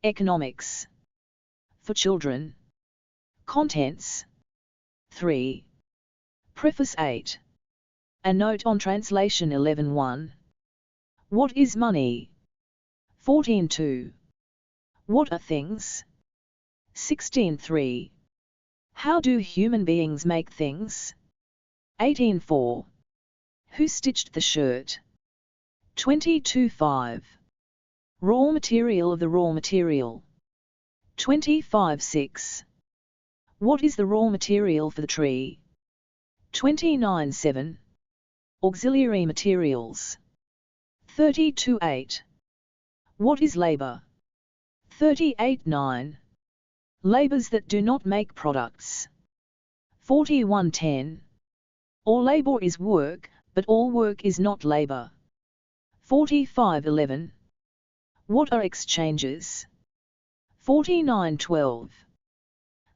Economics. For children. Contents. 3. Preface 8. A note on translation 11.1. What is money? 14.2. What are things? 16.3. How do human beings make things? 18.4. Who stitched the shirt? 22.5. Raw material of the raw material. 25.6. What is the raw material for the tree? 29.7. Auxiliary materials. 32.8. What is labor? 38.9. Labors that do not make products. 41.10. All labor is work, but all work is not labor. 45.11. What are exchanges? 49.12.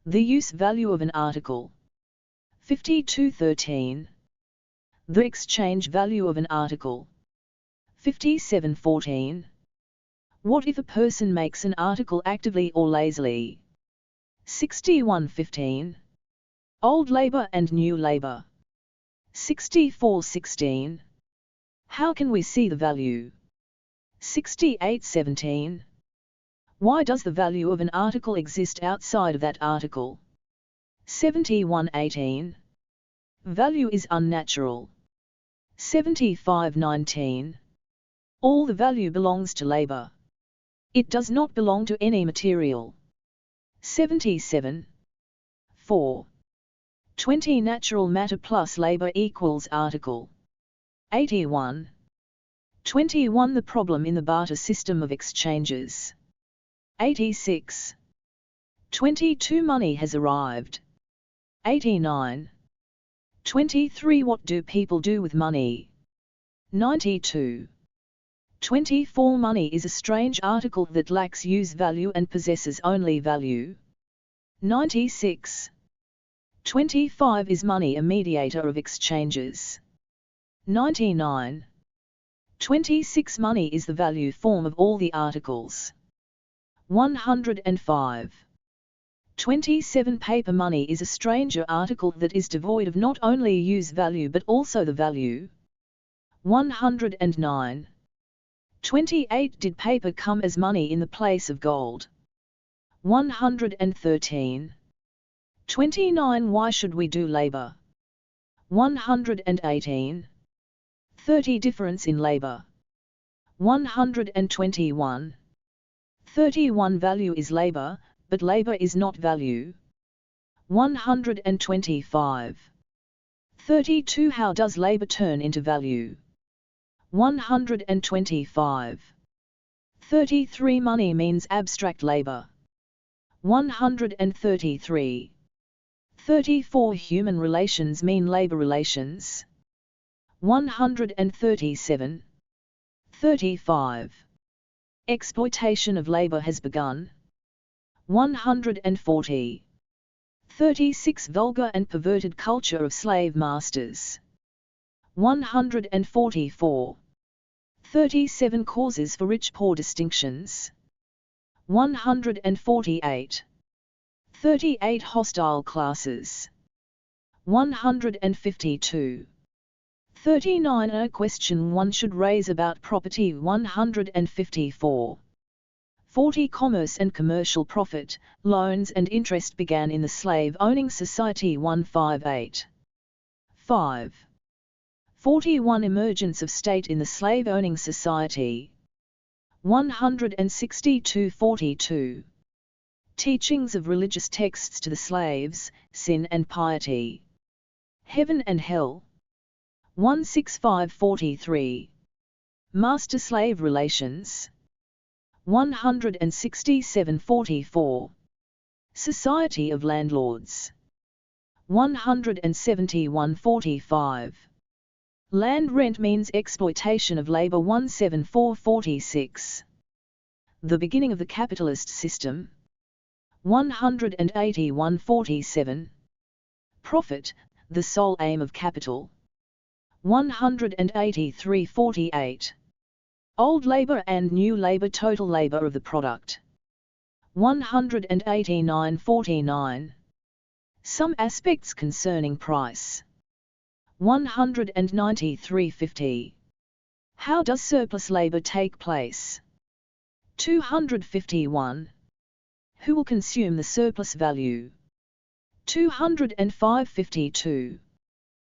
The use value of an article. 52.13. The exchange value of an article. 57.14. What if a person makes an article actively or lazily? 61.15. Old labor and new labor. 64.16. How can we see the value? 68.17. Why does the value of an article exist outside of that article? 71.18. Value is unnatural. 75.19. All the value belongs to labor. It does not belong to any material. 77. 4. 20 natural matter plus labor equals article. 81. 21 The problem in the barter system of exchanges. 86. 22 Money has arrived. 89. 23 What do people do with money? 92. 24 Money is a strange article that lacks use value and possesses only value. 96. 25 Is money a mediator of exchanges? 99. 26 Money is the value form of all the articles. 105. 27 Paper money is a stranger article that is devoid of not only use value but also the value. 109. 28 Did paper come as money in the place of gold? 113. 29 Why should we do labor? 118. 30 Difference in labor. 121. 31 Value is labor, but labor is not value. 125. 32 How does labor turn into value? 125. 33 Money means abstract labor. 133. 34 Human relations mean labor relations. 137. 35. Exploitation of labor has begun. 140. 36 Vulgar and perverted culture of slave masters. 144. 37 Causes for rich-poor distinctions. 148. 38 Hostile classes. 152. 39 A question one should raise about property. 154. 40 Commerce and commercial profit, loans and interest began in the slave-owning society. 158. 5. 41 Emergence of state in the slave-owning society. 162. 42. Teachings of religious texts to the slaves, sin and piety. Heaven and hell. 165. 43. Master-slave relations. 167. 44. Society of landlords. 171. 45. Land rent means exploitation of labor. 174. 46. The beginning of the capitalist system. 181. 47. Profit, the sole aim of capital. 183. 48. Old labor and new labor, total labor of the product. 189.49. Some aspects concerning price. 193.50. How does surplus labor take place? 251. Who will consume the surplus value? 205.52.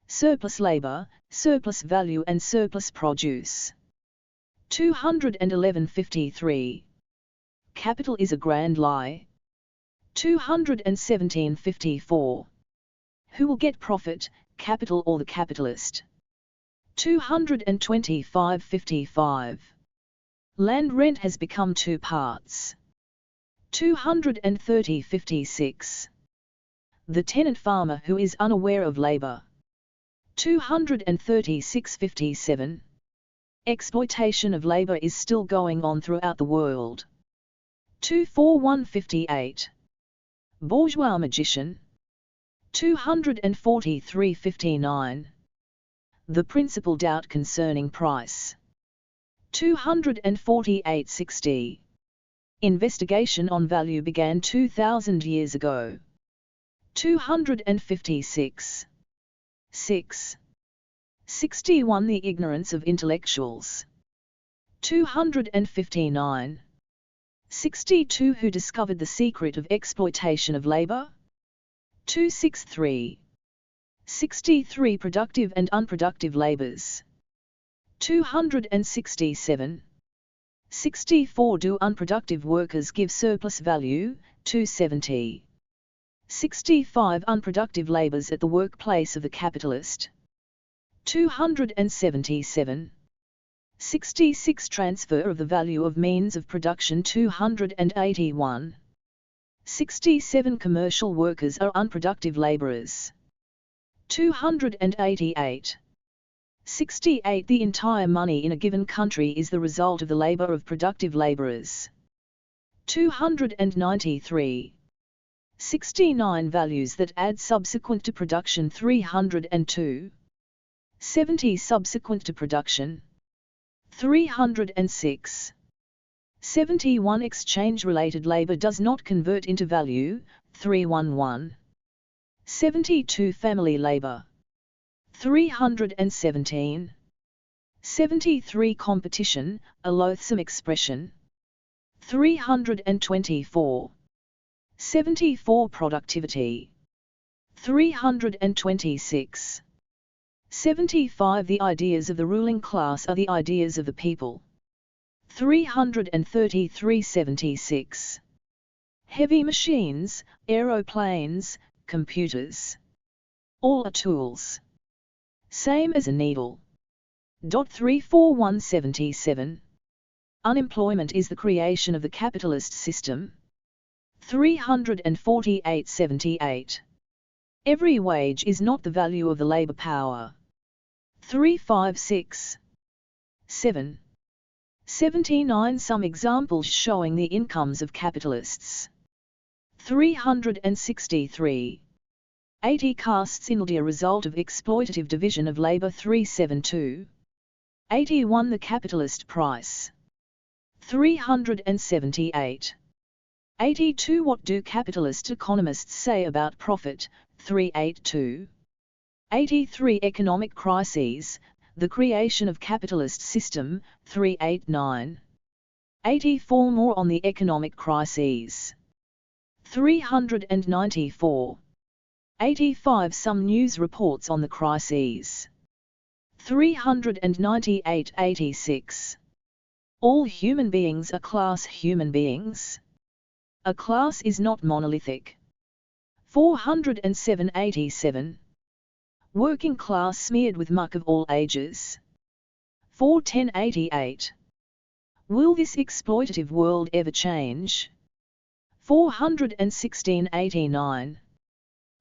Surplus labor, surplus value and surplus produce. 211.53. Capital is a grand lie. 217.54. Who will get profit, capital or the capitalist? 225.55. Land rent has become two parts. 230.56. The tenant farmer who is unaware of labor. 236.57. Exploitation of labor is still going on throughout the world. 241.58. Bourgeois magician. 243.59. The principal doubt concerning price. 248.60. Investigation on value began 2,000 years ago. 256. 6. 61. The ignorance of intellectuals. 259. 62. Who discovered the secret of exploitation of labor? 263. 63. Productive and unproductive labors. 267. 64. Do unproductive workers give surplus value? 270. 65. Unproductive labors at the workplace of the capitalist. 277. 66. Transfer of the value of means of production. 281. 67. Commercial workers are unproductive laborers. 288. 68. The entire money in a given country is the result of the labor of productive laborers. 293. 69. Values that add subsequent to production. 302. 70. Subsequent to production. 306. 71. Exchange-related labor does not convert into value. 311. 72. Family labor. 317. 73. Competition, a loathsome expression. 324. 74. Productivity. 326. 75. The ideas of the ruling class are the ideas of the people. 333. 76. Heavy machines, aeroplanes, computers. All are tools. Same as a needle. 341. 77. Unemployment is the creation of the capitalist system. 348. 78. Every wage is not the value of the labor power. 356. 7. 79. Some examples showing the incomes of capitalists. 363. 80. Castes in India result of exploitative division of labor. 372. 81. The capitalist price. 378. 82. What do capitalist economists say about profit? 382. 83. Economic crises, the creation of capitalist system. 389. 84. More on the economic crises. 394. 85. Some news reports on the crises. 398. 86. All human beings are class human beings. A class is not monolithic. 407. 87. Working class smeared with muck of all ages. 410. 88. Will this exploitative world ever change? 416. 89.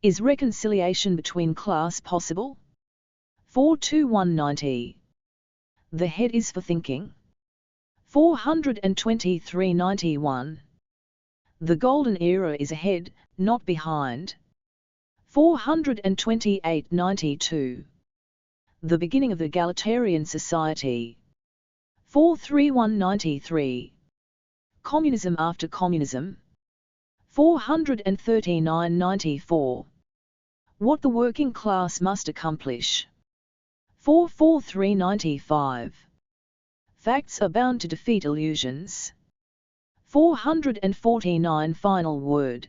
Is reconciliation between class possible? 421. 90. The head is for thinking. 423. 91. The golden era is ahead, not behind. 428. 92. The beginning of the egalitarian society. 431. 93. Communism after communism. 439.94. What the working class must accomplish. 443.95. Facts are bound to defeat illusions. 449. Final word.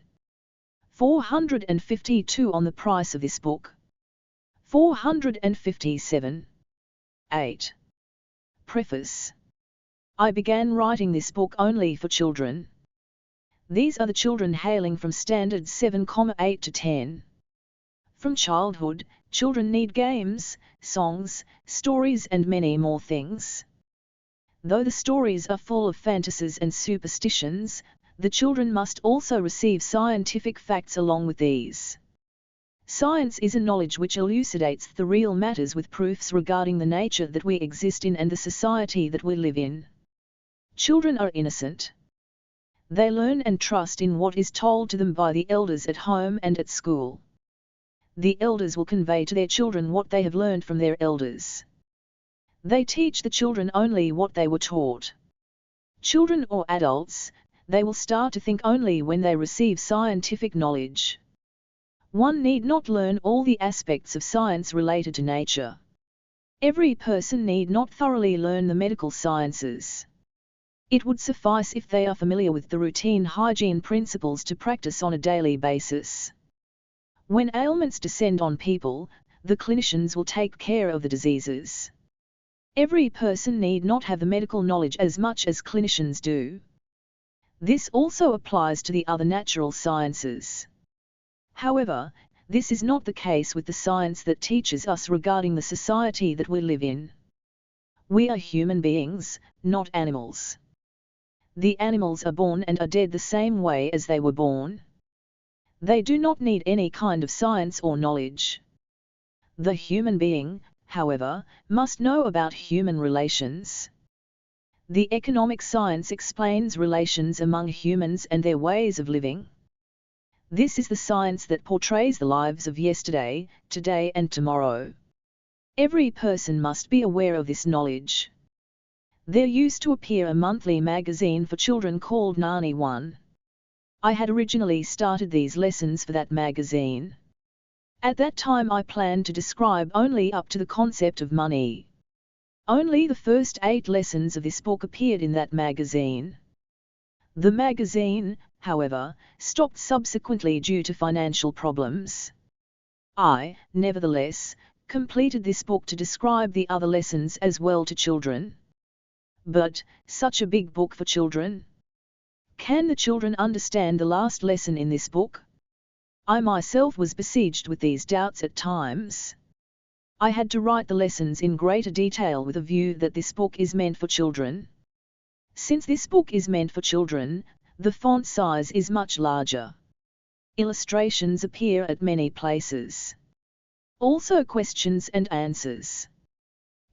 452. On the price of this book. 457. 8. Preface. I began writing this book only for children. These are the children hailing from standards 7,8 to 10. From childhood, children need games, songs, stories and many more things. Though the stories are full of fantasies and superstitions, the children must also receive scientific facts along with these. Science is a knowledge which elucidates the real matters with proofs regarding the nature that we exist in and the society that we live in. Children are innocent. They learn and trust in what is told to them by the elders at home and at school. The elders will convey to their children what they have learned from their elders. They teach the children only what they were taught. Children or adults, they will start to think only when they receive scientific knowledge. One need not learn all the aspects of science related to nature. Every person need not thoroughly learn the medical sciences. It would suffice if they are familiar with the routine hygiene principles to practice on a daily basis. When ailments descend on people, the clinicians will take care of the diseases. Every person need not have the medical knowledge as much as clinicians do. This also applies to the other natural sciences. However, this is not the case with the science that teaches us regarding the society that we live in. We are human beings, not animals. The animals are born and are dead the same way as they were born. They do not need any kind of science or knowledge. The human being, however, must know about human relations. The economic science explains relations among humans and their ways of living. This is the science that portrays the lives of yesterday, today and tomorrow. Every person must be aware of this knowledge. There used to appear a monthly magazine for children called Nani 1. I had originally started these lessons for that magazine. At that time I planned to describe only up to the concept of money. Only the first 8 lessons of this book appeared in that magazine. The magazine, however, stopped subsequently due to financial problems. I, nevertheless, completed this book to describe the other lessons as well to children. But, such a big book for children? Can the children understand the last lesson in this book? I myself was besieged with these doubts at times. I had to write the lessons in greater detail with a view that this book is meant for children. Since this book is meant for children, the font size is much larger. Illustrations appear at many places. Also questions and answers.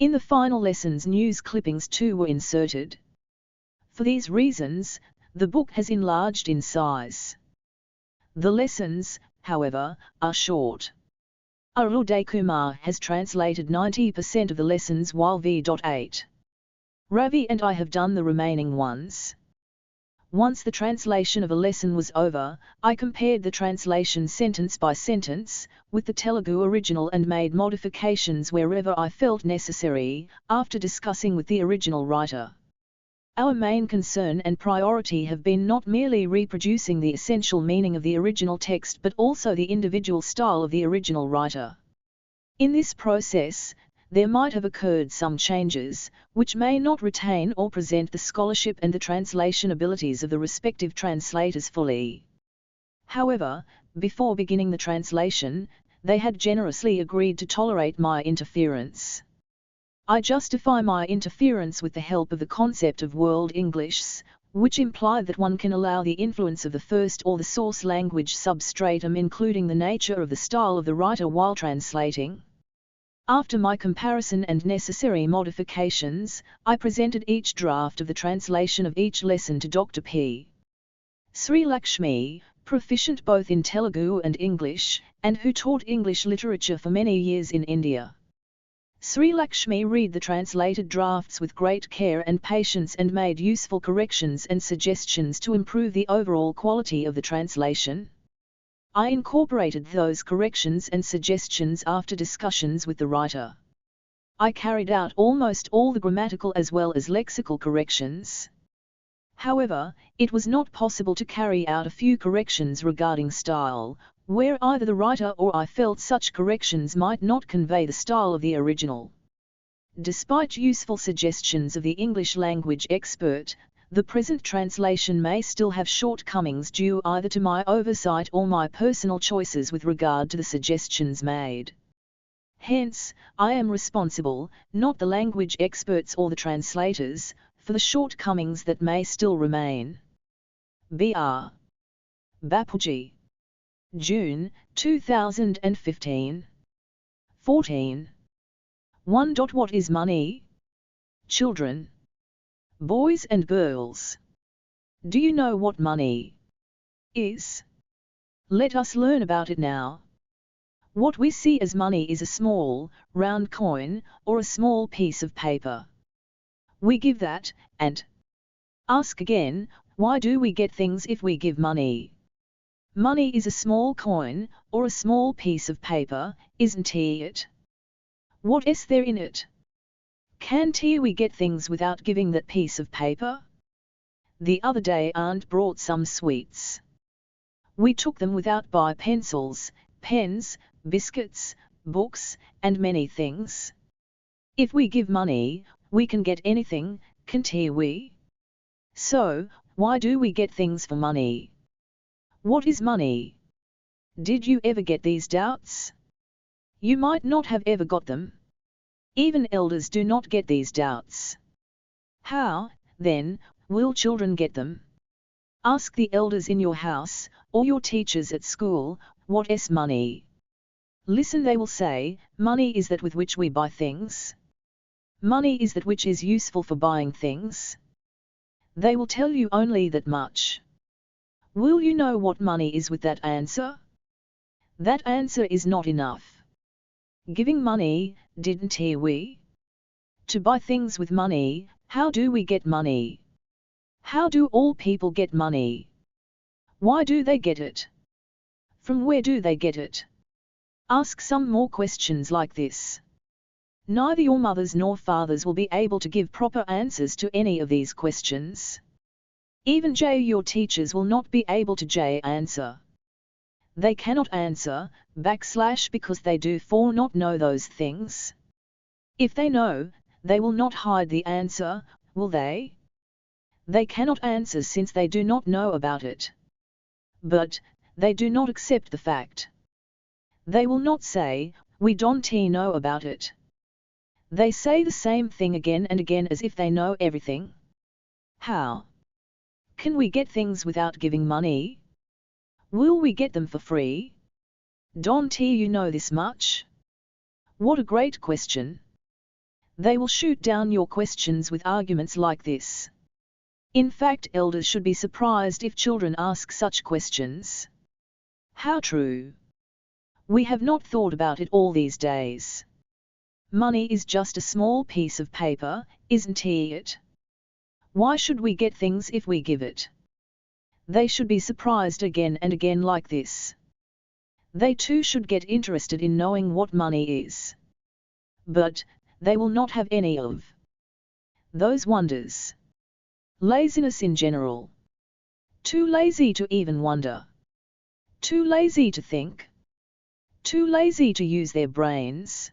In the final lessons news clippings too were inserted. For these reasons, the book has enlarged in size. The lessons, however, are short. Aruday Kumar has translated 90% of the lessons while V.8. Ravi and I have done the remaining ones. Once the translation of a lesson was over, I compared the translation sentence by sentence with the Telugu original and made modifications wherever I felt necessary, after discussing with the original writer. Our main concern and priority have been not merely reproducing the essential meaning of the original text but also the individual style of the original writer. In this process, there might have occurred some changes, which may not retain or present the scholarship and the translation abilities of the respective translators fully. However, before beginning the translation, they had generously agreed to tolerate my interference. I justify my interference with the help of the concept of world English, which imply that one can allow the influence of the first or the source language substratum including the nature of the style of the writer while translating. After my comparison and necessary modifications, I presented each draft of the translation of each lesson to Dr. P. Sri Lakshmi, proficient both in Telugu and English, and who taught English literature for many years in India. Sri Lakshmi read the translated drafts with great care and patience and made useful corrections and suggestions to improve the overall quality of the translation. I incorporated those corrections and suggestions after discussions with the writer. I carried out almost all the grammatical as well as lexical corrections. However, it was not possible to carry out a few corrections regarding style, where either the writer or I felt such corrections might not convey the style of the original. Despite useful suggestions of the English language expert, the present translation may still have shortcomings due either to my oversight or my personal choices with regard to the suggestions made. Hence, I am responsible, not the language experts or the translators, for the shortcomings that may still remain. Br. Bapuji. June, 2015. 14. 1. What is money? Children. Boys and girls. Do you know what money is? Let us learn about it now. What we see as money is a small, round coin, or a small piece of paper. We give that, and ask again, why do we get things if we give money? Money is a small coin, or a small piece of paper, isn't it? What is there in it? Can't we get things without giving that piece of paper? The other day Aunt brought some sweets. We took them without buy pencils, pens, biscuits, books, and many things. If we give money, we can get anything, can't we? So, why do we get things for money? What is money? Did you ever get these doubts? You might not have ever got them. Even elders do not get these doubts. How, then, will children get them? Ask the elders in your house, or your teachers at school, what is money? Listen, they will say, money is that with which we buy things. Money is that which is useful for buying things. They will tell you only that much. Will you know what money is with that answer? That answer is not enough. Giving money, didn't we? To buy things with money, how do we get money? How do all people get money? Why do they get it? From where do they get it? Ask some more questions like this. Neither your mothers nor fathers will be able to give proper answers to any of these questions. Even your teachers will not be able to answer. They cannot answer, because they do not know those things. If they know, they will not hide the answer, will they? They cannot answer since they do not know about it. But, they do not accept the fact. They will not say, we don't know about it. They say the same thing again and again as if they know everything. How? Can we get things without giving money? Will we get them for free? Don't you know this much? What a great question! They will shoot down your questions with arguments like this. In fact, elders should be surprised if children ask such questions. How true! We have not thought about it all these days. Money is just a small piece of paper, isn't it? Why should we get things if we give it? They should be surprised again and again like this. They too should get interested in knowing what money is. But, they will not have any of those wonders. Laziness in general. Too lazy to even wonder. Too lazy to think. Too lazy to use their brains.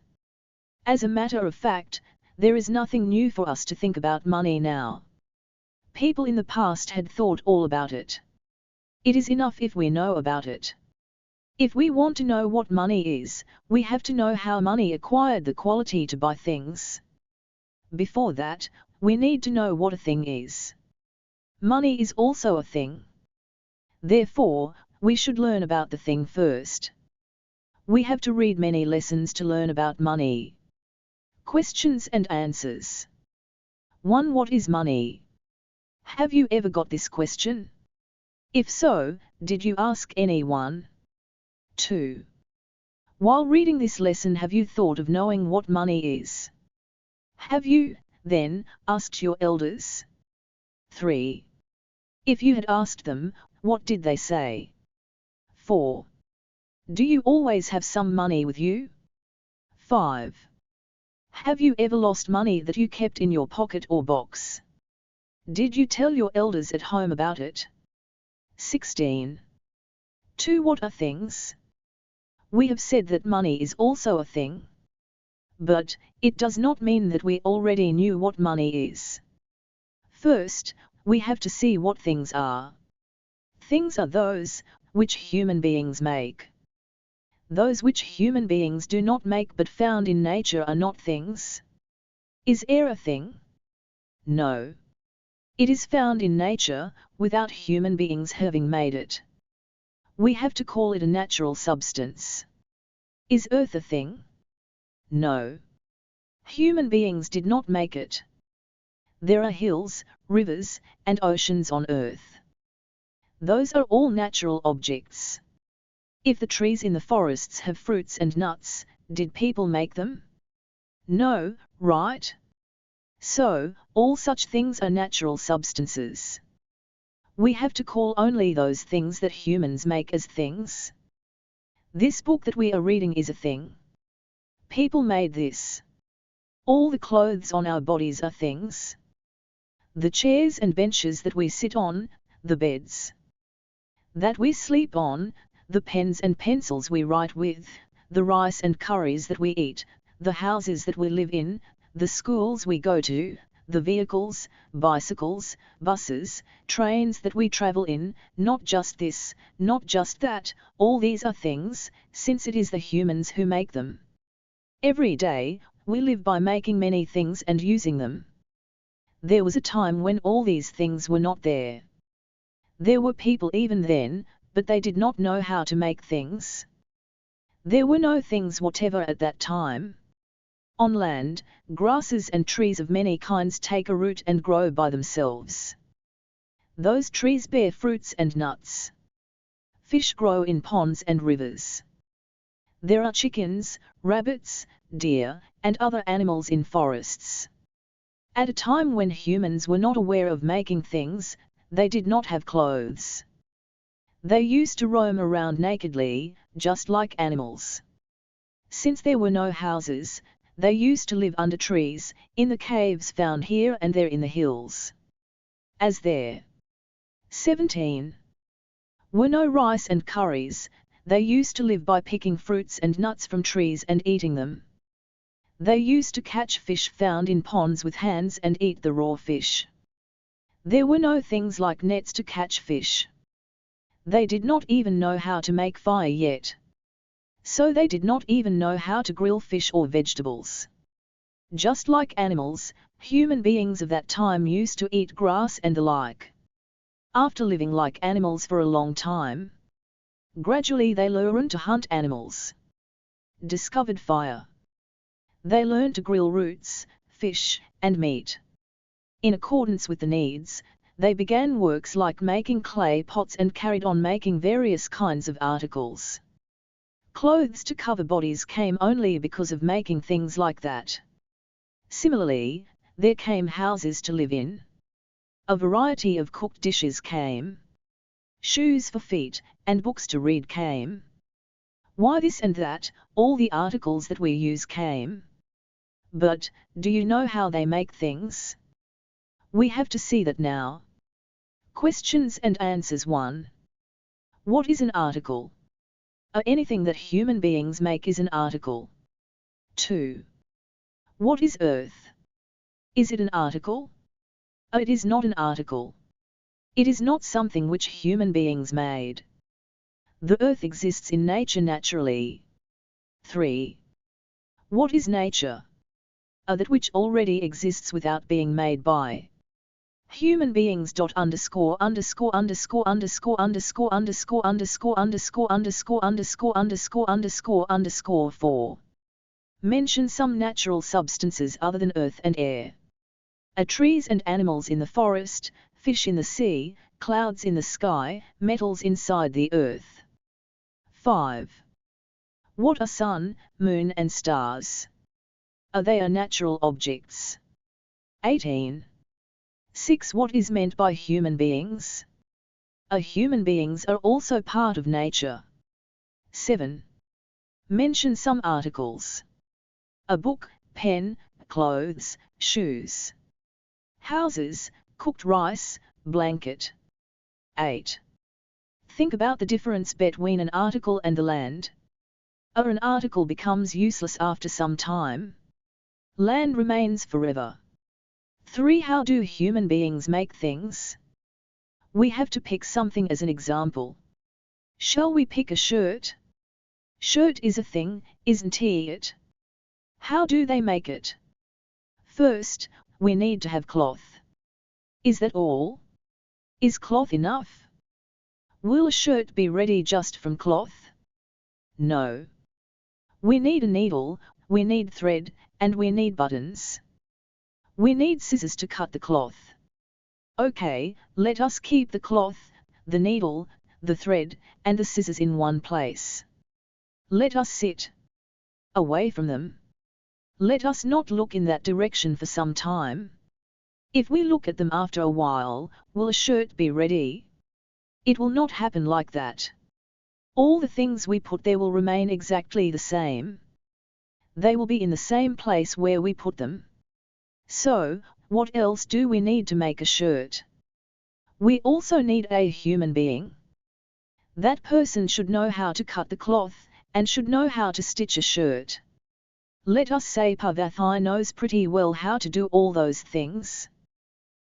As a matter of fact, there is nothing new for us to think about money now. People in the past had thought all about it. It is enough if we know about it. If we want to know what money is, we have to know how money acquired the quality to buy things. Before that, we need to know what a thing is. Money is also a thing. Therefore, we should learn about the thing first. We have to read many lessons to learn about money. Questions and answers. 1. What is money? Have you ever got this question? If so, did you ask anyone? 2. While reading this lesson, have you thought of knowing what money is? Have you, then, asked your elders? 3. If you had asked them, what did they say? 4. Do you always have some money with you? 5. Have you ever lost money that you kept in your pocket or box? Did you tell your elders at home about it? 16. 2. What are things? We have said that money is also a thing. But it does not mean that we already knew what money is. First, we have to see what things are. Things are those which human beings make. Those which human beings do not make but found in nature are not things. Is air a thing? No. It is found in nature, without human beings having made it. We have to call it a natural substance. Is earth a thing? No. Human beings did not make it. There are hills, rivers, and oceans on earth. Those are all natural objects. If the trees in the forests have fruits and nuts, did people make them? No, right? So, all such things are natural substances. We have to call only those things that humans make as things. This book that we are reading is a thing. People made this. All the clothes on our bodies are things. The chairs and benches that we sit on, the beds that we sleep on, the pens and pencils we write with, the rice and curries that we eat, the houses that we live in, the schools we go to, the vehicles, bicycles, buses, trains that we travel in, not just this, not just that, all these are things, since it is the humans who make them. Every day, we live by making many things and using them. There was a time when all these things were not there. There were people even then, but they did not know how to make things. There were no things whatever at that time. On land, grasses and trees of many kinds take a root and grow by themselves. Those trees bear fruits and nuts. Fish grow in ponds and rivers. There are chickens, rabbits, deer, and other animals in forests. At a time when humans were not aware of making things, they did not have clothes. They used to roam around nakedly, just like animals. Since there were no houses, they used to live under trees, in the caves found here and there in the hills. As there 17. Were no rice and curries, they used to live by picking fruits and nuts from trees and eating them. They used to catch fish found in ponds with hands and eat the raw fish. There were no things like nets to catch fish. They did not even know how to make fire yet. So they did not even know how to grill fish or vegetables. Just like animals, human beings of that time used to eat grass and the like. After living like animals for a long time, gradually they learned to hunt animals. Discovered fire. They learned to grill roots, fish, and meat. In accordance with the needs, they began works like making clay pots and carried on making various kinds of articles. Clothes to cover bodies came only because of making things like that. Similarly, there came houses to live in. A variety of cooked dishes came. Shoes for feet, and books to read came. Why this and that, all the articles that we use came. But, do you know how they make things? We have to see that now. Questions and answers. 1. What is an article? Anything that human beings make is an article. 2. What is earth? Is it an article? It is not an article. It is not something which human beings made. The earth exists in nature naturally. 3. What is nature? That which already exists without being made by human beings. Underscore underscore underscore underscore underscore underscore underscore underscore underscore underscore underscore underscore underscore 4. Mention some natural substances other than earth and air. Trees and animals in the forest, fish in the sea, clouds in the sky, metals inside the earth. 5. What are sun, moon and stars? Are they natural objects? 18. 6. What is meant by human beings? Are human beings are also part of nature? 7. Mention some articles. A book, pen, clothes, shoes. Houses, cooked rice, blanket. 8. Think about the difference between an article and the land. An article becomes useless after some time. Land remains forever. 3. How do human beings make things? We have to pick something as an example. Shall we pick a shirt? Shirt is a thing, isn't it? How do they make it? First, we need to have cloth. Is that all? Is cloth enough? Will a shirt be ready just from cloth? No. We need a needle, we need thread, and we need buttons. We need scissors to cut the cloth. Okay, let us keep the cloth, the needle, the thread, and the scissors in one place. Let us sit away from them. Let us not look in that direction for some time. If we look at them after a while, will a shirt be ready? It will not happen like that. All the things we put there will remain exactly the same. They will be in the same place where we put them. So, what else do we need to make a shirt? We also need a human being. That person should know how to cut the cloth, and should know how to stitch a shirt. Let us say Parvati knows pretty well how to do all those things.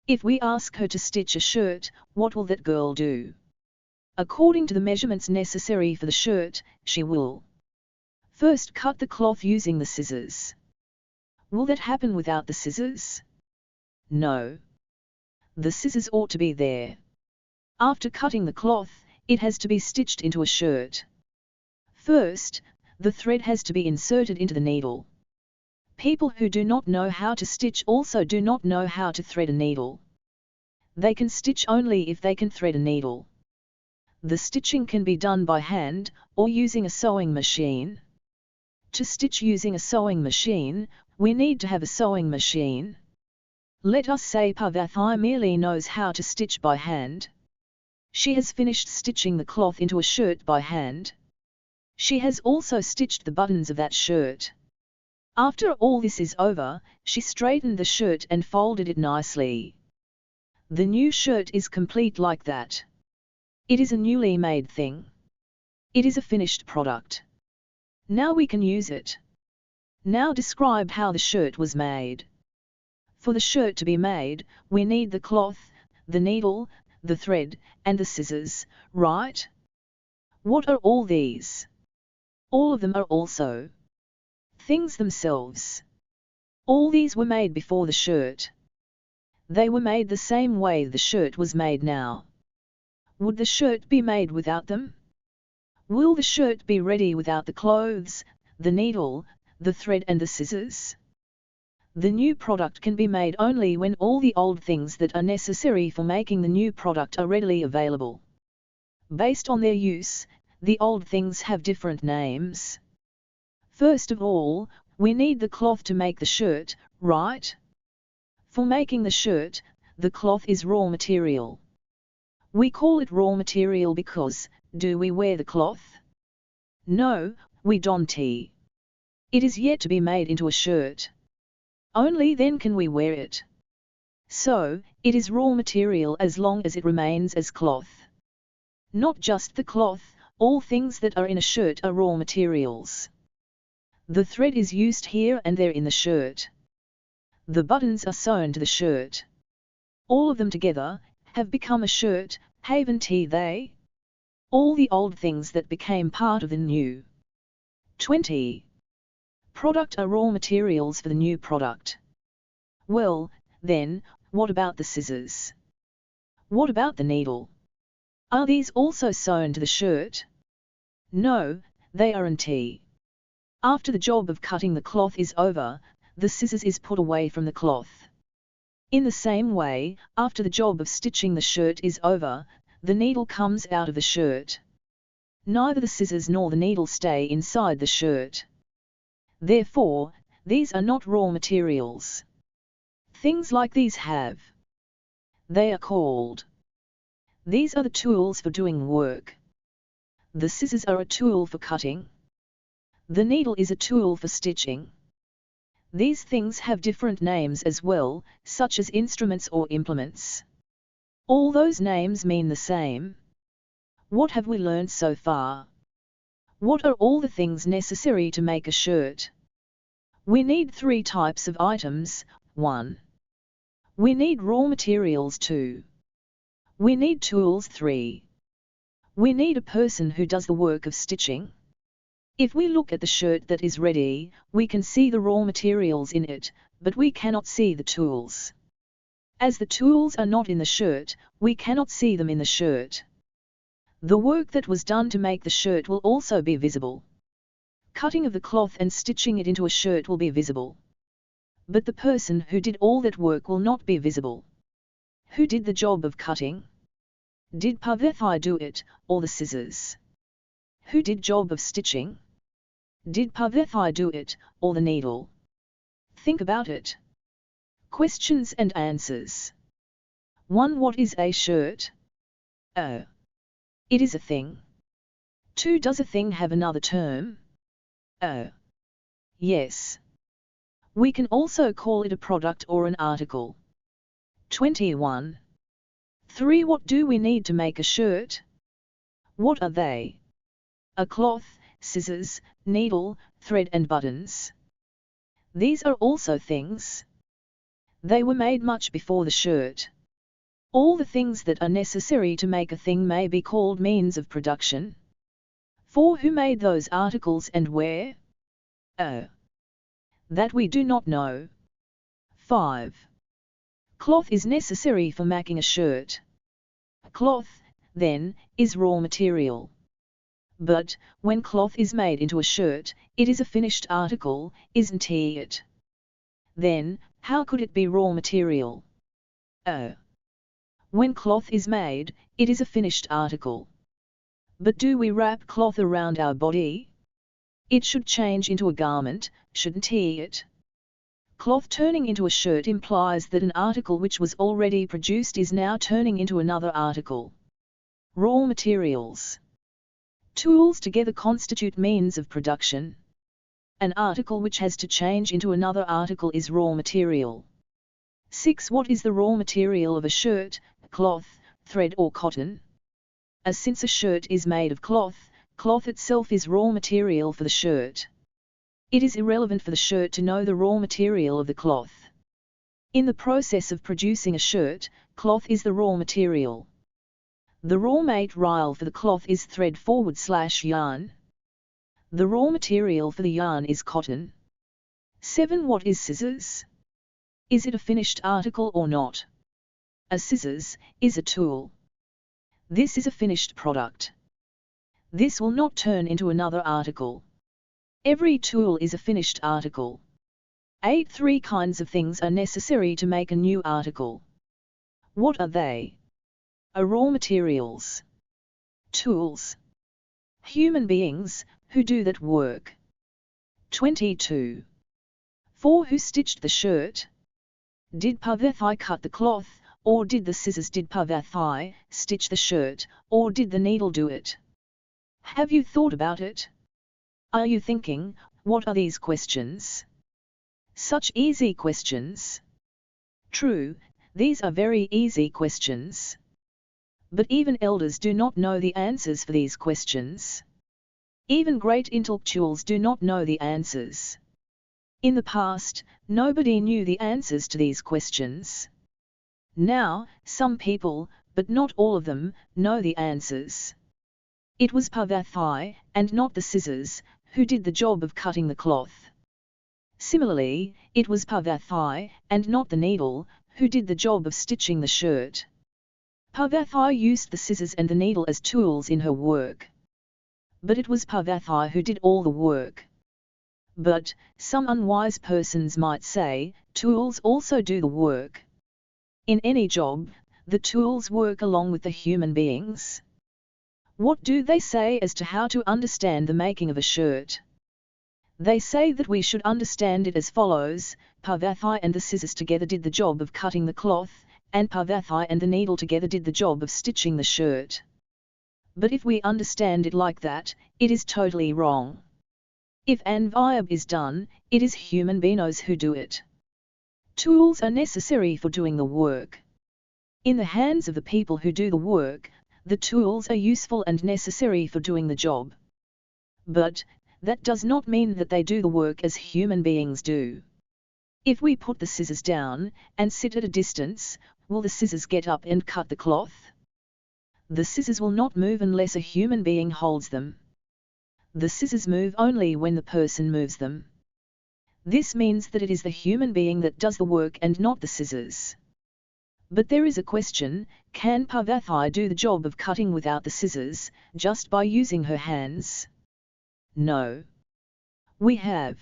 If we ask her to stitch a shirt, what will that girl do? According to the measurements necessary for the shirt, she will first cut the cloth using the scissors. Will that happen without the scissors? No. The scissors ought to be there. After cutting the cloth, it has to be stitched into a shirt. First, the thread has to be inserted into the needle. People who do not know how to stitch also do not know how to thread a needle. They can stitch only if they can thread a needle. The stitching can be done by hand, or using a sewing machine. To stitch using a sewing machine, we need to have a sewing machine. Let us say Parvati merely knows how to stitch by hand. She has finished stitching the cloth into a shirt by hand. She has also stitched the buttons of that shirt. After all this is over, she straightened the shirt and folded it nicely. The new shirt is complete like that. It is a newly made thing. It is a finished product. Now we can use it. Now describe how the shirt was made. For the shirt to be made, we need the cloth, the needle, the thread, and the scissors, right? What are all these? All of them are also things themselves. All these were made before the shirt. They were made the same way the shirt was made now. Would the shirt be made without them? Will the shirt be ready without the clothes, the needle, the thread and the scissors? The new product can be made only when all the old things that are necessary for making the new product are readily available. Based on their use, the old things have different names. First of all, we need the cloth to make the shirt, right? For making the shirt, the cloth is raw material. We call it raw material because, do we wear the cloth? No, we don't. It is yet to be made into a shirt. Only then can we wear it. So, it is raw material as long as it remains as cloth. Not just the cloth, all things that are in a shirt are raw materials. The thread is used here and there in the shirt. The buttons are sewn to the shirt. All of them together have become a shirt, haven't they? All the old things that became part of the new. 20. Product are raw materials for the new product. Well, then, what about the scissors? What about the needle? Are these also sewn to the shirt? No, they aren't. After the job of cutting the cloth is over, the scissors is put away from the cloth. In the same way, after the job of stitching the shirt is over, the needle comes out of the shirt. neither the scissors nor the needle stay inside the shirt. Therefore, these are not raw materials. Things like these have. They are called. These are the tools for doing work. The scissors are a tool for cutting. The needle is a tool for stitching. These things have different names as well, such as instruments or implements. All those names mean the same. What have we learned so far? What are all the things necessary to make a shirt? We need 3 types of items. 1. We need raw materials. 2. We need tools. 3. We need a person who does the work of stitching. If we look at the shirt that is ready, we can see the raw materials in it, but we cannot see the tools. As the tools are not in the shirt, we cannot see them in the shirt. The work that was done to make the shirt will also be visible. Cutting of the cloth and stitching it into a shirt will be visible. But the person who did all that work will not be visible. Who did the job of cutting? Did Parvati do it, or the scissors? Who did job of stitching? Did Parvati do it, or the needle? Think about it. Questions and answers. 1. What is a shirt? A. It is a thing. 2. Does a thing have another term? A. Yes. We can also call it a product or an article. 21. 3. What do we need to make a shirt? What are they? A cloth, scissors, needle, thread and buttons. These are also things. They were made much before the shirt. All the things that are necessary to make a thing may be called means of production. 4. Who made those articles and where? A. That we do not know. 5. Cloth is necessary for making a shirt. Cloth, then, is raw material. But, when cloth is made into a shirt, it is a finished article, isn't it? Then, how could it be raw material? A. When cloth is made, it is a finished article. But do we wrap cloth around our body? It should change into a garment, shouldn't it? Cloth turning into a shirt implies that an article which was already produced is now turning into another article. Raw materials. Tools together constitute means of production. An article which has to change into another article is raw material. 6. What is the raw material of a shirt, cloth, thread or cotton? Since a shirt is made of cloth, cloth itself is raw material for the shirt. It is irrelevant for the shirt to know the raw material of the cloth. In the process of producing a shirt, cloth is the raw material. The raw material for the cloth is thread/yarn. The raw material for the yarn is cotton. 7. What is scissors? Is it a finished article or not? A scissors is a tool. This is a finished product. This will not turn into another article. Every tool is a finished article. 8. 3 kinds of things are necessary to make a new article. What are they? Raw materials. Tools. Human beings, who do that work. 22. 4. Who stitched the shirt? Did Parvati cut the cloth, or did the scissors? Did Parvati stitch the shirt, or did the needle do it? Have you thought about it? Are you thinking, what are these questions? Such easy questions. True, these are very easy questions. But even elders do not know the answers for these questions. Even great intellectuals do not know the answers. In the past, nobody knew the answers to these questions. Now, some people, but not all of them, know the answers. It was Parvati, and not the scissors, who did the job of cutting the cloth. Similarly, it was Parvati, and not the needle, who did the job of stitching the shirt. Parvati used the scissors and the needle as tools in her work. But it was Parvati who did all the work. But, some unwise persons might say, tools also do the work. In any job, the tools work along with the human beings. What do they say as to how to understand the making of a shirt? They say that we should understand it as follows: Parvathi and the scissors together did the job of cutting the cloth, and Parvathi and the needle together did the job of stitching the shirt. But if we understand it like that, it is totally wrong. If Anvayab is done, it is human beings who do it. Tools are necessary for doing the work. In the hands of the people who do the work, the tools are useful and necessary for doing the job. But that does not mean that they do the work as human beings do. If we put the scissors down and sit at a distance, will the scissors get up and cut the cloth? The scissors will not move unless a human being holds them. The scissors move only when the person moves them. This means that it is the human being that does the work and not the scissors. But there is a question: can Parvathi do the job of cutting without the scissors, just by using her hands? No. We have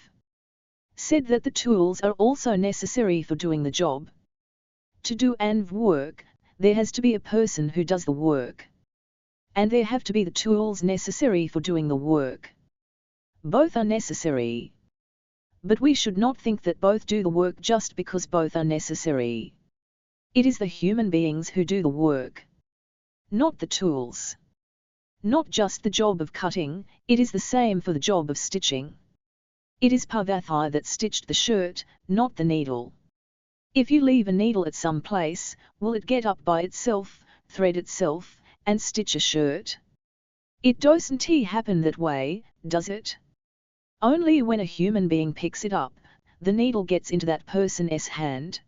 said that the tools are also necessary for doing the job. To do Anv work, there has to be a person who does the work. And there have to be the tools necessary for doing the work. Both are necessary. But we should not think that both do the work just because both are necessary. It is the human beings who do the work, not the tools. Not just the job of cutting, it is the same for the job of stitching. It is Parvathi that stitched the shirt, not the needle. If you leave a needle at some place, will it get up by itself, thread itself, and stitch a shirt? It doesn't happen that way, does it? Only when a human being picks it up, the needle gets into that person's hand.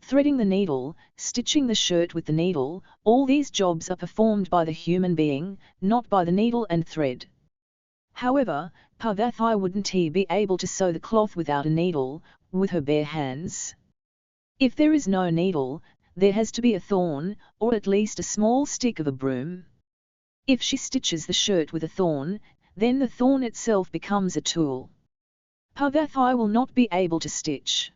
Threading the needle, stitching the shirt with the needle, all these jobs are performed by the human being, not by the needle and thread. However, Parvathi wouldn't be able to sew the cloth without a needle, with her bare hands. If there is no needle, there has to be a thorn, or at least a small stick of a broom. If she stitches the shirt with a thorn, then the thorn itself becomes a tool. Parvathi will not be able to stitch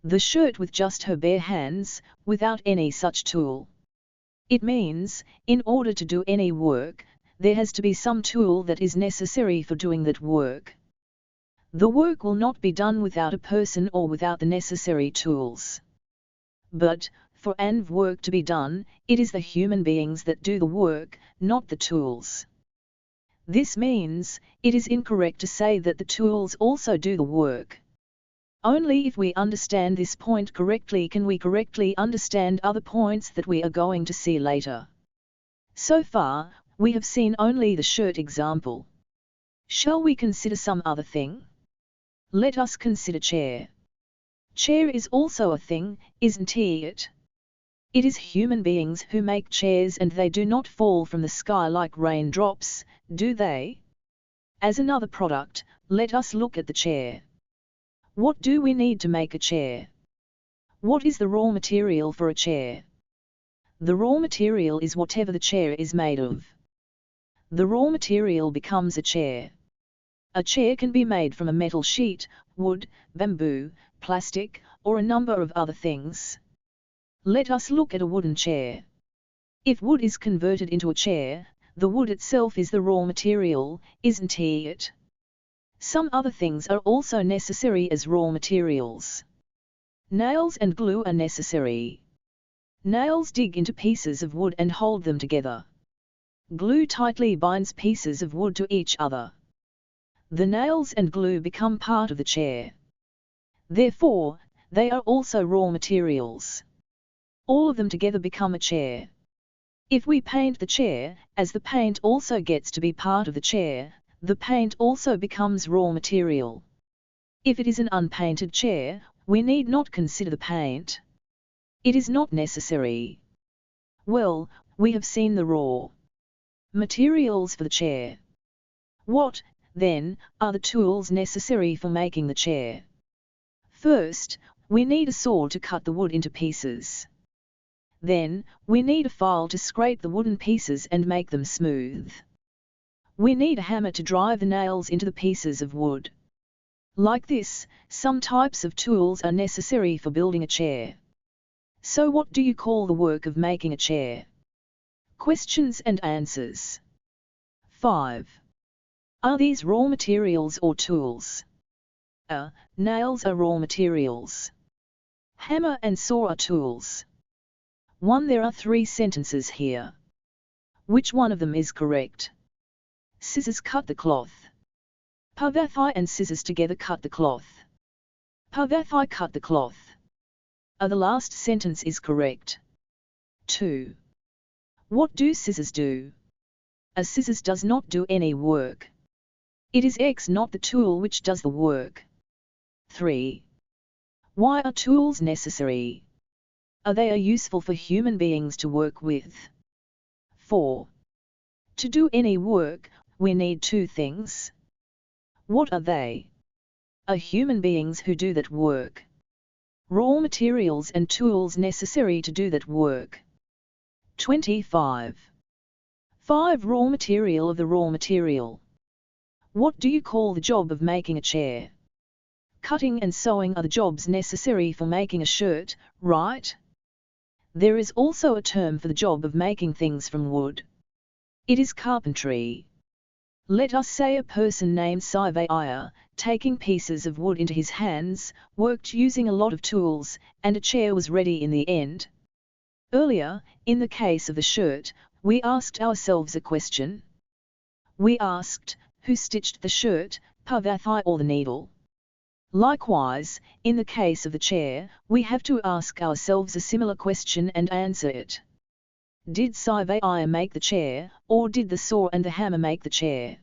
the shirt with just her bare hands, without any such tool. It means, in order to do any work, there has to be some tool that is necessary for doing that work. The work will not be done without a person or without the necessary tools. But, for Anv work to be done, it is the human beings that do the work, not the tools. This means, it is incorrect to say that the tools also do the work. Only if we understand this point correctly can we correctly understand other points that we are going to see later. So far, we have seen only the shirt example. Shall we consider some other thing? Let us consider chair. Chair is also a thing, isn't it? It is human beings who make chairs, and they do not fall from the sky like raindrops, do they? As another product, let us look at the chair. What do we need to make a chair? What is the raw material for a chair? The raw material is whatever the chair is made of. The raw material becomes a chair. A chair can be made from a metal sheet, wood, bamboo, plastic, or a number of other things. Let us look at a wooden chair. If wood is converted into a chair, the wood itself is the raw material, isn't it? Some other things are also necessary as raw materials. Nails and glue are necessary. Nails dig into pieces of wood and hold them together. Glue tightly binds pieces of wood to each other. The nails and glue become part of the chair. Therefore, they are also raw materials. All of them together become a chair. If we paint the chair, as the paint also gets to be part of the chair, the paint also becomes raw material. If it is an unpainted chair, we need not consider the paint. It is not necessary. Well, we have seen the raw materials for the chair. What, then, are the tools necessary for making the chair? First, we need a saw to cut the wood into pieces. Then, we need a file to scrape the wooden pieces and make them smooth. We need a hammer to drive the nails into the pieces of wood. Like this, some types of tools are necessary for building a chair. So what do you call the work of making a chair? Questions and answers. 5. Are these raw materials or tools? A. Nails are raw materials. Hammer and saw are tools. 1. There are 3 sentences here. Which one of them is correct? Scissors cut the cloth. Parvathi and scissors together cut the cloth. Parvathi cut the cloth. The last sentence is correct. 2. What do scissors do? A scissors does not do any work. It is X, not the tool, which does the work. 3. Why are tools necessary? They are useful for human beings to work with. 4. To do any work, we need 2 things. What are they? Human beings who do that work. Raw materials and tools necessary to do that work. 25. 5. Raw material of the raw material. What do you call the job of making a chair? Cutting and sewing are the jobs necessary for making a shirt, right? There is also a term for the job of making things from wood. It is carpentry. Let us say a person named Sivaya, taking pieces of wood into his hands, worked using a lot of tools, and a chair was ready in the end. Earlier, in the case of the shirt, we asked ourselves a question. We asked, who stitched the shirt, Parvathi or the needle? Likewise, in the case of the chair, we have to ask ourselves a similar question and answer it. Did Sivaya make the chair, or did the saw and the hammer make the chair?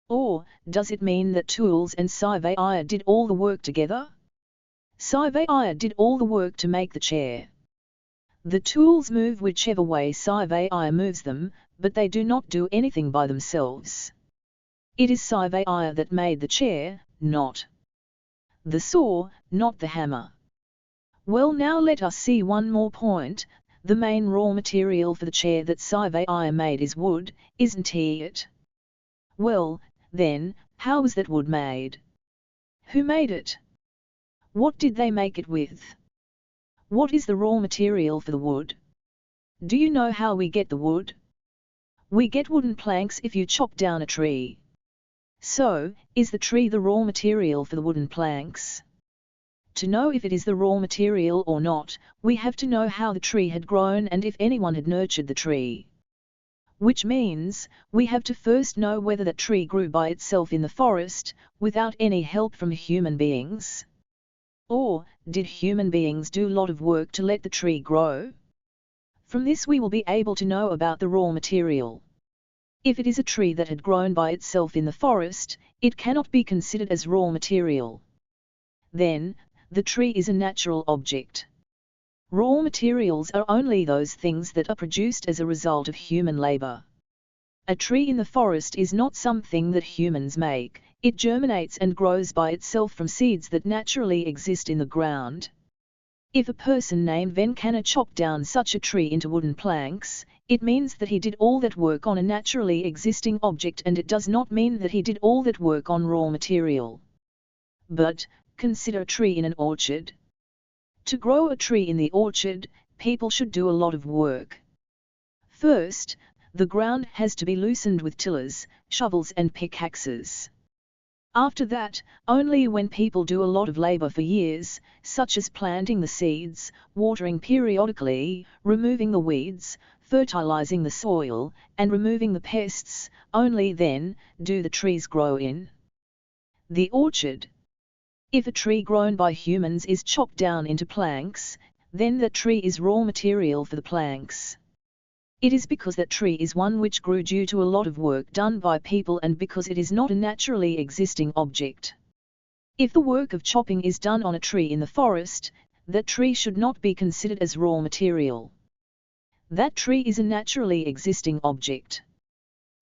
Or, does it mean that tools and Sivaya did all the work together? Sivaya did all the work to make the chair. The tools move whichever way Sivaya moves them, but they do not do anything by themselves. It is Sivaya that made the chair, not the saw, not the hammer. Well, now let us see one more point. The main raw material for the chair that Sivaya made is wood, isn't it? Well, then, how was that wood made? Who made it? What did they make it with? What is the raw material for the wood? Do you know how we get the wood? We get wooden planks if you chop down a tree. So, is the tree the raw material for the wooden planks? To know if it is the raw material or not, we have to know how the tree had grown and if anyone had nurtured the tree. Which means, we have to first know whether that tree grew by itself in the forest, without any help from human beings. Or, did human beings do a lot of work to let the tree grow? From this we will be able to know about the raw material. If it is a tree that had grown by itself in the forest, it cannot be considered as raw material. Then, the tree is a natural object. Raw materials are only those things that are produced as a result of human labor. A tree in the forest is not something that humans make, it germinates and grows by itself from seeds that naturally exist in the ground. If a person named Venkana chopped down such a tree into wooden planks, it means that he did all that work on a naturally existing object, and it does not mean that he did all that work on raw material. But, consider a tree in an orchard. To grow a tree in the orchard, people should do a lot of work. First, the ground has to be loosened with tillers, shovels and pickaxes. After that, only when people do a lot of labor for years, such as planting the seeds, watering periodically, removing the weeds, fertilizing the soil, and removing the pests, only then do the trees grow in the orchard. If a tree grown by humans is chopped down into planks, then that tree is raw material for the planks. It is because that tree is one which grew due to a lot of work done by people and because it is not a naturally existing object. If the work of chopping is done on a tree in the forest, that tree should not be considered as raw material. That tree is a naturally existing object.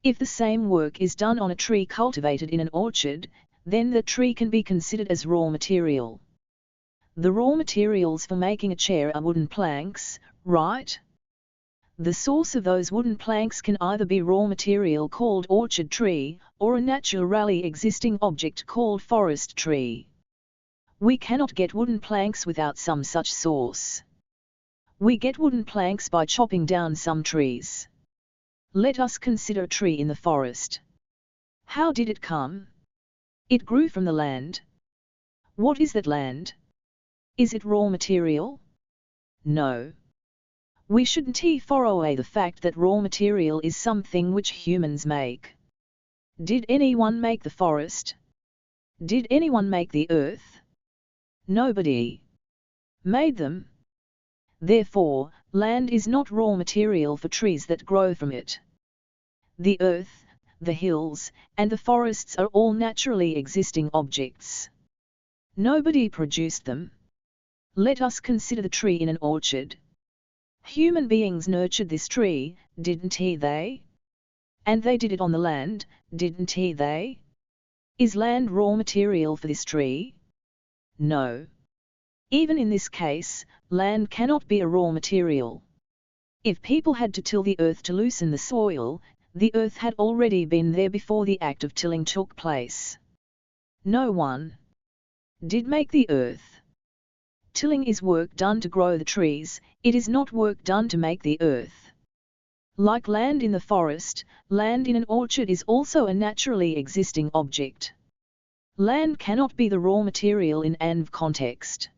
If the same work is done on a tree cultivated in an orchard, then the tree can be considered as raw material. The raw materials for making a chair are wooden planks, right? The source of those wooden planks can either be raw material called orchard tree, or a naturally existing object called forest tree. We cannot get wooden planks without some such source. We get wooden planks by chopping down some trees. Let us consider a tree in the forest. How did it come? It grew from the land. What is that land? Is it raw material? No. We shouldn't throw away the fact that raw material is something which humans make. Did anyone make the forest? Did anyone make the earth? Nobody made them. Therefore, land is not raw material for trees that grow from it. The earth, the hills, and the forests are all naturally existing objects. Nobody produced them. Let us consider the tree in an orchard. Human beings nurtured this tree, didn't they? And they did it on the land, didn't they? Is land raw material for this tree? No. Even in this case, land cannot be a raw material. If people had to till the earth to loosen the soil, the earth had already been there before the act of tilling took place. No one did make the earth. Tilling is work done to grow the trees, it is not work done to make the earth. Like land in the forest, land in an orchard is also a naturally existing object. Land cannot be the raw material in an context.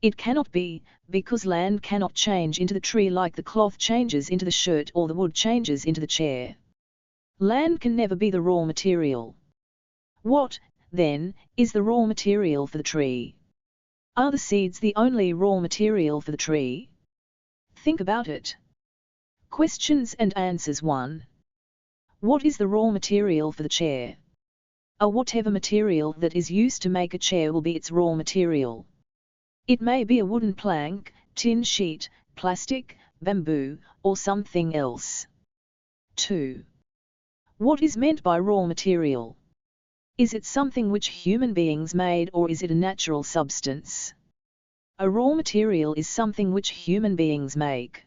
It cannot be, because land cannot change into the tree like the cloth changes into the shirt or the wood changes into the chair. Land can never be the raw material. What, then, is the raw material for the tree? Are the seeds the only raw material for the tree? Think about it. Questions and answers 1. What is the raw material for the chair? Whatever material that is used to make a chair will be its raw material. It may be a wooden plank, tin sheet, plastic, bamboo, or something else. 2. What is meant by raw material? Is it something which human beings made or is it a natural substance? A raw material is something which human beings make.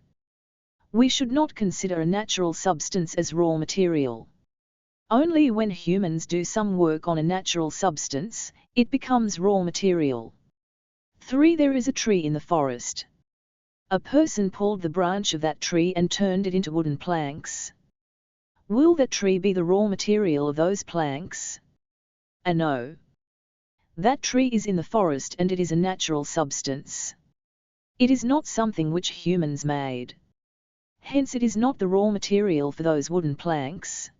We should not consider a natural substance as raw material. Only when humans do some work on a natural substance, it becomes raw material. 3. There is a tree in the forest. A person pulled the branch of that tree and turned it into wooden planks. Will that tree be the raw material of those planks? No. That tree is in the forest and it is a natural substance. It is not something which humans made. Hence it is not the raw material for those wooden planks.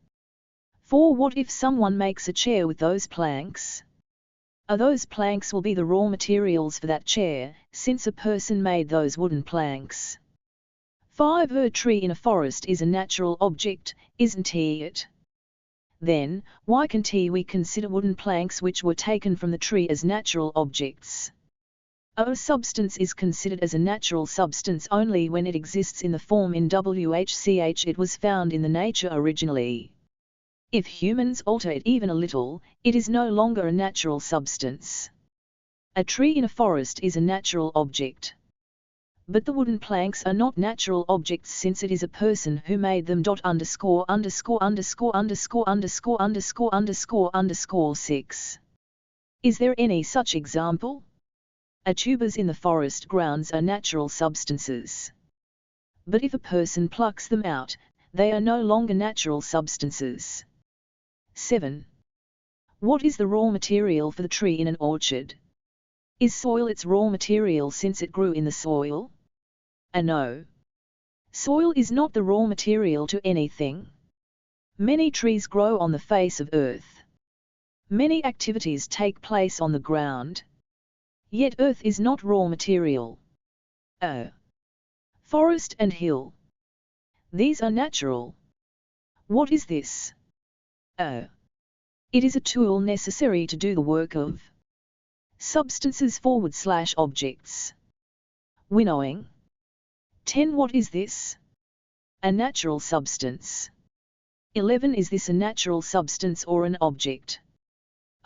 4. What if someone makes a chair with those planks? Those planks will be the raw materials for that chair, since a person made those wooden planks. 5. A tree in a forest is a natural object, isn't it? Then, why can't we consider wooden planks which were taken from the tree as natural objects? A substance is considered as a natural substance only when it exists in the form in which it was found in the nature originally. If humans alter it even a little, it is no longer a natural substance. A tree in a forest is a natural object. But the wooden planks are not natural objects since it is a person who made them. 6. Is there any such example? Tubers in the forest grounds are natural substances. But if a person plucks them out, they are no longer natural substances. 7. What is the raw material for the tree in an orchard? Is soil its raw material since it grew in the soil? No. Soil is not the raw material to anything. Many trees grow on the face of earth. Many activities take place on the ground. Yet earth is not raw material. Forest and hill. These are natural. What is this? It is a tool necessary to do the work of substances / objects. Winnowing. 10. What is this? A natural substance. 11. Is this a natural substance or an object?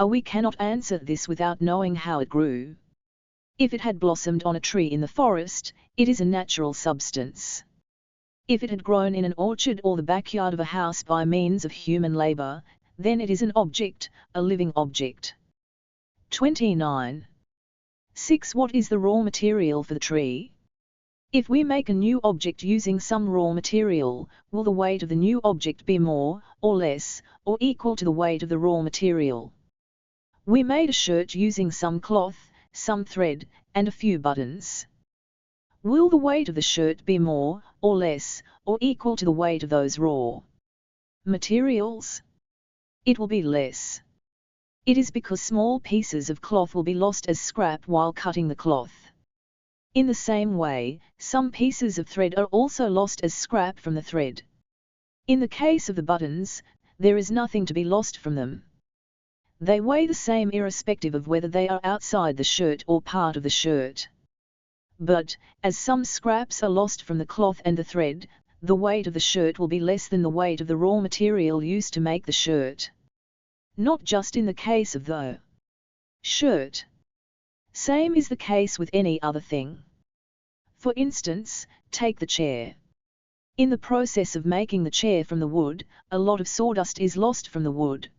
We cannot answer this without knowing how it grew. If it had blossomed on a tree in the forest, it is a natural substance. If it had grown in an orchard or the backyard of a house by means of human labor, then it is an object, a living object. 29. 6. What is the raw material for the tree? If we make a new object using some raw material, will the weight of the new object be more, or less, or equal to the weight of the raw material? We made a shirt using some cloth, some thread, and a few buttons. Will the weight of the shirt be more, or less, or equal to the weight of those raw materials? It will be less. It is because small pieces of cloth will be lost as scrap while cutting the cloth. In the same way, some pieces of thread are also lost as scrap from the thread. In the case of the buttons, there is nothing to be lost from them. They weigh the same irrespective of whether they are outside the shirt or part of the shirt. But, as some scraps are lost from the cloth and the thread, the weight of the shirt will be less than the weight of the raw material used to make the shirt. Not just in the case of the shirt. Same is the case with any other thing. For instance, take the chair. In the process of making the chair from the wood, a lot of sawdust is lost from the wood.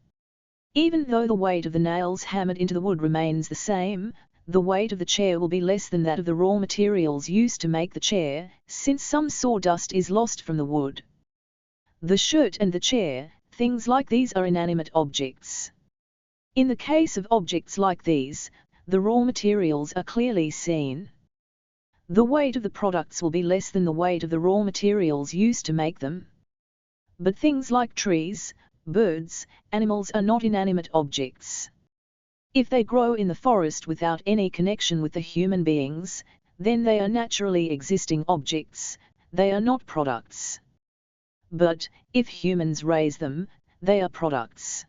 Even though the weight of the nails hammered into the wood remains the same, the weight of the chair will be less than that of the raw materials used to make the chair, since some sawdust is lost from the wood. The shirt and the chair, things like these are inanimate objects. In the case of objects like these, the raw materials are clearly seen. The weight of the products will be less than the weight of the raw materials used to make them. But things like trees, birds, animals are not inanimate objects. If they grow in the forest without any connection with the human beings, then they are naturally existing objects, they are not products. But, if humans raise them, they are products.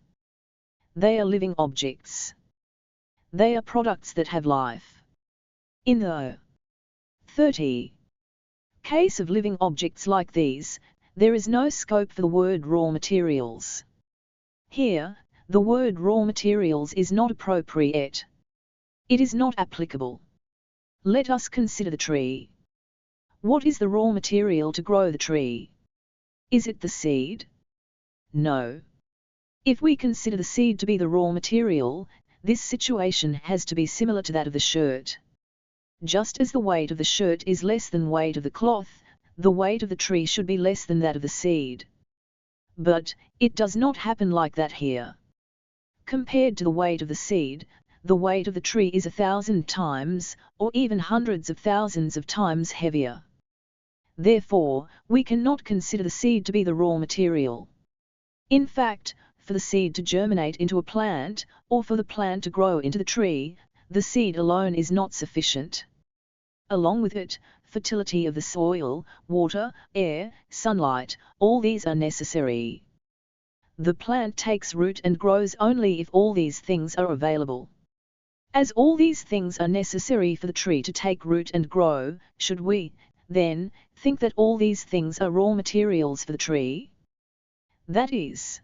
They are living objects. They are products that have life. In the 30 case of living objects like these, there is no scope for the word raw materials. Here, the word raw materials is not appropriate. It is not applicable. Let us consider the tree. What is the raw material to grow the tree? Is it the seed? No. If we consider the seed to be the raw material, this situation has to be similar to that of the shirt. Just as the weight of the shirt is less than weight of the cloth, the weight of the tree should be less than that of the seed. But, it does not happen like that here. Compared to the weight of the seed, the weight of the tree is 1,000 times, or even hundreds of thousands of times heavier. Therefore, we cannot consider the seed to be the raw material. In fact, for the seed to germinate into a plant, or for the plant to grow into the tree, the seed alone is not sufficient. Along with it, fertility of the soil, water, air, sunlight, all these are necessary. The plant takes root and grows only if all these things are available. As all these things are necessary for the tree to take root and grow, should we, then, think that all these things are raw materials for the tree? That is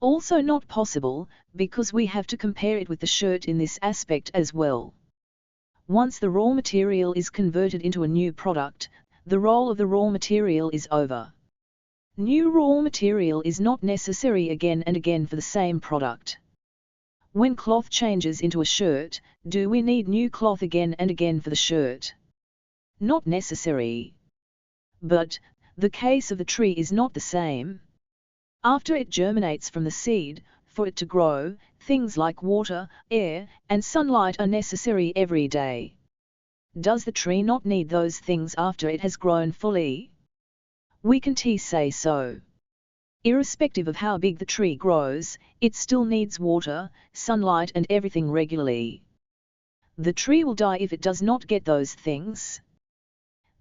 also not possible, because we have to compare it with the shirt in this aspect as well. Once the raw material is converted into a new product, the role of the raw material is over. New raw material is not necessary again and again for the same product. When cloth changes into a shirt, do we need new cloth again and again for the shirt? Not necessary. But, the case of the tree is not the same. After it germinates from the seed, for it to grow, things like water, air, and sunlight are necessary every day. Does the tree not need those things after it has grown fully? We can say so. Irrespective of how big the tree grows, it still needs water, sunlight and everything regularly. The tree will die if it does not get those things.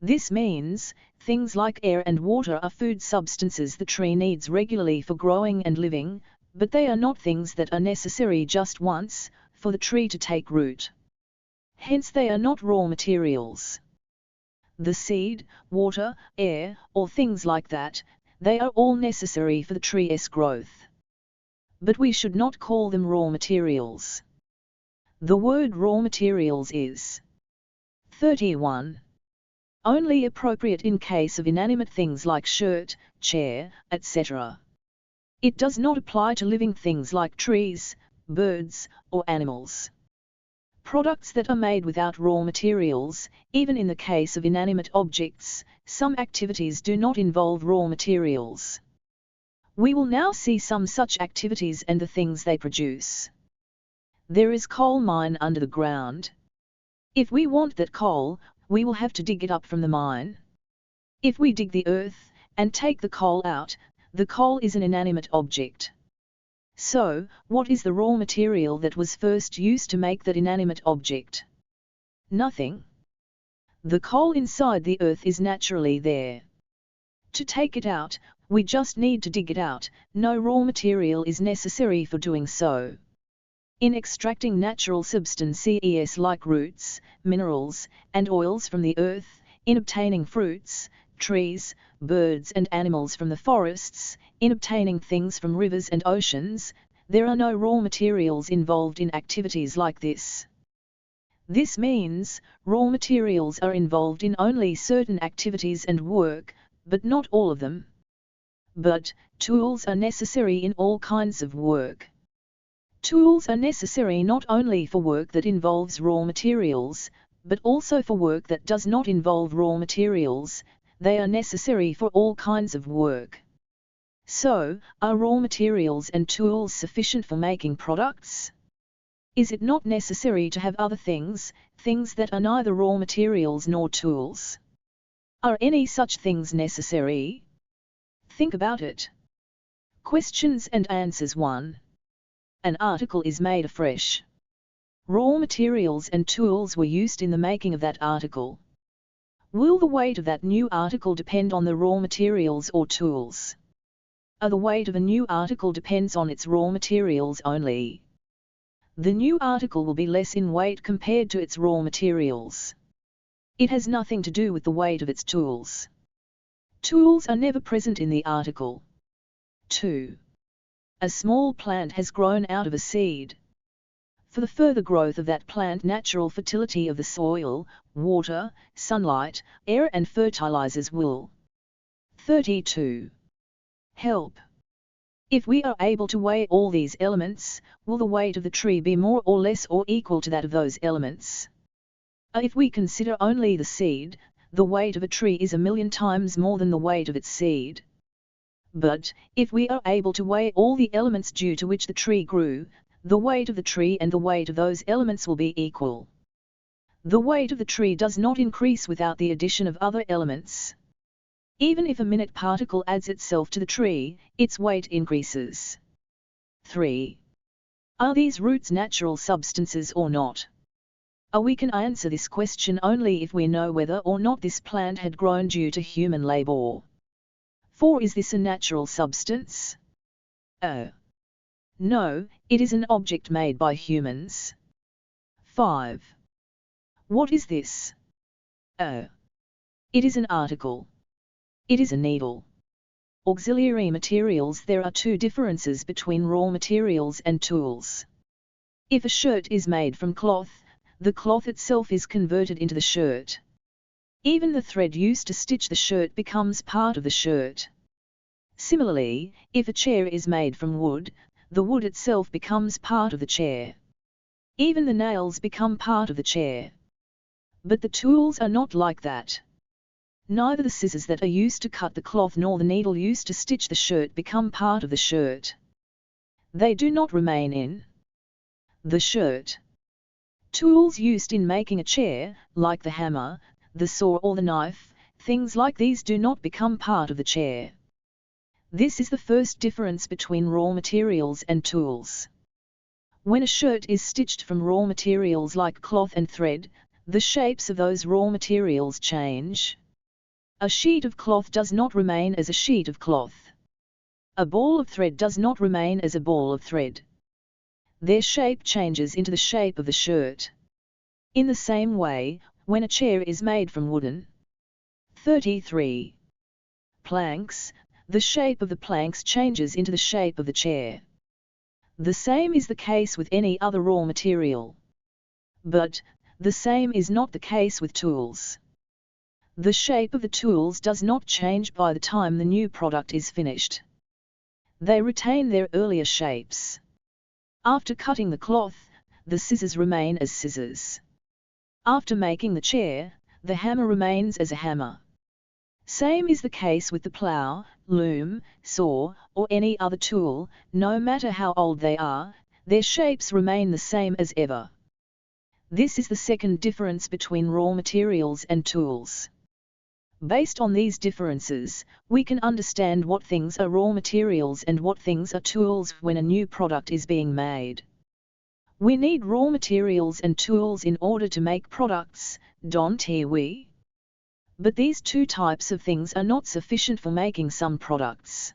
This means, things like air and water are food substances the tree needs regularly for growing and living, but they are not things that are necessary just once, for the tree to take root. Hence they are not raw materials. The seed, water, air, or things like that, they are all necessary for the tree's growth. But we should not call them raw materials. The word raw materials is 31. Only appropriate in case of inanimate things like shirt, chair, etc. It does not apply to living things like trees, birds, or animals. products that are made without raw materials. Even in the case of inanimate objects, some activities do not involve raw materials. We will now see some such activities and the things they produce. There is coal mine under the ground. If we want that coal, we will have to dig it up from the mine. If we dig the earth and take the coal out, the coal is an inanimate object. So, what is the raw material that was first used to make that inanimate object? Nothing. The coal inside the earth is naturally there. To take it out, we just need to dig it out. No raw material is necessary for doing so. In extracting natural substances like roots, minerals, and oils from the earth, in obtaining fruits, trees, birds and animals from the forests, in obtaining things from rivers and oceans, there are no raw materials involved in activities like this. This means, raw materials are involved in only certain activities and work, but not all of them. But, tools are necessary in all kinds of work. Tools are necessary not only for work that involves raw materials, but also for work that does not involve raw materials. They are necessary for all kinds of work. So, are raw materials and tools sufficient for making products? Is it not necessary to have other things, things that are neither raw materials nor tools? Are any such things necessary? Think about it. Questions and answers. 1. An article is made afresh. Raw materials and tools were used in the making of that article. Will the weight of that new article depend on the raw materials or tools? The weight of a new article depends on its raw materials only. The new article will be less in weight compared to its raw materials. It has nothing to do with the weight of its tools. Tools are never present in the article. 2. A small plant has grown out of a seed. For the further growth of that plant, natural fertility of the soil, water, sunlight, air and fertilizers will. 32. Help. If we are able to weigh all these elements, will the weight of the tree be more or less or equal to that of those elements? If we consider only the seed, the weight of a tree is 1,000,000 times more than the weight of its seed. But, if we are able to weigh all the elements due to which the tree grew, the weight of the tree and the weight of those elements will be equal. The weight of the tree does not increase without the addition of other elements. Even if a minute particle adds itself to the tree, its weight increases. 3. Are these roots natural substances or not? We can answer this question only if we know whether or not this plant had grown due to human labor. 4. Is this a natural substance? No, it is an object made by humans. 5. What is this? It is an article. It is a needle. Auxiliary materials. There are two differences between raw materials and tools. If a shirt is made from cloth, the cloth itself is converted into the shirt. Even the thread used to stitch the shirt becomes part of the shirt. Similarly, if a chair is made from wood, the wood itself becomes part of the chair. Even the nails become part of the chair. But the tools are not like that. Neither the scissors that are used to cut the cloth nor the needle used to stitch the shirt become part of the shirt. They do not remain in the shirt. Tools used in making a chair, like the hammer, the saw or the knife, things like these do not become part of the chair. This is the first difference between raw materials and tools. When a shirt is stitched from raw materials like cloth and thread, the shapes of those raw materials change. A sheet of cloth does not remain as a sheet of cloth. A ball of thread does not remain as a ball of thread. Their shape changes into the shape of the shirt. In the same way, when a chair is made from wooden 33 planks, the shape of the planks changes into the shape of the chair. The same is the case with any other raw material. But, the same is not the case with tools. The shape of the tools does not change by the time the new product is finished. They retain their earlier shapes. After cutting the cloth, the scissors remain as scissors. After making the chair, the hammer remains as a hammer. Same is the case with the plough, loom, saw, or any other tool. No matter how old they are, their shapes remain the same as ever. This is the second difference between raw materials and tools. Based on these differences, we can understand what things are raw materials and what things are tools when a new product is being made. We need raw materials and tools in order to make products, don't we? But these two types of things are not sufficient for making some products.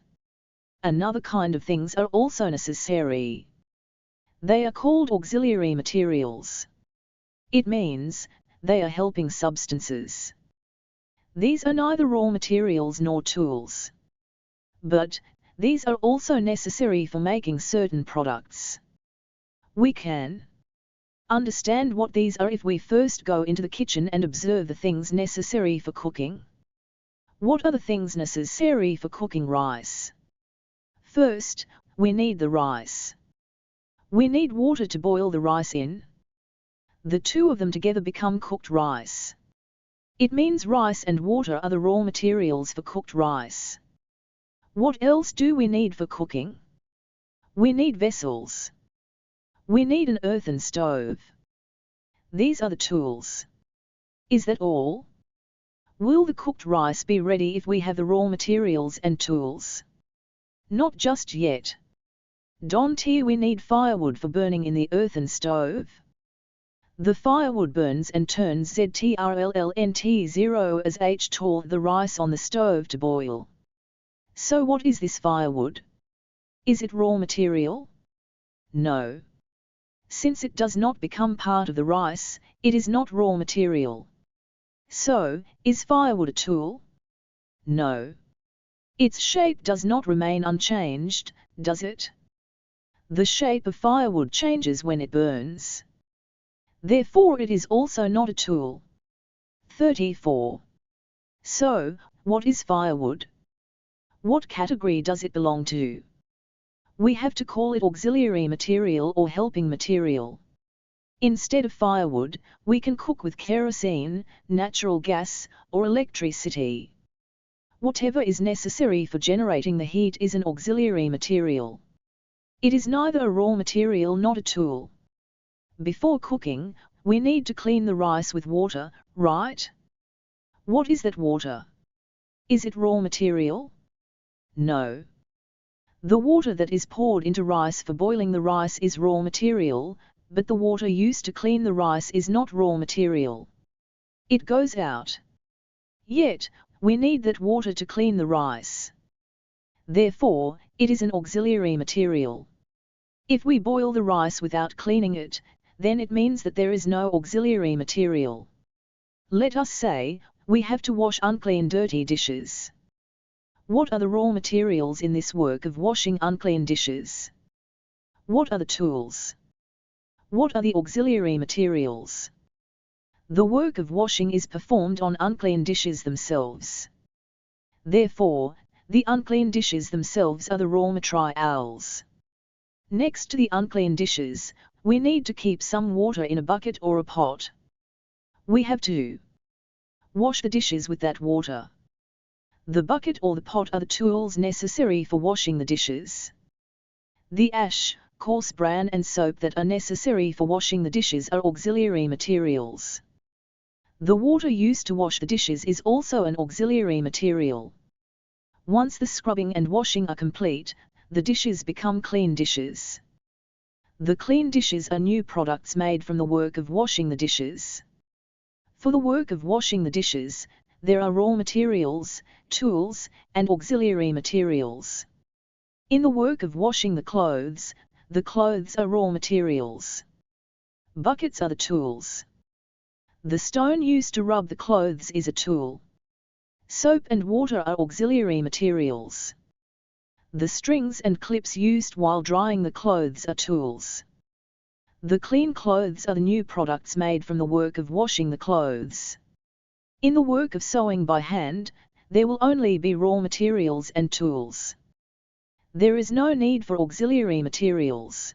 Another kind of things are also necessary. They are called auxiliary materials. It means, they are helping substances. These are neither raw materials nor tools. But, these are also necessary for making certain products. We can understand what these are if we first go into the kitchen and observe the things necessary for cooking. What are the things necessary for cooking rice? First, we need the rice. We need water to boil the rice in. The two of them together become cooked rice. It means rice and water are the raw materials for cooked rice. What else do we need for cooking? We need vessels. We need an earthen stove. These are the tools. Is that all? Will the cooked rice be ready if we have the raw materials and tools? Not just yet. Don't we need firewood for burning in the earthen stove? The firewood burns and turns ZTRLLNT0 as H tall the rice on the stove to boil. So what is this firewood? Is it raw material? No. Since it does not become part of the rice, it is not raw material. So, is firewood a tool? No. Its shape does not remain unchanged, does it? The shape of firewood changes when it burns. Therefore it is also not a tool. 34. So, what is firewood? What category does it belong to? We have to call it auxiliary material or helping material. Instead of firewood, we can cook with kerosene, natural gas, or electricity. Whatever is necessary for generating the heat is an auxiliary material. It is neither a raw material nor a tool. Before cooking, we need to clean the rice with water, right? What is that water? Is it raw material? No. The water that is poured into rice for boiling the rice is raw material, but the water used to clean the rice is not raw material. It goes out. Yet, we need that water to clean the rice. Therefore, it is an auxiliary material. If we boil the rice without cleaning it, then it means that there is no auxiliary material. Let us say, we have to wash unclean dirty dishes. What are the raw materials in this work of washing unclean dishes? What are the tools? What are the auxiliary materials? The work of washing is performed on unclean dishes themselves. Therefore, the unclean dishes themselves are the raw materials. Next to the unclean dishes, we need to keep some water in a bucket or a pot. We have to wash the dishes with that water. The bucket or the pot are the tools necessary for washing the dishes. The ash, coarse bran and soap that are necessary for washing the dishes are auxiliary materials. The water used to wash the dishes is also an auxiliary material. Once the scrubbing and washing are complete, the dishes become clean dishes. The clean dishes are new products made from the work of washing the dishes. For the work of washing the dishes, there are raw materials, tools, and auxiliary materials. In the work of washing the clothes are raw materials. Buckets are the tools. The stone used to rub the clothes is a tool. Soap and water are auxiliary materials. The strings and clips used while drying the clothes are tools. The clean clothes are the new products made from the work of washing the clothes. In the work of sewing by hand, there will only be raw materials and tools. There is no need for auxiliary materials.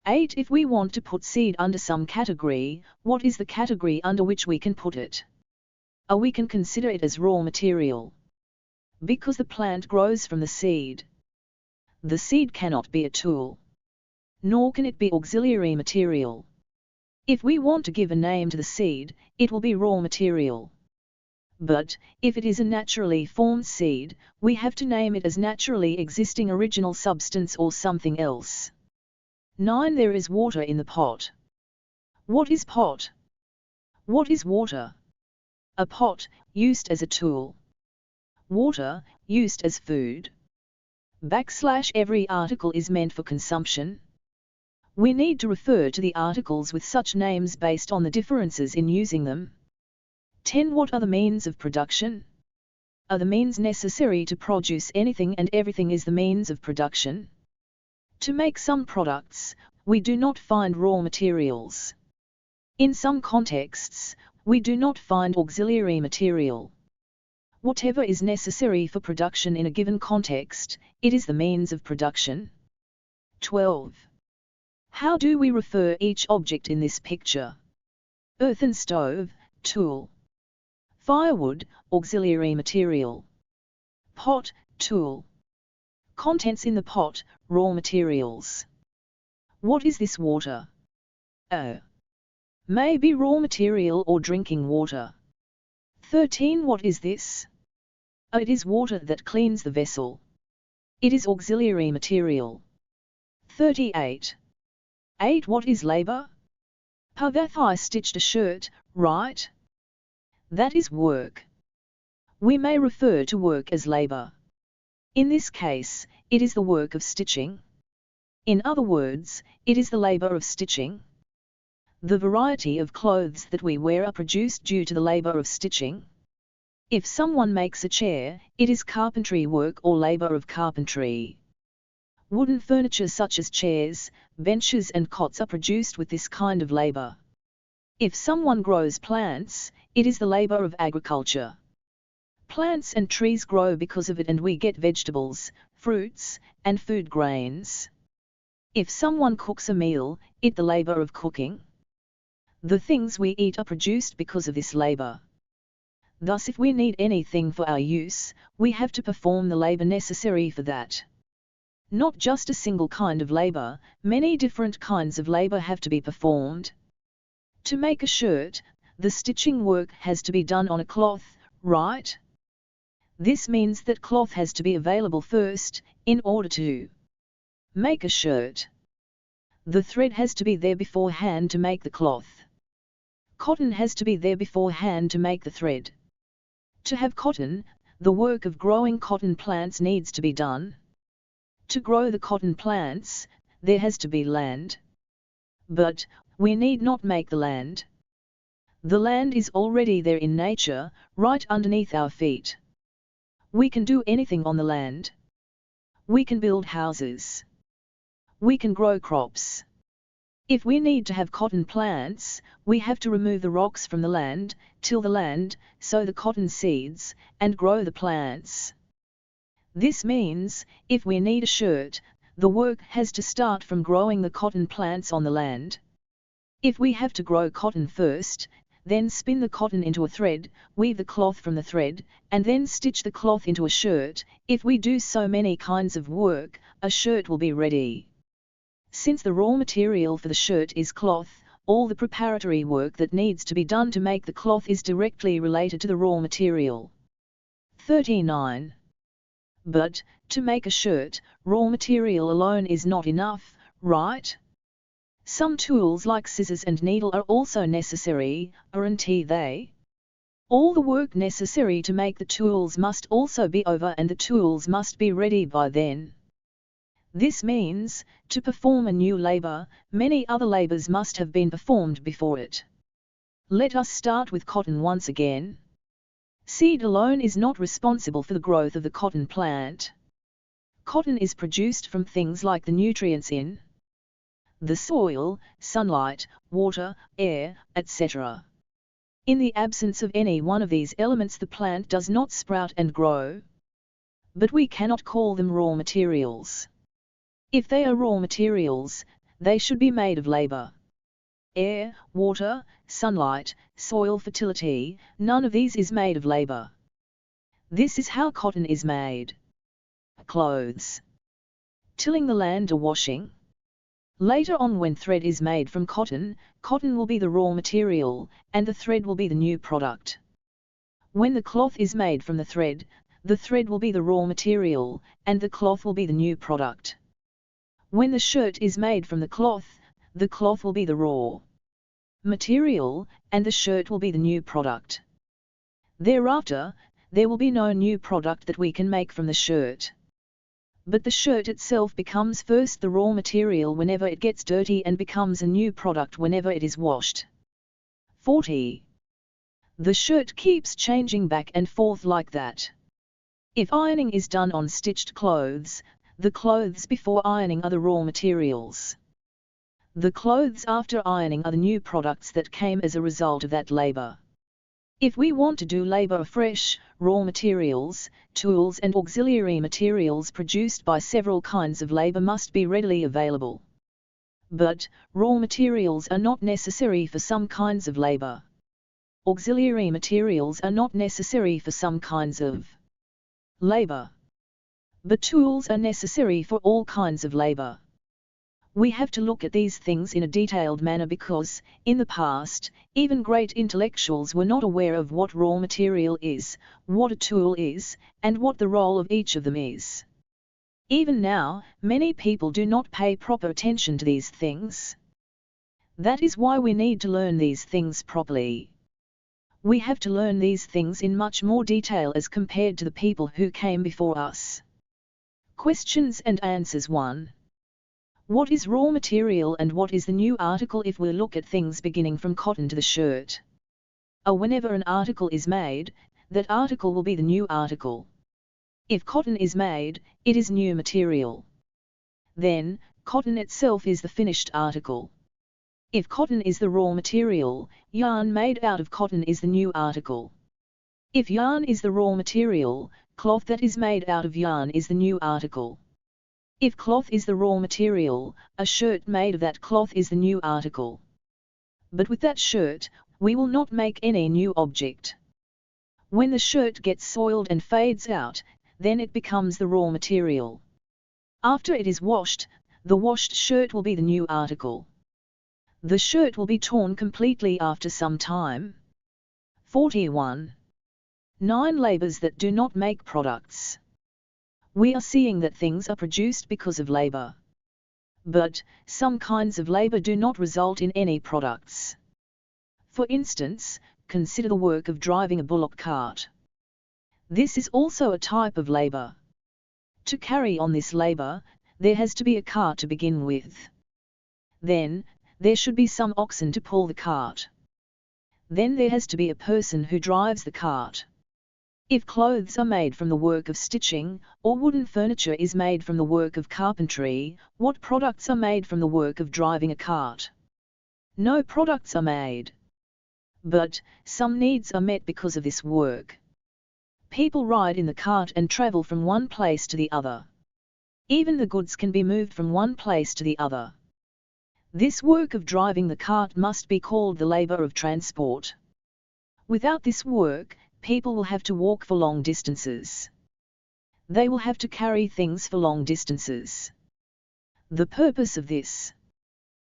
8. If we want to put seed under some category, what is the category under which we can put it? We can consider it as raw material, because the plant grows from the seed. The seed cannot be a tool, nor can it be auxiliary material. If we want to give a name to the seed, it will be raw material. But, if it is a naturally formed seed, we have to name it as naturally existing original substance or something else. 9. There is water in the pot. What is pot? What is water? A pot, used as a tool. Water, used as food. Every article is meant for consumption. We need to refer to the articles with such names based on the differences in using them. 10. What are the means of production? Are the means necessary to produce anything, and everything is the means of production? To make some products, we do not find raw materials. In some contexts, we do not find auxiliary material. Whatever is necessary for production in a given context, it is the means of production. 12. How do we refer each object in this picture? Earthen stove, tool. Firewood, auxiliary material. Pot, tool. Contents in the pot, raw materials. What is this water? May be raw material or drinking water. 13. What is this? It is water that cleans the vessel. It is auxiliary material. 38. 8. What is labor? I stitched a shirt, right? That is work. We may refer to work as labor. In this case, it is the work of stitching. In other words, it is the labor of stitching. The variety of clothes that we wear are produced due to the labor of stitching. If someone makes a chair, it is carpentry work or labor of carpentry. Wooden furniture such as chairs, benches and cots are produced with this kind of labor. If someone grows plants, it is the labor of agriculture. Plants and trees grow because of it, and we get vegetables, fruits, and food grains. If someone cooks a meal, it is the labor of cooking. The things we eat are produced because of this labor. Thus, if we need anything for our use, we have to perform the labor necessary for that. Not just a single kind of labor, many different kinds of labor have to be performed. To make a shirt, the stitching work has to be done on a cloth, right? This means that cloth has to be available first, in order to make a shirt. The thread has to be there beforehand to make the cloth. Cotton has to be there beforehand to make the thread. To have cotton, the work of growing cotton plants needs to be done. To grow the cotton plants, there has to be land. But, we need not make the land. The land is already there in nature, right underneath our feet. We can do anything on the land. We can build houses. We can grow crops. If we need to have cotton plants, we have to remove the rocks from the land, till the land, sow the cotton seeds, and grow the plants. This means, if we need a shirt, the work has to start from growing the cotton plants on the land. If we have to grow cotton first, then spin the cotton into a thread, weave the cloth from the thread, and then stitch the cloth into a shirt, if we do so many kinds of work, a shirt will be ready. Since the raw material for the shirt is cloth, all the preparatory work that needs to be done to make the cloth is directly related to the raw material. 39. But, to make a shirt, raw material alone is not enough, right? Some tools like scissors and needle are also necessary, aren't they? All the work necessary to make the tools must also be over, and the tools must be ready by then. This means, to perform a new labor, many other labors must have been performed before it. Let us start with cotton once again. Seed alone is not responsible for the growth of the cotton plant. Cotton is produced from things like the nutrients in the soil, sunlight, water, air, etc. In the absence of any one of these elements, the plant does not sprout and grow. But we cannot call them raw materials. If they are raw materials, They should be made of labor. Air, water, sunlight, soil fertility, none of these is made of labor. This is how cotton is made. Clothes. Tilling the land or washing. Later on, when thread is made from cotton, cotton will be the raw material, and the thread will be the new product. When the cloth is made from the thread will be the raw material, and the cloth will be the new product. When the shirt is made from the cloth will be the raw material, and the shirt will be the new product. Thereafter, there will be no new product that we can make from the shirt. But the shirt itself becomes first the raw material whenever it gets dirty and becomes a new product whenever it is washed. 40. The shirt keeps changing back and forth like that. If ironing is done on stitched clothes, the clothes before ironing are the raw materials. The clothes after ironing are the new products that came as a result of that labor. If we want to do labor afresh, raw materials, tools and auxiliary materials produced by several kinds of labor must be readily available. But, raw materials are not necessary for some kinds of labor. Auxiliary materials are not necessary for some kinds of labor. But tools are necessary for all kinds of labor. We have to look at these things in a detailed manner because, in the past, even great intellectuals were not aware of what raw material is, what a tool is, and what the role of each of them is. Even now, many people do not pay proper attention to these things. That is why we need to learn these things properly. We have to learn these things in much more detail as compared to the people who came before us. Questions and answers. 1. What is raw material and what is the new article if we look at things beginning from cotton to the shirt? Whenever an article is made, that article will be the new article. If cotton is made, it is new material. Then, cotton itself is the finished article. If cotton is the raw material, yarn made out of cotton is the new article. If yarn is the raw material, cloth that is made out of yarn is the new article. If cloth is the raw material, a shirt made of that cloth is the new article. But with that shirt, we will not make any new object. When the shirt gets soiled and fades out, then it becomes the raw material. After it is washed, the washed shirt will be the new article. The shirt will be torn completely after some time. 41. 9 labors that do not make products. We are seeing that things are produced because of labor. But, some kinds of labor do not result in any products. For instance, consider the work of driving a bullock cart. This is also a type of labor. To carry on this labor, there has to be a cart to begin with. Then, there should be some oxen to pull the cart. Then there has to be a person who drives the cart. If clothes are made from the work of stitching, or wooden furniture is made from the work of carpentry, what products are made from the work of driving a cart? No products are made. But, some needs are met because of this work. People ride in the cart and travel from one place to the other. Even the goods can be moved from one place to the other. This work of driving the cart must be called the labor of transport. Without this work, people will have to walk for long distances. They will have to carry things for long distances. The purpose of this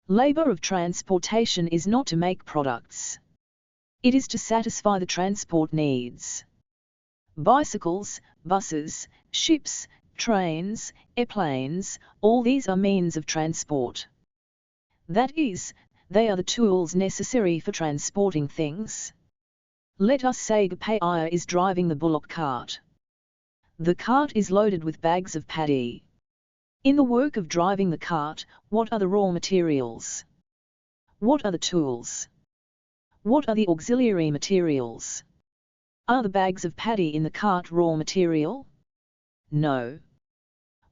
labor of transportation is not to make products. It is to satisfy the transport needs. Bicycles, buses, ships, trains, airplanes, all these are means of transport. That is, they are the tools necessary for transporting things. Let us say Gapaya is driving the bullock cart. The cart is loaded with bags of paddy. In the work of driving the cart, what are the raw materials? What are the tools? What are the auxiliary materials? Are the bags of paddy in the cart raw material? No.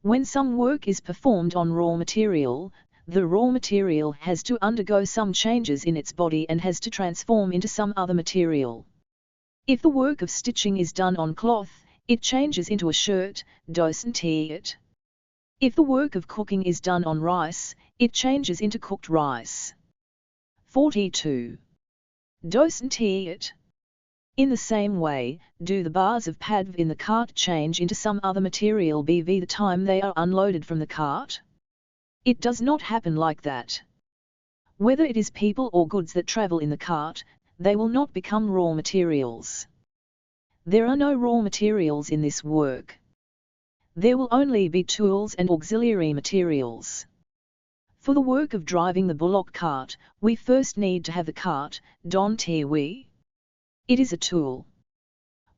When some work is performed on raw material, the raw material has to undergo some changes in its body and has to transform into some other material. If the work of stitching is done on cloth, it changes into a shirt, doesn't it? If the work of cooking is done on rice, it changes into cooked rice. 42. Doesn't it? In the same way, do the bars of padv in the cart change into some other material bv the time they are unloaded from the cart? It does not happen like that. Whether it is people or goods that travel in the cart, they will not become raw materials. There are no raw materials in this work. There will only be tools and auxiliary materials. For the work of driving the bullock cart, we first need to have the cart, don't we? It is a tool.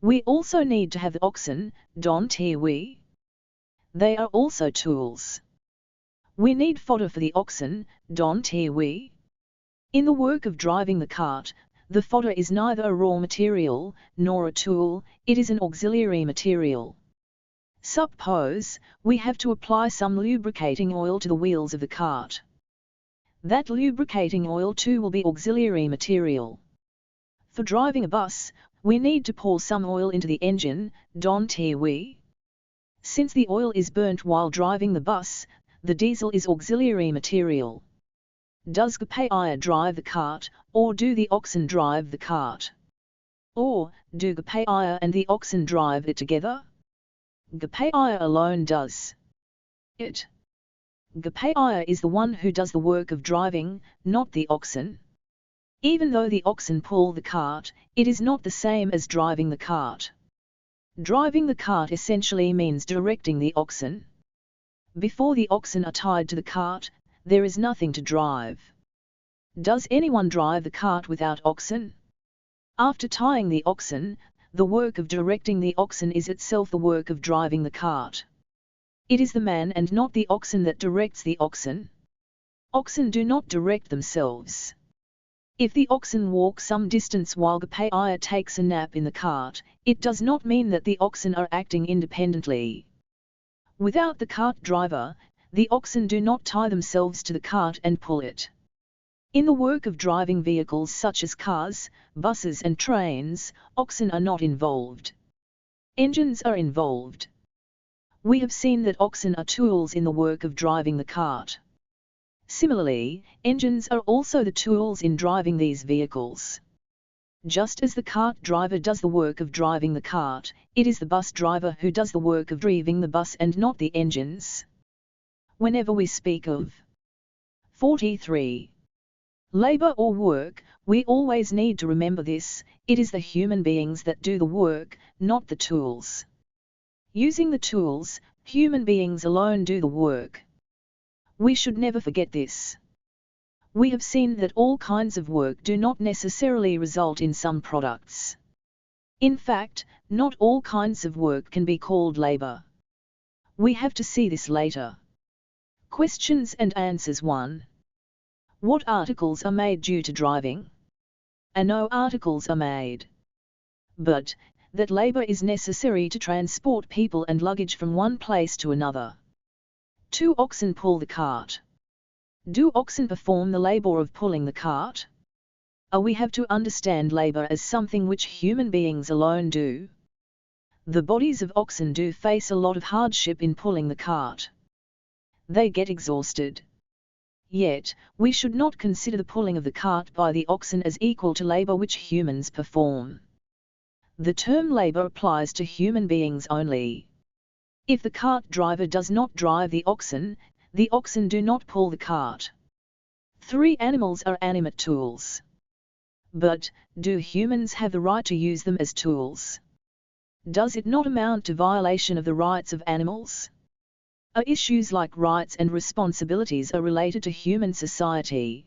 We also need to have the oxen, don't we? They are also tools. We need fodder for the oxen, don't we? In the work of driving the cart, the fodder is neither a raw material, nor a tool, it is an auxiliary material. Suppose we have to apply some lubricating oil to the wheels of the cart. That lubricating oil too will be auxiliary material. For driving a bus, we need to pour some oil into the engine, don't we? Since the oil is burnt while driving the bus, the diesel is auxiliary material. Does Gapaya drive the cart, or do the oxen drive the cart? Or, do Gapaya and the oxen drive it together? Gapaya alone does it. Gapaya is the one who does the work of driving, not the oxen. Even though the oxen pull the cart, it is not the same as driving the cart. Driving the cart essentially means directing the oxen. Before the oxen are tied to the cart, there is nothing to drive. Does anyone drive the cart without oxen? After tying the oxen, the work of directing the oxen is itself the work of driving the cart. It is the man and not the oxen that directs the oxen. Oxen do not direct themselves. If the oxen walk some distance while Gapaya takes a nap in the cart, it does not mean that the oxen are acting independently. Without the cart driver, the oxen do not tie themselves to the cart and pull it. In the work of driving vehicles such as cars, buses and trains, oxen are not involved. Engines are involved. We have seen that oxen are tools in the work of driving the cart. Similarly, engines are also the tools in driving these vehicles. Just as the cart driver does the work of driving the cart, it is the bus driver who does the work of driving the bus and not the engines. Whenever we speak of 43. Labor or work, we always need to remember this, it is the human beings that do the work, not the tools. Using the tools, human beings alone do the work. We should never forget this. We have seen that all kinds of work do not necessarily result in some products. In fact, not all kinds of work can be called labor. We have to see this later. Questions and answers 1. What articles are made due to driving? No articles are made. But, that labor is necessary to transport people and luggage from one place to another. 2 oxen pull the cart. Do oxen perform the labor of pulling the cart? We have to understand labor as something which human beings alone do. The bodies of oxen do face a lot of hardship in pulling the cart. They get exhausted. Yet, we should not consider the pulling of the cart by the oxen as equal to labor which humans perform. The term labor applies to human beings only. If the cart driver does not drive the oxen do not pull the cart. 3 animals are animate tools. But, do humans have the right to use them as tools? Does it not amount to violation of the rights of animals? Issues like rights and responsibilities are related to human society.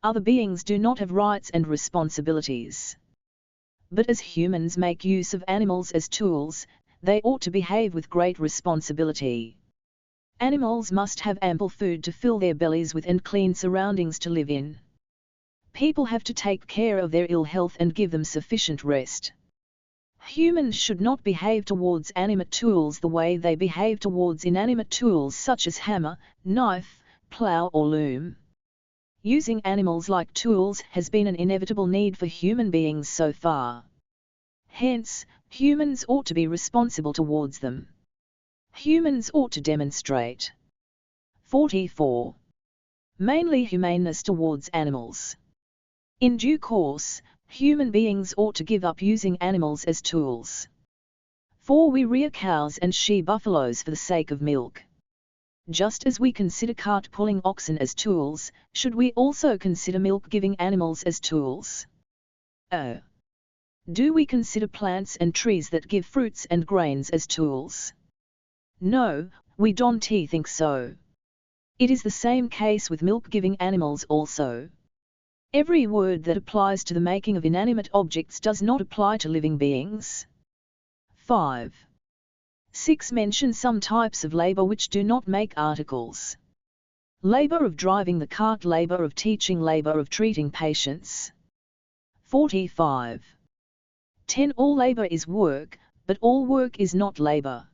Other beings do not have rights and responsibilities. But as humans make use of animals as tools, they ought to behave with great responsibility. Animals must have ample food to fill their bellies with and clean surroundings to live in. People have to take care of their ill health and give them sufficient rest. Humans should not behave towards animate tools the way they behave towards inanimate tools such as hammer, knife, plough or loom. Using animals like tools has been an inevitable need for human beings so far. Hence, humans ought to be responsible towards them. humans ought to demonstrate. 44. Mainly humaneness towards animals. In due course, human beings ought to give up using animals as tools. For we rear cows and shear buffaloes for the sake of milk. Just as we consider cart-pulling oxen as tools, should we also consider milk-giving animals as tools? Oh! Do we consider plants and trees that give fruits and grains as tools? No, we don't think so. It is the same case with milk-giving animals also. Every word that applies to the making of inanimate objects does not apply to living beings. 5. 6. Mention some types of labor which do not make articles. Labor of driving the cart, labor of teaching, labor of treating patients. 45. 10. All labor is work, but all work is not labor.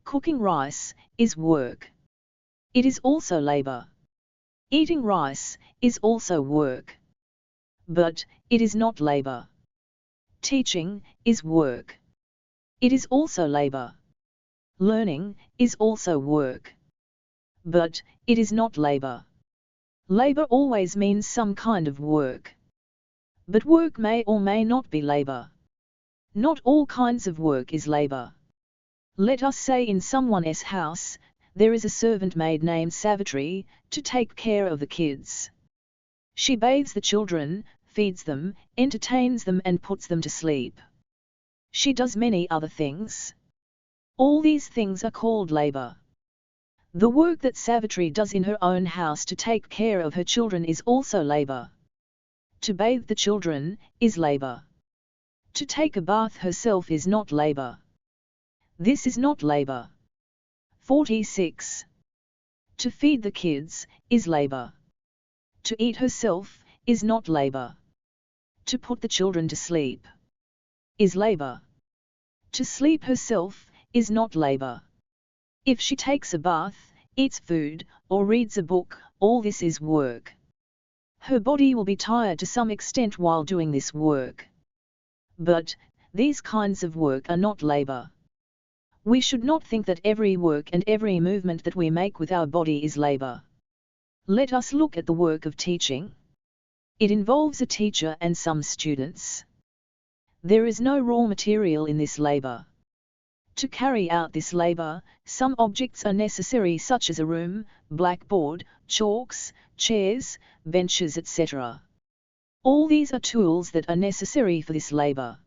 Cooking rice is work. It is also labor. Eating rice is also work. But it is not labor. Teaching is work. It is also labor. Learning is also work. But it is not labor. Labor always means some kind of work. But work may or may not be labor. Not all kinds of work is labor. Let us say in someone's house, there is a servant maid named Savitri, to take care of the kids. She bathes the children, feeds them, entertains them and puts them to sleep. She does many other things. All these things are called labor. The work that Savitri does in her own house to take care of her children is also labor. To bathe the children is labor. To take a bath herself is not labor. This is not labor. 46. To feed the kids is labor. To eat herself is not labor. To put the children to sleep is labor. To sleep herself is not labor. If she takes a bath, eats food, or reads a book, all this is work. Her body will be tired to some extent while doing this work. But these kinds of work are not labor. We should not think that every work and every movement that we make with our body is labor. Let us look at the work of teaching. It involves a teacher and some students. There is no raw material in this labor. To carry out this labor, some objects are necessary such as a room, blackboard, chalks, chairs, benches, etc. All these are tools that are necessary for this labor.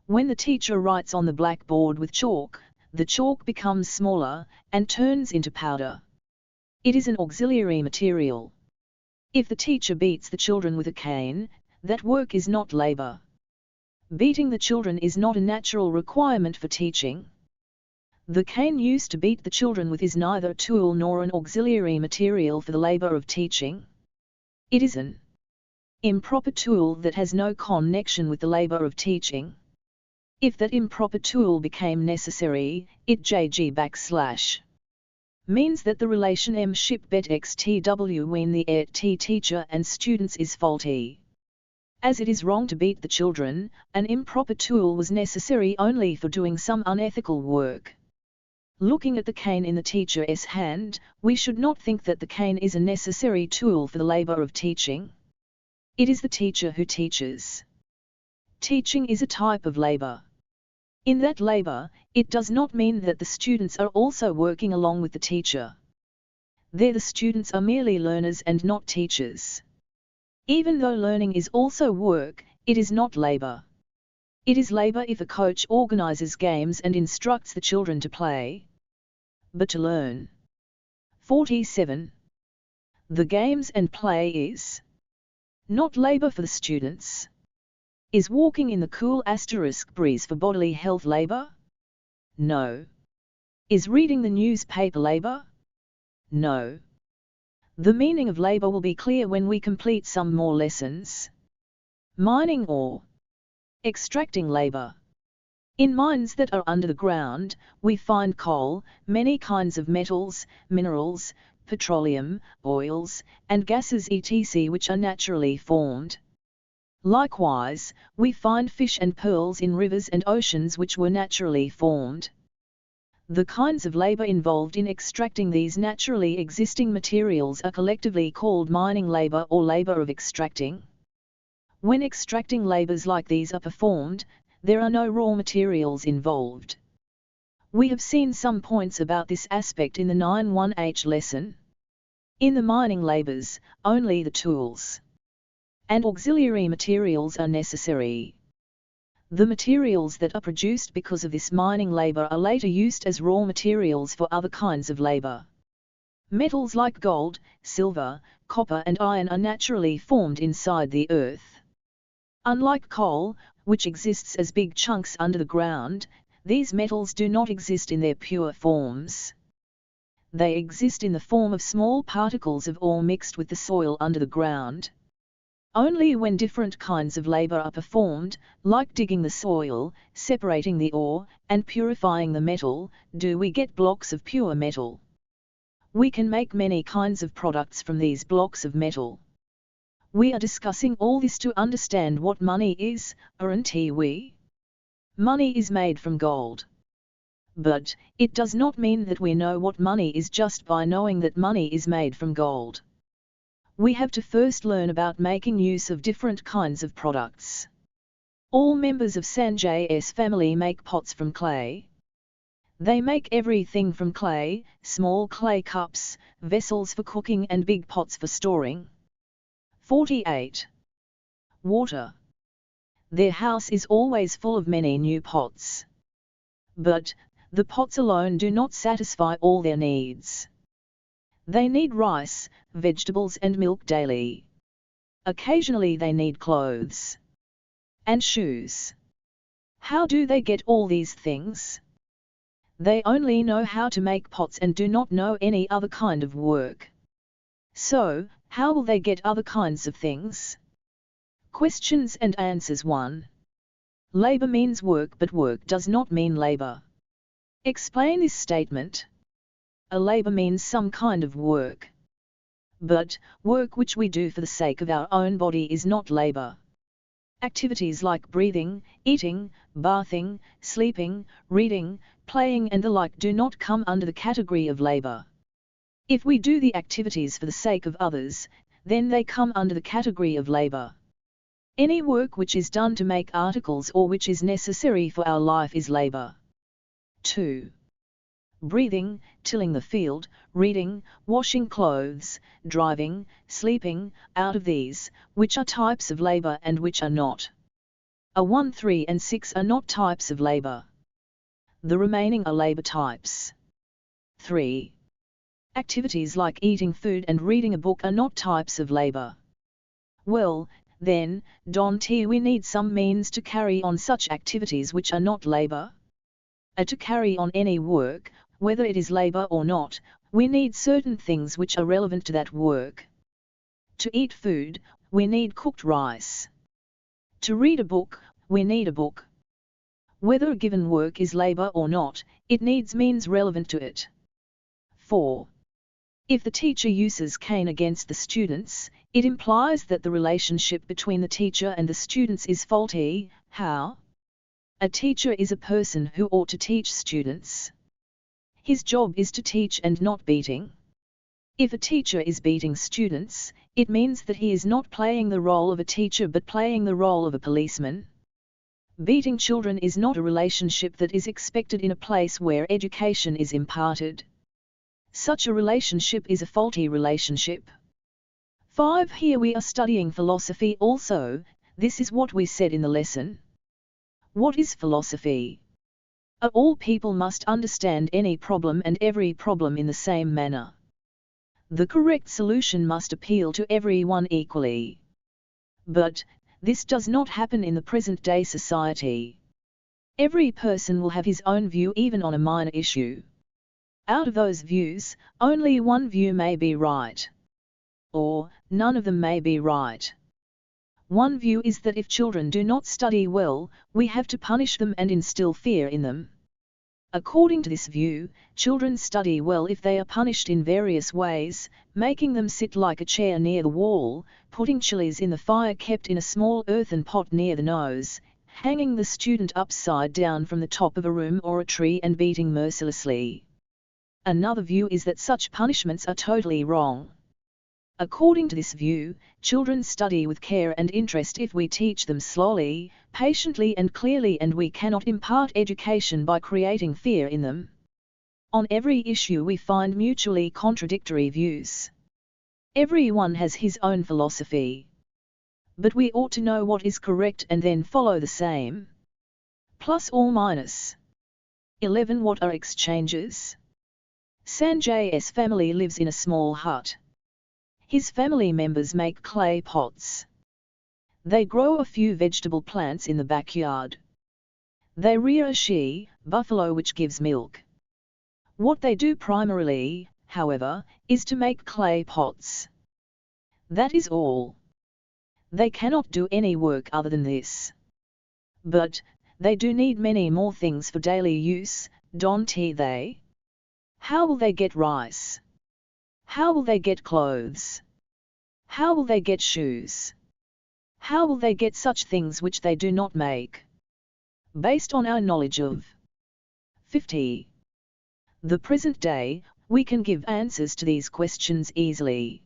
When the teacher writes on the blackboard with chalk, the chalk becomes smaller and turns into powder. It is an auxiliary material. If the teacher beats the children with a cane, that work is not labor. Beating the children is not a natural requirement for teaching. The cane used to beat the children with is neither a tool nor an auxiliary material for the labor of teaching. It is an improper tool that has no connection with the labor of teaching. If that improper tool became necessary, it // means that the relation m-ship bet xtw when the teacher and students is faulty. As it is wrong to beat the children, an improper tool was necessary only for doing some unethical work. Looking at the cane in the teacher's hand, we should not think that the cane is a necessary tool for the labor of teaching. It is the teacher who teaches. Teaching is a type of labor. In that labor, it does not mean that the students are also working along with the teacher. There the students are merely learners and not teachers. Even though learning is also work, it is not labor. It is labor if a coach organizes games and instructs the children to play. But to learn. 47. The games and play is not labor for the students. Is walking in the cool breeze for bodily health labor? No. Is reading the newspaper labor? No. The meaning of labor will be clear when we complete some more lessons. Mining or extracting labor. In mines that are under the ground, we find coal, many kinds of metals, minerals, petroleum, oils, and gases etc. which are naturally formed. Likewise, we find fish and pearls in rivers and oceans which were naturally formed. The kinds of labor involved in extracting these naturally existing materials are collectively called mining labor or labor of extracting. When extracting labors like these are performed, there are no raw materials involved. We have seen some points about this aspect in the 9.1h lesson. In the mining labors, only the tools and auxiliary materials are necessary. The materials that are produced because of this mining labor are later used as raw materials for other kinds of labor. Metals like gold, silver, copper and iron are naturally formed inside the earth. Unlike coal, which exists as big chunks under the ground, these metals do not exist in their pure forms. They exist in the form of small particles of ore mixed with the soil under the ground. Only when different kinds of labor are performed, like digging the soil, separating the ore, and purifying the metal, do we get blocks of pure metal. We can make many kinds of products from these blocks of metal. We are discussing all this to understand what money is, aren't we? Money is made from gold. But it does not mean that we know what money is just by knowing that money is made from gold. We have to first learn about making use of different kinds of products. All members of Sanjay's family make pots from clay. They make everything from clay, small clay cups, vessels for cooking and big pots for storing. 48. Water. Their house is always full of many new pots. But the pots alone do not satisfy all their needs. They need rice, vegetables and milk daily. Occasionally they need clothes and shoes. How do they get all these things? They only know how to make pots and do not know any other kind of work. So, how will they get other kinds of things? Questions and answers. 1. Labor means work, but work does not mean labor. Explain this statement. A labor means some kind of work. But work which we do for the sake of our own body is not labor. Activities like breathing, eating, bathing, sleeping, reading, playing and the like do not come under the category of labor. If we do the activities for the sake of others, then they come under the category of labor. Any work which is done to make articles or which is necessary for our life is labor. 2. Breathing, tilling the field, reading, washing clothes, driving, sleeping, out of these, which are types of labor and which are not. 1, 3 and 6 are not types of labor. The remaining are labor types. 3. Activities like eating food and reading a book are not types of labor. Well, then, don't we need some means to carry on such activities which are not labor? To carry on any work, whether it is labor or not, we need certain things which are relevant to that work. To eat food, we need cooked rice. To read a book, we need a book. Whether a given work is labor or not, it needs means relevant to it. 4. If the teacher uses cane against the students, it implies that the relationship between the teacher and the students is faulty. How? A teacher is a person who ought to teach students. His job is to teach and not beating. If a teacher is beating students, it means that he is not playing the role of a teacher but playing the role of a policeman. Beating children is not a relationship that is expected in a place where education is imparted. Such a relationship is a faulty relationship. 5. Here we are studying philosophy also. This is what we said in the lesson. What is philosophy? All people must understand any problem and every problem in the same manner. The correct solution must appeal to everyone equally. But this does not happen in the present-day society. Every person will have his own view even on a minor issue. Out of those views, only one view may be right. Or, none of them may be right. One view is that if children do not study well, we have to punish them and instill fear in them. According to this view, children study well if they are punished in various ways, making them sit like a chair near the wall, putting chilies in the fire kept in a small earthen pot near the nose, hanging the student upside down from the top of a room or a tree and beating mercilessly. Another view is that such punishments are totally wrong. According to this view, children study with care and interest if we teach them slowly, patiently and clearly, and we cannot impart education by creating fear in them. On every issue we find mutually contradictory views. Everyone has his own philosophy. But we ought to know what is correct and then follow the same. Plus or minus. 11. What are exchanges? Sanjay's family lives in a small hut. His family members make clay pots. They grow a few vegetable plants in the backyard. They rear a she-buffalo which gives milk. What they do primarily, however, is to make clay pots. That is all. They cannot do any work other than this. But they do need many more things for daily use, don't they? How will they get rice? How will they get clothes? How will they get shoes? How will they get such things which they do not make? Based on our knowledge of 50. The present day, we can give answers to these questions easily.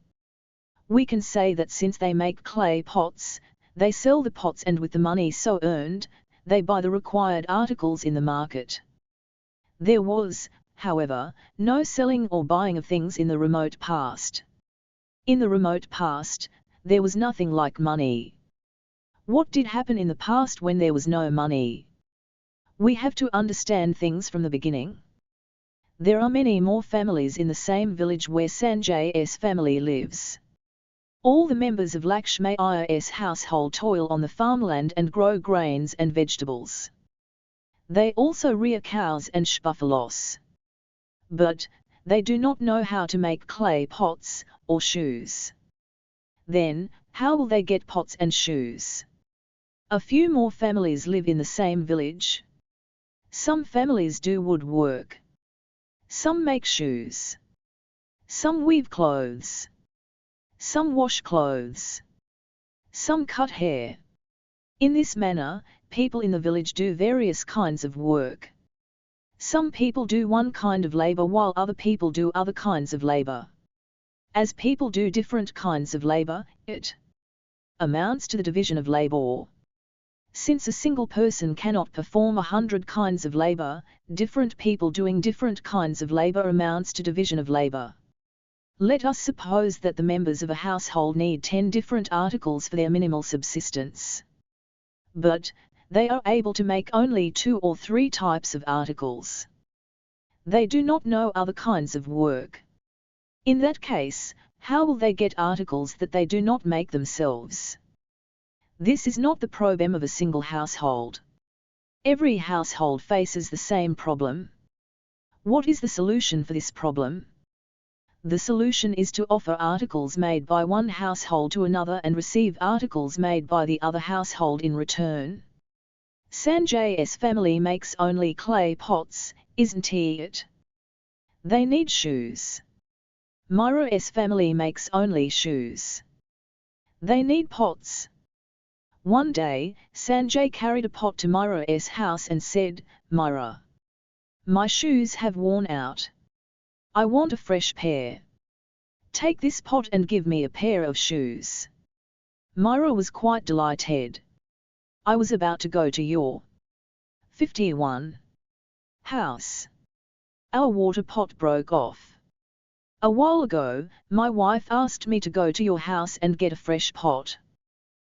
We can say that since they make clay pots, they sell the pots, and with the money so earned, they buy the required articles in the market. There was, however, no selling or buying of things in the remote past. In the remote past, there was nothing like money. What did happen in the past when there was no money? We have to understand things from the beginning. There are many more families in the same village where Sanjay's family lives. All the members of Lakshmi's household toil on the farmland and grow grains and vegetables. They also rear cows and buffaloes. But they do not know how to make clay pots or shoes. Then, how will they get pots and shoes? A few more families live in the same village. Some families do woodwork. Some make shoes. Some weave clothes. Some wash clothes. Some cut hair. In this manner, people in the village do various kinds of work. Some people do one kind of labor while other people do other kinds of labor. As people do different kinds of labor, it amounts to the division of labor. Since a single person cannot perform 100 kinds of labor, different people doing different kinds of labor amounts to division of labor. Let us suppose that the members of a household need 10 different articles for their minimal subsistence. But they are able to make only 2 or 3 types of articles. They do not know other kinds of work. In that case, how will they get articles that they do not make themselves? This is not the problem of a single household. Every household faces the same problem. What is the solution for this problem? The solution is to offer articles made by one household to another and receive articles made by the other household in return. Sanjay's family makes only clay pots, isn't it? They need shoes. Myra's family makes only shoes. They need pots. One day, Sanjay carried a pot to Myra's house and said, "Myra, my shoes have worn out. I want a fresh pair. Take this pot and give me a pair of shoes." Myra was quite delighted. "I was about to go to your 51 house. Our water pot broke off. A while ago, my wife asked me to go to your house and get a fresh pot.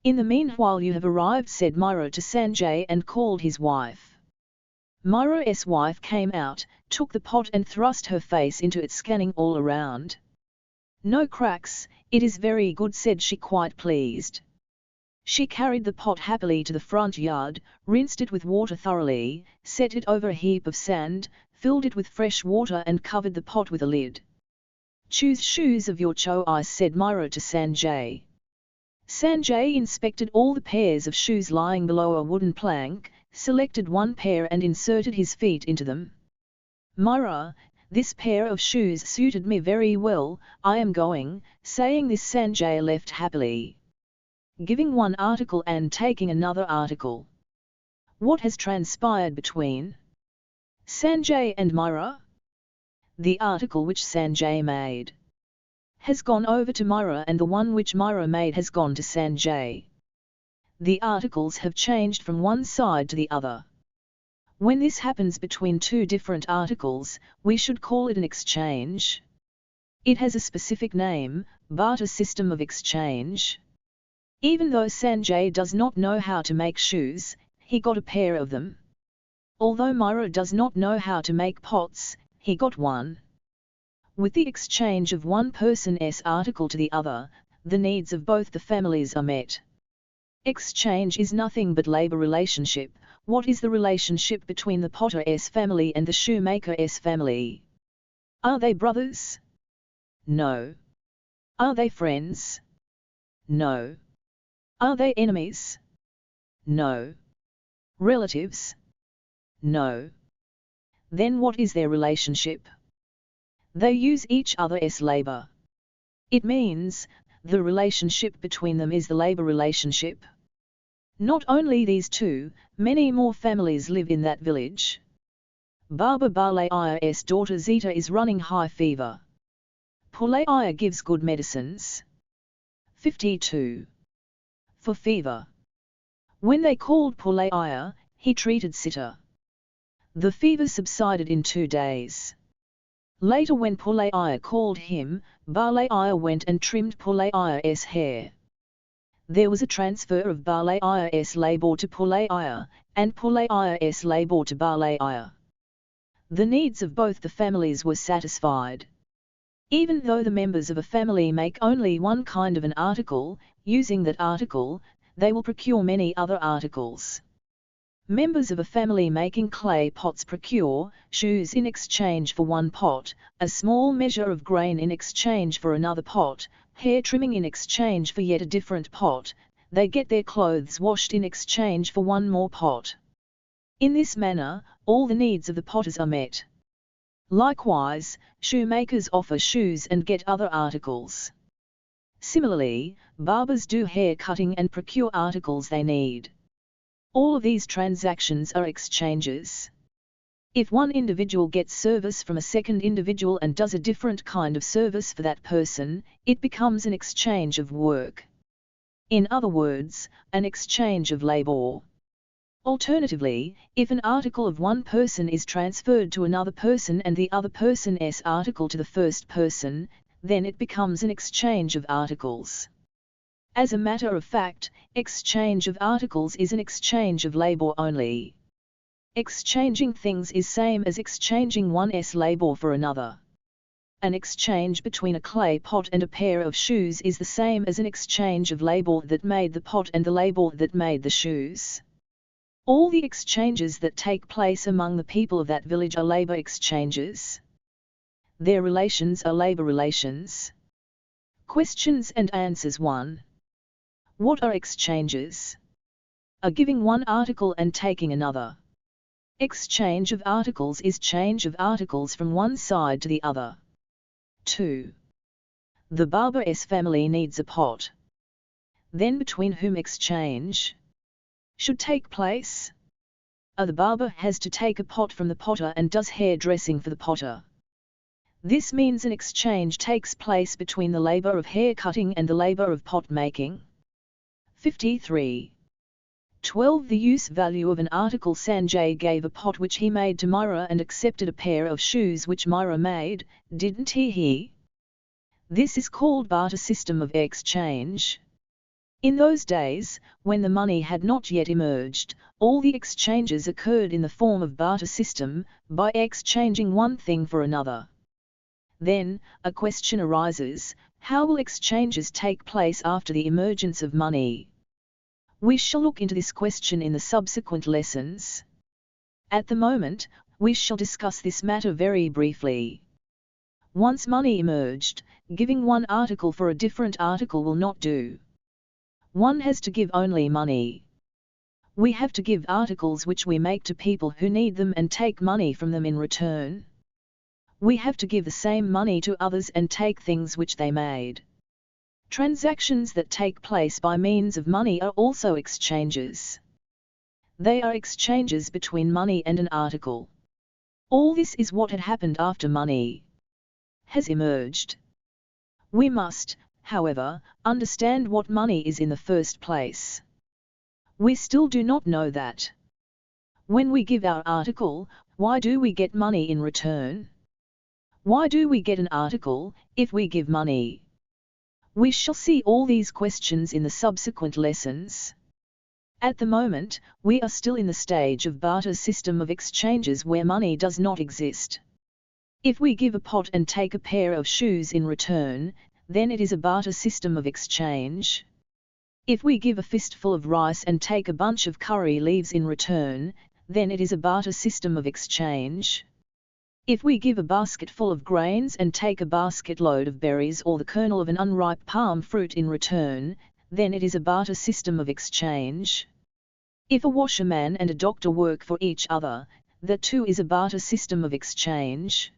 In the meanwhile you have arrived," said Myra to Sanjay and called his wife. Myra's wife came out, took the pot and thrust her face into it, scanning all around. "No cracks, it is very good," said she, quite pleased. She carried the pot happily to the front yard, rinsed it with water thoroughly, set it over a heap of sand, filled it with fresh water and covered the pot with a lid. "Choose shoes of your choice," said Myra to Sanjay. Sanjay inspected all the pairs of shoes lying below a wooden plank, selected one pair and inserted his feet into them. "Myra, this pair of shoes suited me very well, I am going." Saying this, Sanjay left happily, giving one article and taking another article. What has transpired between Sanjay and Myra? The article which Sanjay made has gone over to Myra, and the one which Myra made has gone to Sanjay. The articles have changed from one side to the other. When this happens between two different articles, we should call it an exchange. It has a specific name, barter system of exchange. Even though Sanjay does not know how to make shoes, he got a pair of them. Although Myra does not know how to make pots, he got one. With the exchange of one person's article to the other, the needs of both the families are met. Exchange is nothing but labor relationship. What is the relationship between the potter's family and the shoemaker's family? Are they brothers? No. Are they friends? No. Are they enemies? No. Relatives? No. Then what is their relationship? They use each other's labor. It means, the relationship between them is the labor relationship. Not only these two, many more families live in that village. Baba Balaya's daughter Zita is running high fever. Pulaya gives good medicines. 52. For fever. When they called Pulaya, he treated Sita. The fever subsided in 2 days. Later when Pulaya called him, Balaya went and trimmed Pulaya's hair. There was a transfer of Balaya's labor to Pulaya, and Pulaya's labor to Balaya. The needs of both the families were satisfied. Even though the members of a family make only one kind of an article, using that article, they will procure many other articles. Members of a family making clay pots procure shoes in exchange for one pot, a small measure of grain in exchange for another pot, hair trimming in exchange for yet a different pot. They get their clothes washed in exchange for one more pot. In this manner, all the needs of the potters are met. Likewise, shoemakers offer shoes and get other articles. Similarly, barbers do hair cutting and procure articles they need. All of these transactions are exchanges. If one individual gets service from a second individual and does a different kind of service for that person, it becomes an exchange of work. In other words, an exchange of labor. Alternatively, if an article of one person is transferred to another person and the other person's article to the first person, then it becomes an exchange of articles. As a matter of fact, exchange of articles is an exchange of labor only. Exchanging things is same as exchanging one's labor for another. An exchange between a clay pot and a pair of shoes is the same as an exchange of labor that made the pot and the labor that made the shoes. All the exchanges that take place among the people of that village are labor exchanges. Their relations are labor relations. Questions and answers 1. What are exchanges? A giving one article and taking another. Exchange of articles is change of articles from one side to the other. 2. The barber's family needs a pot. Then between whom exchange should take place? The barber has to take a pot from the potter and does hair dressing for the potter. This means an exchange takes place between the labor of hair cutting and the labor of pot making. 53. 12. The use value of an article. Sanjay gave a pot which he made to Myra and accepted a pair of shoes which Myra made, didn't he? This is called barter system of exchange. In those days, when the money had not yet emerged, all the exchanges occurred in the form of barter system, by exchanging one thing for another. Then, a question arises, how will exchanges take place after the emergence of money? We shall look into this question in the subsequent lessons. At the moment, we shall discuss this matter very briefly. Once money emerged, giving one article for a different article will not do. One has to give only money. We have to give articles which we make to people who need them and take money from them in return. We have to give the same money to others and take things which they made. Transactions that take place by means of money are also exchanges. They are exchanges between money and an article. All this is what had happened after money has emerged. We must, however, understand what money is in the first place. We still do not know that. When we give our article, why do we get money in return? Why do we get an article, if we give money? We shall see all these questions in the subsequent lessons. At the moment, we are still in the stage of barter system of exchanges where money does not exist. If we give a pot and take a pair of shoes in return, then it is a barter system of exchange. If we give a fistful of rice and take a bunch of curry leaves in return, then it is a barter system of exchange. If we give a basket full of grains and take a basket load of berries or the kernel of an unripe palm fruit in return, then it is a barter system of exchange. If a washerman and a doctor work for each other, that too is a barter system of exchange.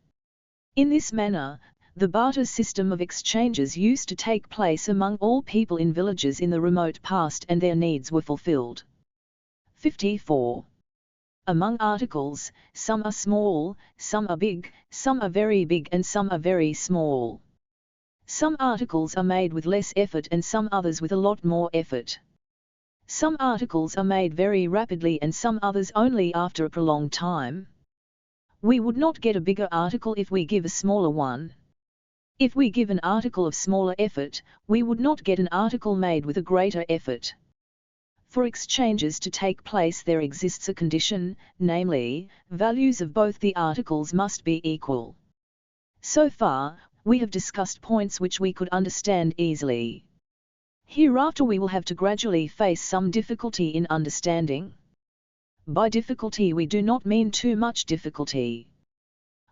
In this manner, the barter system of exchanges used to take place among all people in villages in the remote past, and their needs were fulfilled. 54. Among articles, some are small, some are big, some are very big and some are very small. Some articles are made with less effort and some others with a lot more effort. Some articles are made very rapidly and some others only after a prolonged time. We would not get a bigger article if we give a smaller one. If we give an article of smaller effort, we would not get an article made with a greater effort. For exchanges to take place there exists a condition, namely, values of both the articles must be equal. So far, we have discussed points which we could understand easily. Hereafter we will have to gradually face some difficulty in understanding. By difficulty we do not mean too much difficulty.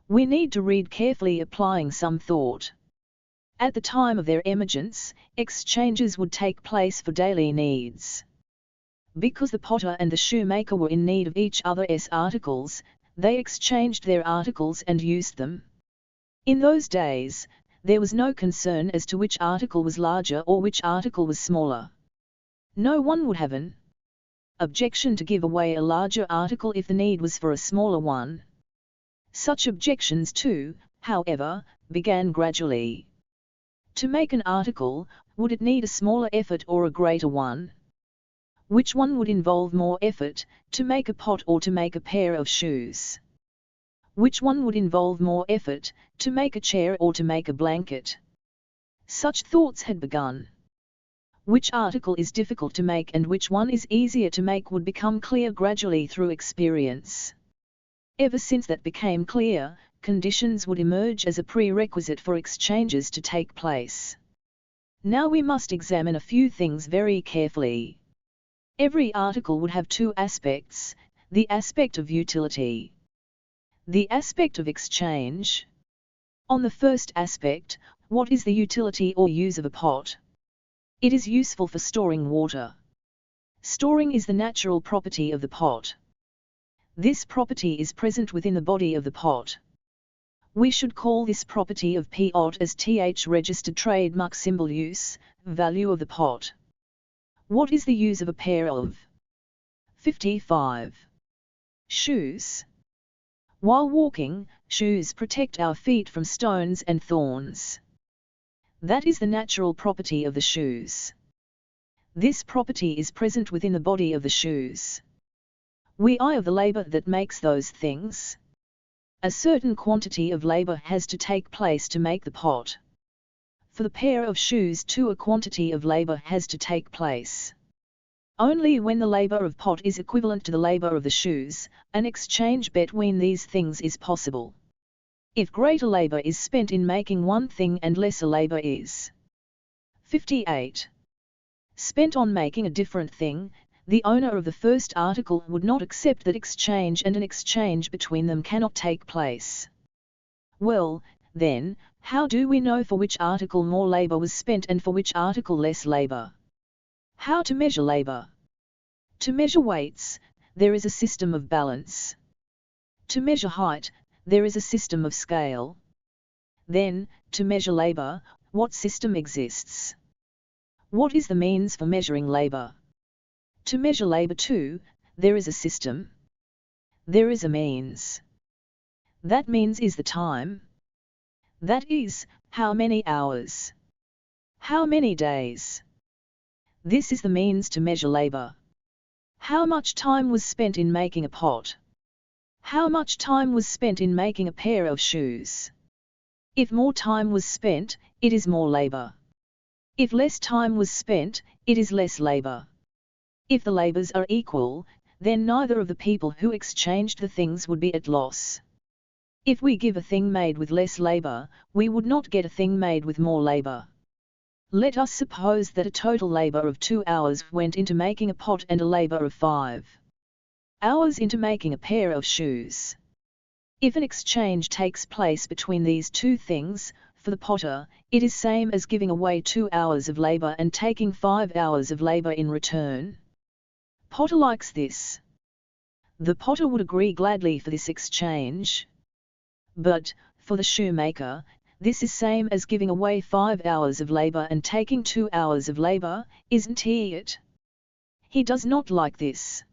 We need to read carefully, applying some thought. At the time of their emergence, exchanges would take place for daily needs. Because the potter and the shoemaker were in need of each other's articles, they exchanged their articles and used them. In those days, there was no concern as to which article was larger or which article was smaller. No one would have an objection to give away a larger article if the need was for a smaller one. Such objections too, however, began gradually. To make an article, would it need a smaller effort or a greater one? Which one would involve more effort, to make a pot or to make a pair of shoes? Which one would involve more effort, to make a chair or to make a blanket? Such thoughts had begun. Which article is difficult to make and which one is easier to make would become clear gradually through experience. Ever since that became clear, conditions would emerge as a prerequisite for exchanges to take place. Now we must examine a few things very carefully. Every article would have two aspects: the aspect of utility, the aspect of exchange. On the first aspect, what is the utility or use of a pot? It is useful for storing water. Storing is the natural property of the pot. This property is present within the body of the pot. We should call this property of pot as th registered trademark symbol use, value of the pot. What is the use of a pair of 55 shoes? While walking, shoes protect our feet from stones and thorns. That is the natural property of the shoes. This property is present within the body of the shoes. We are of the labor that makes those things. A certain quantity of labor has to take place to make the pot. For the pair of shoes too, a quantity of labor has to take place. Only when the labor of pot is equivalent to the labor of the shoes, an exchange between these things is possible. If greater labor is spent in making one thing and lesser labor is 58 spent on making a different thing, the owner of the first article would not accept that exchange, and an exchange between them cannot take place. Well, then, how do we know for which article more labor was spent and for which article less labor? How to measure labor? To measure weights, there is a system of balance. To measure height, there is a system of scale. Then, to measure labor, what system exists? What is the means for measuring labor? To measure labor too, there is a system. There is a means. That means is the time. That is, how many hours? How many days? This is the means to measure labor. How much time was spent in making a pot? How much time was spent in making a pair of shoes? If more time was spent, it is more labor. If less time was spent, it is less labor. If the labors are equal, then neither of the people who exchanged the things would be at loss. If we give a thing made with less labor, we would not get a thing made with more labor. Let us suppose that a total labor of 2 hours went into making a pot and a labor of 5 hours into making a pair of shoes. If an exchange takes place between these two things, for the potter, it is same as giving away 2 hours of labor and taking 5 hours of labor in return. Potter likes this. The potter would agree gladly for this exchange. But, for the shoemaker, this is same as giving away 5 hours of labor and taking 2 hours of labor, isn't he it? He does not like this.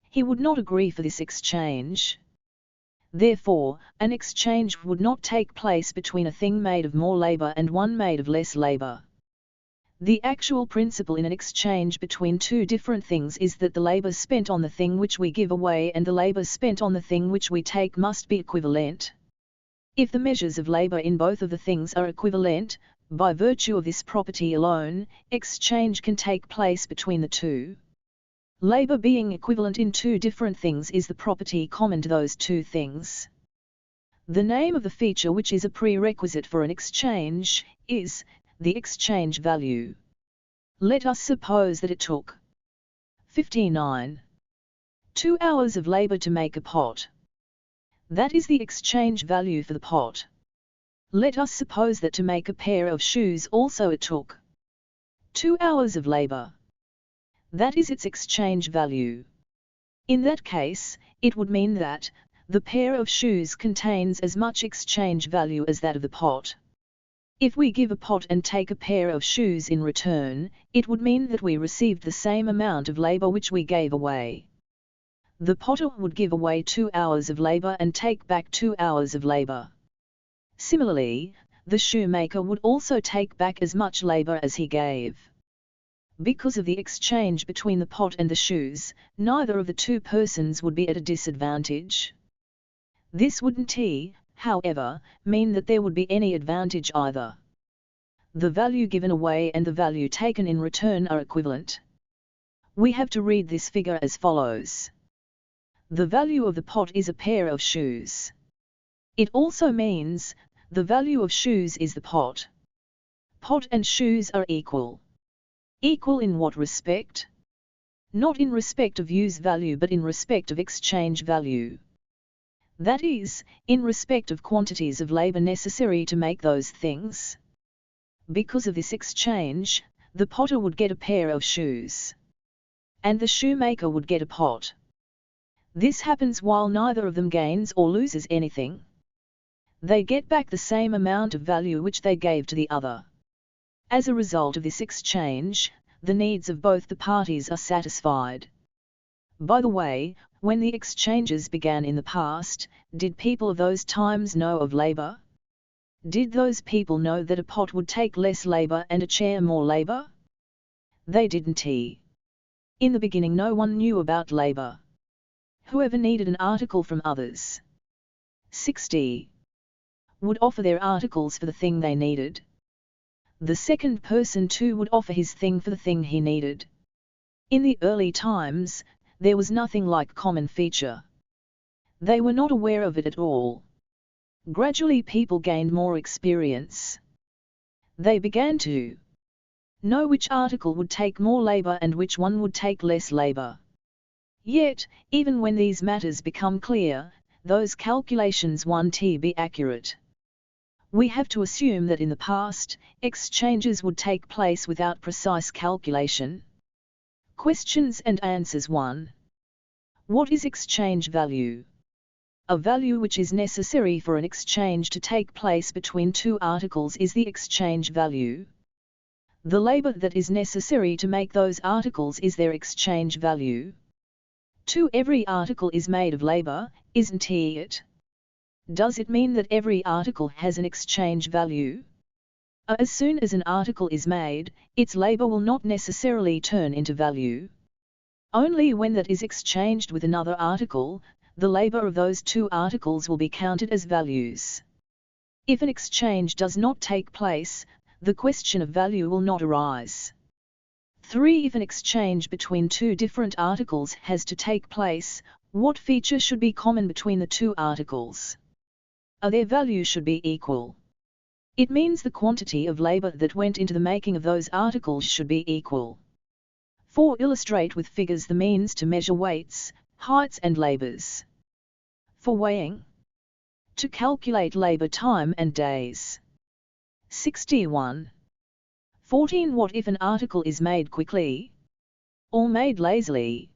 He would not agree for this exchange. Therefore, an exchange would not take place between a thing made of more labor and one made of less labor. The actual principle in an exchange between two different things is that the labor spent on the thing which we give away and the labor spent on the thing which we take must be equivalent. If the measures of labor in both of the things are equivalent, by virtue of this property alone, exchange can take place between the two. Labor being equivalent in two different things is the property common to those two things. The name of the feature which is a prerequisite for an exchange is the exchange value. Let us suppose that it took 2 hours of labor to make a pot. That is the exchange value for the pot. Let us suppose that to make a pair of shoes also it took 2 hours of labor. That is its exchange value. In that case, it would mean that the pair of shoes contains as much exchange value as that of the pot. If we give a pot and take a pair of shoes in return, it would mean that we received the same amount of labor which we gave away. The potter would give away 2 hours of labor and take back 2 hours of labor. Similarly, the shoemaker would also take back as much labor as he gave. Because of the exchange between the pot and the shoes, neither of the two persons would be at a disadvantage. This wouldn't, however, mean that there would be any advantage either. The value given away and the value taken in return are equivalent. We have to read this figure as follows. The value of the pot is a pair of shoes. It also means, the value of shoes is the pot. Pot and shoes are equal. Equal in what respect? Not in respect of use value but in respect of exchange value. That is, in respect of quantities of labor necessary to make those things. Because of this exchange, the potter would get a pair of shoes. And the shoemaker would get a pot. This happens while neither of them gains or loses anything. They get back the same amount of value which they gave to the other. As a result of this exchange, the needs of both the parties are satisfied. By the way, when the exchanges began in the past, did people of those times know of labor? Did those people know that a pot would take less labor and a chair more labor? They didn't. In the beginning no one knew about labor. Whoever needed an article from others 60 would offer their articles for the thing they needed. The second person too would offer his thing for the thing he needed. In the early times, there was nothing like common feature. They were not aware of it at all. Gradually people gained more experience. They began to know which article would take more labor and which one would take less labor. Yet, even when these matters become clear, those calculations won't be accurate. We have to assume that in the past, exchanges would take place without precise calculation. Questions and answers 1. What is exchange value? A value which is necessary for an exchange to take place between two articles is the exchange value. The labor that is necessary to make those articles is their exchange value. 2. Every article is made of labor, isn't it? Does it mean that every article has an exchange value? As soon as an article is made, its labor will not necessarily turn into value. Only when that is exchanged with another article, the labor of those two articles will be counted as values. If an exchange does not take place, the question of value will not arise. 3. If an exchange between two different articles has to take place, what feature should be common between the two articles? Their value should be equal. It means the quantity of labor that went into the making of those articles should be equal. 4. Illustrate with figures the means to measure weights, heights and labors. For weighing. To calculate labor time and days. 61. 14. What if an article is made quickly? Or made lazily?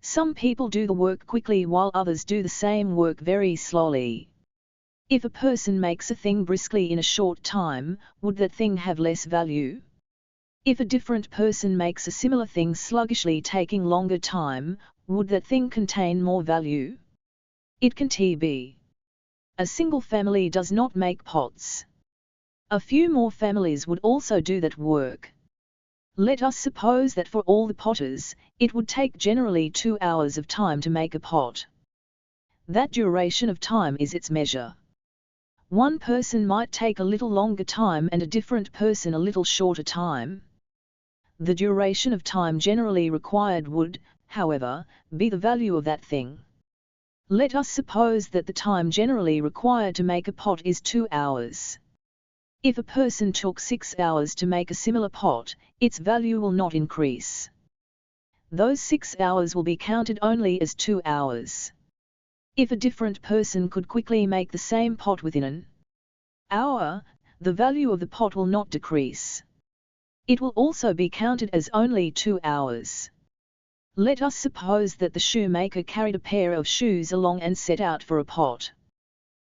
Some people do the work quickly while others do the same work very slowly. If a person makes a thing briskly in a short time, would that thing have less value? If a different person makes a similar thing sluggishly taking longer time, would that thing contain more value? It can be. A single family does not make pots. A few more families would also do that work. Let us suppose that for all the potters, it would take generally 2 hours of time to make a pot. That duration of time is its measure. One person might take a little longer time and a different person a little shorter time. The duration of time generally required would, however, be the value of that thing. Let us suppose that the time generally required to make a pot is 2 hours. If a person took 6 hours to make a similar pot, its value will not increase. Those 6 hours will be counted only as 2 hours. If a different person could quickly make the same pot within an hour, the value of the pot will not decrease. It will also be counted as only 2 hours. Let us suppose that the shoemaker carried a pair of shoes along and set out for a pot.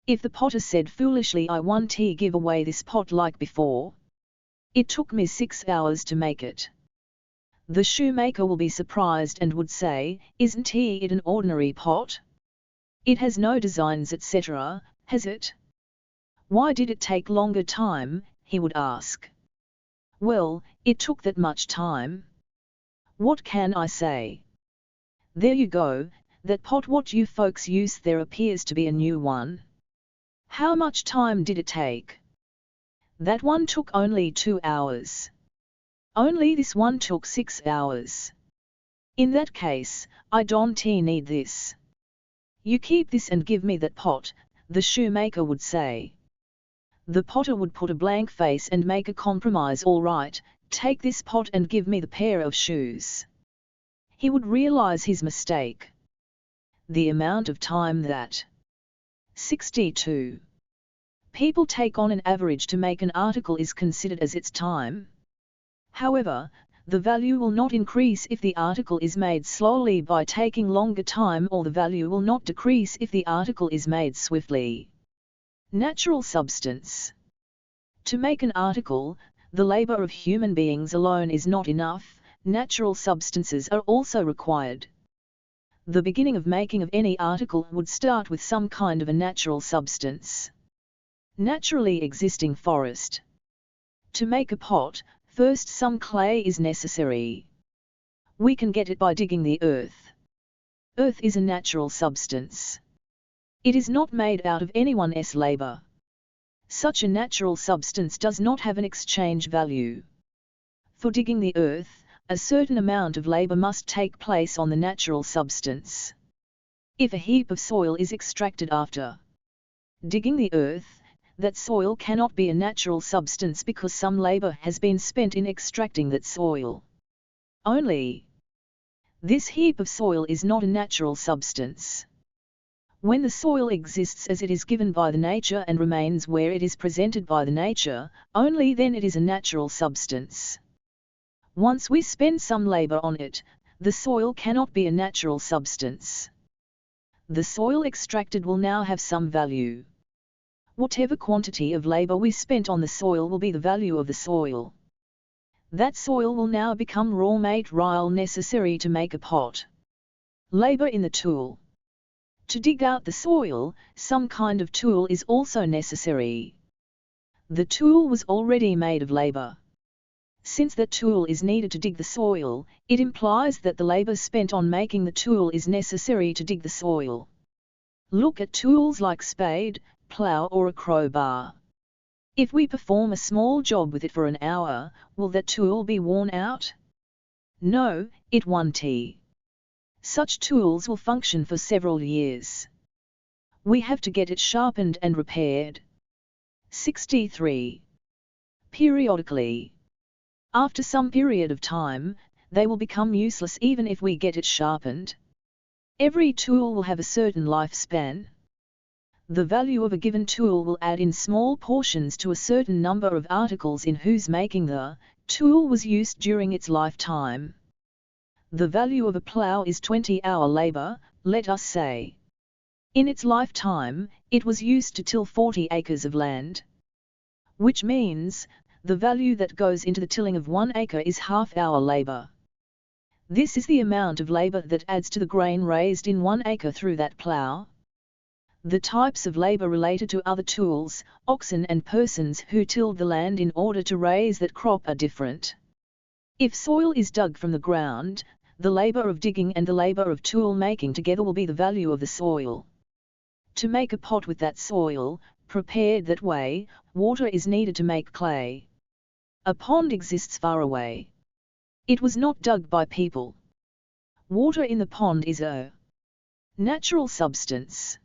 If the potter said foolishly, "I want to give away this pot like before. It took me 6 hours to make it." The shoemaker will be surprised and would say, "Isn't it an ordinary pot? It has no designs, etc., has it? Why did it take longer time?" he would ask. Well, it took that much time. What can I say? There you go, that pot what you folks use there appears to be a new one. How much time did it take? That one took only 2 hours. Only this one took 6 hours. In that case, I don't need this. You keep this and give me that pot, the shoemaker would say. The potter would put a blank face and make a compromise. All right, take this pot and give me the pair of shoes. He would realize his mistake. The amount of time that 62. People take on an average to make an article is considered as its time. However, the value will not increase if the article is made slowly by taking longer time, or the value will not decrease if the article is made swiftly. Natural substance. To make an article, the labor of human beings alone is not enough, natural substances are also required. The beginning of making of any article would start with some kind of a natural substance. Naturally existing forest. To make a pot, first some clay is necessary. We can get it by digging the earth. Earth is a natural substance. It is not made out of anyone's labor. Such a natural substance does not have an exchange value. For digging the earth, a certain amount of labor must take place on the natural substance. If a heap of soil is extracted after digging the earth, that soil cannot be a natural substance because some labor has been spent in extracting that soil. Only this heap of soil is not a natural substance. When the soil exists as it is given by the nature and remains where it is presented by the nature, only then it is a natural substance. Once we spend some labor on it, the soil cannot be a natural substance. The soil extracted will now have some value. Whatever quantity of labor we spent on the soil will be the value of the soil. That soil will now become raw material necessary to make a pot. Labor in the tool. To dig out the soil, some kind of tool is also necessary. The tool was already made of labor. Since that tool is needed to dig the soil, it implies that the labor spent on making the tool is necessary to dig the soil. Look at tools like spade, plow or a crowbar. If we perform a small job with it for an hour, will that tool be worn out? No, it won't. Such tools will function for several years. We have to get it sharpened and repaired. 63. Periodically. After some period of time, they will become useless even if we get it sharpened. Every tool will have a certain lifespan. The value of a given tool will add in small portions to a certain number of articles in whose making the tool was used during its lifetime. The value of a plough is 20-hour labor, let us say. In its lifetime, it was used to till 40 acres of land. Which means, the value that goes into the tilling of 1 acre is half-hour labor. This is the amount of labor that adds to the grain raised in 1 acre through that plough. The types of labor related to other tools, oxen and persons who tilled the land in order to raise that crop are different. If soil is dug from the ground, the labor of digging and the labor of tool making together will be the value of the soil. To make a pot with that soil, prepared that way, water is needed to make clay. A pond exists far away. It was not dug by people. Water in the pond is a natural substance.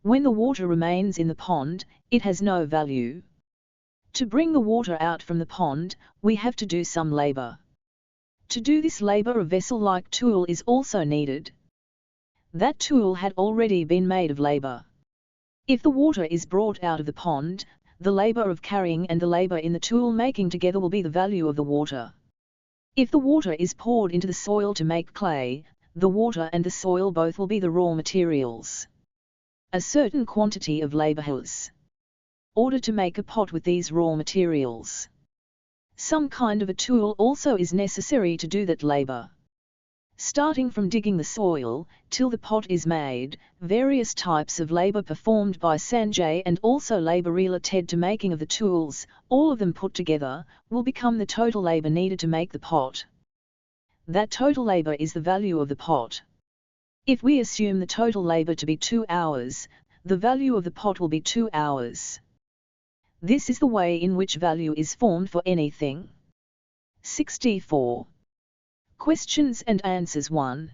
When the water remains in the pond, it has no value. To bring the water out from the pond, we have to do some labor. To do this labor a vessel-like tool is also needed. That tool had already been made of labor. If the water is brought out of the pond, the labor of carrying and the labor in the tool making together will be the value of the water. If the water is poured into the soil to make clay, the water and the soil both will be the raw materials. A certain quantity of labor has ordered to make a pot with these raw materials. Some kind of a tool also is necessary to do that labor. Starting from digging the soil, till the pot is made, various types of labor performed by Sanjay and also labor related to making of the tools, all of them put together, will become the total labor needed to make the pot. That total labor is the value of the pot. If we assume the total labor to be 2 hours, the value of the pot will be 2 hours. This is the way in which value is formed for anything. 64. Questions and answers 1.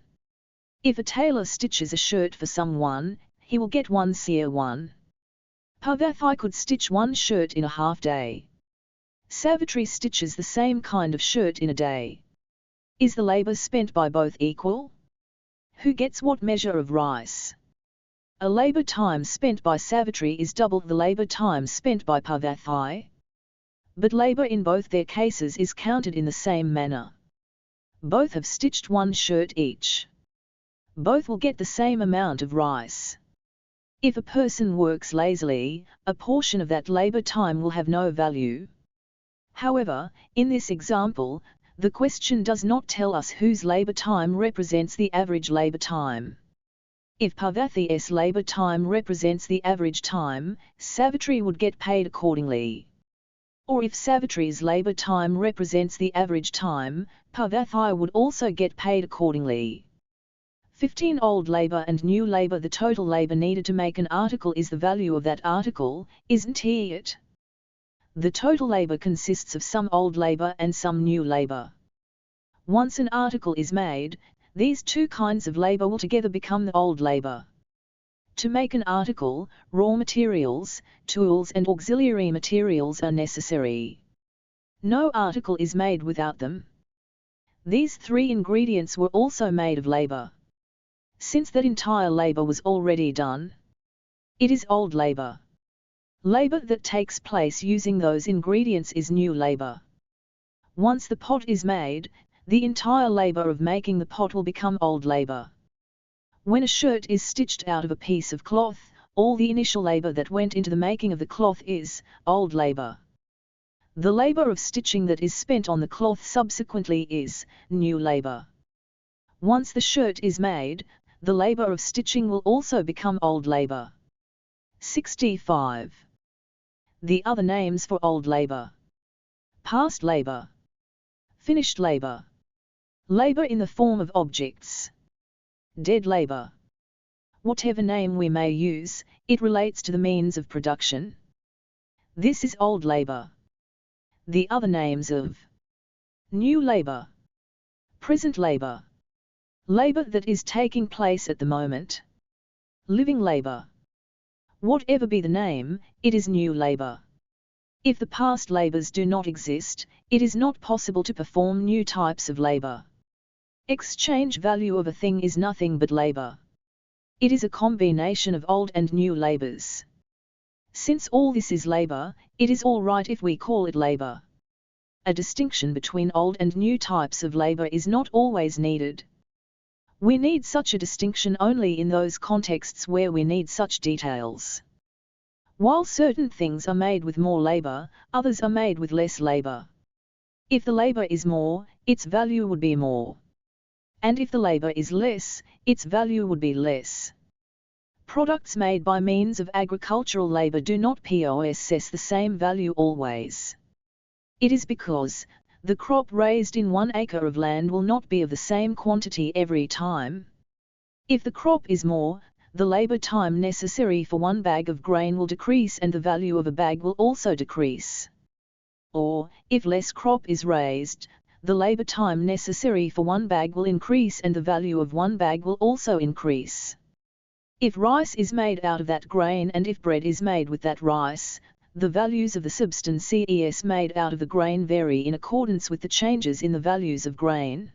If a tailor stitches a shirt for someone, he will get 1 seer 1. Parvathi could stitch 1 shirt in a half day. Savitri stitches the same kind of shirt in a day. Is the labor spent by both equal? Who gets what measure of rice? A labor time spent by Savitri is double the labor time spent by Parvathi. But labor in both their cases is counted in the same manner. Both have stitched 1 shirt each. Both will get the same amount of rice. If a person works lazily, a portion of that labor time will have no value. However, in this example, the question does not tell us whose labor time represents the average labor time. If Parvathi's labor time represents the average time, Savitri would get paid accordingly. Or if Savitri's labor time represents the average time, Parvathi would also get paid accordingly. 15 Old labor and new labor. The total labor needed to make an article is the value of that article, isn't it? The total labor consists of some old labor and some new labor. Once an article is made, these 2 kinds of labor will together become the old labor. To make an article, raw materials, tools and auxiliary materials are necessary. No article is made without them. These 3 ingredients were also made of labor. Since that entire labor was already done, it is old labor. Labor that takes place using those ingredients is new labor. Once the pot is made, the entire labor of making the pot will become old labor. When a shirt is stitched out of a piece of cloth, all the initial labor that went into the making of the cloth is old labor. The labor of stitching that is spent on the cloth subsequently is new labor. Once the shirt is made, the labor of stitching will also become old labor. 65. The other names for old labor: past labor, finished labor, labor in the form of objects, dead labor. Whatever name we may use, it relates to the means of production. This is old labor. The other names of new labor, present labor, labor that is taking place at the moment, living labor. Whatever be the name, it is new labor. If the past labors do not exist, it is not possible to perform new types of labor. Exchange value of a thing is nothing but labor. It is a combination of old and new labors. Since all this is labor, it is all right if we call it labor. A distinction between old and new types of labor is not always needed. We need such a distinction only in those contexts where we need such details. While certain things are made with more labor, others are made with less labor. If the labor is more, its value would be more. And if the labor is less, its value would be less. Products made by means of agricultural labor do not possess the same value always. It is because the crop raised in 1 acre of land will not be of the same quantity every time. If the crop is more, the labor time necessary for 1 bag of grain will decrease and the value of a bag will also decrease. Or, if less crop is raised, the labor time necessary for 1 bag will increase and the value of 1 bag will also increase. If rice is made out of that grain and if bread is made with that rice, the values of the substances made out of the grain vary in accordance with the changes in the values of grain.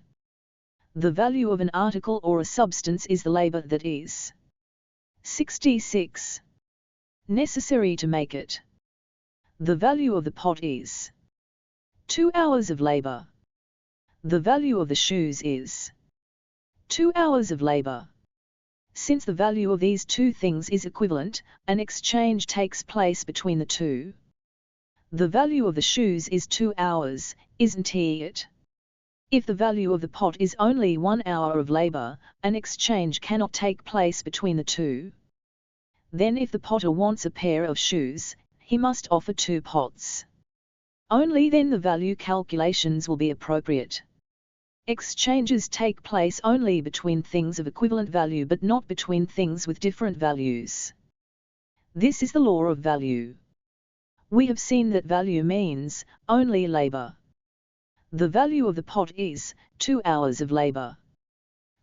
The value of an article or a substance is the labor that is 66 necessary to make it. The value of the pot is 2 hours of labor. The value of the shoes is 2 hours of labor. Since the value of these two things is equivalent, an exchange takes place between the two. The value of the shoes is 2 hours, isn't it? If the value of the pot is only 1 hour of labor, an exchange cannot take place between the two. Then if the potter wants a pair of shoes, he must offer 2 pots. Only then the value calculations will be appropriate. Exchanges take place only between things of equivalent value but not between things with different values. This is the law of value. We have seen that value means only labor. The value of the pot is 2 hours of labor.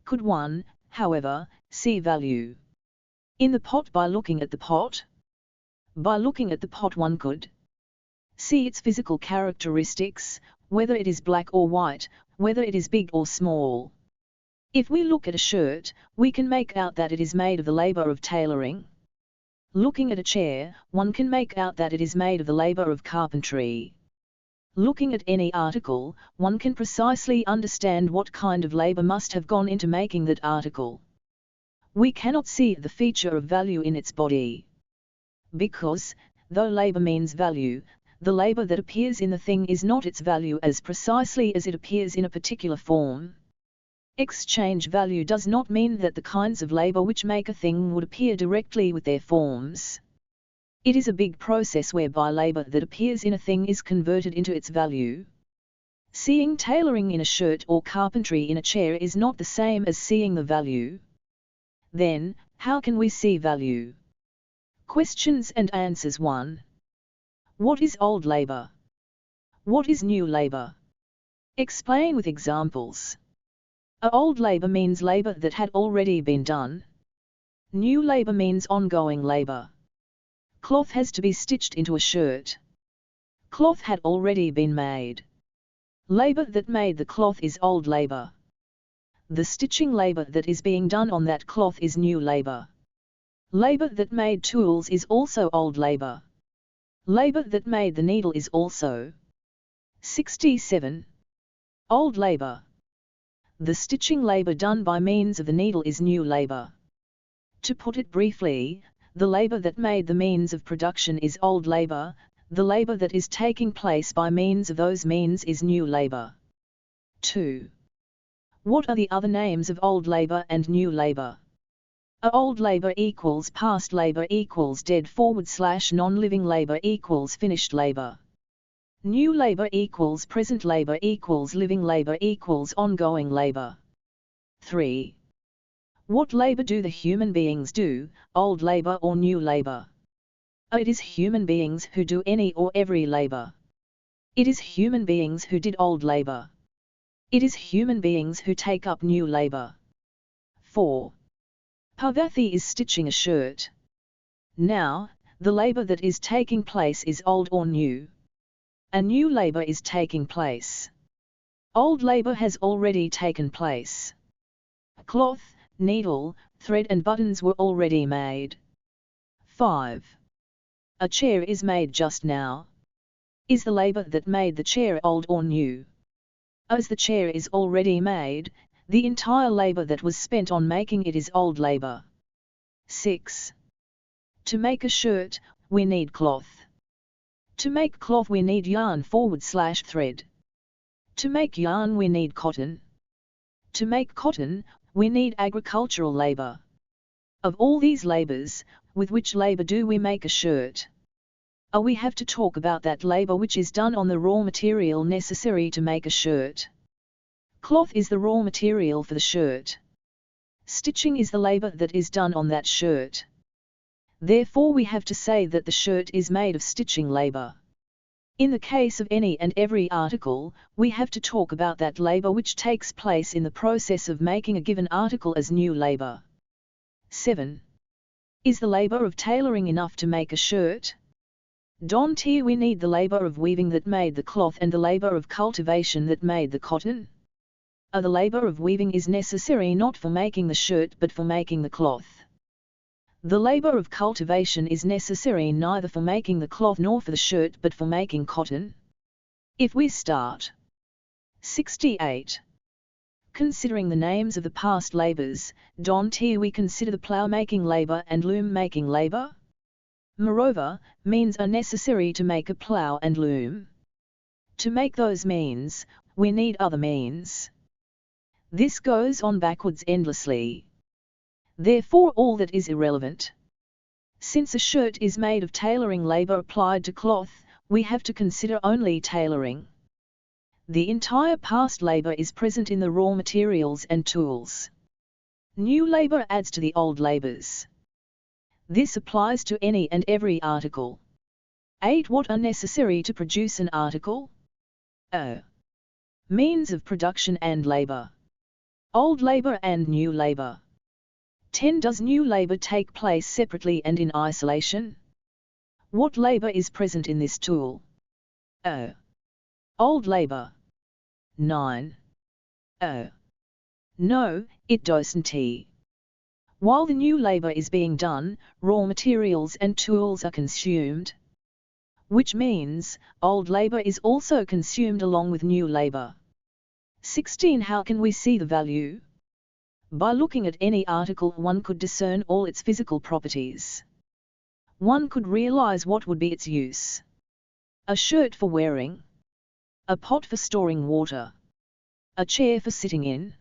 Could one, however, see value in the pot by looking at the pot? By looking at the pot one could see its physical characteristics, whether it is black or white, whether it is big or small. If we look at a shirt, we can make out that it is made of the labor of tailoring. Looking at a chair, one can make out that it is made of the labor of carpentry. Looking at any article, one can precisely understand what kind of labor must have gone into making that article. We cannot see the feature of value in its body. Because, though labor means value, the labor that appears in the thing is not its value as precisely as it appears in a particular form. Exchange value does not mean that the kinds of labor which make a thing would appear directly with their forms. It is a big process whereby labor that appears in a thing is converted into its value. Seeing tailoring in a shirt or carpentry in a chair is not the same as seeing the value. Then, how can we see value? Questions and answers. 1. What is old labor? What is new labor? Explain with examples. Old labor means labor that had already been done. New labor means ongoing labor. Cloth has to be stitched into a shirt. Cloth had already been made. Labor that made the cloth is old labor. The stitching labor that is being done on that cloth is new labor. Labor that made tools is also old labor. Labor that made the needle is also 67 old labor. The stitching labor done by means of the needle is new labor. To put it briefly, the labor that made the means of production is old labor, the labor that is taking place by means of those means is new labor. 2. What are the other names of old labor and new labor? Old labor equals past labor equals dead / non-living labor equals finished labor. New labor equals present labor equals living labor equals ongoing labor. 3. What labor do the human beings do, old labor or new labor? It is human beings who do any or every labor. It is human beings who did old labor. It is human beings who take up new labor. 4. Parvathy is stitching a shirt. Now, the labor that is taking place is old or new. A new labor is taking place. Old labor has already taken place. Cloth, needle, thread and buttons were already made. 5. A chair is made just now. Is the labor that made the chair old or new? As the chair is already made, the entire labor that was spent on making it is old labor. 6. To make a shirt, we need cloth. To make cloth we need yarn / thread. To make yarn we need cotton. To make cotton, we need agricultural labor. Of all these labors, with which labor do we make a shirt? We have to talk about that labor which is done on the raw material necessary to make a shirt. Cloth is the raw material for the shirt. Stitching is the labor that is done on that shirt. Therefore we have to say that the shirt is made of stitching labor. In the case of any and every article, we have to talk about that labor which takes place in the process of making a given article as new labor. 7. Is the labor of tailoring enough to make a shirt? Don't here we need the labor of weaving that made the cloth and the labor of cultivation that made the cotton? The labor of weaving is necessary not for making the shirt but for making the cloth. The labor of cultivation is necessary neither for making the cloth nor for the shirt but for making cotton. If we start 68. Considering the names of the past labors, don't here we consider the plough-making labor and loom-making labor? Moreover, means are necessary to make a plough and loom. To make those means, we need other means. This goes on backwards endlessly. Therefore all that is irrelevant. Since a shirt is made of tailoring labor applied to cloth, we have to consider only tailoring. The entire past labor is present in the raw materials and tools. New labor adds to the old labors. This applies to any and every article. 8. What are necessary to produce an article? Means of production and labor. Old labor and new labor. 10. Does new labor take place separately and in isolation? What labor is present in this tool? Old labor. 9. No, it doesn't. While the new labor is being done, raw materials and tools are consumed. Which means, old labor is also consumed along with new labor. 16. How can we see the value? By looking at any article one could discern all its physical properties. One could realize what would be its use. A shirt for wearing. A pot for storing water. A chair for sitting in.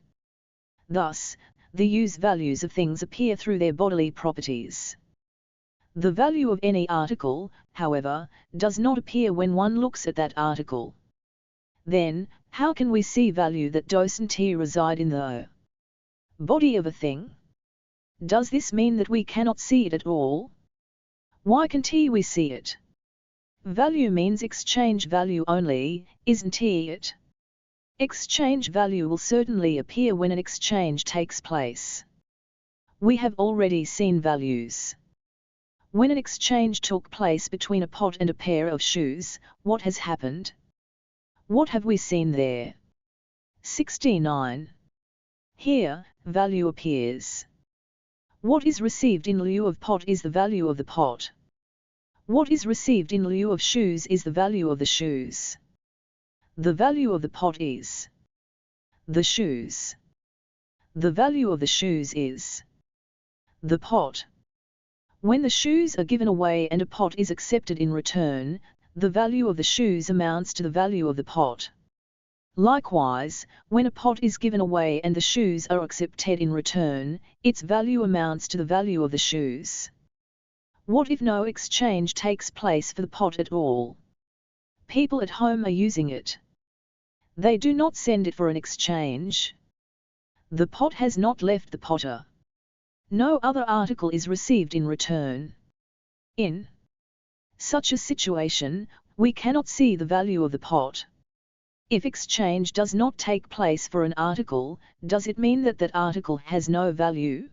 Thus, the use values of things appear through their bodily properties. The value of any article, however, does not appear when one looks at that article. Then, how can we see value that doesn't reside in the body of a thing? Does this mean that we cannot see it at all? Why can't we see it? Value means exchange value only, isn't it? Exchange value will certainly appear when an exchange takes place. We have already seen values. When an exchange took place between a pot and a pair of shoes, what has happened? What have we seen there? 69. Here, value appears. What is received in lieu of pot is the value of the pot. What is received in lieu of shoes is the value of the shoes. The value of the pot is the shoes. The value of the shoes is the pot. When the shoes are given away and a pot is accepted in return, the value of the shoes amounts to the value of the pot. Likewise, when a pot is given away and the shoes are accepted in return, its value amounts to the value of the shoes. What if no exchange takes place for the pot at all? People at home are using it. They do not send it for an exchange. The pot has not left the potter. No other article is received in return. In such a situation, we cannot see the value of the pot. If exchange does not take place for an article, does it mean that that article has no value?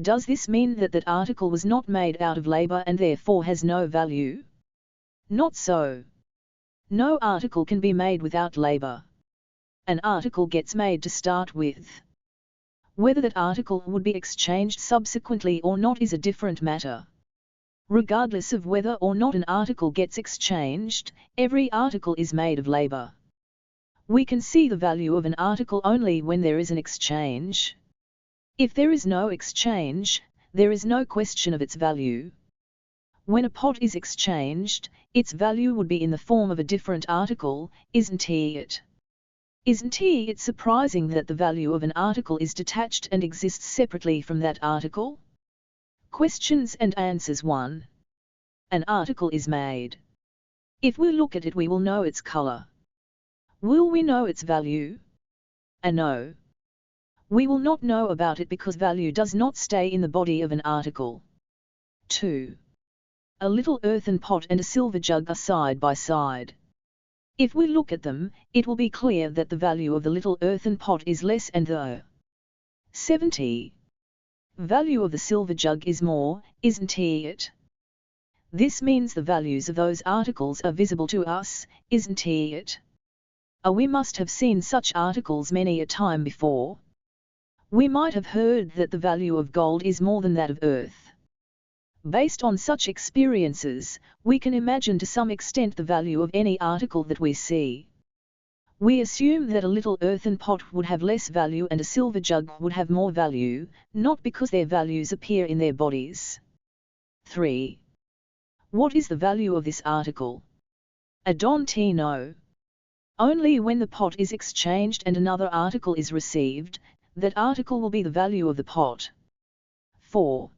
Does this mean that that article was not made out of labor and therefore has no value? Not so. No article can be made without labor. An article gets made to start with. Whether that article would be exchanged subsequently or not is a different matter. Regardless of whether or not an article gets exchanged, every article is made of labor. We can see the value of an article only when there is an exchange. If there is no exchange, there is no question of its value. When a pot is exchanged, its value would be in the form of a different article, isn't it? Isn't it surprising that the value of an article is detached and exists separately from that article? Questions and answers 1. An article is made. If we look at it, we will know its color. Will we know its value? No. We will not know about it because value does not stay in the body of an article. 2. A little earthen pot and a silver jug are side by side. If we look at them, it will be clear that the value of the little earthen pot is less and the 70 value of the silver jug is more, isn't it? This means the values of those articles are visible to us, isn't it? We must have seen such articles many a time before. We might have heard that the value of gold is more than that of earth. Based on such experiences, we can imagine to some extent the value of any article that we see. We assume that a little earthen pot would have less value and a silver jug would have more value, not because their values appear in their bodies. 3. What is the value of this article? I don't know. Only when the pot is exchanged and another article is received, that article will be the value of the pot. 4.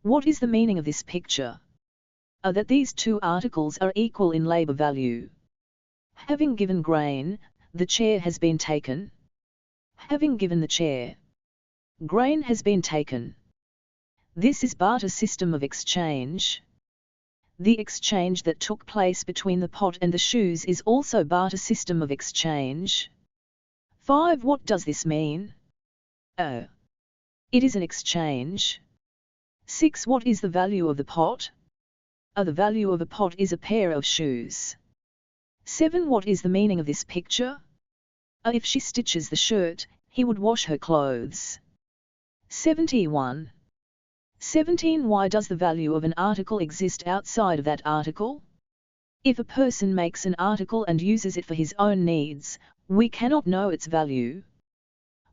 What is the meaning of this picture? That these two articles are equal in labor value. Having given grain, the chair has been taken. Having given the chair, grain has been taken. This is barter system of exchange. The exchange that took place between the pot and the shoes is also barter system of exchange. 5. What does this mean? It is an exchange. 6. What is the value of the pot? The value of a pot is a pair of shoes. 7. What is the meaning of this picture? If she stitches the shirt, he would wash her clothes. 71. 17. Why does the value of an article exist outside of that article? If a person makes an article and uses it for his own needs, we cannot know its value.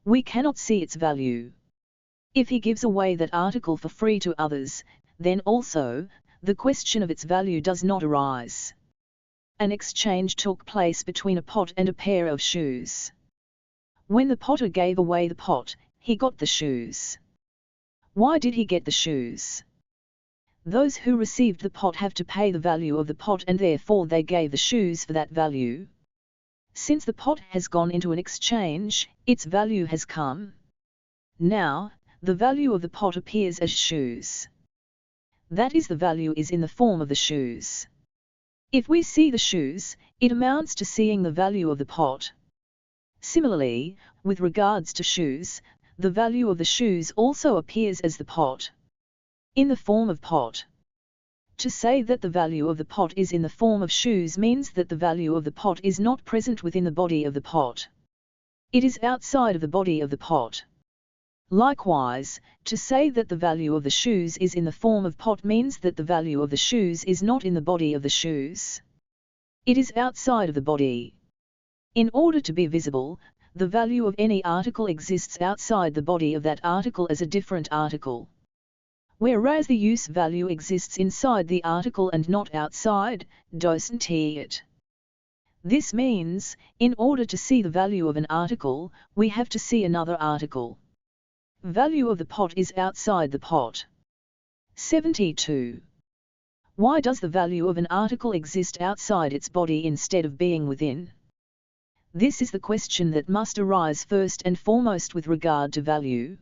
We cannot see its value. If he gives away that article for free to others, then also, the question of its value does not arise. An exchange took place between a pot and a pair of shoes. When the potter gave away the pot, he got the shoes. Why did he get the shoes? Those who received the pot have to pay the value of the pot and therefore they gave the shoes for that value. Since the pot has gone into an exchange, its value has come. Now, the value of the pot appears as shoes. That is, the value is in the form of the shoes. If we see the shoes, it amounts to seeing the value of the pot. Similarly, with regards to shoes, the value of the shoes also appears as the pot. In the form of pot. To say that the value of the pot is in the form of shoes means that the value of the pot is not present within the body of the pot. It is outside of the body of the pot. Likewise, to say that the value of the shoes is in the form of pot means that the value of the shoes is not in the body of the shoes. It is outside of the body. In order to be visible, the value of any article exists outside the body of that article as a different article. Whereas the use value exists inside the article and not outside, doesn't it? This means, in order to see the value of an article, we have to see another article. Value of the pot is outside the pot. 72. Why does the value of an article exist outside its body instead of being within? This is the question that must arise first and foremost with regard to value.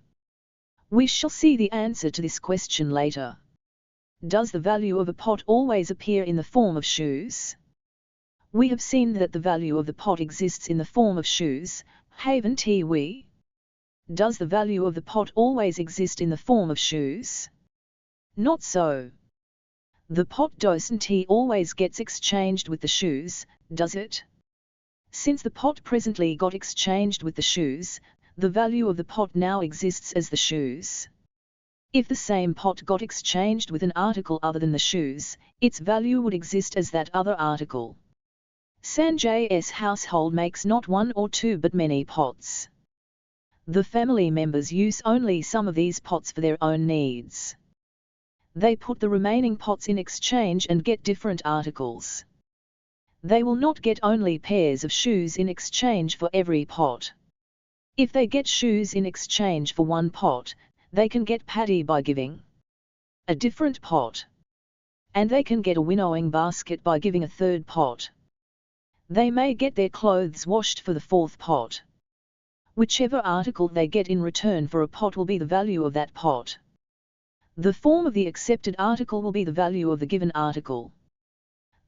We shall see the answer to this question later. Does the value of a pot always appear in the form of shoes? We have seen that the value of the pot exists in the form of shoes, haven't we? Does the value of the pot always exist in the form of shoes? Not so. The pot doesn't always gets exchanged with the shoes, does it? Since the pot presently got exchanged with the shoes, the value of the pot now exists as the shoes. If the same pot got exchanged with an article other than the shoes, its value would exist as that other article. Sanjay's household makes not one or two but many pots. The family members use only some of these pots for their own needs. They put the remaining pots in exchange and get different articles. They will not get only pairs of shoes in exchange for every pot. If they get shoes in exchange for one pot, they can get paddy by giving a different pot. And they can get a winnowing basket by giving a third pot. They may get their clothes washed for the fourth pot. Whichever article they get in return for a pot will be the value of that pot. The form of the accepted article will be the value of the given article.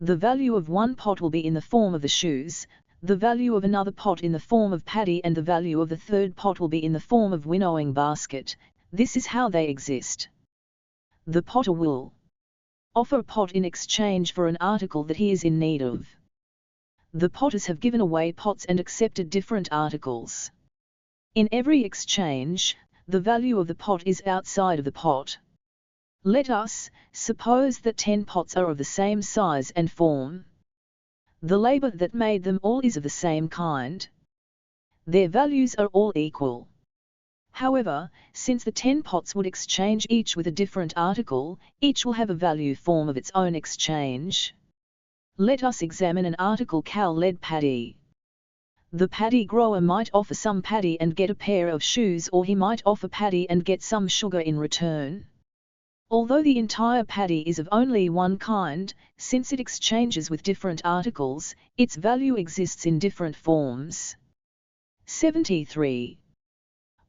The value of one pot will be in the form of the shoes, the value of another pot in the form of paddy, and the value of the third pot will be in the form of winnowing basket. This is how they exist. The potter will offer a pot in exchange for an article that he is in need of. The potters have given away pots and accepted different articles. In every exchange, the value of the pot is outside of the pot. Let us suppose that 10 pots are of the same size and form. The labor that made them all is of the same kind. Their values are all equal. However, since the 10 pots would exchange each with a different article, each will have a value form of its own exchange. Let us examine an article cow-led paddy. The paddy grower might offer some paddy and get a pair of shoes, or he might offer paddy and get some sugar in return. Although the entire paddy is of only one kind, since it exchanges with different articles, its value exists in different forms. 73.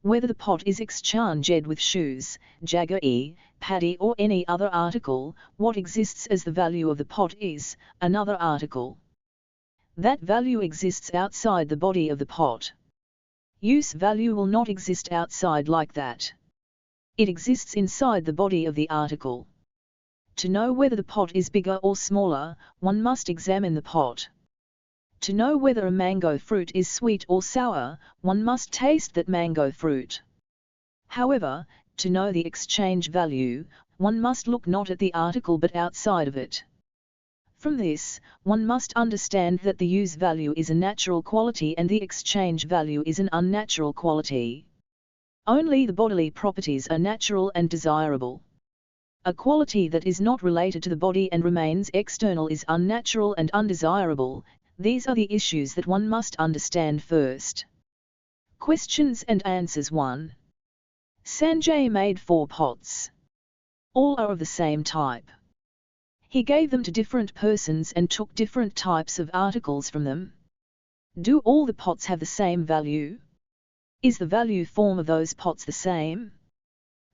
Whether the pot is exchanged with shoes, jaggery, paddy or any other article, what exists as the value of the pot is another article. That value exists outside the body of the pot. Use value will not exist outside like that. It exists inside the body of the article. To know whether the pot is bigger or smaller, one must examine the pot. To know whether a mango fruit is sweet or sour, one must taste that mango fruit. However, to know the exchange value, one must look not at the article but outside of it. From this, one must understand that the use value is a natural quality and the exchange value is an unnatural quality. Only the bodily properties are natural and desirable. A quality that is not related to the body and remains external is unnatural and undesirable. These are the issues that one must understand first. Questions and answers. 1. Sanjay made 4 pots. All are of the same type. He gave them to different persons and took different types of articles from them. Do all the pots have the same value? Is the value form of those pots the same?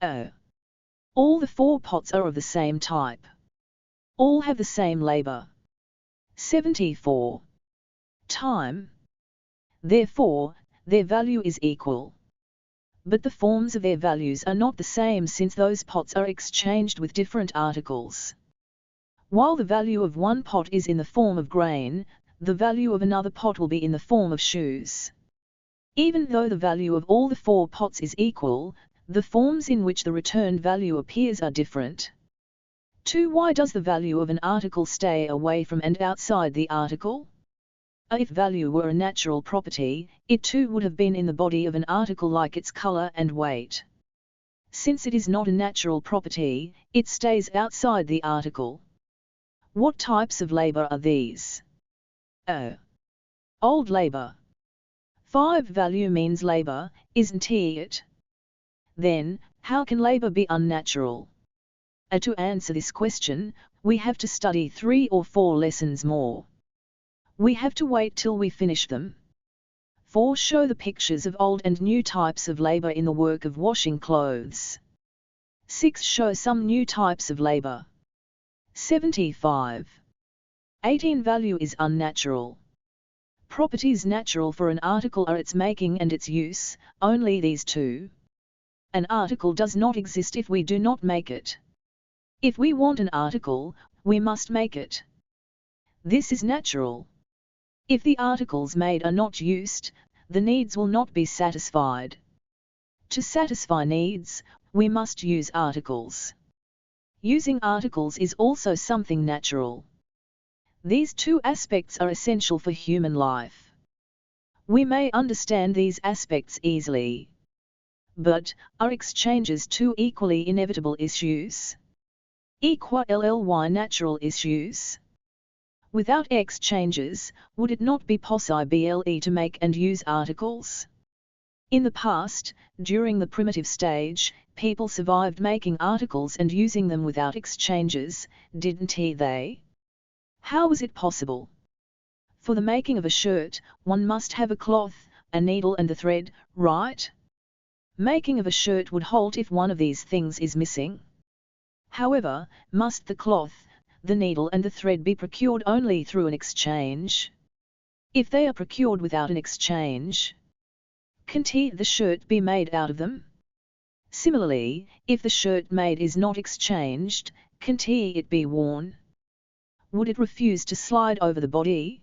Oh. All the 4 pots are of the same type. All have the same labor. 74. Time. Therefore, their value is equal. But the forms of their values are not the same, since those pots are exchanged with different articles. While the value of one pot is in the form of grain, the value of another pot will be in the form of shoes. Even though the value of all the 4 pots is equal, the forms in which the returned value appears are different. 2. Why does the value of an article stay away from and outside the article? If value were a natural property, it too would have been in the body of an article like its color and weight. Since it is not a natural property, it stays outside the article. What types of labor are these? Oh. Old labor. 5. Value means labor, isn't it? Then, how can labor be unnatural? To answer this question, we have to study 3 or 4 lessons more. We have to wait till we finish them. 4. Show the pictures of old and new types of labor in the work of washing clothes. 6. Show some new types of labor. 75. 18. Value is unnatural. Properties natural for an article are its making and its use, only these two. An article does not exist if we do not make it. If we want an article, we must make it. This is natural. If the articles made are not used, the needs will not be satisfied. To satisfy needs, we must use articles. Using articles is also something natural. These 2 aspects are essential for human life. We may understand these aspects easily. But, are exchanges 2 equally inevitable issues? Equally natural issues? Without exchanges, would it not be possible to make and use articles? In the past, during the primitive stage, people survived making articles and using them without exchanges, didn't they? How was it possible? For the making of a shirt, one must have a cloth, a needle and the thread, right? Making of a shirt would halt if one of these things is missing. However, must the cloth, the needle and the thread be procured only through an exchange? If they are procured without an exchange, can't the shirt be made out of them? Similarly, if the shirt made is not exchanged, can't it be worn? Would it refuse to slide over the body?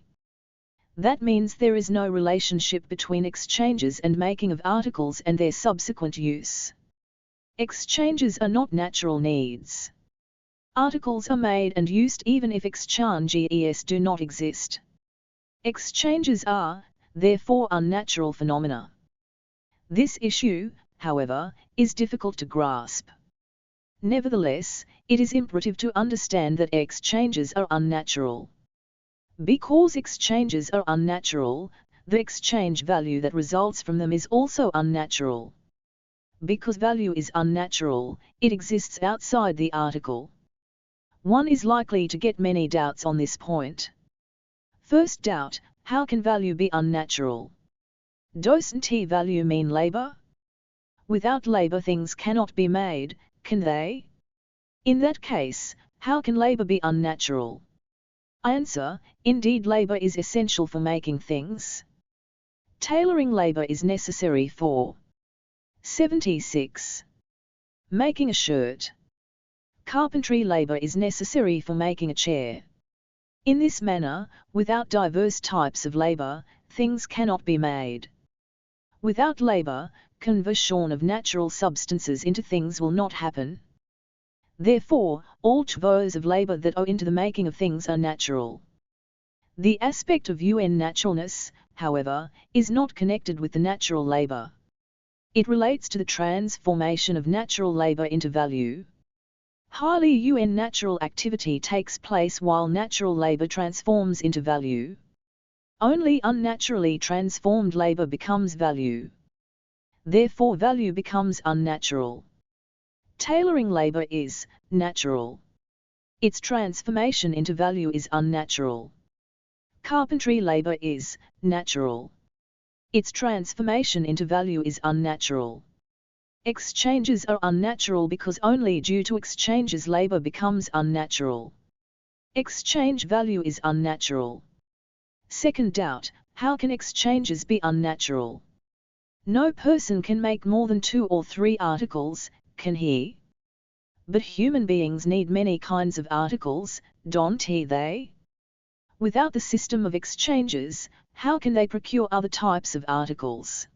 That means there is no relationship between exchanges and making of articles and their subsequent use. Exchanges are not natural needs. Articles are made and used even if exchanges do not exist. Exchanges are, therefore, unnatural phenomena. This issue, however, is difficult to grasp. Nevertheless, it is imperative to understand that exchanges are unnatural. Because exchanges are unnatural, the exchange value that results from them is also unnatural. Because value is unnatural, it exists outside the article. One is likely to get many doubts on this point. First doubt, how can value be unnatural? Doesn't value mean labor? Without labor things cannot be made, can they? In that case, how can labor be unnatural? Answer, indeed labor is essential for making things. Tailoring labor is necessary for 76. Making a shirt. Carpentry labor is necessary for making a chair. In this manner, without diverse types of labor, things cannot be made. Without labor, conversion of natural substances into things will not happen. Therefore, all types of labor that go into the making of things are natural. The aspect of naturalness, however, is not connected with the natural labor. It relates to the transformation of natural labor into value. Highly natural activity takes place while natural labor transforms into value. Only unnaturally transformed labor becomes value. Therefore value becomes unnatural. Tailoring labor is natural. Its transformation into value is unnatural. Carpentry labor is natural. Its transformation into value is unnatural. Exchanges are unnatural because only due to exchanges labor becomes unnatural. Exchange value is unnatural. Second doubt, how can exchanges be unnatural? No person can make more than 2 or 3 articles, can he? But human beings need many kinds of articles, don't they? Without the system of exchanges, how can they procure other types of articles?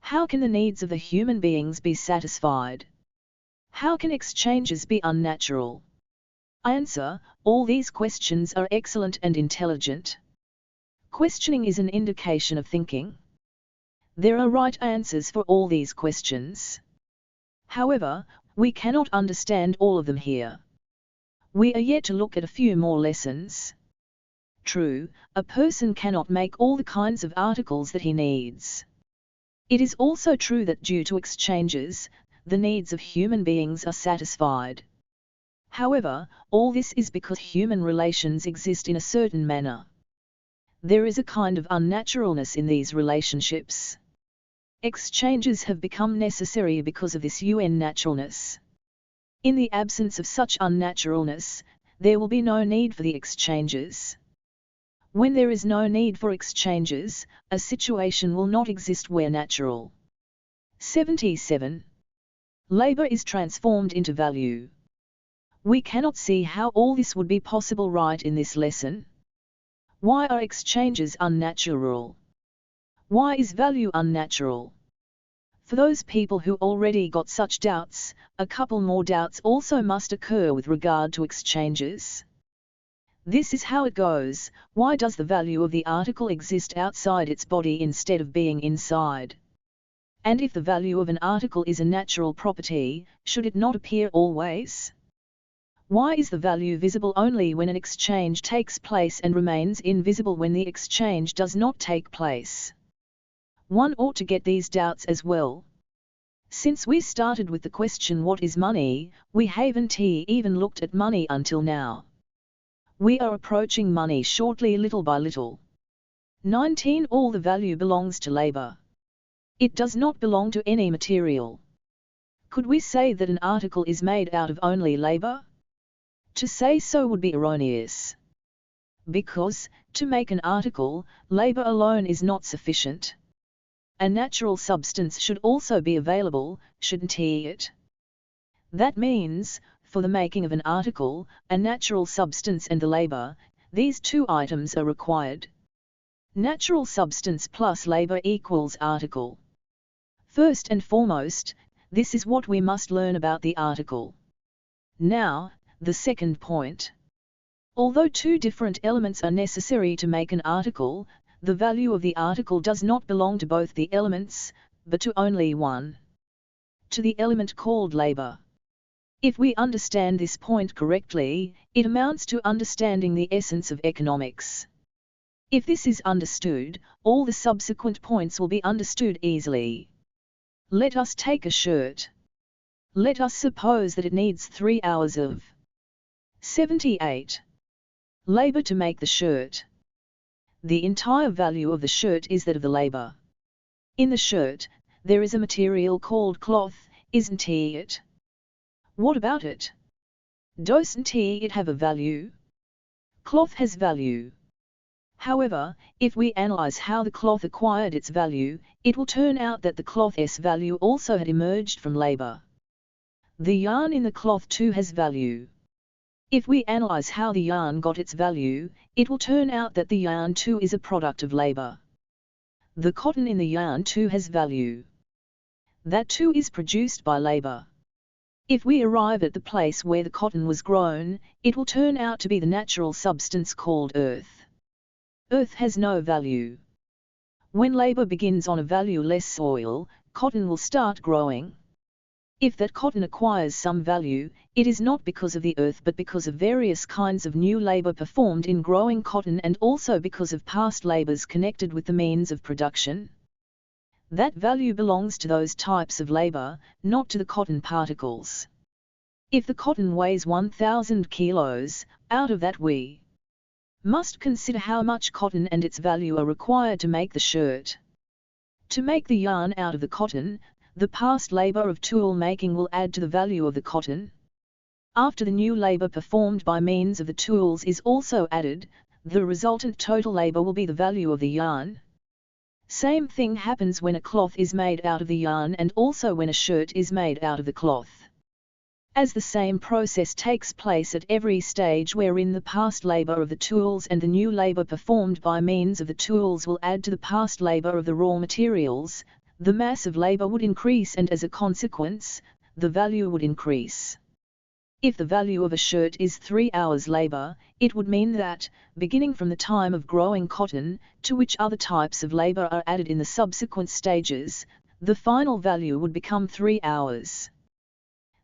How can the needs of the human beings be satisfied? How can exchanges be unnatural? Answer, all these questions are excellent and intelligent. Questioning is an indication of thinking. There are right answers for all these questions. However, we cannot understand all of them here. We are yet to look at a few more lessons. True, a person cannot make all the kinds of articles that he needs. It is also true that due to exchanges, the needs of human beings are satisfied. However, all this is because human relations exist in a certain manner. There is a kind of unnaturalness in these relationships. Exchanges have become necessary because of this unnaturalness. In the absence of such unnaturalness, there will be no need for the exchanges. When there is no need for exchanges, a situation will not exist where natural. 77. Labor is transformed into value. We cannot see how all this would be possible right in this lesson. Why are exchanges unnatural? Why is value unnatural? For those people who already got such doubts, a couple more doubts also must occur with regard to exchanges. This is how it goes. Why does the value of the article exist outside its body instead of being inside? And if the value of an article is a natural property, should it not appear always? Why is the value visible only when an exchange takes place and remains invisible when the exchange does not take place? One ought to get these doubts as well. Since we started with the question what is money, we haven't even looked at money until now. We are approaching money shortly little by little. 19. All the value belongs to labor. It does not belong to any material. Could we say that an article is made out of only labor? To say so would be erroneous. Because, to make an article, labor alone is not sufficient. A natural substance should also be available, shouldn't it? That means, for the making of an article, a natural substance and the labor, these two items are required. Natural substance plus labor equals article. First and foremost, this is what we must learn about the article. Now, the second point. Although two different elements are necessary to make an article, the value of the article does not belong to both the elements, but to only one. To the element called labor. If we understand this point correctly, it amounts to understanding the essence of economics. If this is understood, all the subsequent points will be understood easily. Let us take a shirt. Let us suppose that it needs 3 hours of 78. Labor to make the shirt. The entire value of the shirt is that of the labor. In the shirt, there is a material called cloth, isn't it? What about it? Doesn't it have a value? Cloth has value. However, if we analyze how the cloth acquired its value, it will turn out that the cloth's value also had emerged from labor. The yarn in the cloth too has value. If we analyze how the yarn got its value, it will turn out that the yarn too is a product of labor. The cotton in the yarn too has value. That too is produced by labor. If we arrive at the place where the cotton was grown, it will turn out to be the natural substance called earth. Earth has no value. When labor begins on a valueless soil, cotton will start growing. If that cotton acquires some value, it is not because of the earth but because of various kinds of new labor performed in growing cotton and also because of past labors connected with the means of production. That value belongs to those types of labor, not to the cotton particles. If the cotton weighs 1,000 kilos, out of that we must consider how much cotton and its value are required to make the shirt. To make the yarn out of the cotton, the past labor of tool making will add to the value of the cotton. After the new labor performed by means of the tools is also added, the resultant total labor will be the value of the yarn. Same thing happens when a cloth is made out of the yarn and also when a shirt is made out of the cloth. As the same process takes place at every stage wherein the past labor of the tools and the new labor performed by means of the tools will add to the past labor of the raw materials, the mass of labor would increase and as a consequence, the value would increase. If the value of a shirt is 3 hours labor, it would mean that, beginning from the time of growing cotton, to which other types of labor are added in the subsequent stages, the final value would become 3 hours.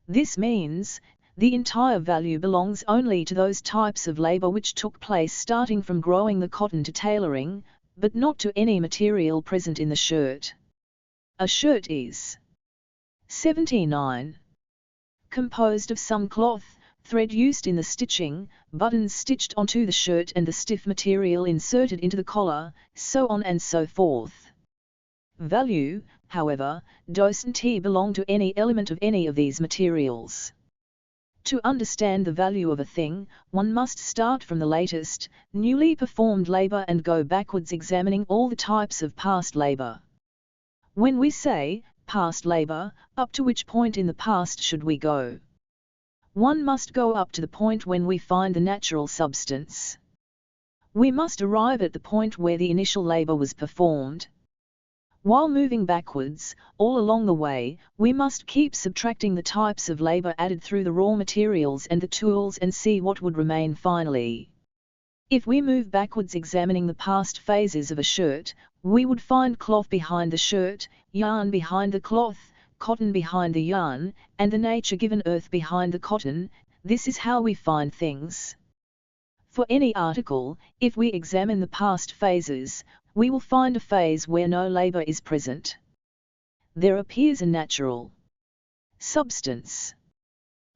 This means, the entire value belongs only to those types of labor which took place starting from growing the cotton to tailoring, but not to any material present in the shirt. A shirt is 79. Composed of some cloth, thread used in the stitching, buttons stitched onto the shirt and the stiff material inserted into the collar, so on and so forth. Value, however, doesn't belong to any element of any of these materials. To understand the value of a thing, one must start from the latest, newly performed labor and go backwards examining all the types of past labor. When we say, past labor, up to which point in the past should we go? One must go up to the point when we find the natural substance. We must arrive at the point where the initial labor was performed. While moving backwards, all along the way, we must keep subtracting the types of labor added through the raw materials and the tools and see what would remain finally. If we move backwards examining the past phases of a shirt, we would find cloth behind the shirt, yarn behind the cloth, cotton behind the yarn, and the nature-given earth behind the cotton. This is how we find things. For any article, if we examine the past phases, we will find a phase where no labor is present. There appears a natural substance.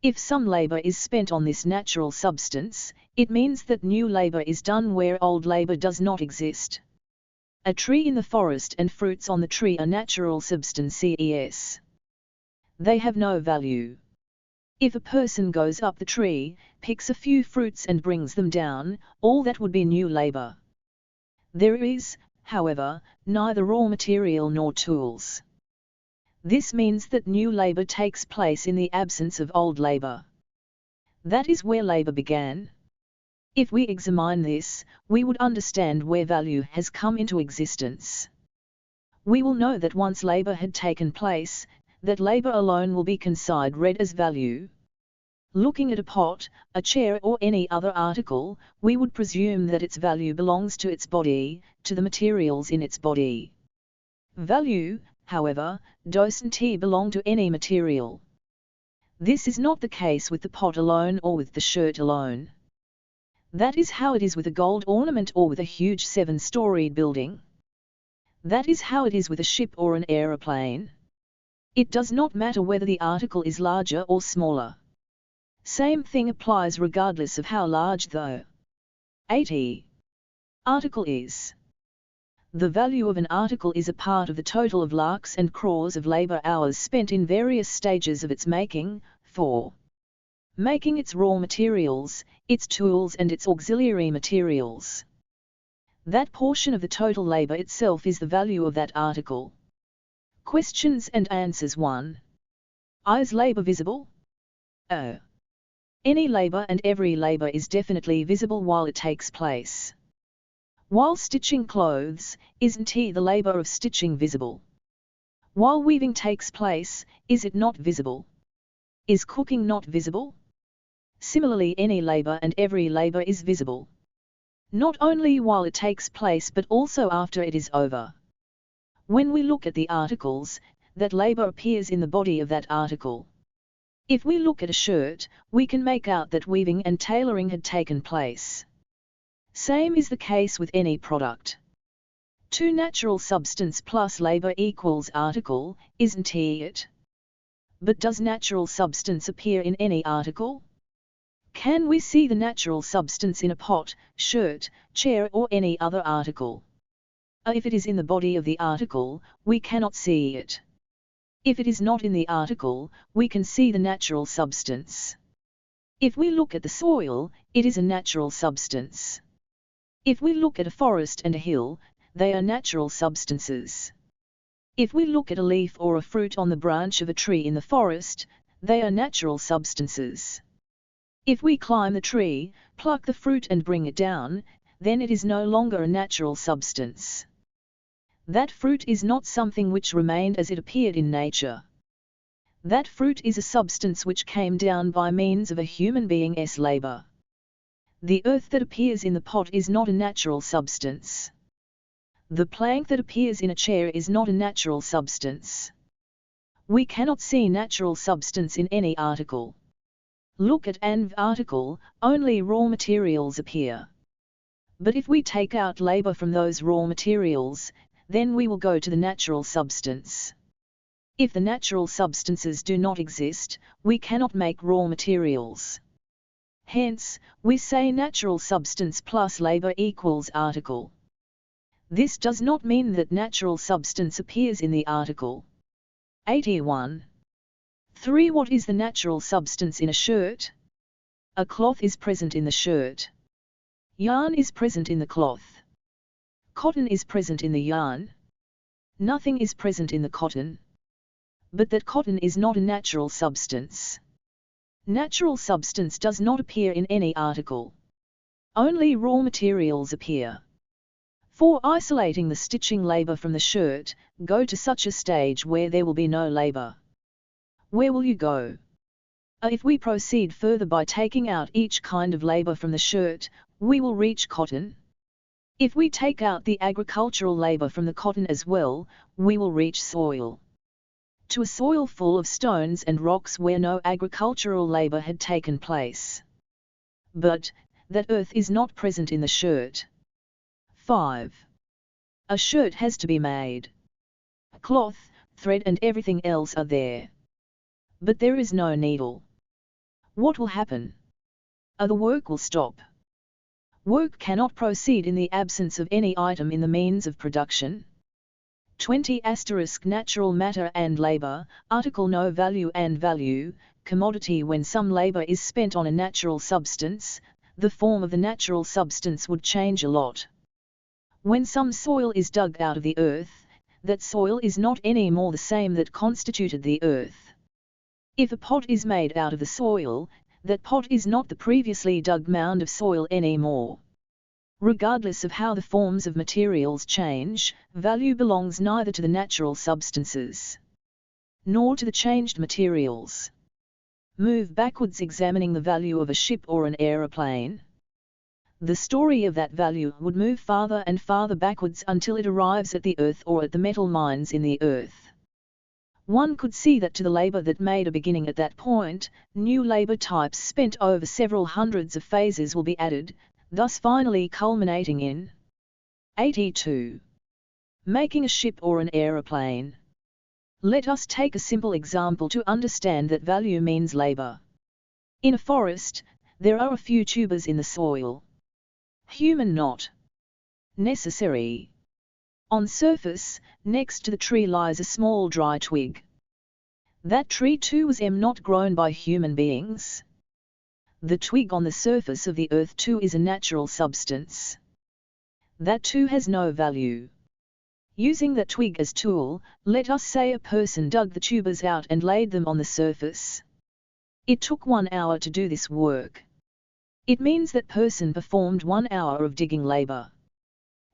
If some labor is spent on this natural substance, it means that new labor is done where old labor does not exist. A tree in the forest and fruits on the tree are natural substances. They have no value. If a person goes up the tree, picks a few fruits and brings them down, all that would be new labor. There is, however, neither raw material nor tools. This means that new labor takes place in the absence of old labor. That is where labor began. If we examine this, we would understand where value has come into existence. We will know that once labor had taken place, that labor alone will be considered as value. Looking at a pot, a chair or any other article, we would presume that its value belongs to its body, to the materials in its body. Value, however, doesn't belong to any material. This is not the case with the pot alone or with the shirt alone. That is how it is with a gold ornament or with a huge 7-storied building. That is how it is with a ship or an aeroplane. It does not matter whether the article is larger or smaller. Same thing applies regardless of how large the 80 article is. The value of an article is a part of the total of lakhs and crores of labor hours spent in various stages of its making, for making its raw materials, its tools and its auxiliary materials. That portion of the total labor itself is the value of that article. Questions and answers 1. Is labor visible? O. Any labor and every labor is definitely visible while it takes place. While stitching clothes, isn't the labor of stitching visible? While weaving takes place, is it not visible? Is cooking not visible? Similarly, any labor and every labor is visible. Not only while it takes place but also after it is over. When we look at the articles, that labor appears in the body of that article. If we look at a shirt, we can make out that weaving and tailoring had taken place. Same is the case with any product. 2 natural substance plus labor equals article, isn't it? But does natural substance appear in any article? Can we see the natural substance in a pot, shirt, chair or any other article? If it is in the body of the article, we cannot see it. If it is not in the article, we can see the natural substance. If we look at the soil, it is a natural substance. If we look at a forest and a hill, they are natural substances. If we look at a leaf or a fruit on the branch of a tree in the forest, they are natural substances. If we climb the tree, pluck the fruit and bring it down, then it is no longer a natural substance. That fruit is not something which remained as it appeared in nature. That fruit is a substance which came down by means of a human being's labor. The earth that appears in the pot is not a natural substance. The plank that appears in a chair is not a natural substance. We cannot see natural substance in any article. Look at an article, only raw materials appear. But if we take out labor from those raw materials, then we will go to the natural substance. If the natural substances do not exist, we cannot make raw materials. Hence, we say natural substance plus labor equals article. This does not mean that natural substance appears in the article. 81. 3. What is the natural substance in a shirt? A cloth is present in the shirt. Yarn is present in the cloth. Cotton is present in the yarn. Nothing is present in the cotton. But that cotton is not a natural substance. Natural substance does not appear in any article. Only raw materials appear. For isolating the stitching labor from the shirt, go to such a stage where there will be no labor. Where will you go? If we proceed further by taking out each kind of labor from the shirt, we will reach cotton. If we take out the agricultural labor from the cotton as well, we will reach soil. To a soil full of stones and rocks where no agricultural labor had taken place. But that earth is not present in the shirt. 5. A shirt has to be made. Cloth, thread and everything else are there. But there is no needle. What will happen? The work will stop. Work cannot proceed in the absence of any item in the means of production. 20 * natural matter and labor, article no value and value, commodity. When some labor is spent on a natural substance, the form of the natural substance would change a lot. When some soil is dug out of the earth, that soil is not any more the same that constituted the earth. If a pot is made out of the soil, that pot is not the previously dug mound of soil any more. Regardless of how the forms of materials change, value belongs neither to the natural substances, nor to the changed materials. Move backwards examining the value of a ship or an aeroplane. The story of that value would move farther and farther backwards until it arrives at the earth or at the metal mines in the earth. One could see that to the labor that made a beginning at that point, new labor types spent over several hundreds of phases will be added, thus finally culminating in 82. Making a ship or an aeroplane. Let us take a simple example to understand that value means labor. In a forest, there are a few tubers in the soil. Human not necessary. On surface, next to the tree lies a small dry twig. That tree too was not grown by human beings. The twig on the surface of the earth too is a natural substance. That too has no value. Using that twig as tool, let us say a person dug the tubers out and laid them on the surface. It took 1 hour to do this work. It means that person performed 1 hour of digging labor.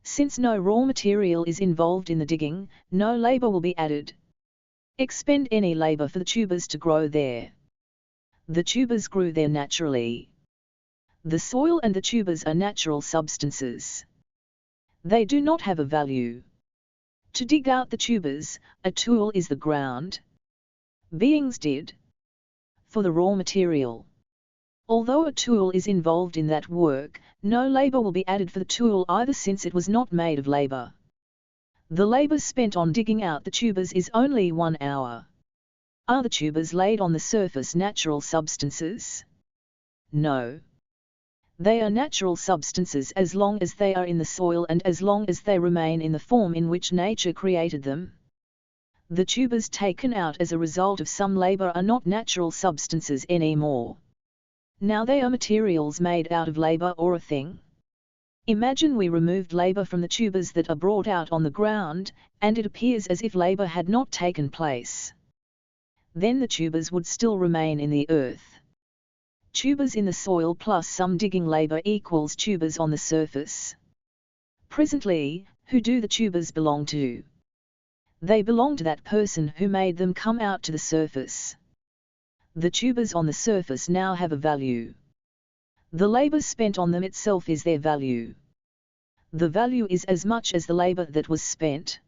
Since no raw material is involved in the digging, no labor will be added. Expend any labor for the tubers to grow there. The tubers grew there naturally. The soil and the tubers are natural substances. They do not have a value. To dig out the tubers, a tool is the ground. Beings did for the raw material. Although a tool is involved in that work, no labor will be added for the tool either, since it was not made of labor. The labor spent on digging out the tubers is only 1 hour. Are the tubers laid on the surface natural substances? No. They are natural substances as long as they are in the soil and as long as they remain in the form in which nature created them. The tubers taken out as a result of some labor are not natural substances anymore. Now they are materials made out of labor or a thing. Imagine we removed labor from the tubers that are brought out on the ground, and it appears as if labor had not taken place. Then the tubers would still remain in the earth. Tubers in the soil plus some digging labor equals tubers on the surface. Presently, who do the tubers belong to? They belong to that person who made them come out to the surface. The tubers on the surface now have a value. The labor spent on them itself is their value. The value is as much as the labor that was spent.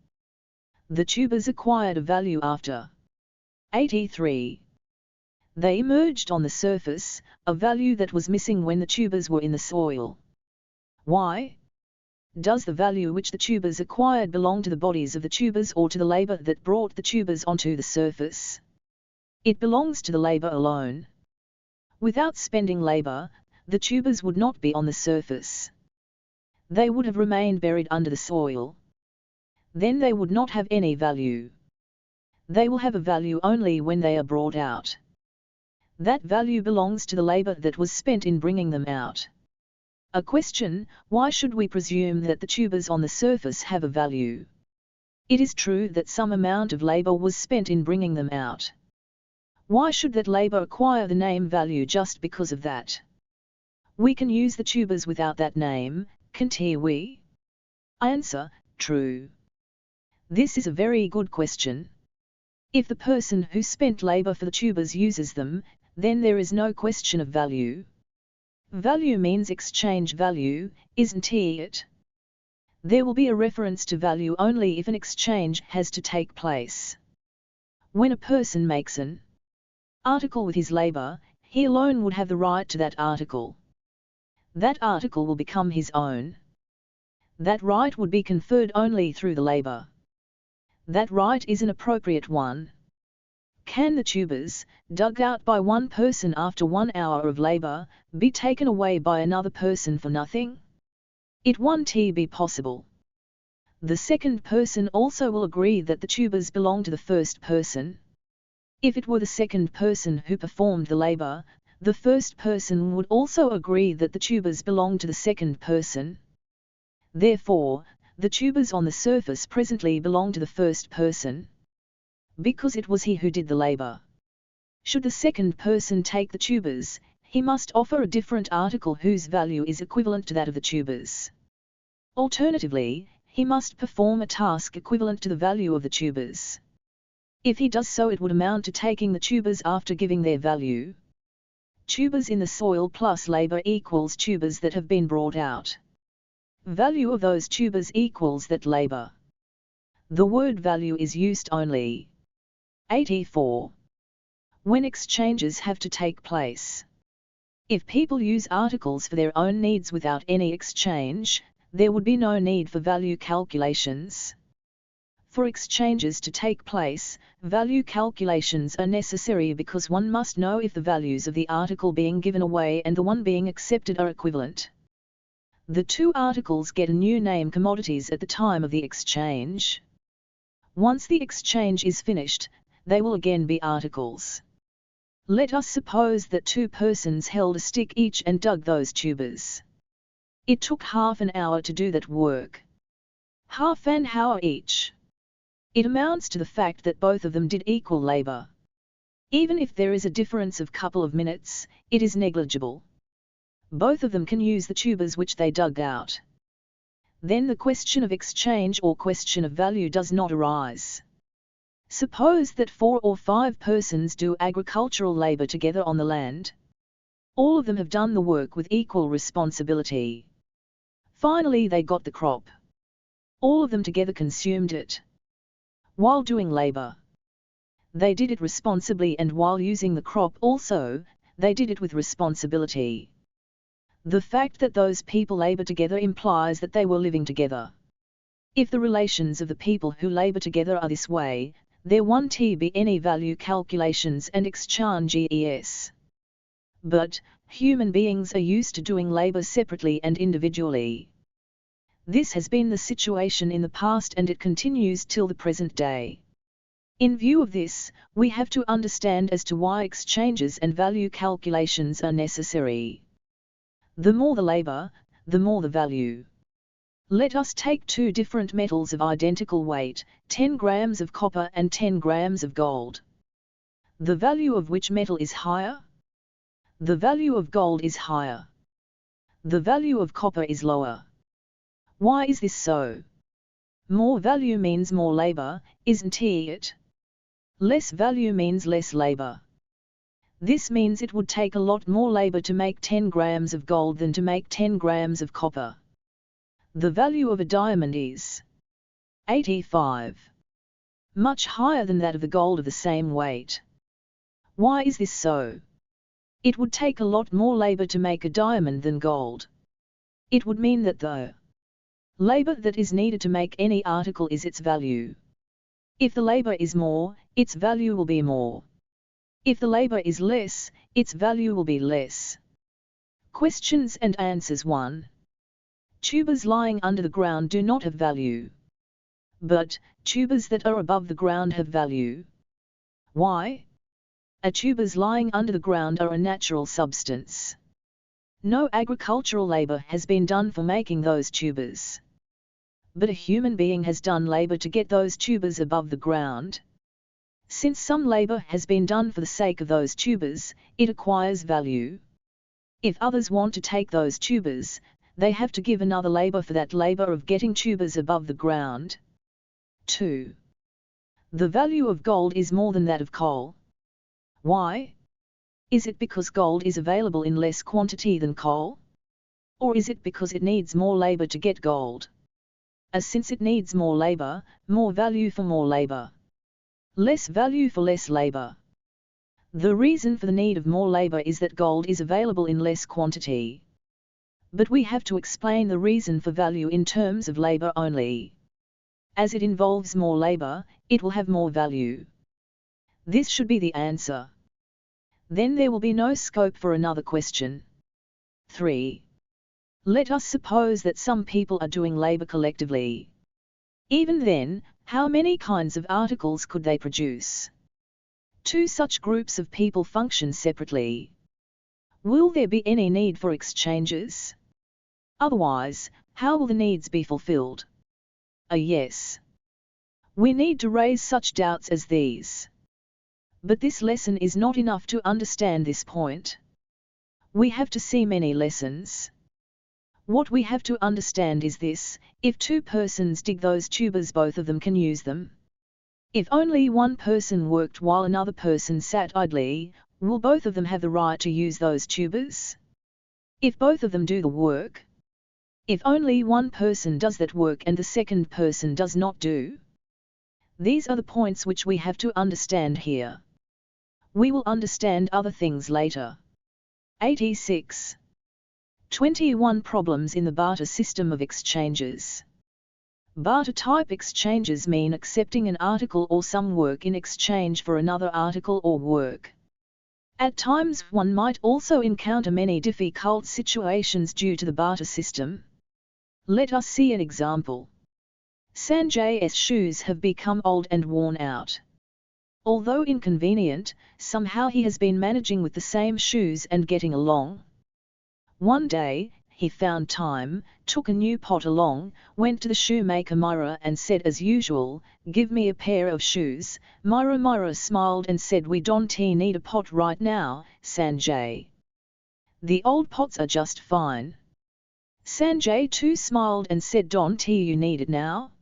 The tubers acquired a value after 83. They emerged on the surface, a value that was missing when the tubers were in the soil. Why? Does the value which the tubers acquired belong to the bodies of the tubers or to the labor that brought the tubers onto the surface? It belongs to the labor alone. Without spending labor, the tubers would not be on the surface. They would have remained buried under the soil. Then they would not have any value. They will have a value only when they are brought out. That value belongs to the labor that was spent in bringing them out. A question: why should we presume that the tubers on the surface have a value? It is true that some amount of labor was spent in bringing them out. Why should that labor acquire the name value just because of that? We can use the tubers without that name, can't we? Answer: true. This is a very good question. If the person who spent labor for the tubers uses them, then there is no question of value. Value means exchange value, isn't it? There will be a reference to value only if an exchange has to take place. When a person makes an article with his labor, he alone would have the right to that article. That article will become his own. That right would be conferred only through the labor. That right is an appropriate one. Can the tubers, dug out by one person after 1 hour of labor, be taken away by another person for nothing? It won't be possible. The second person also will agree that the tubers belong to the first person. If it were the second person who performed the labor, the first person would also agree that the tubers belong to the second person. Therefore, the tubers on the surface presently belong to the first person, because it was he who did the labor. Should the second person take the tubers, he must offer a different article whose value is equivalent to that of the tubers. Alternatively, he must perform a task equivalent to the value of the tubers. If he does so, it would amount to taking the tubers after giving their value. Tubers in the soil plus labor equals tubers that have been brought out. Value of those tubers equals that labor. The word value is used only. 84. When exchanges have to take place. If people use articles for their own needs without any exchange, there would be no need for value calculations. For exchanges to take place, value calculations are necessary because one must know if the values of the article being given away and the one being accepted are equivalent. The two articles get a new name commodities at the time of the exchange. Once the exchange is finished, they will again be articles. Let us suppose that two persons held a stick each and dug those tubers. It took half an hour to do that work. Half an hour each. It amounts to the fact that both of them did equal labor. Even if there is a difference of couple of minutes, it is negligible. Both of them can use the tubers which they dug out. Then the question of exchange or question of value does not arise. Suppose that 4 or 5 persons do agricultural labor together on the land. All of them have done the work with equal responsibility. Finally they got the crop. All of them together consumed it. While doing labor, they did it responsibly, and while using the crop also, they did it with responsibility. The fact that those people labor together implies that they were living together. If the relations of the people who labor together are this way, there won't be any value calculations and exchanges. But, human beings are used to doing labor separately and individually. This has been the situation in the past and it continues till the present day. In view of this, we have to understand as to why exchanges and value calculations are necessary. The more the labor, the more the value. Let us take two different metals of identical weight, 10 grams of copper and 10 grams of gold. The value of which metal is higher? The value of gold is higher. The value of copper is lower. Why is this so? More value means more labor, isn't it? Less value means less labor. This means it would take a lot more labor to make 10 grams of gold than to make 10 grams of copper. The value of a diamond is 85. Much higher than that of the gold of the same weight. Why is this so? It would take a lot more labor to make a diamond than gold. It would mean that the labor that is needed to make any article is its value. If the labor is more, its value will be more. If the labor is less, its value will be less. Questions and answers. 1. Tubers lying under the ground do not have value. But, tubers that are above the ground have value. Why? Tubers lying under the ground are a natural substance. No agricultural labor has been done for making those tubers. But a human being has done labor to get those tubers above the ground. Since some labor has been done for the sake of those tubers, it acquires value. If others want to take those tubers, they have to give another labor for that labor of getting tubers above the ground. 2. The value of gold is more than that of coal. Why? Is it because gold is available in less quantity than coal? Or is it because it needs more labor to get gold? Since it needs more labor, more value for more labor. Less value for less labor. The reason for the need of more labor is that gold is available in less quantity. But we have to explain the reason for value in terms of labor only. As it involves more labor, it will have more value. This should be the answer. Then there will be no scope for another question. 3. Let us suppose that some people are doing labor collectively. Even then, how many kinds of articles could they produce? 2 such groups of people function separately. Will there be any need for exchanges? Otherwise, how will the needs be fulfilled? A yes. We need to raise such doubts as these. But this lesson is not enough to understand this point. We have to see many lessons. What we have to understand is this: if 2 persons dig those tubers, both of them can use them. If only one person worked while another person sat idly, will both of them have the right to use those tubers? If both of them do the work? If only one person does that work and the second person does not do? These are the points which we have to understand here. We will understand other things later. 86. 21 Problems in the barter system of exchanges. Barter-type exchanges mean accepting an article or some work in exchange for another article or work. At times one might also encounter many difficult situations due to the barter system. Let us see an example. Sanjay's shoes have become old and worn out. Although inconvenient, somehow he has been managing with the same shoes and getting along. One day, he found time, took a new pot along, went to the shoemaker Myra and said as usual, "Give me a pair of shoes." Myra smiled and said, "We don't need a pot right now, Sanjay. The old pots are just fine." Sanjay too smiled and said, "Don't you need it now?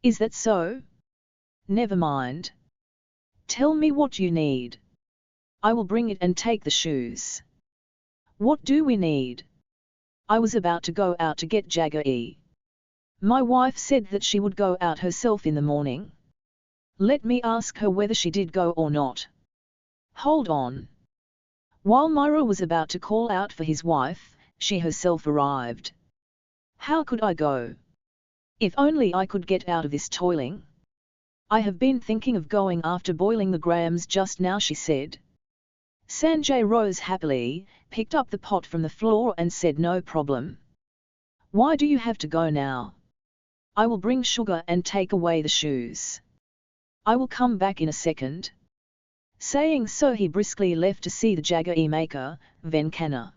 Is that so? Never mind. Tell me what you need. I will bring it and take the shoes." "What do we need?" "I was about to go out to get Jaggery. My wife said that she would go out herself in the morning. Let me ask her whether she did go or not." "Hold on." While Myra was about to call out for his wife, she herself arrived. "How could I go? If only I could get out of this toiling. I have been thinking of going after boiling the grams just now," she said. Sanjay rose happily, picked up the pot from the floor and said, "No problem. Why do you have to go now? I will bring sugar and take away the shoes. I will come back in a second." Saying so, he briskly left to see the Jaggery maker, Venkana.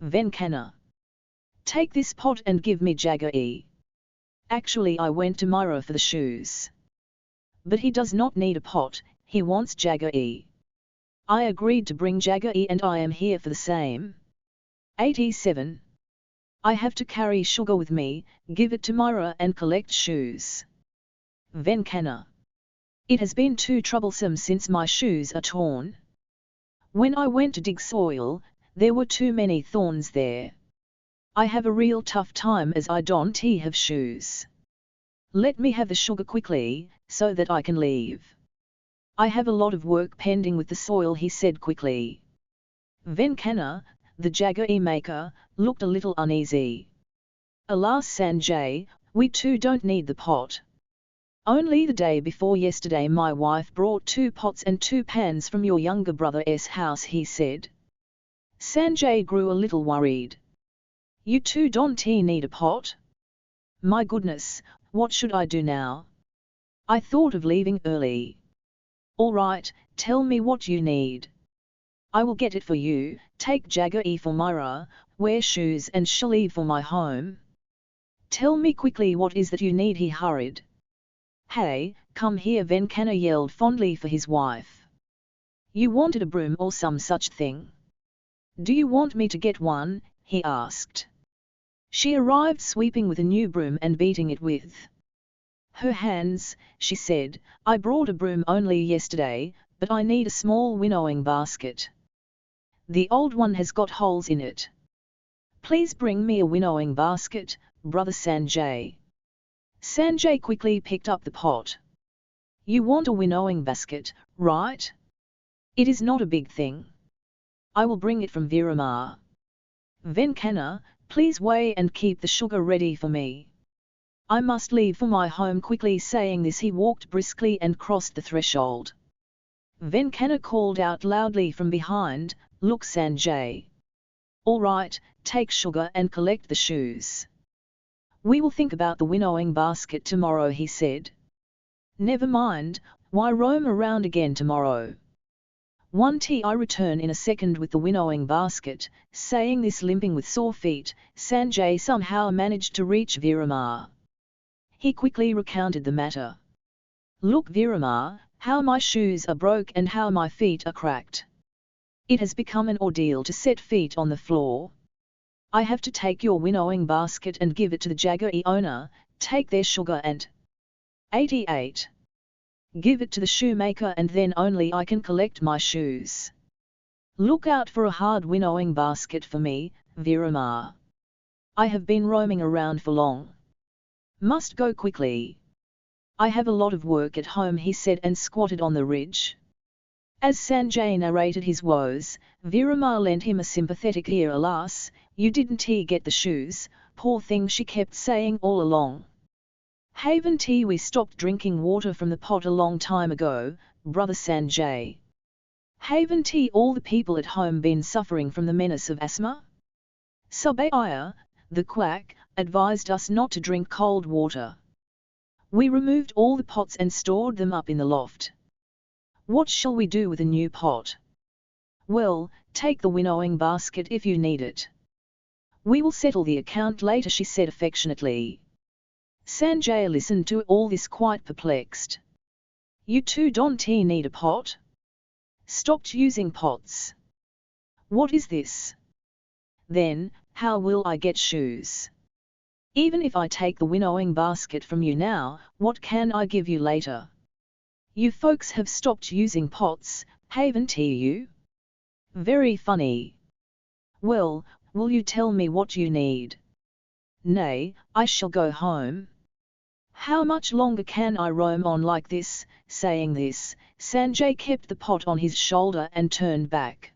"Venkana, take this pot and give me Jaggery. Actually, I went to Myra for the shoes. But he does not need a pot, he wants Jaggery. I agreed to bring Jaggery and I am here for the same." 87. I have to carry sugar with me, give it to Myra and collect shoes. Venkana. It has been too troublesome since my shoes are torn. When I went to dig soil, there were too many thorns there. I have a real tough time as I don't have shoes. Let me have the sugar quickly, so that I can leave." I have a lot of work pending with the soil, he said quickly. Venkana, the jaggery maker, looked a little uneasy. Alas Sanjay, we too don't need the pot. Only the day before yesterday my wife brought 2 pots and 2 pans from your younger brother's house, he said. Sanjay grew a little worried. You too don't need a pot? My goodness, what should I do now? I thought of leaving early. All right, tell me what you need. I will get it for you. Take jaggery for Myra, wear shoes and leave for my home. Tell me quickly what is that you need, he hurried. Hey, come here, Venkana yelled fondly for his wife. You wanted a broom or some such thing? Do you want me to get one? He asked. She arrived sweeping with a new broom and beating it with her hands. She said, I brought a broom only yesterday, but I need a small winnowing basket. The old one has got holes in it. Please bring me a winnowing basket, brother Sanjay. Sanjay quickly picked up the pot. You want a winnowing basket, right? It is not a big thing. I will bring it from Viramar. Venkana, please weigh and keep the sugar ready for me. I must leave for my home quickly. Saying this, he walked briskly and crossed the threshold. Venkana called out loudly from behind, Look Sanjay. All right, take sugar and collect the shoes. We will think about the winnowing basket tomorrow, he said. Never mind, why roam around again tomorrow? I return in a second with the winnowing basket. Saying this, limping with sore feet, Sanjay somehow managed to reach Viramar. He quickly recounted the matter. Look Viramar, how my shoes are broke and how my feet are cracked. It has become an ordeal to set feet on the floor. I have to take your winnowing basket and give it to the jaggery owner, take their sugar and 88. Give it to the shoemaker and then only I can collect my shoes. Look out for a hard winnowing basket for me, Viramar. I have been roaming around for long. Must go quickly. I have a lot of work at home, he said, and squatted on the ridge. As Sanjay narrated his woes, Viramar lent him a sympathetic ear. Alas, you didn't get the shoes, poor thing, she kept saying all along. Haven't we stopped drinking water from the pot a long time ago, brother Sanjay? Haven't all the people at home been suffering from the menace of asthma? Subaya, the quack, advised us not to drink cold water. We removed all the pots and stored them up in the loft. What shall we do with a new pot? Well, take the winnowing basket if you need it. We will settle the account later, she said affectionately. Sanjay listened to all this quite perplexed. You too don't need a pot? Stopped using pots. What is this? Then, how will I get shoes? Even if I take the winnowing basket from you now, what can I give you later? You folks have stopped using pots, haven't you? Very funny. Well, will you tell me what you need? Nay, I shall go home. How much longer can I roam on like this? Saying this, Sanjay kept the pot on his shoulder and turned back.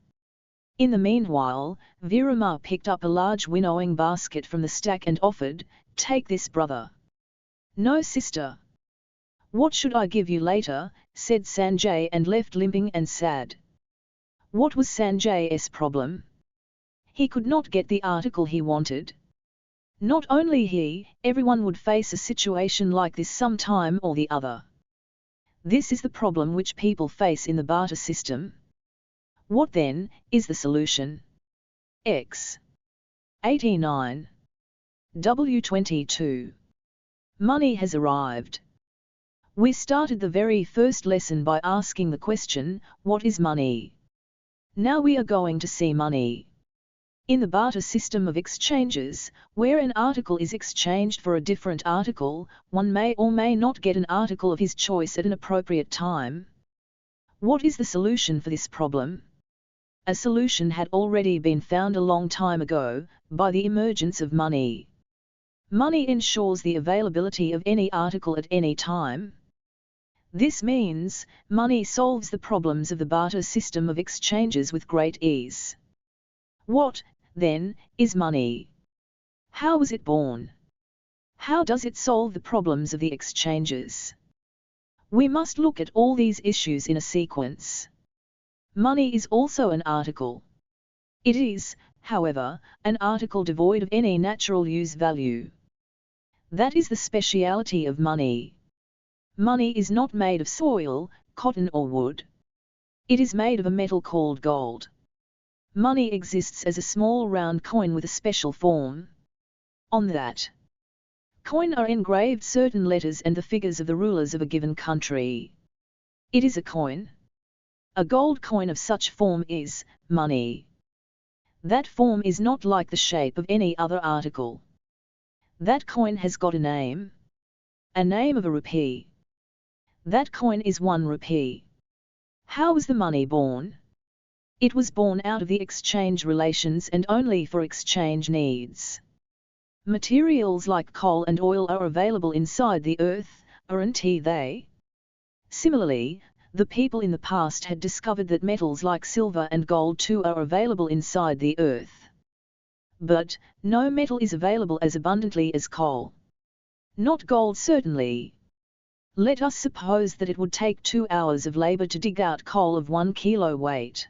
In the meanwhile, Viramar picked up a large winnowing basket from the stack and offered, Take this, brother. No, sister. What should I give you later? Said Sanjay and left limping and sad. What was Sanjay's problem? He could not get the article he wanted. Not only he, everyone would face a situation like this sometime or the other. This is the problem which people face in the barter system. What then is the solution? X. 89. W22. Money has arrived. We started the very first lesson by asking the question, what is money? Now we are going to see money. In the barter system of exchanges, where an article is exchanged for a different article, one may or may not get an article of his choice at an appropriate time. What is the solution for this problem? A solution had already been found a long time ago, by the emergence of money. Money ensures the availability of any article at any time. This means, money solves the problems of the barter system of exchanges with great ease. What, then, is money? How was it born? How does it solve the problems of the exchanges? We must look at all these issues in a sequence. Money is also an article. It is, however, an article devoid of any natural use value. That is the speciality of money. Money is not made of soil, cotton or wood. It is made of a metal called gold. Money exists as a small round coin with a special form. On that coin are engraved certain letters and the figures of the rulers of a given country. It is a coin. A gold coin of such form is money. That form is not like the shape of any other article. That coin has got a name of a rupee. That coin is 1 rupee. How was the money born? It was born out of the exchange relations and only for exchange needs. Materials like coal and oil are available inside the earth, aren't they? Similarly, the people in the past had discovered that metals like silver and gold too are available inside the earth. But, no metal is available as abundantly as coal. Not gold certainly. Let us suppose that it would take 2 hours of labor to dig out coal of 1 kilo weight.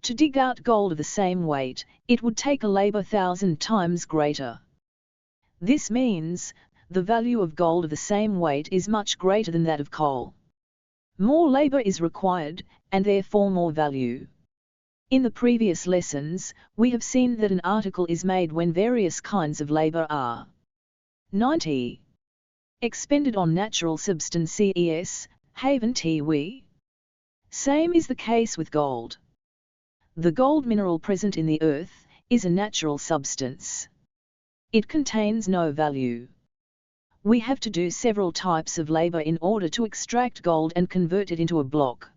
To dig out gold of the same weight, it would take a labor 1,000 times greater. This means, the value of gold of the same weight is much greater than that of coal. More labor is required, and therefore more value. In the previous lessons, we have seen that an article is made when various kinds of labor are 90. Expended on natural substances, haven't we? Same is the case with gold. The gold mineral present in the earth is a natural substance. It contains no value. We have to do several types of labor in order to extract gold and convert it into a block.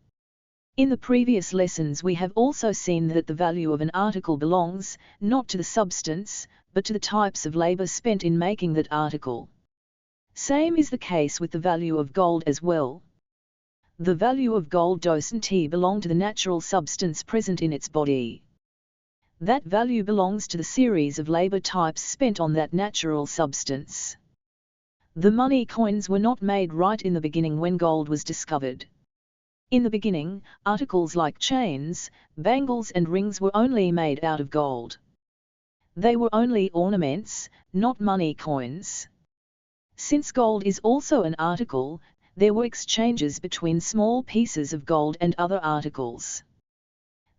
In the previous lessons we have also seen that the value of an article belongs, not to the substance, but to the types of labor spent in making that article. Same is the case with the value of gold as well. The value of gold doesn't belong to the natural substance present in its body. That value belongs to the series of labor types spent on that natural substance. The money coins were not made right in the beginning when gold was discovered. In the beginning, articles like chains, bangles and rings were only made out of gold. They were only ornaments, not money coins. Since gold is also an article, there were exchanges between small pieces of gold and other articles.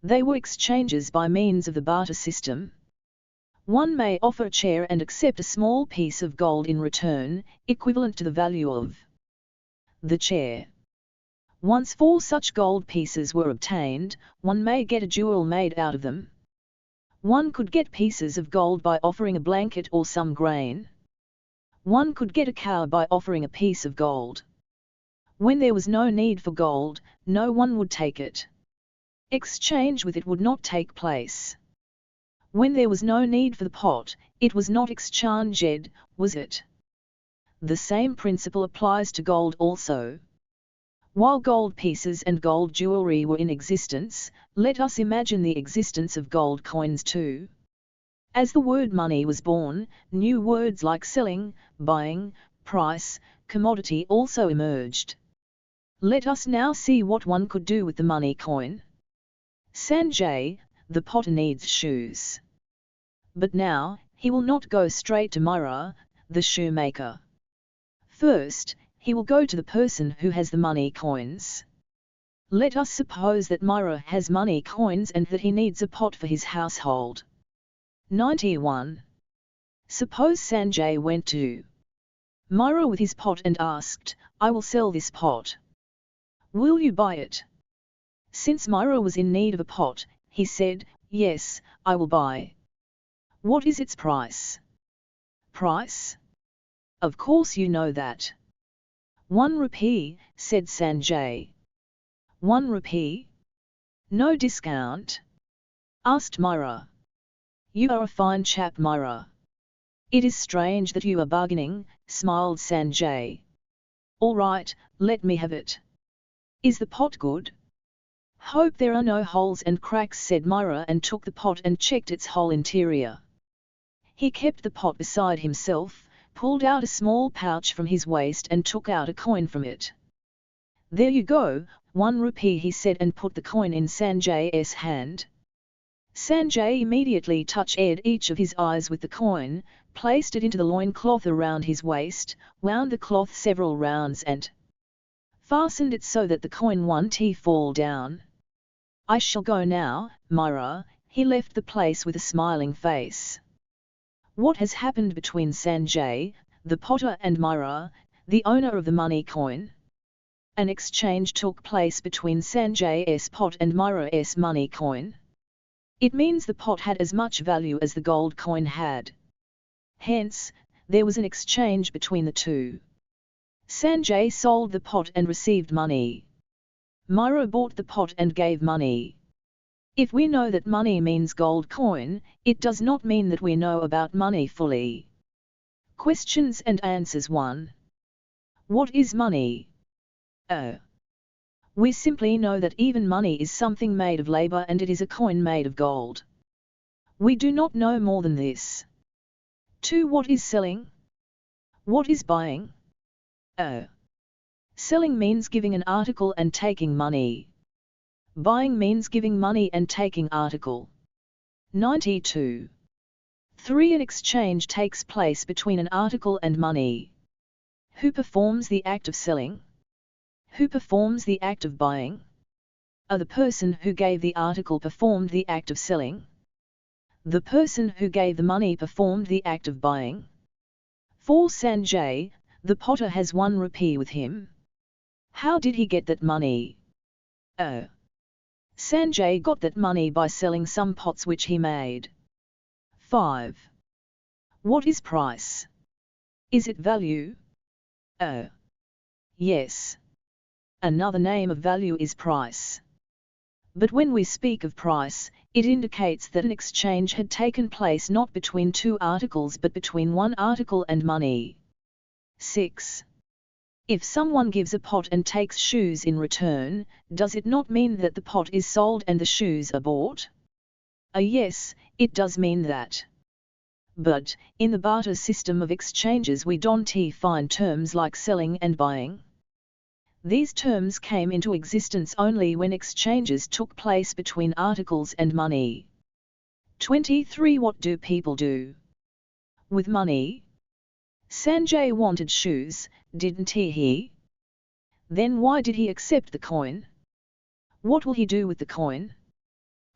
They were exchanges by means of the barter system. One may offer a chair and accept a small piece of gold in return, equivalent to the value of the chair. Once 4 such gold pieces were obtained, one may get a jewel made out of them. One could get pieces of gold by offering a blanket or some grain. One could get a cow by offering a piece of gold. When there was no need for gold, no one would take it. Exchange with it would not take place. When there was no need for the pot, it was not exchanged, was it? The same principle applies to gold also. While gold pieces and gold jewelry were in existence, let us imagine the existence of gold coins too. As the word money was born, new words like selling, buying, price, commodity also emerged. Let us now see what one could do with the money coin. Sanjay, the potter, needs shoes. But now, he will not go straight to Myra, the shoemaker. First, he will go to the person who has the money coins. Let us suppose that Myra has money coins and that he needs a pot for his household. 91. Suppose Sanjay went to Myra with his pot and asked, "I will sell this pot. Will you buy it?" Since Myra was in need of a pot, he said, "Yes, I will buy." What is its price? Price? Of course you know that. 1 rupee, said Sanjay. 1 rupee? No discount? Asked Myra. You are a fine chap, Myra. It is strange that you are bargaining, smiled Sanjay. All right, let me have it. Is the pot good? Hope there are no holes and cracks, said Myra, and took the pot and checked its whole interior. He kept the pot beside himself, pulled out a small pouch from his waist and took out a coin from it. There you go, 1 rupee, he said, and put the coin in Sanjay's hand. Sanjay immediately touched each of his eyes with the coin, placed it into the loincloth around his waist, wound the cloth several rounds and fastened it so that the coin won't fall down. I shall go now, Myra. He left the place with a smiling face. What has happened between Sanjay, the potter, and Myra, the owner of the money coin? An exchange took place between Sanjay's pot and Myra's money coin. It means the pot had as much value as the gold coin had. Hence, there was an exchange between the two. Sanjay sold the pot and received money. Myra bought the pot and gave money. If we know that money means gold coin, it does not mean that we know about money fully. Questions and answers. 1. What is money? We simply know that even money is something made of labor and it is a coin made of gold. We do not know more than this. 2. What is selling? What is buying? Selling means giving an article and taking money. Buying means giving money and taking article. 92. 3. An exchange takes place between an article and money. Who performs the act of selling? Who performs the act of buying? The person who gave the article performed the act of selling. The person who gave the money performed the act of buying. 4. Sanjay, the potter, has 1 rupee with him. How did he get that money? Sanjay got that money by selling some pots which he made. 5. What is price? Is it value? Yes. Another name of value is price. But when we speak of price, it indicates that an exchange had taken place not between 2 articles but between 1 article and money. 6. If someone gives a pot and takes shoes in return, does it not mean that the pot is sold and the shoes are bought? Yes, it does mean that. But, in the barter system of exchanges we don't find terms like selling and buying. These terms came into existence only when exchanges took place between articles and money. 23. What do people do with money? Sanjay wanted shoes, didn't he? Then why did he accept the coin? What will he do with the coin?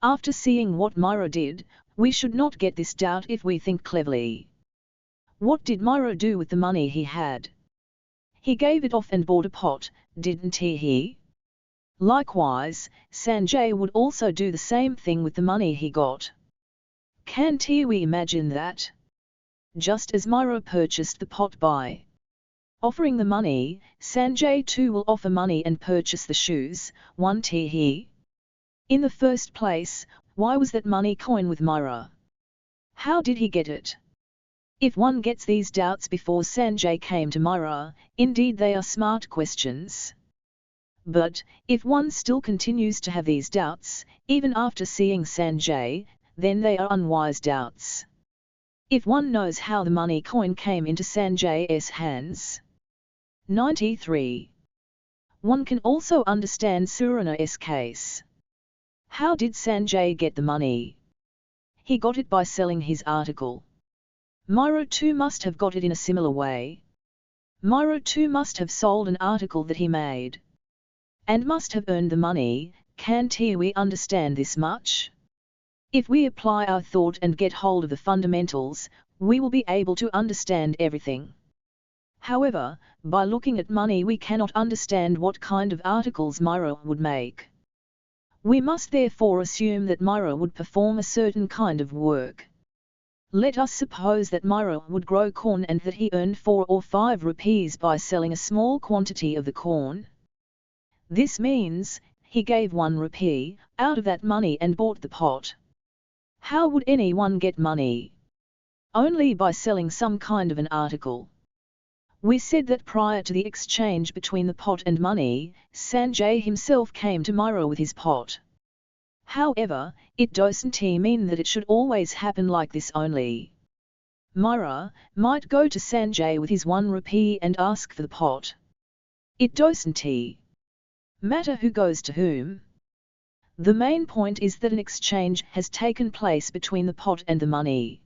After seeing what Myra did, we should not get this doubt if we think cleverly. What did Myra do with the money he had? He gave it off and bought a pot, didn't he? Likewise, Sanjay would also do the same thing with the money he got. Can't we imagine that? Just as Myra purchased the pot by offering the money, Sanjay too will offer money and purchase the shoes, won't he? In the first place, why was that money coin with Myra? How did he get it? If one gets these doubts before Sanjay came to Myra, indeed they are smart questions. But, if one still continues to have these doubts, even after seeing Sanjay, then they are unwise doubts. If one knows how the money coin came into Sanjay's hands. 93. One can also understand Surana's case. How did Sanjay get the money? He got it by selling his article. Myra too must have got it in a similar way. Myra too must have sold an article that he made. And must have earned the money. Can't we understand this much? If we apply our thought and get hold of the fundamentals, we will be able to understand everything. However, by looking at money we cannot understand what kind of articles Myra would make. We must therefore assume that Myra would perform a certain kind of work. Let us suppose that Myra would grow corn and that he earned 4 or 5 rupees by selling a small quantity of the corn. This means, he gave 1 rupee out of that money and bought the pot. How would anyone get money? Only by selling some kind of an article. We said that prior to the exchange between the pot and money, Sanjay himself came to Myra with his pot. However, it doesn't mean that it should always happen like this only. Myra might go to Sanjay with his 1 rupee and ask for the pot. It doesn't matter who goes to whom. The main point is that an exchange has taken place between the pot and the money.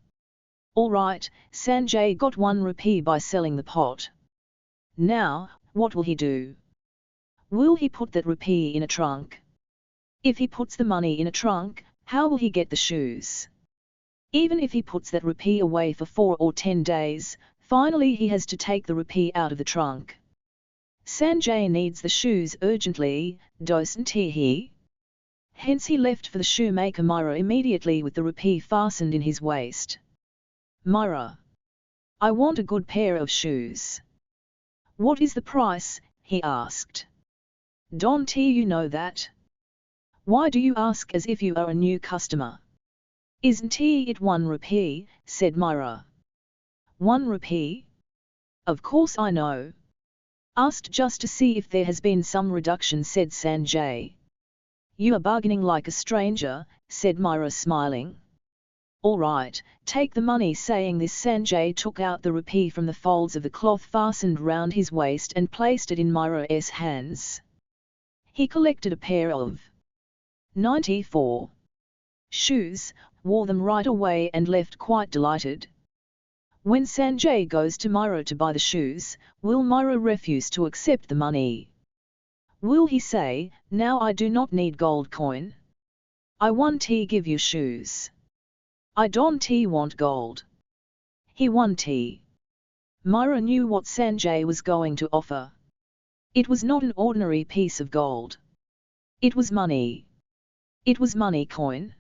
Alright, Sanjay got 1 rupee by selling the pot. Now, what will he do? Will he put that rupee in a trunk? If he puts the money in a trunk, how will he get the shoes? Even if he puts that rupee away for 4 or 10 days, finally he has to take the rupee out of the trunk. Sanjay needs the shoes urgently, doesn't he? Hence he left for the shoemaker Myra immediately with the rupee fastened in his waist. Myra, I want a good pair of shoes. What is the price? He asked. Don't you know that? Why do you ask as if you are a new customer? Isn't it 1 rupee? Said Myra. 1 rupee? Of course I know. Asked just to see if there has been some reduction, said Sanjay. You are bargaining like a stranger, said Myra smiling. All right, take the money. Saying this, Sanjay took out the rupee from the folds of the cloth fastened round his waist and placed it in Myra's hands. He collected a pair of 94 shoes, wore them right away and left quite delighted. When Sanjay goes to Myra to buy the shoes, will Myra refuse to accept the money? Will he say, now I do not need gold coin? I want to give you shoes. I don't want gold. He want. Myra knew what Sanjay was going to offer. It was not an ordinary piece of gold. It was money. It was money coin.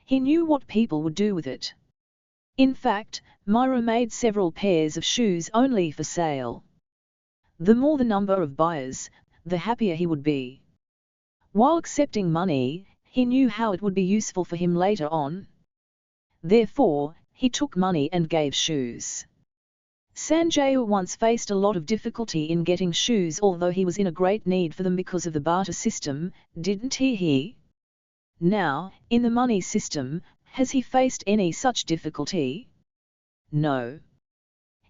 He knew what people would do with it. In fact, Myra made several pairs of shoes only for sale. The more the number of buyers, the happier he would be. While accepting money, he knew how it would be useful for him later on. Therefore, he took money and gave shoes. Sanjay once faced a lot of difficulty in getting shoes, although he was in a great need for them because of the barter system, didn't he? Now, in the money system, has he faced any such difficulty? No.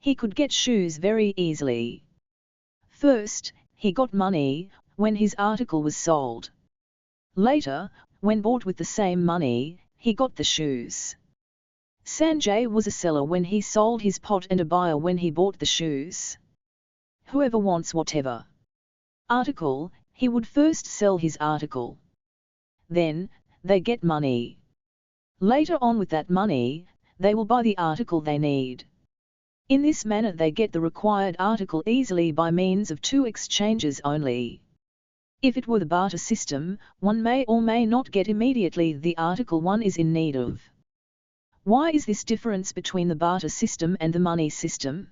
He could get shoes very easily. First, he got money when his article was sold. Later, when bought with the same money, he got the shoes. Sanjay was a seller when he sold his pot and a buyer when he bought the shoes. Whoever wants whatever article, he would first sell his article. Then, they get money. Later on with that money, they will buy the article they need. In this manner they get the required article easily by means of 2 exchanges only. If it were the barter system, one may or may not get immediately the article one is in need of. Why is this difference between the barter system and the money system?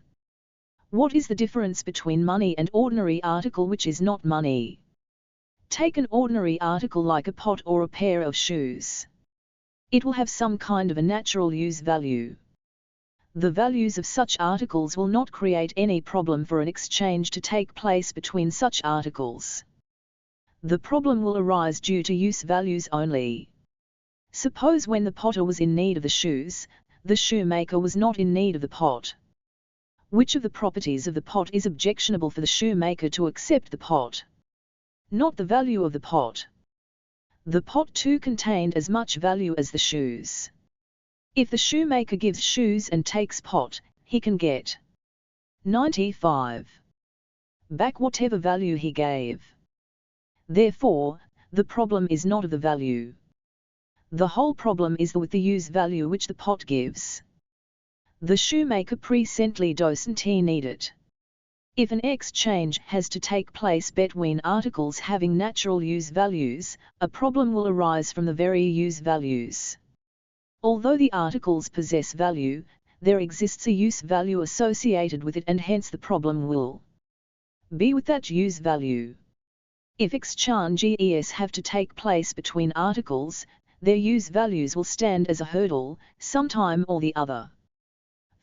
What is the difference between money and ordinary article which is not money? Take an ordinary article like a pot or a pair of shoes. It will have some kind of a natural use value. The values of such articles will not create any problem for an exchange to take place between such articles. The problem will arise due to use values only. Suppose when the potter was in need of the shoes, the shoemaker was not in need of the pot. Which of the properties of the pot is objectionable for the shoemaker to accept the pot? Not the value of the pot. The pot too contained as much value as the shoes. If the shoemaker gives shoes and takes pot, he can get 95 back whatever value he gave. Therefore, the problem is not of the value. The whole problem is with the use value which the pot gives. The shoemaker presently doesn't need it. If an exchange has to take place between articles having natural use values, a problem will arise from the very use values. Although the articles possess value, there exists a use value associated with it, and hence the problem will be with that use value. If exchanges have to take place between articles, their use values will stand as a hurdle, sometime or the other.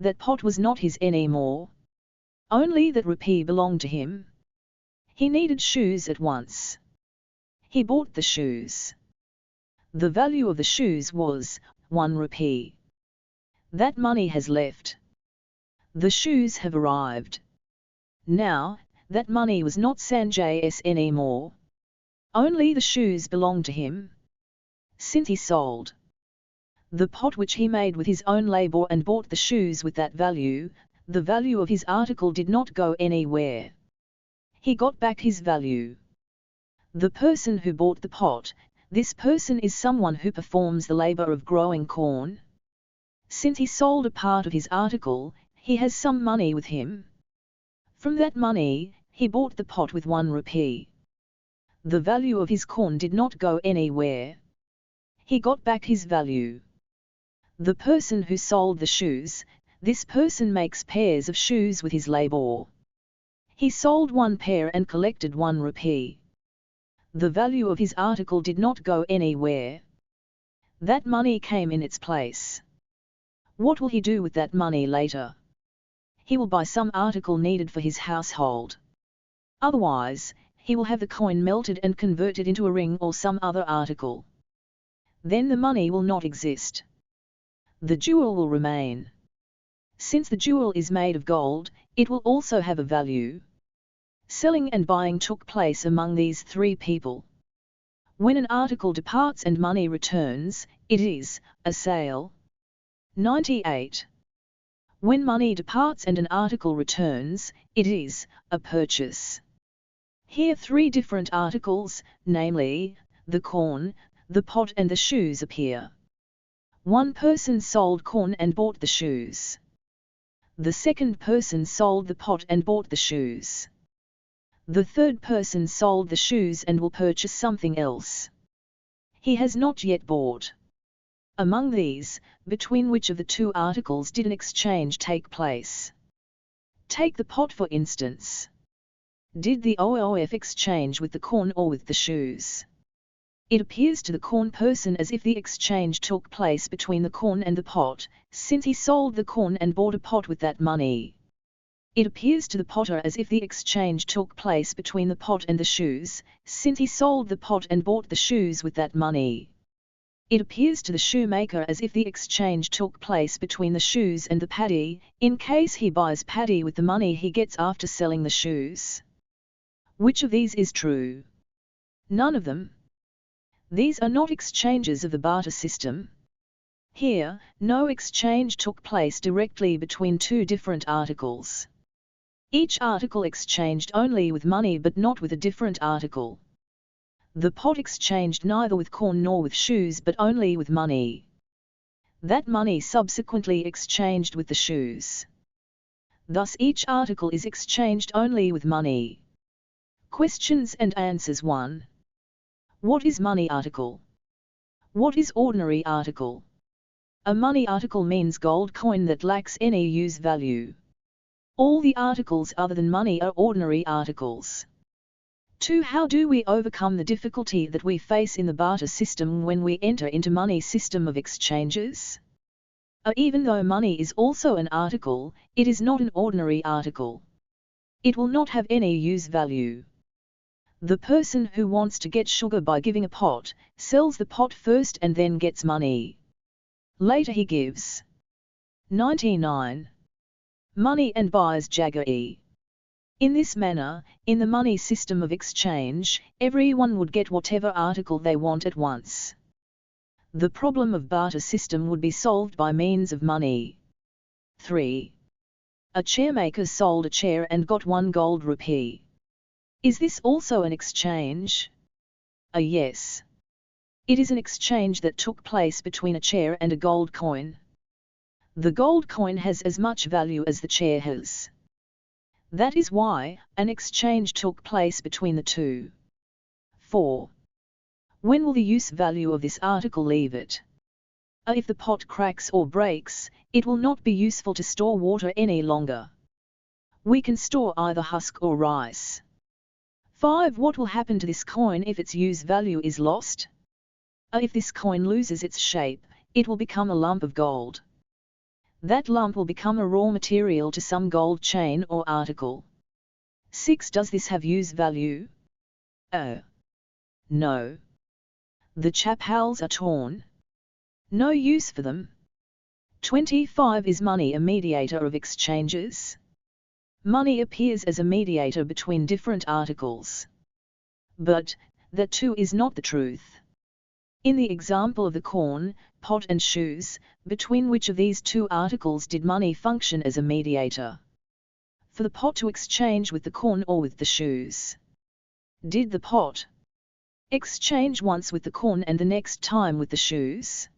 that pot was not his anymore. Only that rupee belonged to him. He needed shoes at once. He bought the shoes. The value of the shoes was 1 rupee. That money has left. The shoes have arrived. Now, that money was not Sanjay's anymore. Only the shoes belonged to him. Since he sold the pot which he made with his own labor and bought the shoes with that value, the value of his article did not go anywhere. He got back his value. The person who bought the pot, this person is someone who performs the labor of growing corn. Since he sold a part of his article, he has some money with him. From that money, he bought the pot with 1 rupee. The value of his corn did not go anywhere. He got back his value. The person who sold the shoes, this person makes pairs of shoes with his labor. He sold 1 pair and collected 1 rupee. The value of his article did not go anywhere. That money came in its place. What will he do with that money later? He will buy some article needed for his household. Otherwise, he will have the coin melted and converted into a ring or some other article. Then the money will not exist. The jewel will remain. Since the jewel is made of gold, it will also have a value. Selling and buying took place among these 3 people. When an article departs and money returns, it is a sale. 98. When money departs and an article returns, it is a purchase. Here 3 different articles, namely, the corn, the pot and the shoes appear. One person sold corn and bought the shoes. The second person sold the pot and bought the shoes. The third person sold the shoes and will purchase something else. He has not yet bought. Among these, between which of the 2 articles did an exchange take place? Take the pot for instance. Did the OOF exchange with the corn or with the shoes? It appears to the corn person as if the exchange took place between the corn and the pot, since he sold the corn and bought a pot with that money. It appears to the potter as if the exchange took place between the pot and the shoes, since he sold the pot and bought the shoes with that money. It appears to the shoemaker as if the exchange took place between the shoes and the paddy, in case he buys paddy with the money he gets after selling the shoes. Which of these is true? None of them. These are not exchanges of the barter system. Here, no exchange took place directly between 2 different articles. Each article exchanged only with money but not with a different article. The pot exchanged neither with corn nor with shoes but only with money. That money subsequently exchanged with the shoes. Thus each article is exchanged only with money. Questions and answers 1. What is money article? What is ordinary article? A money article means gold coin that lacks any use value. All the articles other than money are ordinary articles. 2. How do we overcome the difficulty that we face in the barter system when we enter into money system of exchanges? Even though money is also an article, it is not an ordinary article. It will not have any use value. The person who wants to get sugar by giving a pot, sells the pot first and then gets money. Later he gives 99 money and buys jaggery. In this manner, in the money system of exchange, everyone would get whatever article they want at once. The problem of barter system would be solved by means of money. 3. A chairmaker sold a chair and got 1 gold rupee. Is this also an exchange? Yes. It is an exchange that took place between a chair and a gold coin. The gold coin has as much value as the chair has. That is why an exchange took place between the 2. 4. When will the use value of this article leave it? If the pot cracks or breaks, it will not be useful to store water any longer. We can store either husk or rice. 5. What will happen to this coin if its use value is lost? If this coin loses its shape, it will become a lump of gold. That lump will become a raw material to some gold chain or article. 6. Does this have use value? Oh. No. The chapels are torn. No use for them. 25. Is money a mediator of exchanges? Money appears as a mediator between different articles. But that too is not the truth. In the example of the corn, pot and shoes, between which of these two articles did money function as a mediator? For the pot to exchange with the corn or with the shoes? Did the pot exchange once with the corn and the next time with the shoes?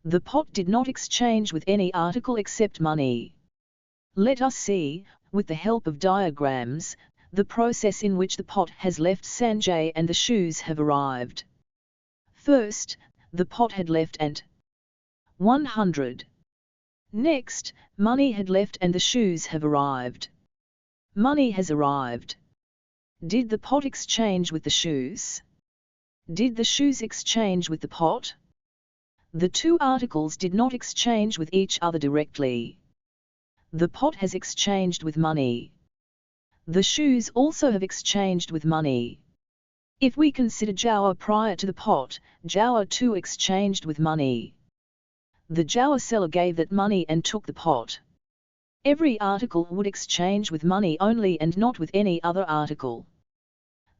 The pot did not exchange with any article except money. Let us see, with the help of diagrams, the process in which the pot has left Sanjay and the shoes have arrived. First, the pot had left and 100. Next, money had left and the shoes have arrived. Money has arrived. Did the pot exchange with the shoes? Did the shoes exchange with the pot? The two articles did not exchange with each other directly. The pot has exchanged with money. The shoes also have exchanged with money. If we consider Jawa prior to the pot, Jawa too exchanged with money. The Jawa seller gave that money and took the pot. Every article would exchange with money only and not with any other article.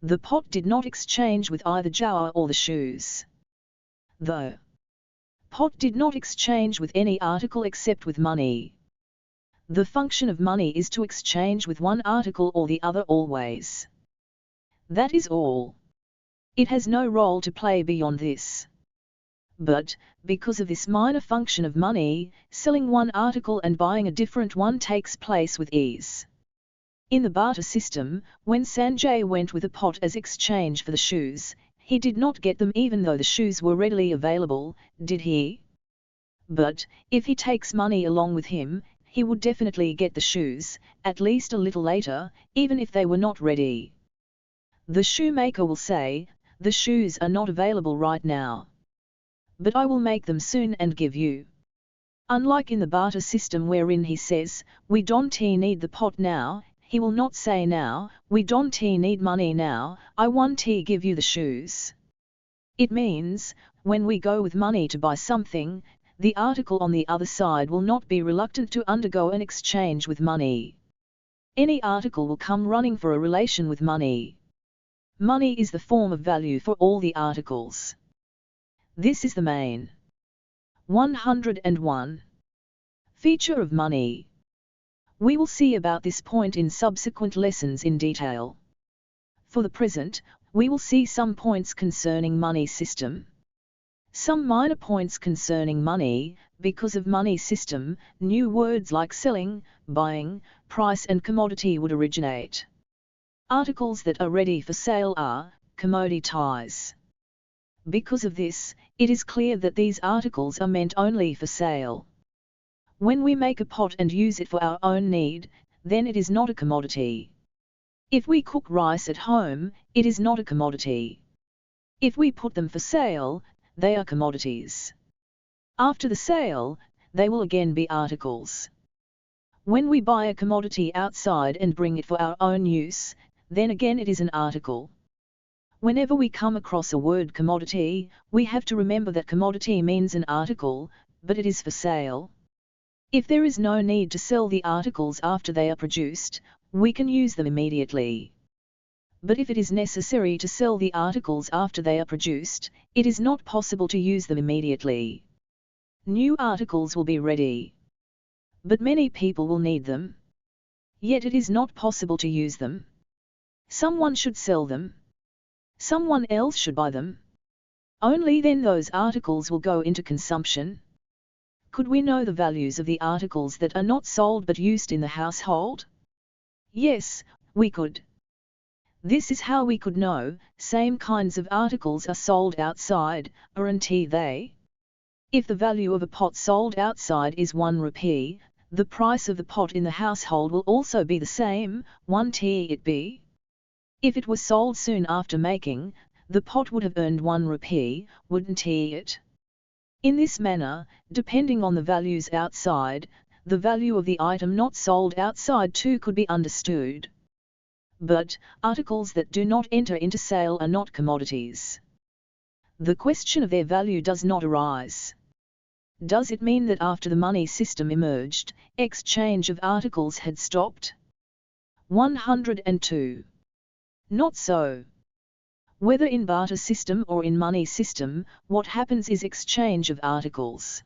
The pot did not exchange with either Jawa or the shoes. The pot did not exchange with any article except with money. The function of money is to exchange with one article or the other always. That is all. It has no role to play beyond this. But, because of this minor function of money, selling one article and buying a different one takes place with ease. In the barter system, when Sanjay went with a pot as exchange for the shoes, he did not get them even though the shoes were readily available, did he? But, if he takes money along with him, he would definitely get the shoes, at least a little later, even if they were not ready. The shoemaker will say, "The shoes are not available right now. But I will make them soon and give you." Unlike in the barter system wherein he says, "We don't need the pot now," he will not say now, "We don't need money now, I want to give you the shoes." It means, when we go with money to buy something, the article on the other side will not be reluctant to undergo an exchange with money. Any article will come running for a relation with money. Money is the form of value for all the articles. This is the main 101 feature of money. We will see about this point in subsequent lessons in detail. For the present, we will see some points concerning money system. Some minor points concerning money. Because of money system, new words like selling, buying, price and commodity would originate. Articles that are ready for sale are commodities. Because of this, it is clear that these articles are meant only for sale. When we make a pot and use it for our own need, then it is not a commodity. If we cook rice at home, it is not a commodity. If we put them for sale, they are commodities. After the sale, they will again be articles. When we buy a commodity outside and bring it for our own use, then again it is an article. Whenever we come across a word commodity, we have to remember that commodity means an article, but it is for sale. If there is no need to sell the articles after they are produced, we can use them immediately. But if it is necessary to sell the articles after they are produced, it is not possible to use them immediately. New articles will be ready. But many people will need them. Yet it is not possible to use them. Someone should sell them. Someone else should buy them. Only then those articles will go into consumption. Could we know the values of the articles that are not sold but used in the household? Yes, we could. This is how we could know, same kinds of articles are sold outside, aren't they? If the value of a pot sold outside is 1 rupee, the price of the pot in the household will also be the same, 1 it be. If it was sold soon after making, the pot would have earned 1 rupee, wouldn't it? In this manner, depending on the values outside, the value of the item not sold outside too could be understood. But, articles that do not enter into sale are not commodities. The question of their value does not arise. Does it mean that after the money system emerged, exchange of articles had stopped? 102. Not so. Whether in barter system or in money system, what happens is exchange of articles.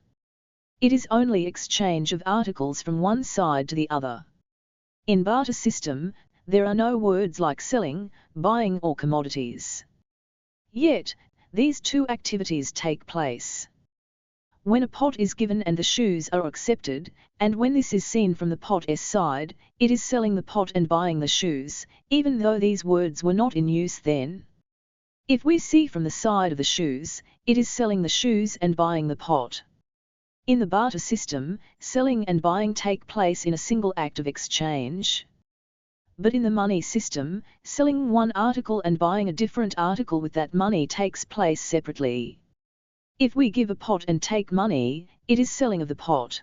It is only exchange of articles from one side to the other. In barter system, there are no words like selling, buying or commodities. Yet, these two activities take place. When a pot is given and the shoes are accepted, and when this is seen from the pot's side, it is selling the pot and buying the shoes, even though these words were not in use then. If we see from the side of the shoes, it is selling the shoes and buying the pot. In the barter system, selling and buying take place in a single act of exchange. But in the money system, selling one article and buying a different article with that money takes place separately. If we give a pot and take money, it is selling of the pot.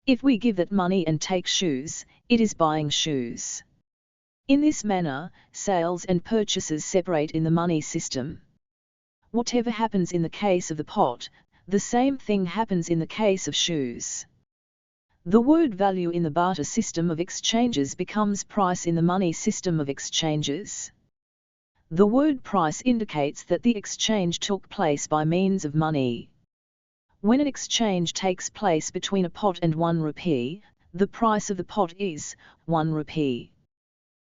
If we give that money and take shoes, it is buying shoes. In this manner, sales and purchases separate in the money system. Whatever happens in the case of the pot, the same thing happens in the case of shoes. The word value in the barter system of exchanges becomes price in the money system of exchanges. The word price indicates that the exchange took place by means of money. When an exchange takes place between a pot and 1 rupee, the price of the pot is 1 rupee.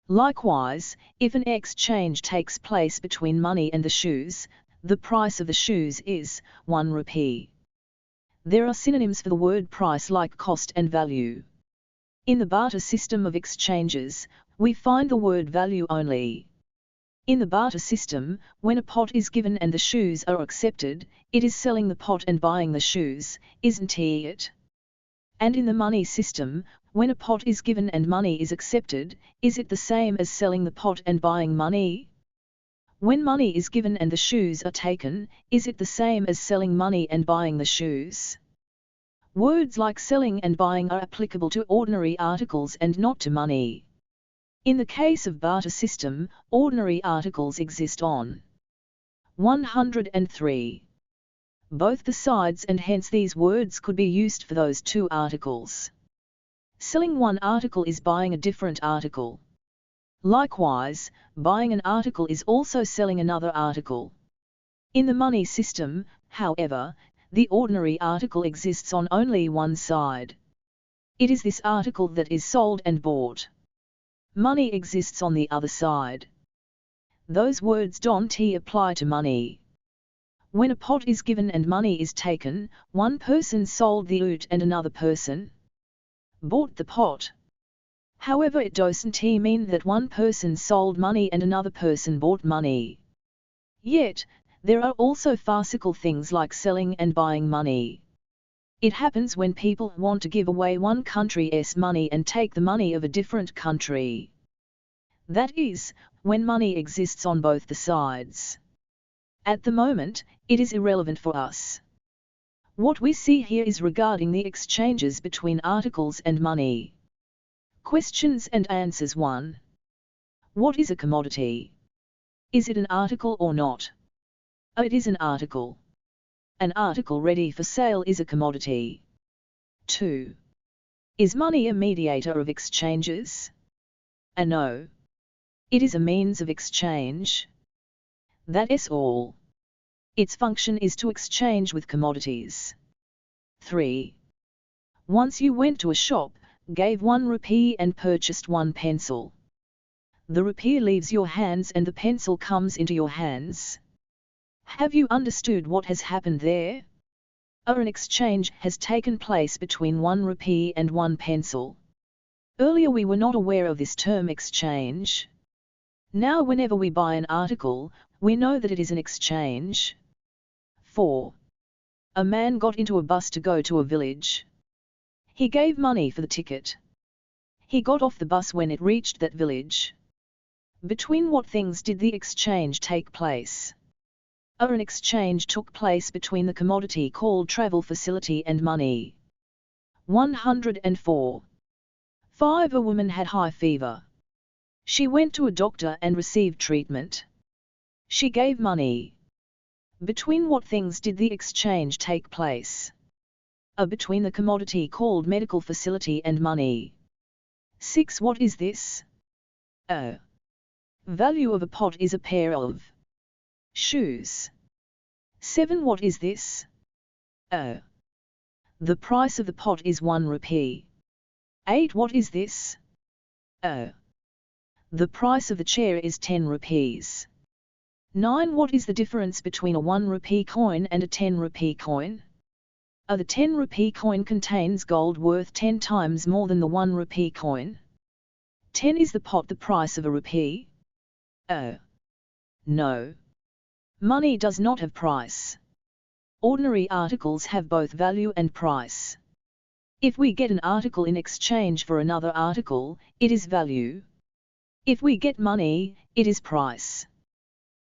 Likewise, if an exchange takes place between money and the shoes, the price of the shoes is 1 rupee. There are synonyms for the word price like cost and value. In the barter system of exchanges, we find the word value only. In the barter system, when a pot is given and the shoes are accepted, it is selling the pot and buying the shoes, isn't it? And in the money system, when a pot is given and money is accepted, is it the same as selling the pot and buying money? When money is given and the shoes are taken, is it the same as selling money and buying the shoes? Words like selling and buying are applicable to ordinary articles and not to money. In the case of barter system, ordinary articles exist on 103. Both the sides and hence these words could be used for those two articles. Selling one article is buying a different article. Likewise, buying an article is also selling another article. In the money system, however, the ordinary article exists on only one side. It is this article that is sold and bought. Money exists on the other side. Those words don't apply to money. When a pot is given and money is taken, one person sold the oot and another person bought the pot. However, it doesn't mean that one person sold money and another person bought money. Yet, there are also farcical things like selling and buying money. It happens when people want to give away one country's money and take the money of a different country. That is, when money exists on both the sides. At the moment, it is irrelevant for us. What we see here is regarding the exchanges between articles and money. Questions and answers 1. What is a commodity? Is it an article or not? It is an article. An article ready for sale is a commodity. 2. Is money a mediator of exchanges? No. It is a means of exchange. That is all. Its function is to exchange with commodities. 3. Once you went to a shop, gave 1 rupee and purchased 1 pencil. The rupee leaves your hands and the pencil comes into your hands. Have you understood what has happened there? An exchange has taken place between 1 rupee and 1 pencil. Earlier we were not aware of this term exchange. Now whenever we buy an article, we know that it is an exchange. 4. A man got into a bus to go to a village. He gave money for the ticket. He got off the bus when it reached that village. Between what things did the exchange take place? An exchange took place between the commodity called travel facility and money. 104. 5. A woman had high fever. She went to a doctor and received treatment. She gave money. Between what things did the exchange take place? Between the commodity called medical facility and money. 6. What is this? Value of a pot is a pair of shoes. 7. What is this? The price of the pot is 1 rupee. 8. What is this? The price of the chair is 10 rupees. 9. What is the difference between a 1 rupee coin and a 10 rupee coin? The 10 rupee coin contains gold worth 10 times more than the 1 rupee coin. 10. Is the pot the price of a rupee? No. Money does not have price. Ordinary articles have both value and price. If we get an article in exchange for another article, it is value. If we get money, it is price.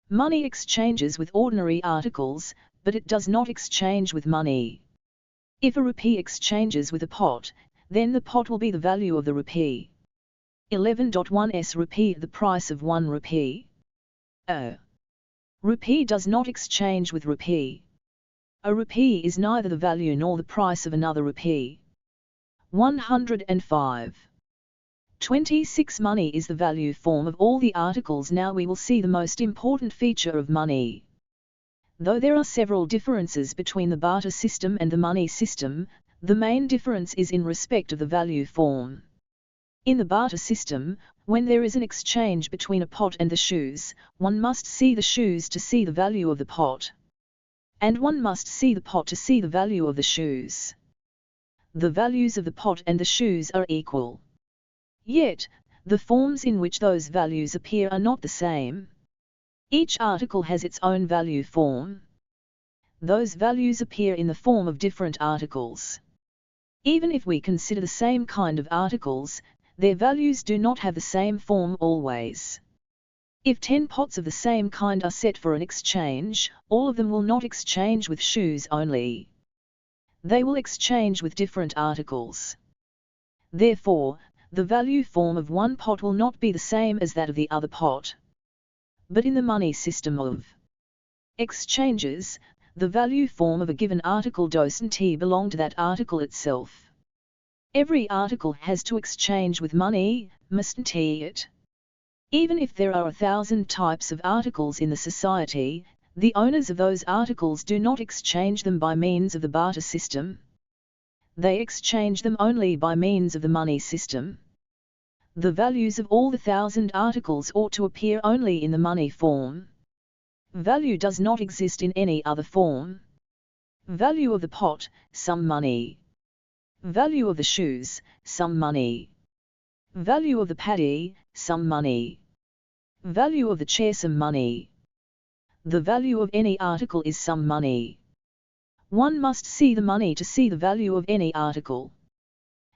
Money exchanges with ordinary articles, but it does not exchange with money. If a rupee exchanges with a pot, then the pot will be the value of the rupee. 11.1 rupee, the price of 1 rupee. Rupee does not exchange with rupee. A rupee is neither the value nor the price of another rupee. 105. 26. Money is the value form of all the articles. Now we will see the most important feature of money. Though there are several differences between the barter system and the money system, the main difference is in respect of the value form. In the barter system, when there is an exchange between a pot and the shoes, one must see the shoes to see the value of the pot. And one must see the pot to see the value of the shoes. The values of the pot and the shoes are equal. Yet, the forms in which those values appear are not the same. Each article has its own value form. Those values appear in the form of different articles. Even if we consider the same kind of articles, their values do not have the same form always. If 10 pots of the same kind are set for an exchange, all of them will not exchange with shoes only. They will exchange with different articles. Therefore, the value form of one pot will not be the same as that of the other pot. But in the money system of exchanges, the value form of a given article doesn't belong to that article itself. Every article has to exchange with money, mustn't it? Even if there are 1,000 types of articles in the society, the owners of those articles do not exchange them by means of the barter system. They exchange them only by means of the money system. The values of all the 1,000 articles ought to appear only in the money form. Value does not exist in any other form. Value of the pot, some money. Value of the shoes, some money. Value of the paddy, some money. Value of the chair, some money. The value of any article is some money. One must see the money to see the value of any article.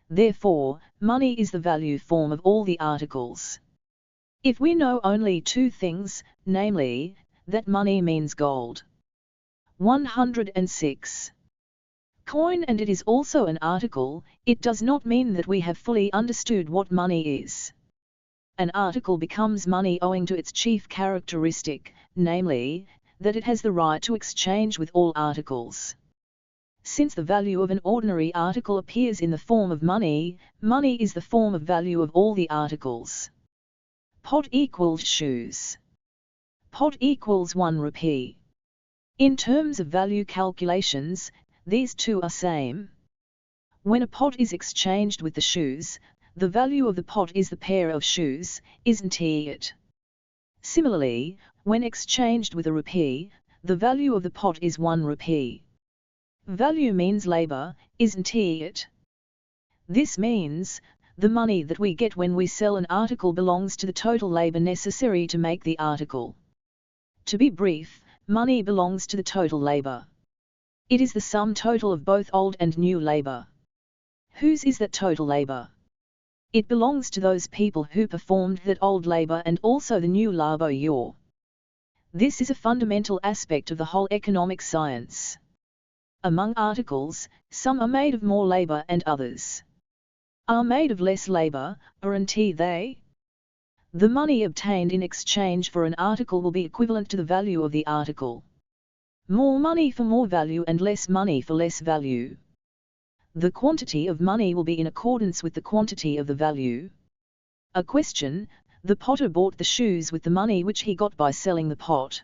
Therefore, money is the value form of all the articles. If we know only two things, namely, that money means gold. 106. Coin and it is also an article, it does not mean that we have fully understood what money is. An article becomes money owing to its chief characteristic, namely, that it has the right to exchange with all articles. Since the value of an ordinary article appears in the form of money, money is the form of value of all the articles. Pot equals shoes. Pot equals 1 rupee. In terms of value calculations, these two are same. When a pot is exchanged with the shoes, the value of the pot is the pair of shoes, isn't it? Similarly, when exchanged with a rupee, the value of the pot is 1 rupee. Value means labor, isn't it? This means, the money that we get when we sell an article belongs to the total labor necessary to make the article. To be brief, money belongs to the total labor. It is the sum total of both old and new labor. Whose is that total labor? It belongs to those people who performed that old labor and also the new labor. This is a fundamental aspect of the whole economic science. Among articles, some are made of more labor and others are made of less labor, aren't they? The money obtained in exchange for an article will be equivalent to the value of the article. More money for more value and less money for less value. The quantity of money will be in accordance with the quantity of the value. A question: the potter bought the shoes with the money which he got by selling the pot.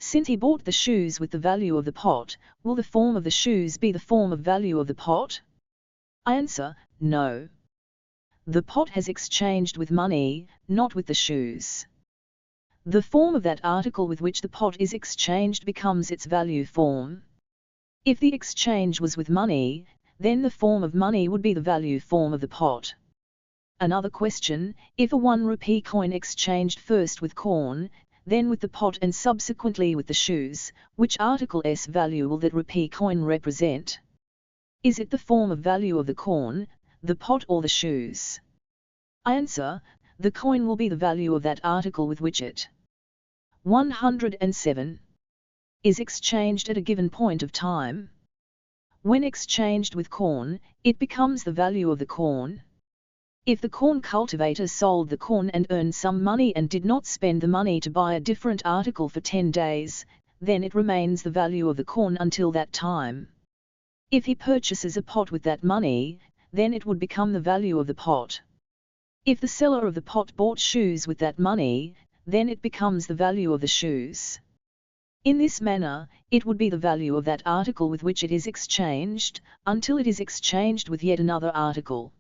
Since he bought the shoes with the value of the pot, will the form of the shoes be the form of value of the pot? Answer: no. The pot has exchanged with money, not with the shoes. The form of that article with which the pot is exchanged becomes its value form. If the exchange was with money, then the form of money would be the value form of the pot. Another question: if a 1 rupee coin exchanged first with corn, then with the pot and subsequently with the shoes, which article's value will that rupee coin represent? Is it the form of value of the corn, the pot or the shoes? Answer: the coin will be the value of that article with which it 107 is exchanged at a given point of time. When exchanged with corn, it becomes the value of the corn. If the corn cultivator sold the corn and earned some money and did not spend the money to buy a different article for 10 days, then it remains the value of the corn until that time. If he purchases a pot with that money, then it would become the value of the pot. If the seller of the pot bought shoes with that money, then it becomes the value of the shoes. In this manner, it would be the value of that article with which it is exchanged, until it is exchanged with yet another article.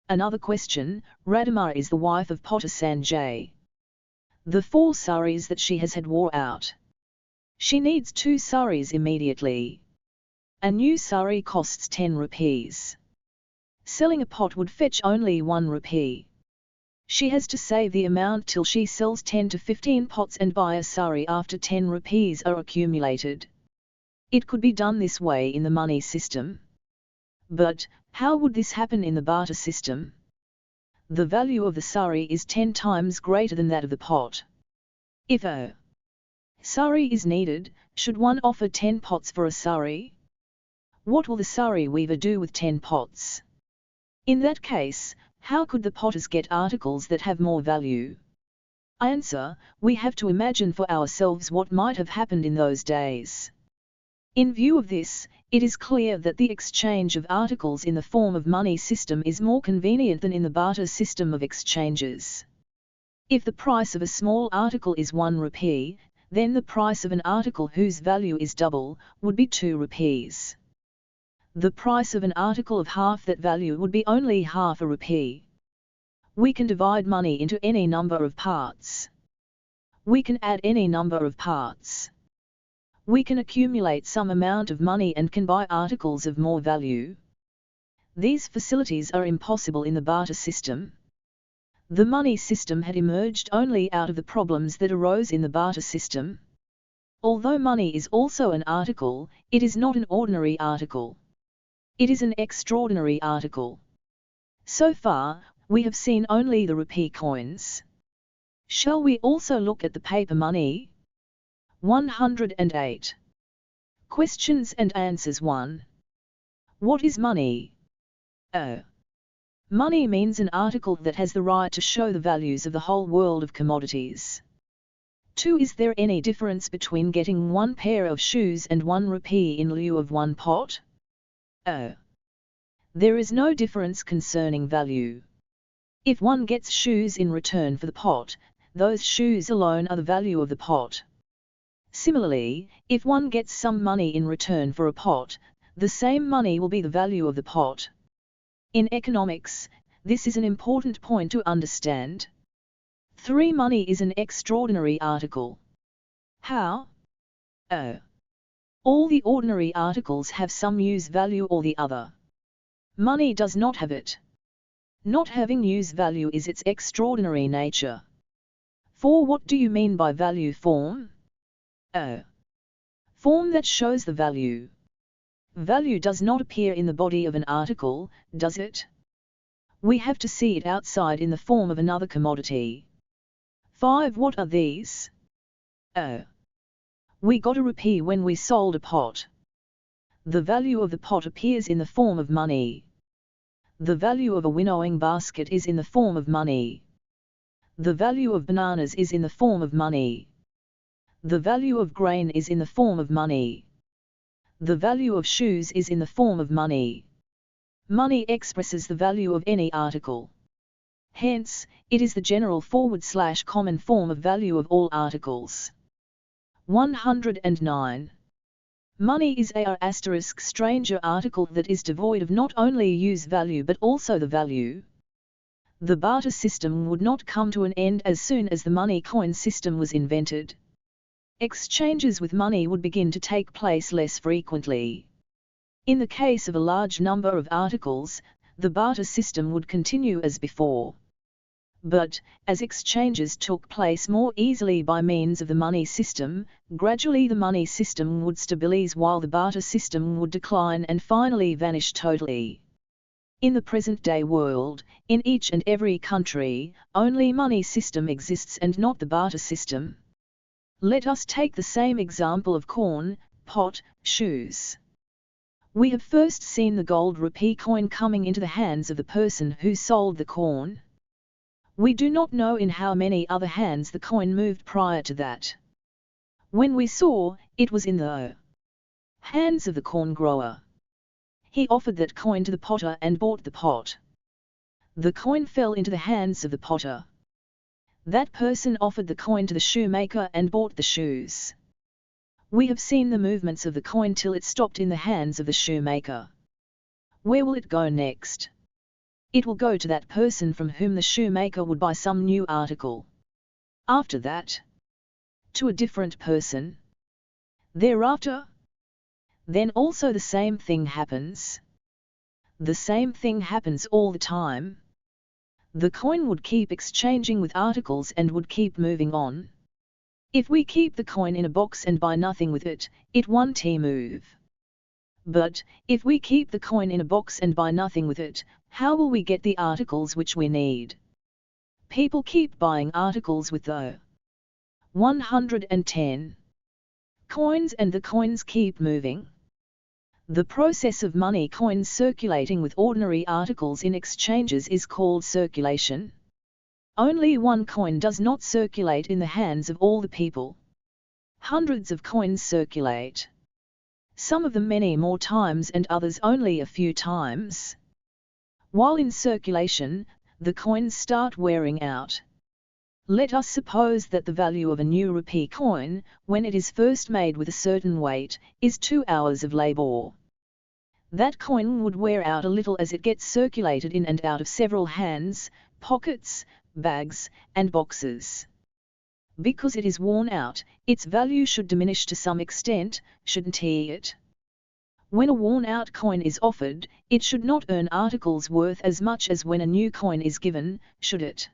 Another question: Radhima is the wife of Potter Sanjay. The 4 saris that she has had wore out. She needs 2 saris immediately. A new sari costs 10 rupees. Selling a pot would fetch only 1 rupee. She has to save the amount till she sells 10 to 15 pots and buy a sari after 10 rupees are accumulated. It could be done this way in the money system. But how would this happen in the barter system? The value of the sari is 10 times greater than that of the pot. If a sari is needed, should one offer 10 pots for a sari? What will the sari weaver do with 10 pots? In that case, how could the potters get articles that have more value? Answer: we have to imagine for ourselves what might have happened in those days. In view of this, it is clear that the exchange of articles in the form of money system is more convenient than in the barter system of exchanges. If the price of a small article is 1 rupee, then the price of an article whose value is double would be 2 rupees. The price of an article of half that value would be only half a rupee. We can divide money into any number of parts. We can add any number of parts. We can accumulate some amount of money and can buy articles of more value. These facilities are impossible in the barter system. The money system had emerged only out of the problems that arose in the barter system. Although money is also an article, it is not an ordinary article. It is an extraordinary article. So far, we have seen only the rupee coins. Shall we also look at the paper money? 108. Questions and answers 1. What is money? Money means an article that has the right to show the values of the whole world of commodities. 2. Is there any difference between getting 1 pair of shoes and 1 rupee in lieu of 1 pot? There is no difference concerning value. If one gets shoes in return for the pot, those shoes alone are the value of the pot. Similarly, if one gets some money in return for a pot, the same money will be the value of the pot. In economics, this is an important point to understand. 3. Money is an extraordinary article. How? All the ordinary articles have some use value or the other. Money does not have it. Not having use value is its extraordinary nature. 4. What do you mean by value form? Form that shows the value. Value does not appear in the body of an article, does it? We have to see it outside in the form of another commodity. 5. What are these? Oh. We got a rupee when we sold a pot. The value of the pot appears in the form of money. The value of a winnowing basket is in the form of money. The value of bananas is in the form of money. The value of grain is in the form of money. The value of shoes is in the form of money. Money expresses the value of any article. Hence, it is the general / common form of value of all articles. 109. Money is a * stranger article that is devoid of not only use value but also the value. The barter system would not come to an end as soon as the money coin system was invented. Exchanges with money would begin to take place less frequently. In the case of a large number of articles, the barter system would continue as before. But, as exchanges took place more easily by means of the money system, gradually the money system would stabilize while the barter system would decline and finally vanish totally. In the present-day world, in each and every country, only money system exists and not the barter system. Let us take the same example of corn, pot, shoes. We have first seen the gold rupee coin coming into the hands of the person who sold the corn. We do not know in how many other hands the coin moved prior to that. When we saw, it was in the hands of the corn grower. He offered that coin to the potter and bought the pot. The coin fell into the hands of the potter. That person offered the coin to the shoemaker and bought the shoes. We have seen the movements of the coin till it stopped in the hands of the shoemaker. Where will it go next? It will go to that person from whom the shoemaker would buy some new article. After that, to a different person. Thereafter, then also the same thing happens. The same thing happens all the time. The coin would keep exchanging with articles and would keep moving on. If we keep the coin in a box and buy nothing with it, it won't move. But, if we keep the coin in a box and buy nothing with it, how will we get the articles which we need? People keep buying articles with the 110 coins and the coins keep moving. The process of money coins circulating with ordinary articles in exchanges is called circulation. Only one coin does not circulate in the hands of all the people. Hundreds of coins circulate. Some of them many more times and others only a few times. While in circulation, the coins start wearing out. Let us suppose that the value of a new rupee coin, when it is first made with a certain weight, is 2 hours of labor. That coin would wear out a little as it gets circulated in and out of several hands, pockets, bags, and boxes. Because it is worn out, its value should diminish to some extent, shouldn't it? When a worn-out coin is offered, it should not earn articles worth as much as when a new coin is given, should it?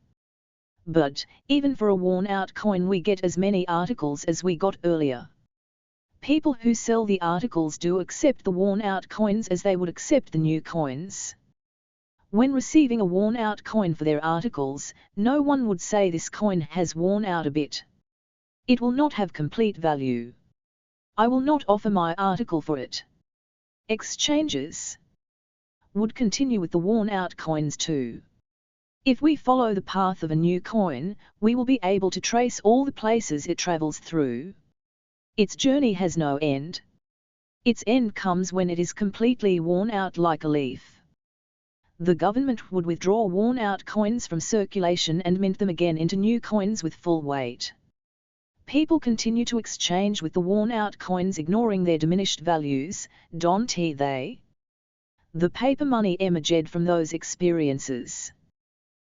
But, even for a worn-out coin we get as many articles as we got earlier. People who sell the articles do accept the worn-out coins as they would accept the new coins. When receiving a worn-out coin for their articles, no one would say this coin has worn out a bit. It will not have complete value. I will not offer my article for it. Exchanges would continue with the worn-out coins too. If we follow the path of a new coin, we will be able to trace all the places it travels through. Its journey has no end. Its end comes when it is completely worn out like a leaf. The government would withdraw worn-out coins from circulation and mint them again into new coins with full weight. People continue to exchange with the worn-out coins ignoring their diminished values, don't they? The paper money emerged from those experiences.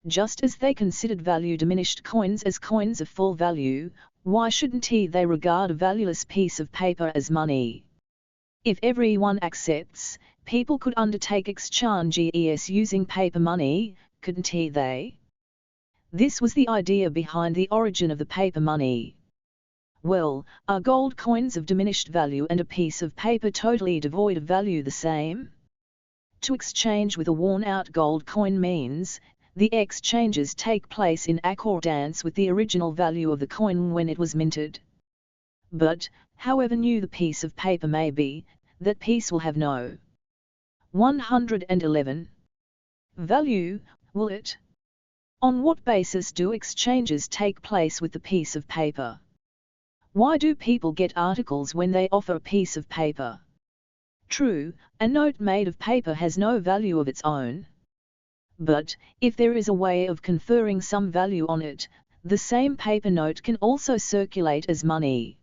Just as they considered value-diminished coins as coins of full value, why shouldn't they regard a valueless piece of paper as money? If everyone accepts, people could undertake exchanges using paper money, couldn't they? This was the idea behind the origin of the paper money. Well, are gold coins of diminished value and a piece of paper totally devoid of value the same? To exchange with a worn-out gold coin means, the exchanges take place in accordance with the original value of the coin when it was minted. But, however new the piece of paper may be, that piece will have no 111 value, will it? On what basis do exchanges take place with the piece of paper? Why do people get articles when they offer a piece of paper? True, a note made of paper has no value of its own. But, if there is a way of conferring some value on it, the same paper note can also circulate as money.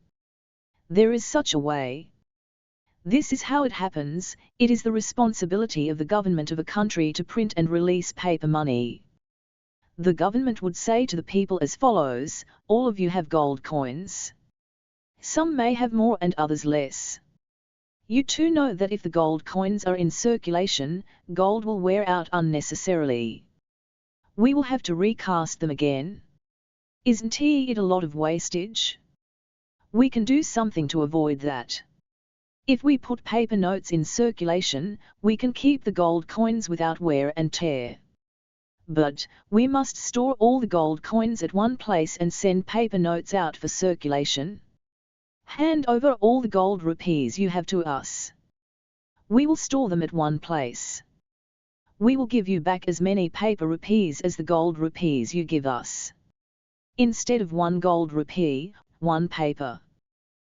There is such a way. This is how it happens. It is the responsibility of the government of a country to print and release paper money. The government would say to the people as follows: all of you have gold coins. Some may have more and others less. You too know that if the gold coins are in circulation, gold will wear out unnecessarily. We will have to recast them again. Isn't it a lot of wastage? We can do something to avoid that. If we put paper notes in circulation, we can keep the gold coins without wear and tear. But, we must store all the gold coins at one place and send paper notes out for circulation. Hand over all the gold rupees you have to us. We will store them at one place. We will give you back as many paper rupees as the gold rupees you give us. Instead of one gold rupee, one paper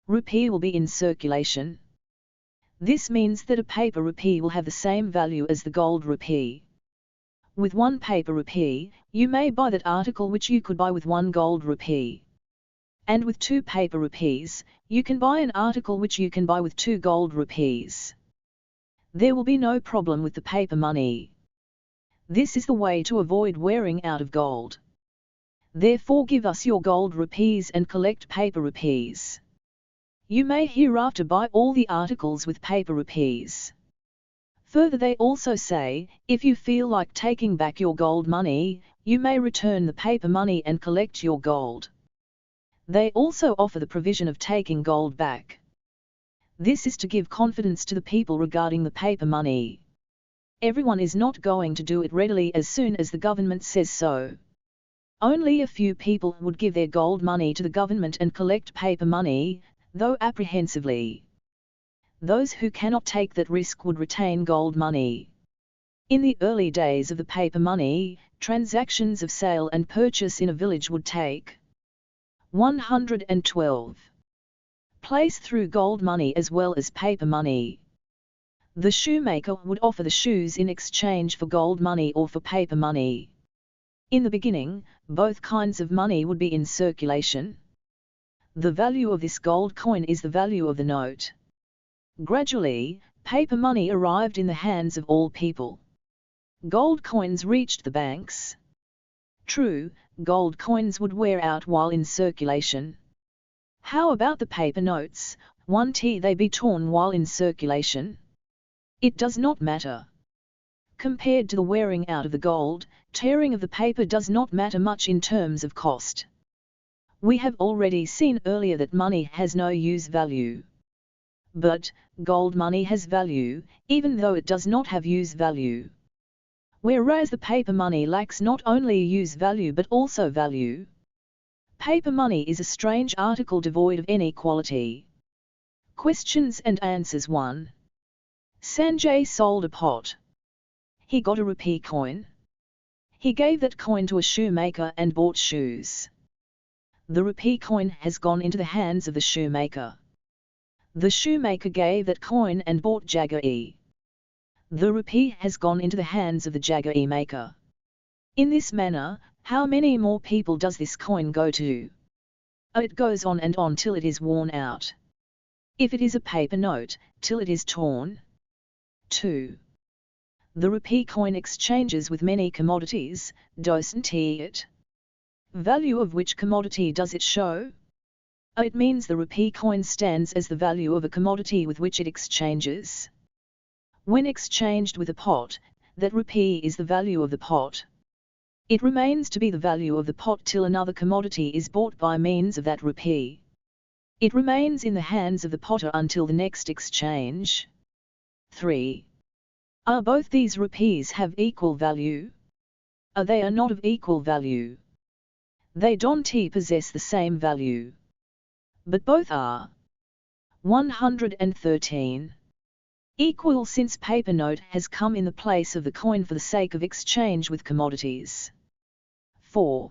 rupee will be in circulation. This means that a paper rupee will have the same value as the gold rupee. With one paper rupee, you may buy that article which you could buy with one gold rupee. And with 2 paper rupees, you can buy an article which you can buy with 2 gold rupees. There will be no problem with the paper money. This is the way to avoid wearing out of gold. Therefore give us your gold rupees and collect paper rupees. You may hereafter buy all the articles with paper rupees. Further, they also say, if you feel like taking back your gold money, you may return the paper money and collect your gold. They also offer the provision of taking gold back. This is to give confidence to the people regarding the paper money. Everyone is not going to do it readily as soon as the government says so. Only a few people would give their gold money to the government and collect paper money, though apprehensively. Those who cannot take that risk would retain gold money. In the early days of the paper money, transactions of sale and purchase in a village would take 112 place through gold money as well as paper money. The shoemaker would offer the shoes in exchange for gold money or for paper money. In the beginning, both kinds of money would be in circulation. The value of this gold coin is the value of the note. Gradually, paper money arrived in the hands of all people. Gold coins reached the banks. True, gold coins would wear out while in circulation. How about the paper notes? Won't they be torn while in circulation? It does not matter. Compared to the wearing out of the gold, tearing of the paper does not matter much in terms of cost. We have already seen earlier that money has no use value. But, gold money has value, even though it does not have use value. Whereas the paper money lacks not only use value but also value. Paper money is a strange article devoid of any quality. Questions and answers. 1. Sanjay sold a pot. He got a rupee coin. He gave that coin to a shoemaker and bought shoes. The rupee coin has gone into the hands of the shoemaker. The shoemaker gave that coin and bought jaggery. The rupee has gone into the hands of the jaggery maker. In this manner, how many more people does this coin go to? It goes on and on till it is worn out. If it is a paper note, till it is torn. 2. The rupee coin exchanges with many commodities, doesn't it? Value of which commodity does it show? It means the rupee coin stands as the value of a commodity with which it exchanges. When exchanged with a pot, that rupee is the value of the pot. It remains to be the value of the pot till another commodity is bought by means of that rupee. It remains in the hands of the potter until the next exchange. 3. Are both these rupees have equal value? They are not of equal value. They don't possess the same value. but both are 113 equal, since paper note has come in the place of the coin for the sake of exchange with commodities. 4.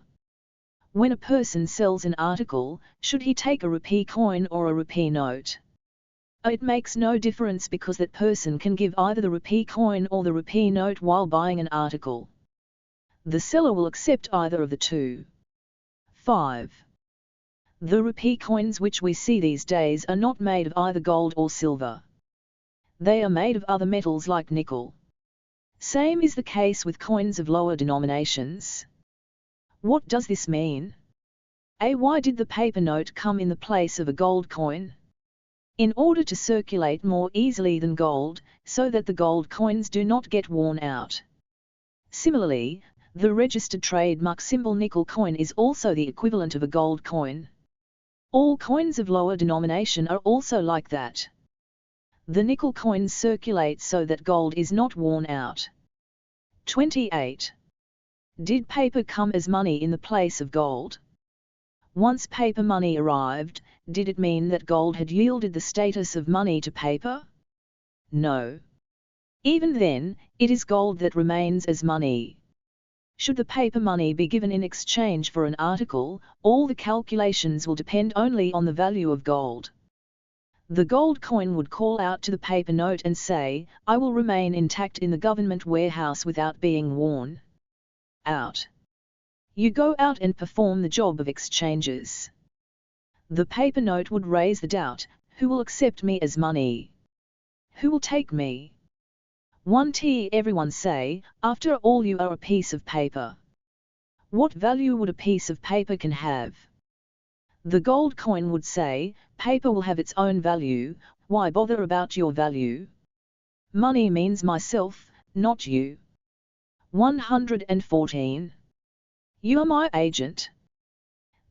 When a person sells an article, should he take a rupee coin or a rupee note? It makes no difference, because that person can give either the rupee coin or the rupee note while buying an article. The seller will accept either of the two. 5. The rupee coins which we see these days are not made of either gold or silver. They are made of other metals like nickel. Same is the case with coins of lower denominations. What does this mean? Why did the paper note come in the place of a gold coin? In order to circulate more easily than gold, so that the gold coins do not get worn out. Similarly, the registered trademark symbol nickel coin is also the equivalent of a gold coin. All coins of lower denomination are also like that. The nickel coins circulate so that gold is not worn out. 28. Did paper come as money in the place of gold? Once paper money arrived, did it mean that gold had yielded the status of money to paper? No. Even then, it is gold that remains as money. Should the paper money be given in exchange for an article, all the calculations will depend only on the value of gold. The gold coin would call out to the paper note and say, "I will remain intact in the government warehouse without being worn out." You go out and perform the job of exchanges. The paper note would raise the doubt, who will accept me as money? Who will take me? 1. Everyone say, after all you are a piece of paper. What value would a piece of paper can have? The gold coin would say, paper will have its own value, why bother about your value? Money means myself, not you. 114. You are my agent.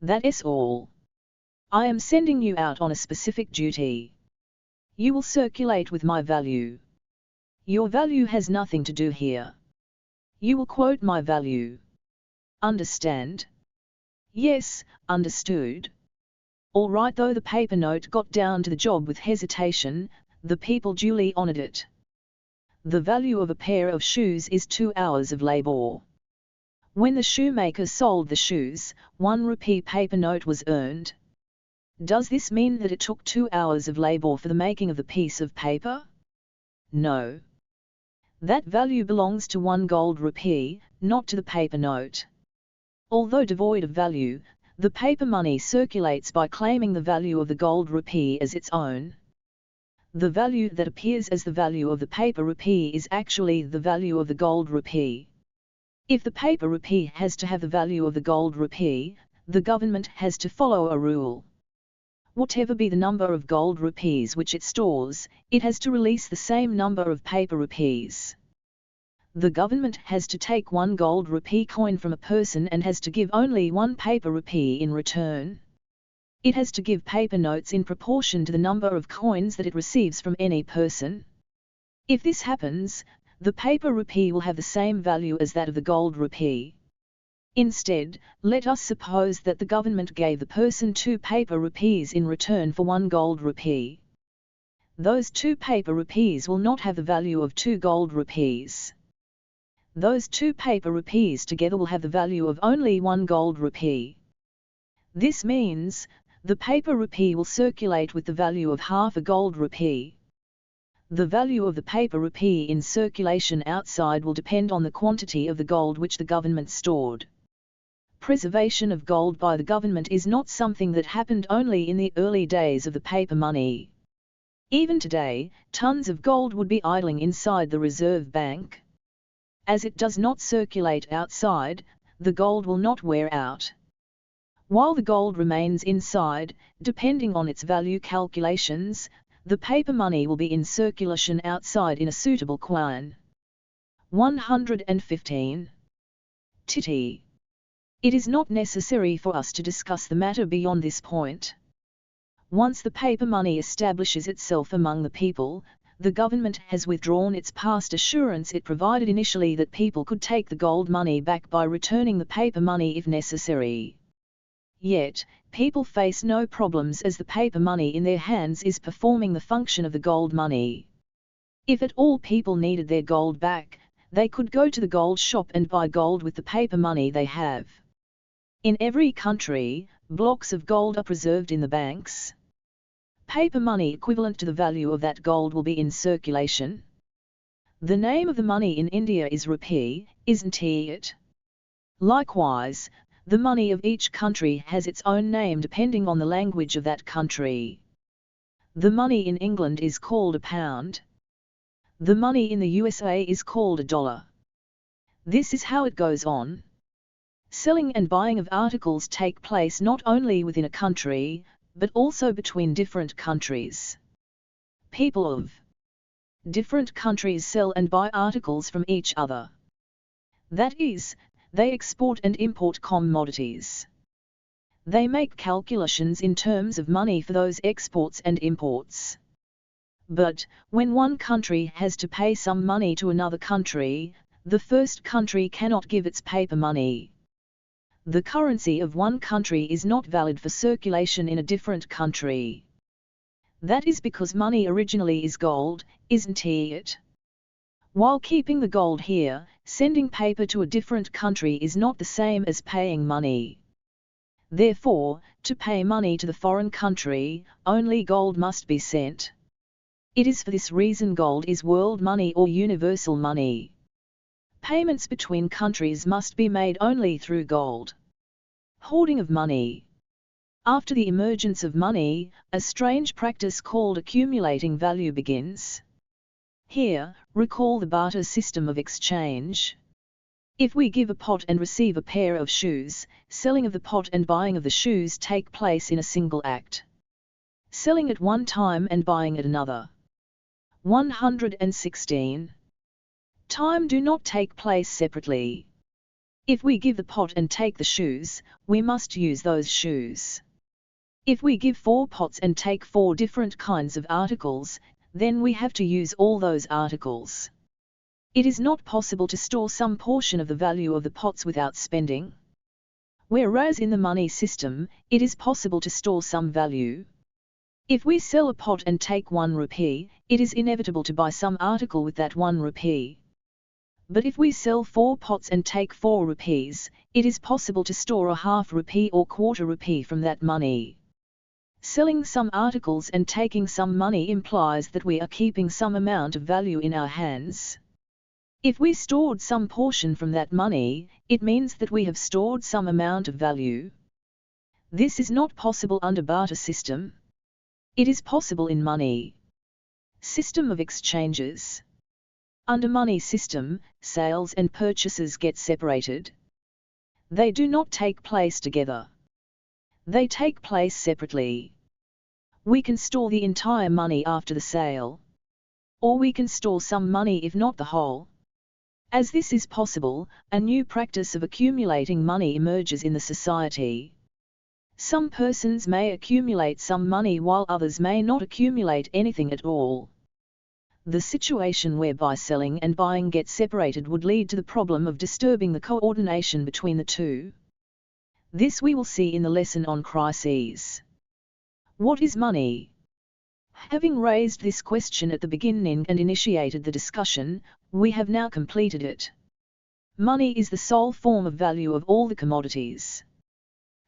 That is all. I am sending you out on a specific duty. You will circulate with my value. Your value has nothing to do here. You will quote my value. Understand? Yes, understood. All right. Though the paper note got down to the job with hesitation, the people duly honored it. The value of a pair of shoes is 2 hours of labor. When the shoemaker sold the shoes, 1 rupee paper note was earned. Does this mean that it took 2 hours of labor for the making of the piece of paper? No. That value belongs to 1 gold rupee, not to the paper note. Although devoid of value, the paper money circulates by claiming the value of the gold rupee as its own. The value that appears as the value of the paper rupee is actually the value of the gold rupee. If the paper rupee has to have the value of the gold rupee, the government has to follow a rule. Whatever be the number of gold rupees which it stores, it has to release the same number of paper rupees. The government has to take 1 gold rupee coin from a person and has to give only 1 paper rupee in return. It has to give paper notes in proportion to the number of coins that it receives from any person. If this happens, the paper rupee will have the same value as that of the gold rupee. Instead, let us suppose that the government gave the person 2 paper rupees in return for 1 gold rupee. Those 2 paper rupees will not have the value of 2 gold rupees. Those 2 paper rupees together will have the value of only 1 gold rupee. This means, the paper rupee will circulate with the value of half a gold rupee. The value of the paper rupee in circulation outside will depend on the quantity of the gold which the government stored. Preservation of gold by the government is not something that happened only in the early days of the paper money. Even today, tons of gold would be idling inside the Reserve Bank. As it does not circulate outside, the gold will not wear out. While the gold remains inside, depending on its value calculations, the paper money will be in circulation outside in a suitable quantity. 115. Titty. It is not necessary for us to discuss the matter beyond this point. Once the paper money establishes itself among the people, the government has withdrawn its past assurance it provided initially that people could take the gold money back by returning the paper money if necessary. Yet, people face no problems as the paper money in their hands is performing the function of the gold money. If at all people needed their gold back, they could go to the gold shop and buy gold with the paper money they have. In every country, blocks of gold are preserved in the banks. Paper money equivalent to the value of that gold will be in circulation. The name of the money in India is rupee, isn't it? Likewise, the money of each country has its own name depending on the language of that country. The money in England is called a pound. The money in the USA is called a dollar. This is how it goes on. Selling and buying of articles take place not only within a country, but also between different countries. People of different countries sell and buy articles from each other. That is, they export and import commodities. They make calculations in terms of money for those exports and imports. But, when one country has to pay some money to another country, the first country cannot give its paper money. The currency of one country is not valid for circulation in a different country. That is because money originally is gold, isn't it? While keeping the gold here, sending paper to a different country is not the same as paying money. Therefore, to pay money to the foreign country, only gold must be sent. It is for this reason gold is world money or universal money. Payments between countries must be made only through gold. Hoarding of money. After the emergence of money, a strange practice called accumulating value begins. Here, recall the barter system of exchange. If we give a pot and receive a pair of shoes, selling of the pot and buying of the shoes take place in a single act. Selling at one time and buying at another. 116. Time do not take place separately. If we give the pot and take the shoes, we must use those shoes. If we give 4 pots and take 4 different kinds of articles, then we have to use all those articles. It is not possible to store some portion of the value of the pots without spending. Whereas in the money system, it is possible to store some value. If we sell a pot and take 1 rupee, it is inevitable to buy some article with that 1 rupee. But if we sell 4 pots and take 4 rupees, it is possible to store a half rupee or quarter rupee from that money. Selling some articles and taking some money implies that we are keeping some amount of value in our hands. If we stored some portion from that money, it means that we have stored some amount of value. This is not possible under barter system. It is possible in money system of exchanges. Under money system, sales and purchases get separated. They do not take place together. They take place separately. We can store the entire money after the sale. Or we can store some money if not the whole. As this is possible, a new practice of accumulating money emerges in the society. Some persons may accumulate some money while others may not accumulate anything at all. The situation whereby selling and buying get separated would lead to the problem of disturbing the coordination between the two. This we will see in the lesson on crises. What is money? Having raised this question at the beginning and initiated the discussion, we have now completed it. Money is the sole form of value of all the commodities.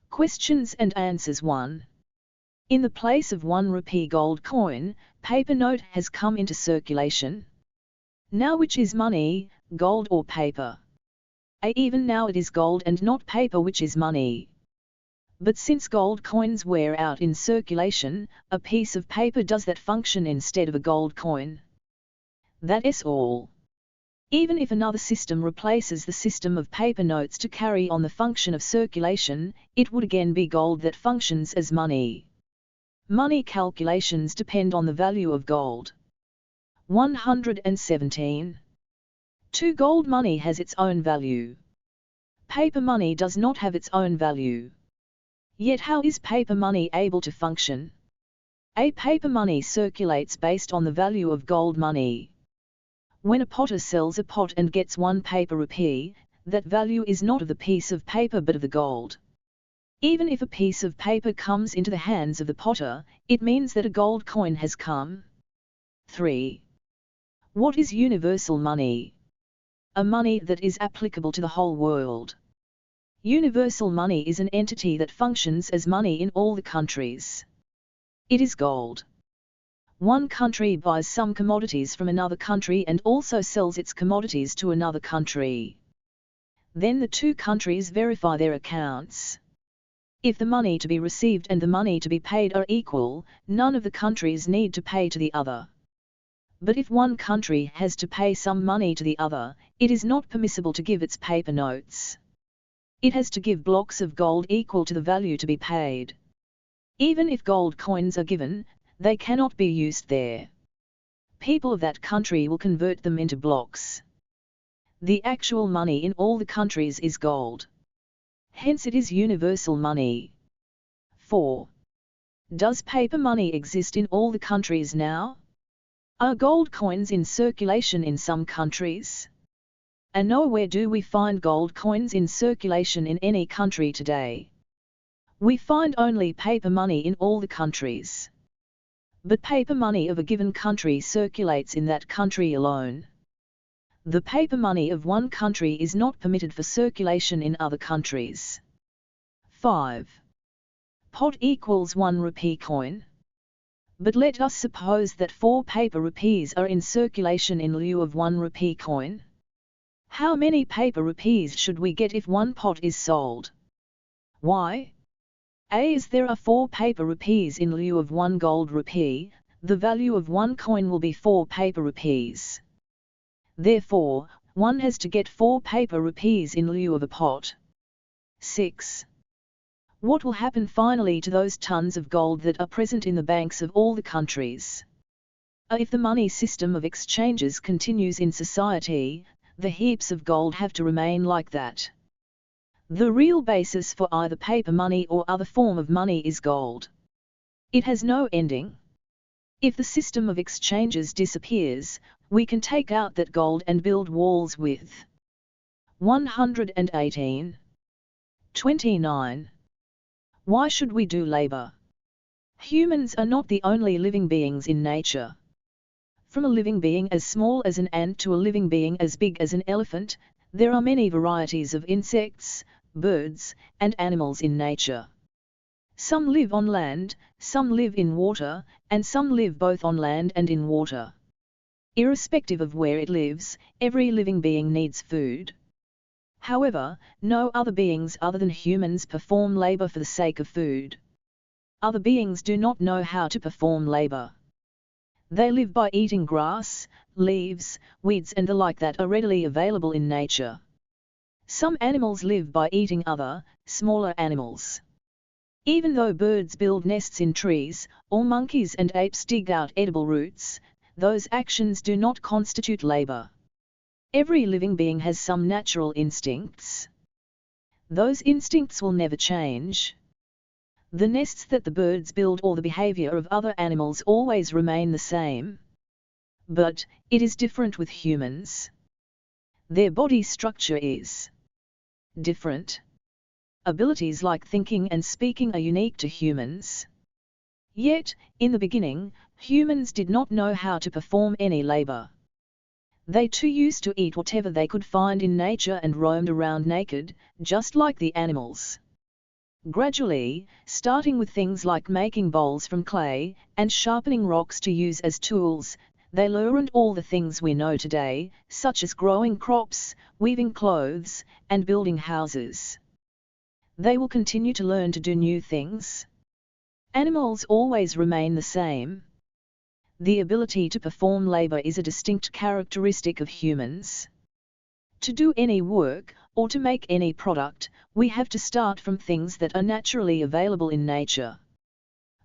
Questions and answers 1. In the place of 1 rupee gold coin, paper note has come into circulation. Now which is money, gold or paper? Even now it is gold and not paper which is money. But since gold coins wear out in circulation, a piece of paper does that function instead of a gold coin. That is all. Even if another system replaces the system of paper notes to carry on the function of circulation, it would again be gold that functions as money. Money calculations depend on the value of gold. 117. 2. Gold money has its own value. Paper money does not have its own value. Yet how is paper money able to function? Paper money circulates based on the value of gold money. When a potter sells a pot and gets 1 paper rupee, that value is not of the piece of paper but of the gold. Even if a piece of paper comes into the hands of the potter, it means that a gold coin has come. 3. What is universal money? A money that is applicable to the whole world. Universal money is an entity that functions as money in all the countries. It is gold. One country buys some commodities from another country and also sells its commodities to another country. Then the two countries verify their accounts. If the money to be received and the money to be paid are equal, none of the countries need to pay to the other. But if one country has to pay some money to the other, it is not permissible to give its paper notes. It has to give blocks of gold equal to the value to be paid. Even if gold coins are given, they cannot be used there. People of that country will convert them into blocks. The actual money in all the countries is gold. Hence it is universal money. 4. Does paper money exist in all the countries now? Are gold coins in circulation in some countries? And nowhere do we find gold coins in circulation in any country today. We find only paper money in all the countries. But paper money of a given country circulates in that country alone. The paper money of one country is not permitted for circulation in other countries. 5. Pot equals 1 rupee coin. But let us suppose that 4 paper rupees are in circulation in lieu of 1 rupee coin. How many paper rupees should we get if 1 pot is sold? Why? As there are 4 paper rupees in lieu of 1 gold rupee, the value of 1 coin will be 4 paper rupees. Therefore, one has to get 4 paper rupees in lieu of a pot. 6. What will happen finally to those tons of gold that are present in the banks of all the countries? If the money system of exchanges continues in society, the heaps of gold have to remain like that. The real basis for either paper money or other form of money is gold. It has no ending. If the system of exchanges disappears, we can take out that gold and build walls with. 118. 29. Why should we do labor? Humans are not the only living beings in nature. From a living being as small as an ant to a living being as big as an elephant, there are many varieties of insects, birds, and animals in nature. Some live on land, some live in water, and some live both on land and in water. Irrespective of where it lives, every living being needs food. However, no other beings other than humans perform labor for the sake of food. Other beings do not know how to perform labor. They live by eating grass, leaves, weeds and the like that are readily available in nature. Some animals live by eating other, smaller animals. Even though birds build nests in trees, or monkeys and apes dig out edible roots, those actions do not constitute labor. Every living being has some natural instincts. Those instincts will never change. The nests that the birds build or the behavior of other animals always remain the same. But, it is different with humans. Their body structure is different. Abilities like thinking and speaking are unique to humans. Yet, in the beginning, humans did not know how to perform any labor. They too used to eat whatever they could find in nature and roamed around naked, just like the animals. Gradually, starting with things like making bowls from clay, and sharpening rocks to use as tools, they learned all the things we know today, such as growing crops, weaving clothes, and building houses. They will continue to learn to do new things. Animals always remain the same. The ability to perform labor is a distinct characteristic of humans. To do any work, or to make any product, we have to start from things that are naturally available in nature.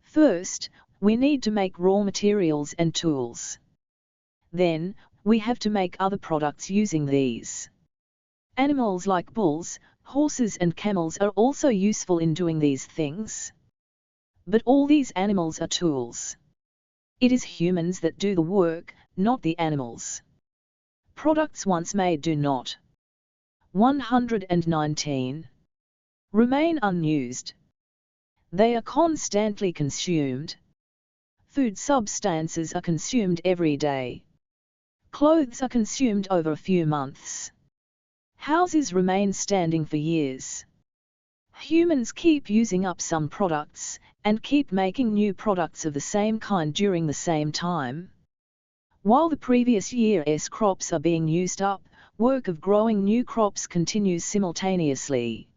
First, we need to make raw materials and tools. Then, we have to make other products using these. Animals like bulls, horses and camels are also useful in doing these things. But all these animals are tools. It is humans that do the work, not the animals. Products once made do not. 119. Remain unused. They are constantly consumed. Food substances are consumed every day. Clothes are consumed over a few months. Houses remain standing for years. Humans keep using up some products, and keep making new products of the same kind during the same time. While the previous year's crops are being used up, work of growing new crops continues simultaneously.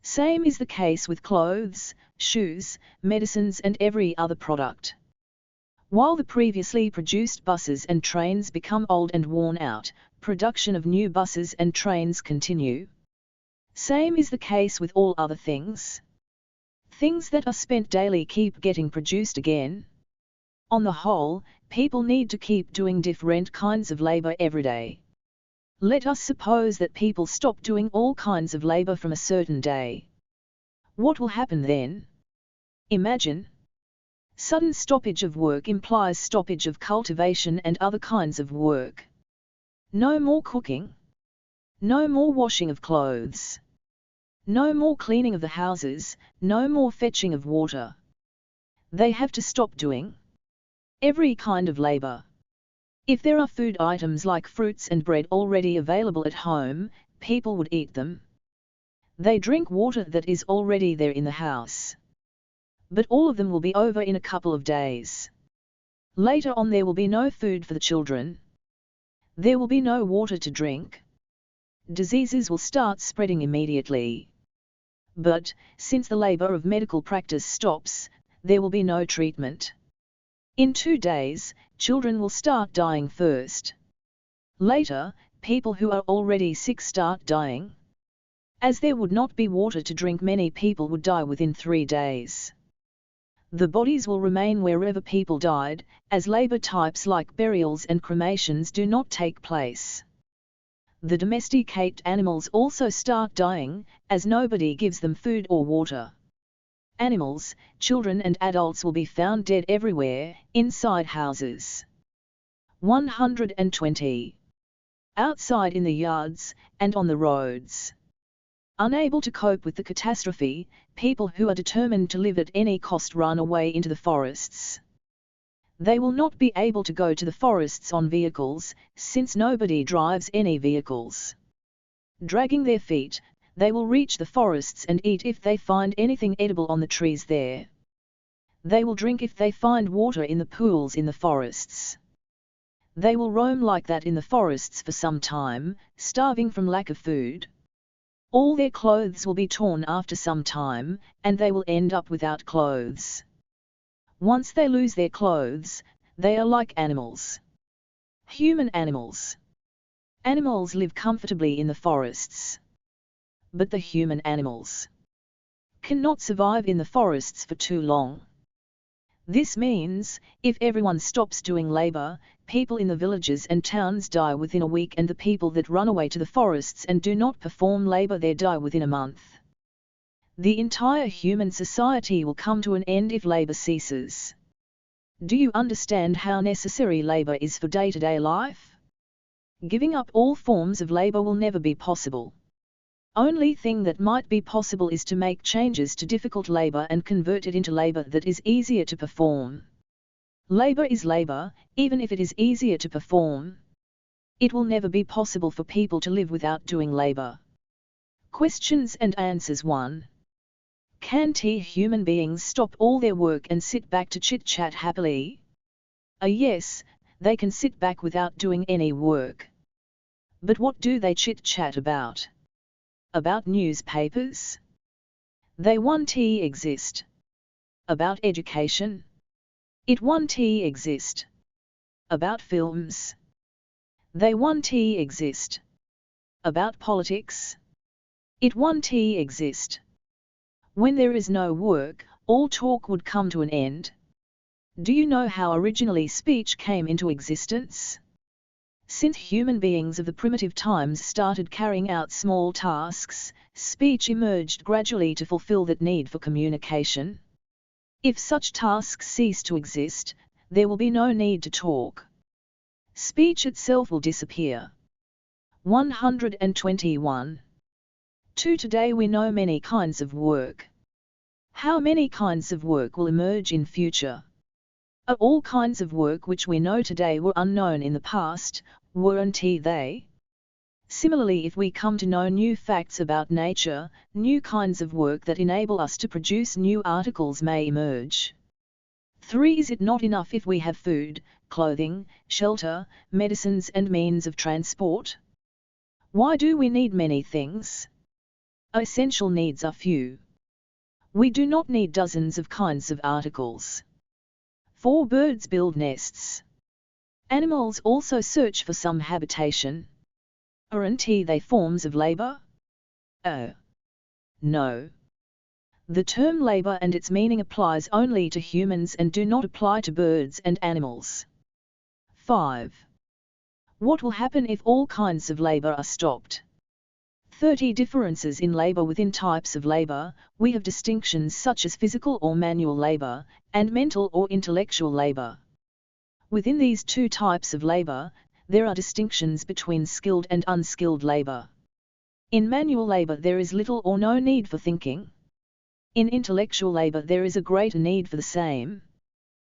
Same is the case with clothes, shoes, medicines and every other product. While the previously produced buses and trains become old and worn out, production of new buses and trains continue. Same is the case with all other things. Things that are spent daily keep getting produced again. On the whole, people need to keep doing different kinds of labor every day. Let us suppose that people stop doing all kinds of labor from a certain day. What will happen then? Imagine. Sudden stoppage of work implies stoppage of cultivation and other kinds of work. No more cooking. No more washing of clothes. No more cleaning of the houses, no more fetching of water. They have to stop doing every kind of labor. If there are food items like fruits and bread already available at home, people would eat them. They drink water that is already there in the house. But all of them will be over in a couple of days. Later on there will be no food for the children. There will be no water to drink. Diseases will start spreading immediately. But, since the labor of medical practice stops, there will be no treatment. In 2 days, children will start dying first. Later, people who are already sick start dying. As there would not be water to drink, many people would die within 3 days. The bodies will remain wherever people died, as labor types like burials and cremations do not take place. The domesticated animals also start dying, as nobody gives them food or water. Animals, children and adults will be found dead everywhere, inside houses. 120. Outside in the yards, and on the roads. Unable to cope with the catastrophe, people who are determined to live at any cost run away into the forests. They will not be able to go to the forests on vehicles, since nobody drives any vehicles. Dragging their feet, they will reach the forests and eat if they find anything edible on the trees there. They will drink if they find water in the pools in the forests. They will roam like that in the forests for some time, starving from lack of food. All their clothes will be torn after some time, and they will end up without clothes. Once they lose their clothes, they are like animals. Human animals. Animals live comfortably in the forests. But the human animals cannot survive in the forests for too long. This means, if everyone stops doing labor, people in the villages and towns die within a week, and the people that run away to the forests and do not perform labor there die within a month. The entire human society will come to an end if labor ceases. Do you understand how necessary labor is for day-to-day life? Giving up all forms of labor will never be possible. Only thing that might be possible is to make changes to difficult labor and convert it into labor that is easier to perform. Labor is labor, even if it is easier to perform. It will never be possible for people to live without doing labor. Questions and answers. 1. Can human beings stop all their work and sit back to chit-chat happily? A yes, they can sit back without doing any work. But what do they chit-chat about? About newspapers? They won't exist. About education? It won't exist. About films? They won't exist. About politics? It won't exist. When there is no work, all talk would come to an end. Do you know how originally speech came into existence? Since human beings of the primitive times started carrying out small tasks, speech emerged gradually to fulfill that need for communication. If such tasks cease to exist, there will be no need to talk. Speech itself will disappear. 121. Today we know many kinds of work. How many kinds of work will emerge in future? Are all kinds of work which we know today were unknown in the past, weren't they? Similarly, if we come to know new facts about nature, new kinds of work that enable us to produce new articles may emerge. 3. Is it not enough if we have food, clothing, shelter, medicines and means of transport? Why do we need many things? Our essential needs are few. We do not need dozens of kinds of articles. 4. Birds build nests. Animals also search for some habitation. Aren't they forms of labor? Oh, no. The term labor and its meaning applies only to humans and do not apply to birds and animals. 5. What will happen if all kinds of labor are stopped? 30. Differences in labor. Within types of labor, we have distinctions such as physical or manual labor, and mental or intellectual labor. Within these two types of labor, there are distinctions between skilled and unskilled labor. In manual labor there is little or no need for thinking. In intellectual labor there is a greater need for the same.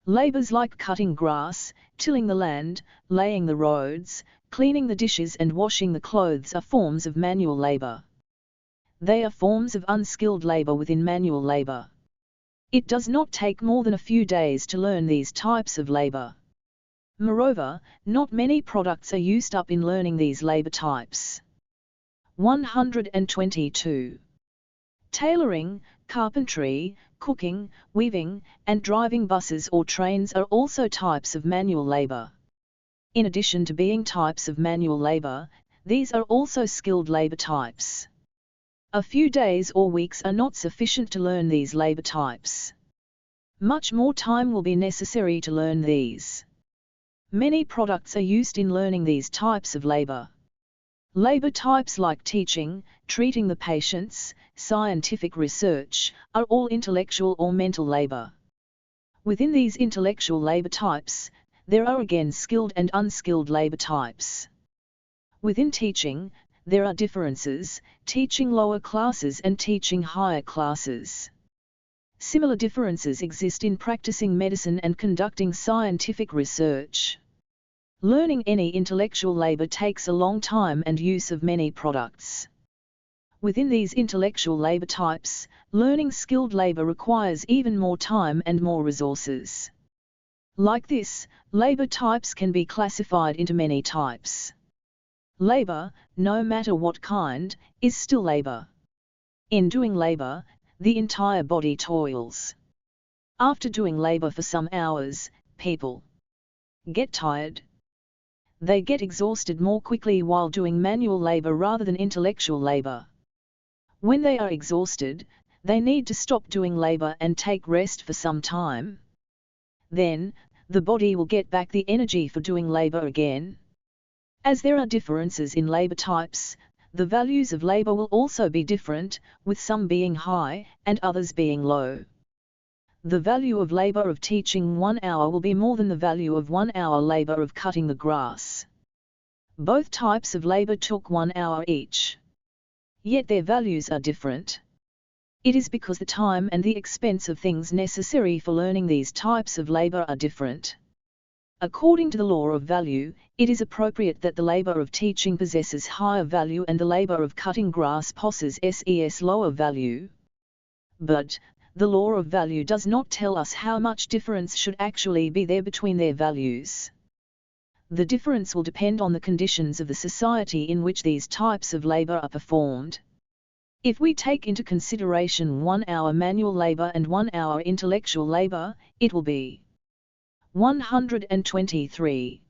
Labors like cutting grass, tilling the land, laying the roads, cleaning the dishes and washing the clothes are forms of manual labor. They are forms of unskilled labor within manual labor. It does not take more than a few days to learn these types of labor. Moreover, not many products are used up in learning these labor types. 122. Tailoring, carpentry, cooking, weaving, and driving buses or trains are also types of manual labor. In addition to being types of manual labor, these are also skilled labor types. A few days or weeks are not sufficient to learn these labor types. Much more time will be necessary to learn these. Many products are used in learning these types of labor. Labor types like teaching, treating the patients, scientific research, are all intellectual or mental labor. Within these intellectual labor types, there are again skilled and unskilled labor types. Within teaching, there are differences, teaching lower classes and teaching higher classes. Similar differences exist in practicing medicine and conducting scientific research. Learning any intellectual labor takes a long time and use of many products. Within these intellectual labor types, learning skilled labor requires even more time and more resources. Like this, labor types can be classified into many types. Labor, no matter what kind, is still labor. In doing labor, the entire body toils. After doing labor for some hours, people get tired. They get exhausted more quickly while doing manual labor rather than intellectual labor. When they are exhausted, they need to stop doing labor and take rest for some time. Then, the body will get back the energy for doing labor again. As there are differences in labor types, the values of labor will also be different, with some being high and others being low. The value of labor of teaching 1 hour will be more than the value of 1 hour labor of cutting the grass. Both types of labor took 1 hour each. Yet their values are different. It is because the time and the expense of things necessary for learning these types of labor are different. According to the law of value, it is appropriate that the labor of teaching possesses higher value and the labor of cutting grass possesses lower value. But, the law of value does not tell us how much difference should actually be there between their values. The difference will depend on the conditions of the society in which these types of labor are performed. If we take into consideration 1 hour manual labor and 1 hour intellectual labor, it will be 123.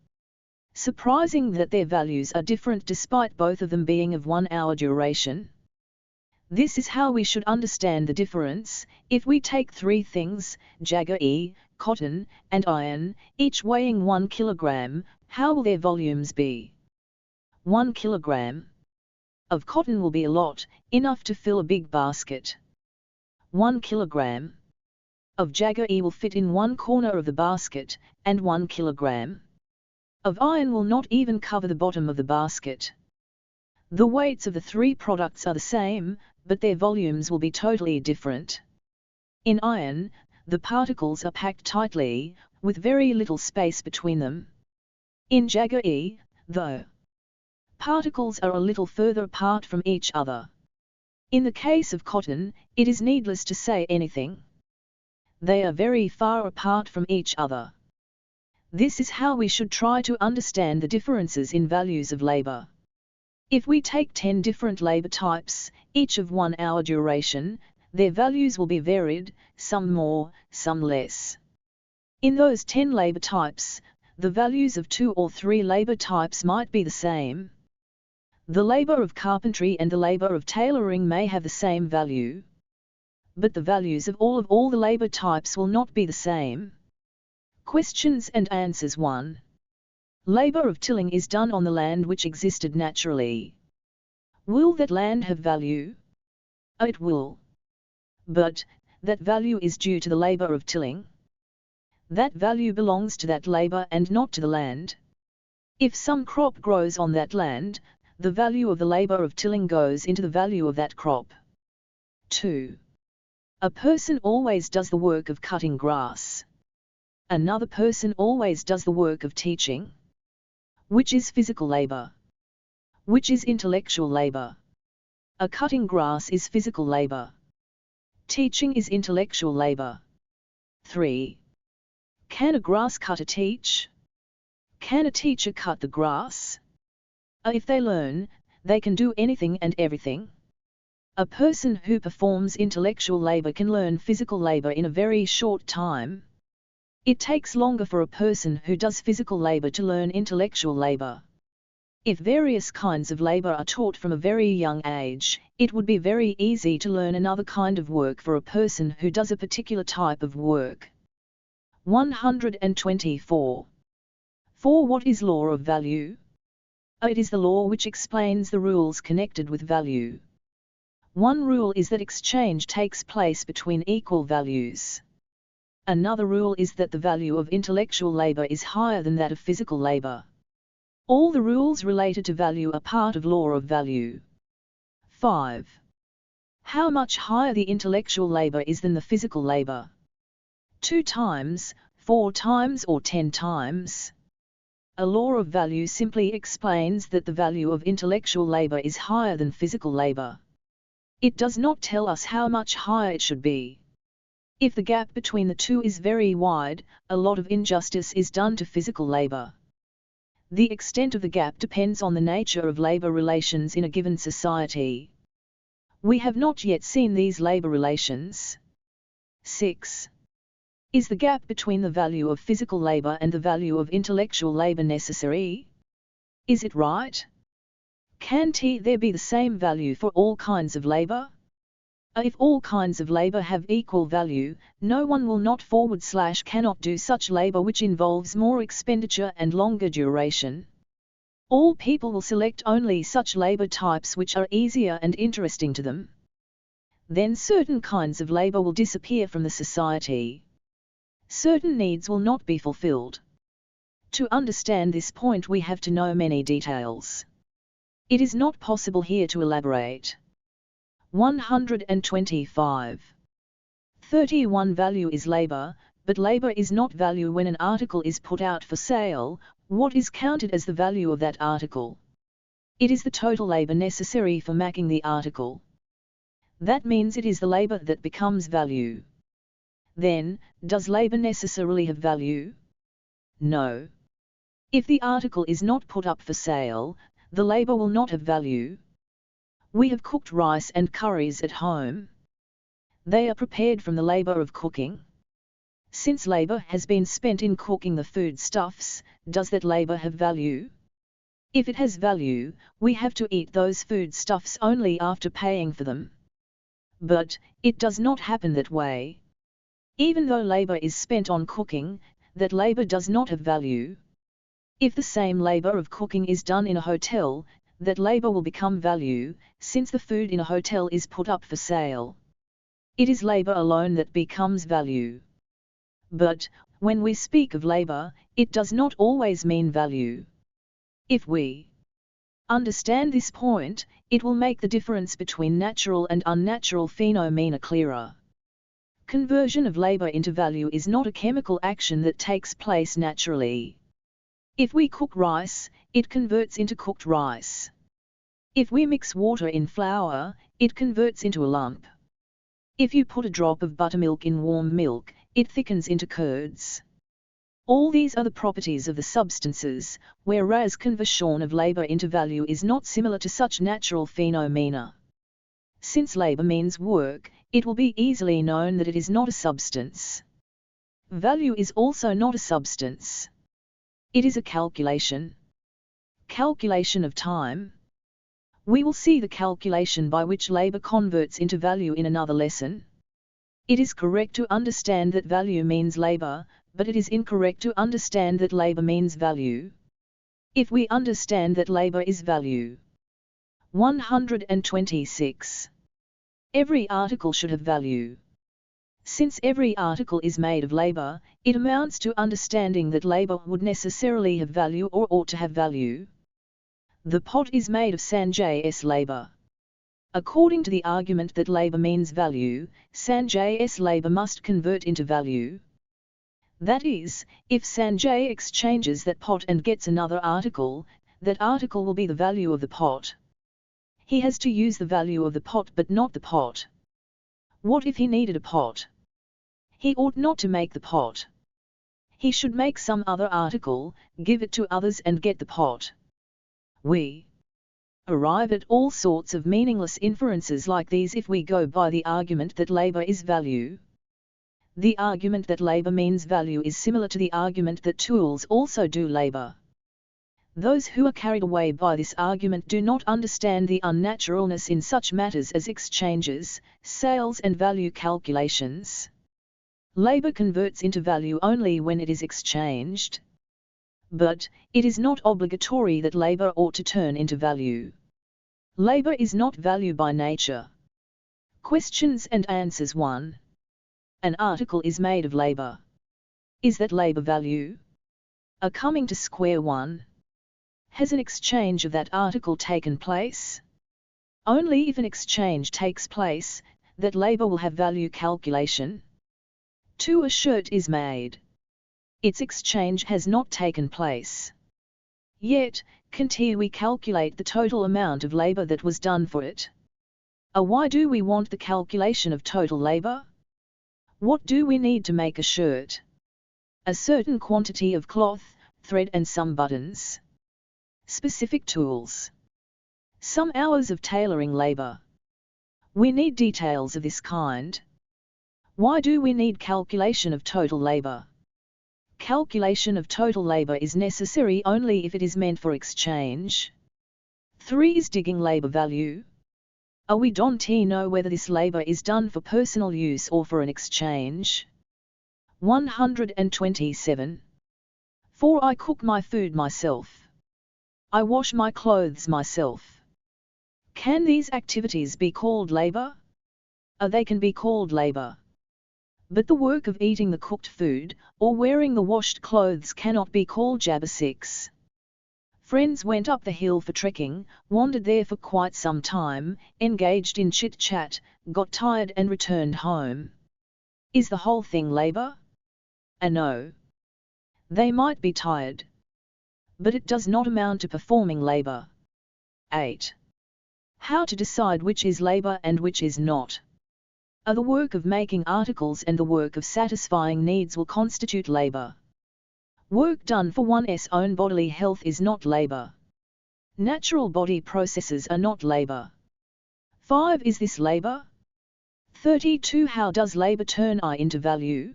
Surprising that their values are different despite both of them being of 1 hour duration. This is how we should understand the difference. If we take 3 things, jaggery, cotton, and iron, each weighing 1 kilogram, how will their volumes be? 1 kilogram of cotton will be a lot, enough to fill a big basket. 1 kilogram of jaggery will fit in one corner of the basket, and 1 kilogram of iron will not even cover the bottom of the basket. The weights of the 3 products are the same, but their volumes will be totally different. In iron, the particles are packed tightly, with very little space between them. In Jaggery, though, particles are a little further apart from each other. In the case of cotton, it is needless to say anything. They are very far apart from each other. This is how we should try to understand the differences in values of labor. If we take 10 different labor types, each of 1 hour duration, their values will be varied, some more, some less. In those 10 labor types, the values of 2 or 3 labor types might be the same. The labor of carpentry and the labor of tailoring may have the same value. But the values of all the labor types will not be the same. Questions and answers. 1. Labor of tilling is done on the land which existed naturally. Will that land have value? It will. But that value is due to the labor of tilling. That value belongs to that labor and not to the land. If some crop grows on that land, the value of the labor of tilling goes into the value of that crop. 2. A person always does the work of cutting grass. Another person always does the work of teaching. Which is physical labor? Which is intellectual labor? A cutting grass is physical labor. Teaching is intellectual labor. 3. Can a grass cutter teach? Can a teacher cut the grass? If they learn, they can do anything and everything. A person who performs intellectual labor can learn physical labor in a very short time. It takes longer for a person who does physical labor to learn intellectual labor. If various kinds of labor are taught from a very young age, it would be very easy to learn another kind of work for a person who does a particular type of work. 124. 4. What is law of value? It is the law which explains the rules connected with value. One rule is that exchange takes place between equal values. Another rule is that the value of intellectual labor is higher than that of physical labor. All the rules related to value are part of law of value. 5. How much higher the intellectual labor is than the physical labor? 2 times, 4 times or 10 times? A law of value simply explains that the value of intellectual labor is higher than physical labor. It does not tell us how much higher it should be. If the gap between the two is very wide, a lot of injustice is done to physical labor. The extent of the gap depends on the nature of labor relations in a given society. We have not yet seen these labor relations. 6. Is the gap between the value of physical labor and the value of intellectual labor necessary? Is it right? Can there be the same value for all kinds of labor? If all kinds of labor have equal value, no one will not cannot do such labor which involves more expenditure and longer duration. All people will select only such labor types which are easier and interesting to them. Then certain kinds of labor will disappear from the society. Certain needs will not be fulfilled. To understand this point we have to know many details. It is not possible here to elaborate. 125. 31. Value is labor, but labor is not value when an article is put out for sale. What is counted as the value of that article? It is the total labor necessary for making the article. That means it is the labor that becomes value. Then, does labor necessarily have value? No. If the article is not put up for sale, the labor will not have value. We have cooked rice and curries at home. They are prepared from the labor of cooking. Since labor has been spent in cooking the foodstuffs, does that labor have value? If it has value, we have to eat those foodstuffs only after paying for them. But it does not happen that way. Even though labor is spent on cooking, that labor does not have value. If the same labor of cooking is done in a hotel, that labor will become value, since the food in a hotel is put up for sale. It is labor alone that becomes value. But, when we speak of labor, it does not always mean value. If we understand this point, it will make the difference between natural and unnatural phenomena clearer. Conversion of labor into value is not a chemical action that takes place naturally. If we cook rice, it converts into cooked rice. If we mix water in flour, it converts into a lump. If you put a drop of buttermilk in warm milk, it thickens into curds. All these are the properties of the substances, whereas conversion of labor into value is not similar to such natural phenomena. Since labor means work, it will be easily known that it is not a substance. Value is also not a substance. It is a calculation. Calculation of time. We will see the calculation by which labor converts into value in another lesson. It is correct to understand that value means labor, but it is incorrect to understand that labor means value. If we understand that labor is value. 126. Every article should have value. Since every article is made of labor, it amounts to understanding that labor would necessarily have value or ought to have value. The pot is made of Sanjay's labor. According to the argument that labor means value, Sanjay's labor must convert into value. That is, if Sanjay exchanges that pot and gets another article, that article will be the value of the pot. He has to use the value of the pot but not the pot. What if he needed a pot? He ought not to make the pot. He should make some other article, give it to others and get the pot. We arrive at all sorts of meaningless inferences like these if we go by the argument that labor is value. The argument that labor means value is similar to the argument that tools also do labor. Those who are carried away by this argument do not understand the unnaturalness in such matters as exchanges, sales and value calculations. Labor converts into value only when it is exchanged. But, it is not obligatory that labor ought to turn into value. Labor is not value by nature. Questions and answers 1. An article is made of labor. Is that labor value? A coming to square 1. Has an exchange of that article taken place? Only if an exchange takes place, that labor will have value calculation. 2. A shirt is made. Its exchange has not taken place. Yet, can't we calculate the total amount of labor that was done for it? Why do we want the calculation of total labor? What do we need to make a shirt? A certain quantity of cloth, thread and some buttons. Specific tools. Some hours of tailoring labor. We need details of this kind. Why do we need calculation of total labor? Calculation of total labor is necessary only if it is meant for exchange. 3. Is digging labor value? We don't know whether this labor is done for personal use or for an exchange. 127. 4. I cook my food myself. I wash my clothes myself. Can these activities be called labor? They can be called labor. But the work of eating the cooked food, or wearing the washed clothes cannot be called job. 6. Friends went up the hill for trekking, wandered there for quite some time, engaged in chit-chat, got tired and returned home. Is the whole thing labor? No. They might be tired. But it does not amount to performing labor. 8. How to decide which is labor and which is not? The work of making articles and the work of satisfying needs will constitute labor. Work done for one's own bodily health is not labor. Natural body processes are not labor. 5. Is this labor? 32. How does labor turn I into value?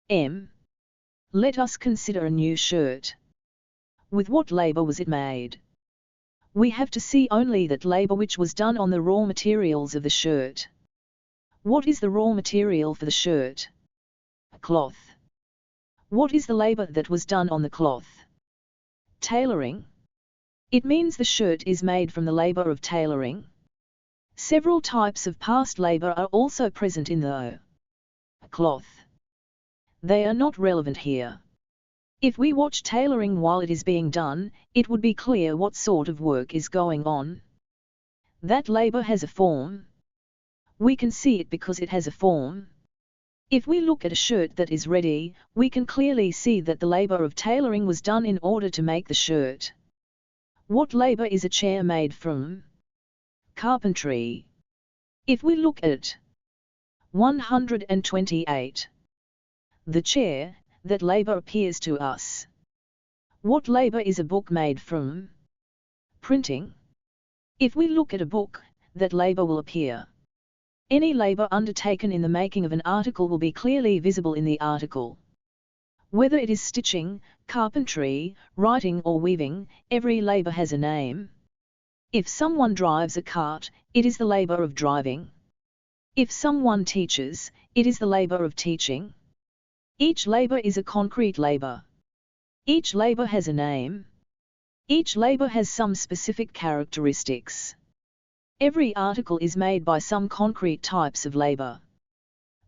M. Let us consider a new shirt. With what labor was it made? We have to see only that labor which was done on the raw materials of the shirt. What is the raw material for the shirt? Cloth. What is the labor that was done on the cloth? Tailoring. It means the shirt is made from the labor of tailoring. Several types of past labor are also present in the cloth. They are not relevant here. If we watch tailoring while it is being done, it would be clear what sort of work is going on. That labor has a form. We can see it because it has a form. If we look at a shirt that is ready, we can clearly see that the labor of tailoring was done in order to make the shirt. What labor is a chair made from? Carpentry. If we look at 128. The chair, that labor appears to us. What labor is a book made from? Printing. If we look at a book, that labor will appear. Any labor undertaken in the making of an article will be clearly visible in the article. Whether it is stitching, carpentry, writing or weaving, every labor has a name. If someone drives a cart, it is the labor of driving. If someone teaches, it is the labor of teaching. Each labor is a concrete labor. Each labor has a name. Each labor has some specific characteristics. Every article is made by some concrete types of labor.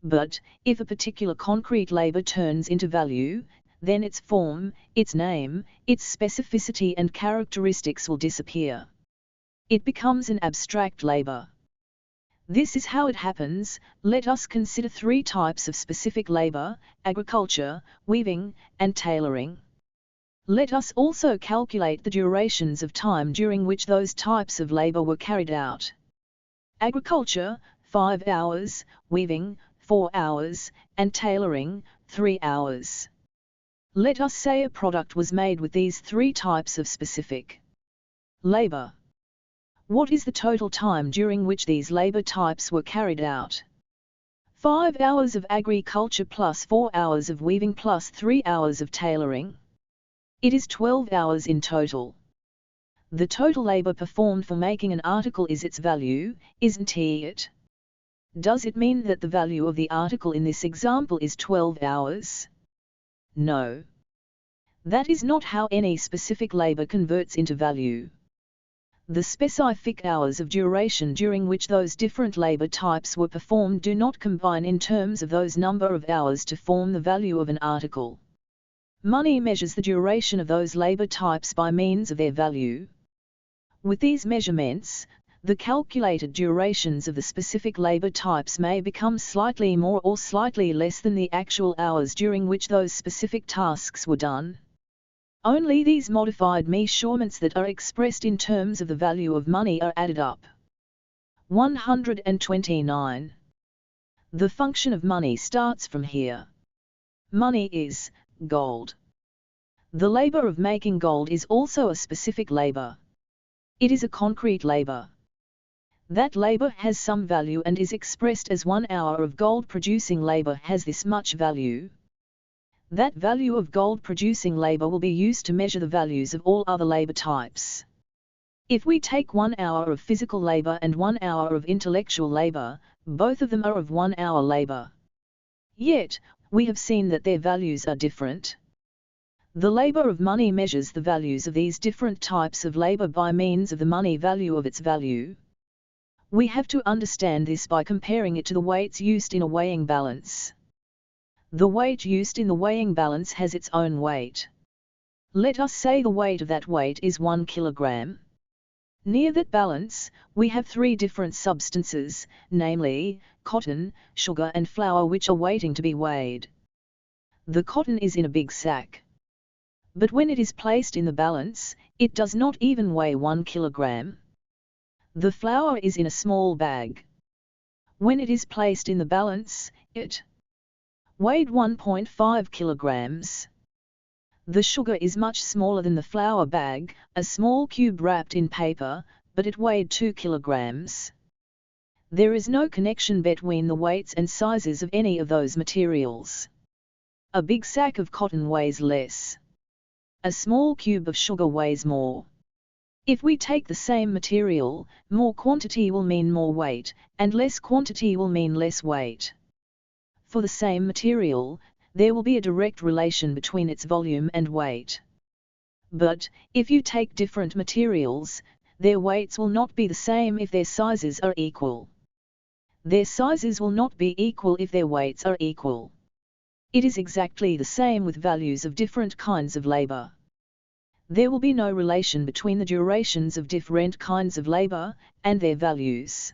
But, if a particular concrete labor turns into value, then its form, its name, its specificity and characteristics will disappear. It becomes an abstract labor. This is how it happens. Let us consider three types of specific labor: agriculture, weaving, and tailoring. Let us also calculate the durations of time during which those types of labor were carried out. Agriculture, 5 hours, weaving, 4 hours, and tailoring, 3 hours. Let us say a product was made with these three types of specific labor. What is the total time during which these labor types were carried out? 5 hours of agriculture plus 4 hours of weaving plus 3 hours of tailoring. It is 12 hours in total. The total labor performed for making an article is its value, isn't it? Does it mean that the value of the article in this example is 12 hours? No. That is not how any specific labor converts into value. The specific hours of duration during which those different labor types were performed do not combine in terms of those number of hours to form the value of an article. Money measures the duration of those labor types by means of their value. With these measurements, the calculated durations of the specific labor types may become slightly more or slightly less than the actual hours during which those specific tasks were done. Only these modified measurements that are expressed in terms of the value of money are added up. 129. The function of money starts from here. Money is gold. The labor of making gold is also a specific labor. It is a concrete labor. That labor has some value and is expressed as 1 hour of gold producing labor has this much value. That value of gold producing labor will be used to measure the values of all other labor types. If we take 1 hour of physical labor and 1 hour of intellectual labor, both of them are of 1 hour labor. Yet, we have seen that their values are different. The labor of money measures the values of these different types of labor by means of the money value of its value. We have to understand this by comparing it to the weights used in a weighing balance. The weight used in the weighing balance has its own weight. Let us say the weight of that weight is 1 kilogram. Near that balance, we have three different substances, namely, cotton, sugar and flour, which are waiting to be weighed. The cotton is in a big sack. But when it is placed in the balance, it does not even weigh 1 kilogram. The flour is in a small bag. When it is placed in the balance, it weighed 1.5 kilograms. The sugar is much smaller than the flour bag, a small cube wrapped in paper, but it weighed 2 kilograms. There is no connection between the weights and sizes of any of those materials. A big sack of cotton weighs less. A small cube of sugar weighs more. If we take the same material, more quantity will mean more weight, and less quantity will mean less weight. For the same material, there will be a direct relation between its volume and weight. But, if you take different materials, their weights will not be the same if their sizes are equal. Their sizes will not be equal if their weights are equal. It is exactly the same with values of different kinds of labor. There will be no relation between the durations of different kinds of labor and their values.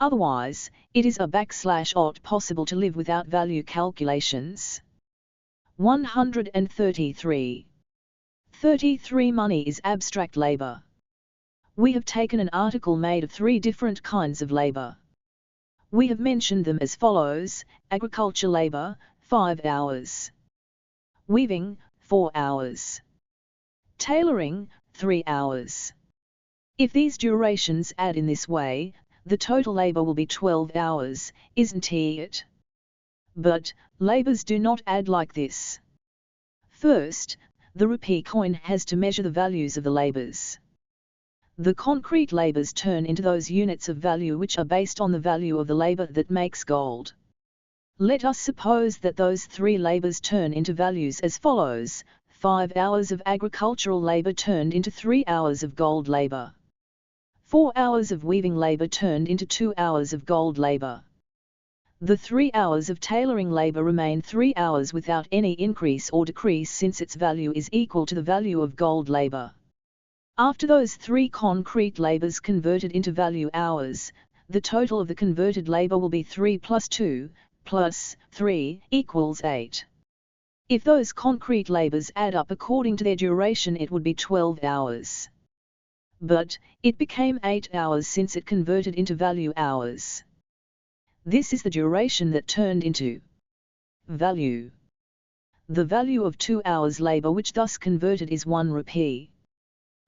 Otherwise, it is /ot possible to live without value calculations. 133. 33. Money is abstract labor. We have taken an article made of 3 different kinds of labor. We have mentioned them as follows: agriculture labor, 5 hours. Weaving, 4 hours. Tailoring, 3 hours. If these durations add in this way, the total labor will be 12 hours, isn't it? But, labors do not add like this. First, the rupee coin has to measure the values of the labors. The concrete labors turn into those units of value which are based on the value of the labor that makes gold. Let us suppose that those 3 labors turn into values as follows: 5 hours of agricultural labor turned into 3 hours of gold labor. 4 hours of weaving labor turned into 2 hours of gold labor. The 3 hours of tailoring labor remain 3 hours without any increase or decrease, since its value is equal to the value of gold labor. After those 3 concrete labors converted into value hours, the total of the converted labor will be 3 plus 2 plus 3 equals 8. If those concrete labors add up according to their duration, it would be 12 hours. But, it became 8 hours since it converted into value hours. This is the duration that turned into value. The value of 2 hours labor which thus converted is 1 rupee.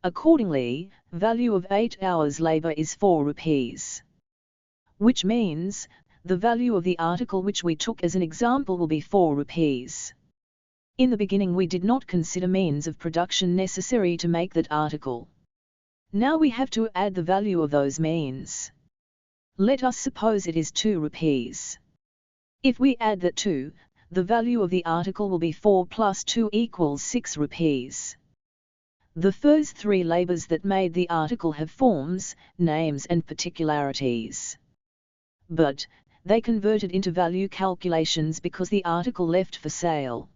Accordingly, value of 8 hours labor is 4 rupees. Which means, the value of the article which we took as an example will be 4 rupees. In the beginning we did not consider means of production necessary to make that article. Now we have to add the value of those means. Let us suppose it is 2 rupees. If we add that 2, the value of the article will be 4 plus 2 equals 6 rupees. The first 3 labors that made the article have forms, names and particularities. But, they converted into value calculations because the article left for sale.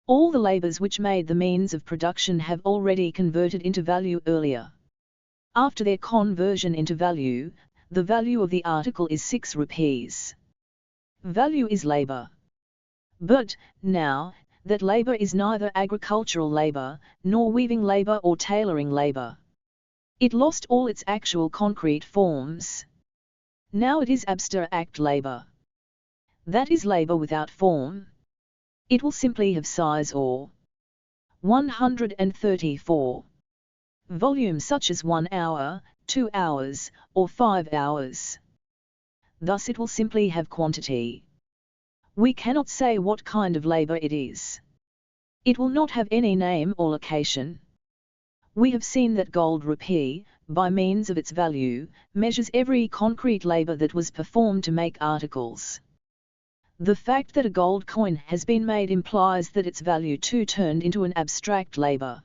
All the labors which made the means of production have already converted into value earlier. After their conversion into value, the value of the article is 6 rupees. Value is labor. But, now, that labor is neither agricultural labor, nor weaving labor or tailoring labor. It lost all its actual concrete forms. Now it is abstract labor. That is labor without form. It will simply have size or 134. Volume such as 1 hour, 2 hours, or 5 hours. Thus it will simply have quantity. We cannot say what kind of labor it is. It will not have any name or location. We have seen that gold rupee, by means of its value, measures every concrete labor that was performed to make articles. The fact that a gold coin has been made implies that its value too turned into an abstract labor.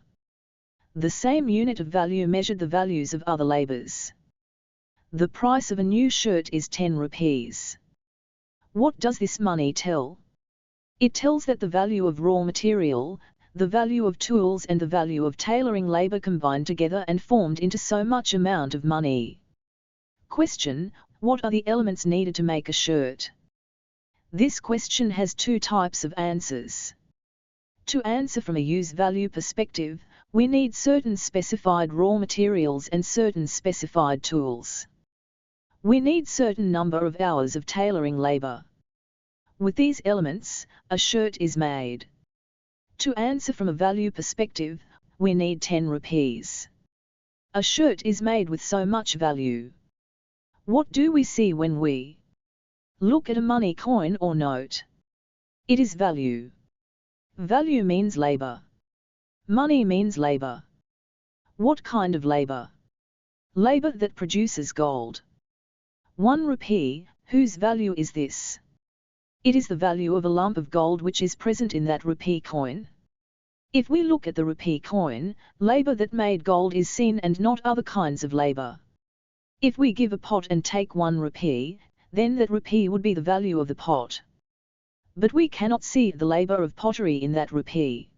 The same unit of value measured the values of other labors. The price of a new shirt is 10 rupees. What does this money tell? It tells that the value of raw material, the value of tools and the value of tailoring labor combined together and formed into so much amount of money. Question: what are the elements needed to make a shirt? This question has 2 types of answers. To answer from a use-value perspective, we need certain specified raw materials and certain specified tools. We need certain number of hours of tailoring labor. With these elements, a shirt is made. To answer from a value perspective, we need 10 rupees. A shirt is made with so much value. What do we see when we look at a money coin or note? It is value. Value means labor. Money means labor. What kind of labor? Labor that produces gold. 1 rupee, whose value is this? It is the value of a lump of gold which is present in that rupee coin. If we look at the rupee coin, labor that made gold is seen and not other kinds of labor. If we give a pot and take 1 rupee, then that rupee would be the value of the pot. But we cannot see the labor of pottery in that rupee.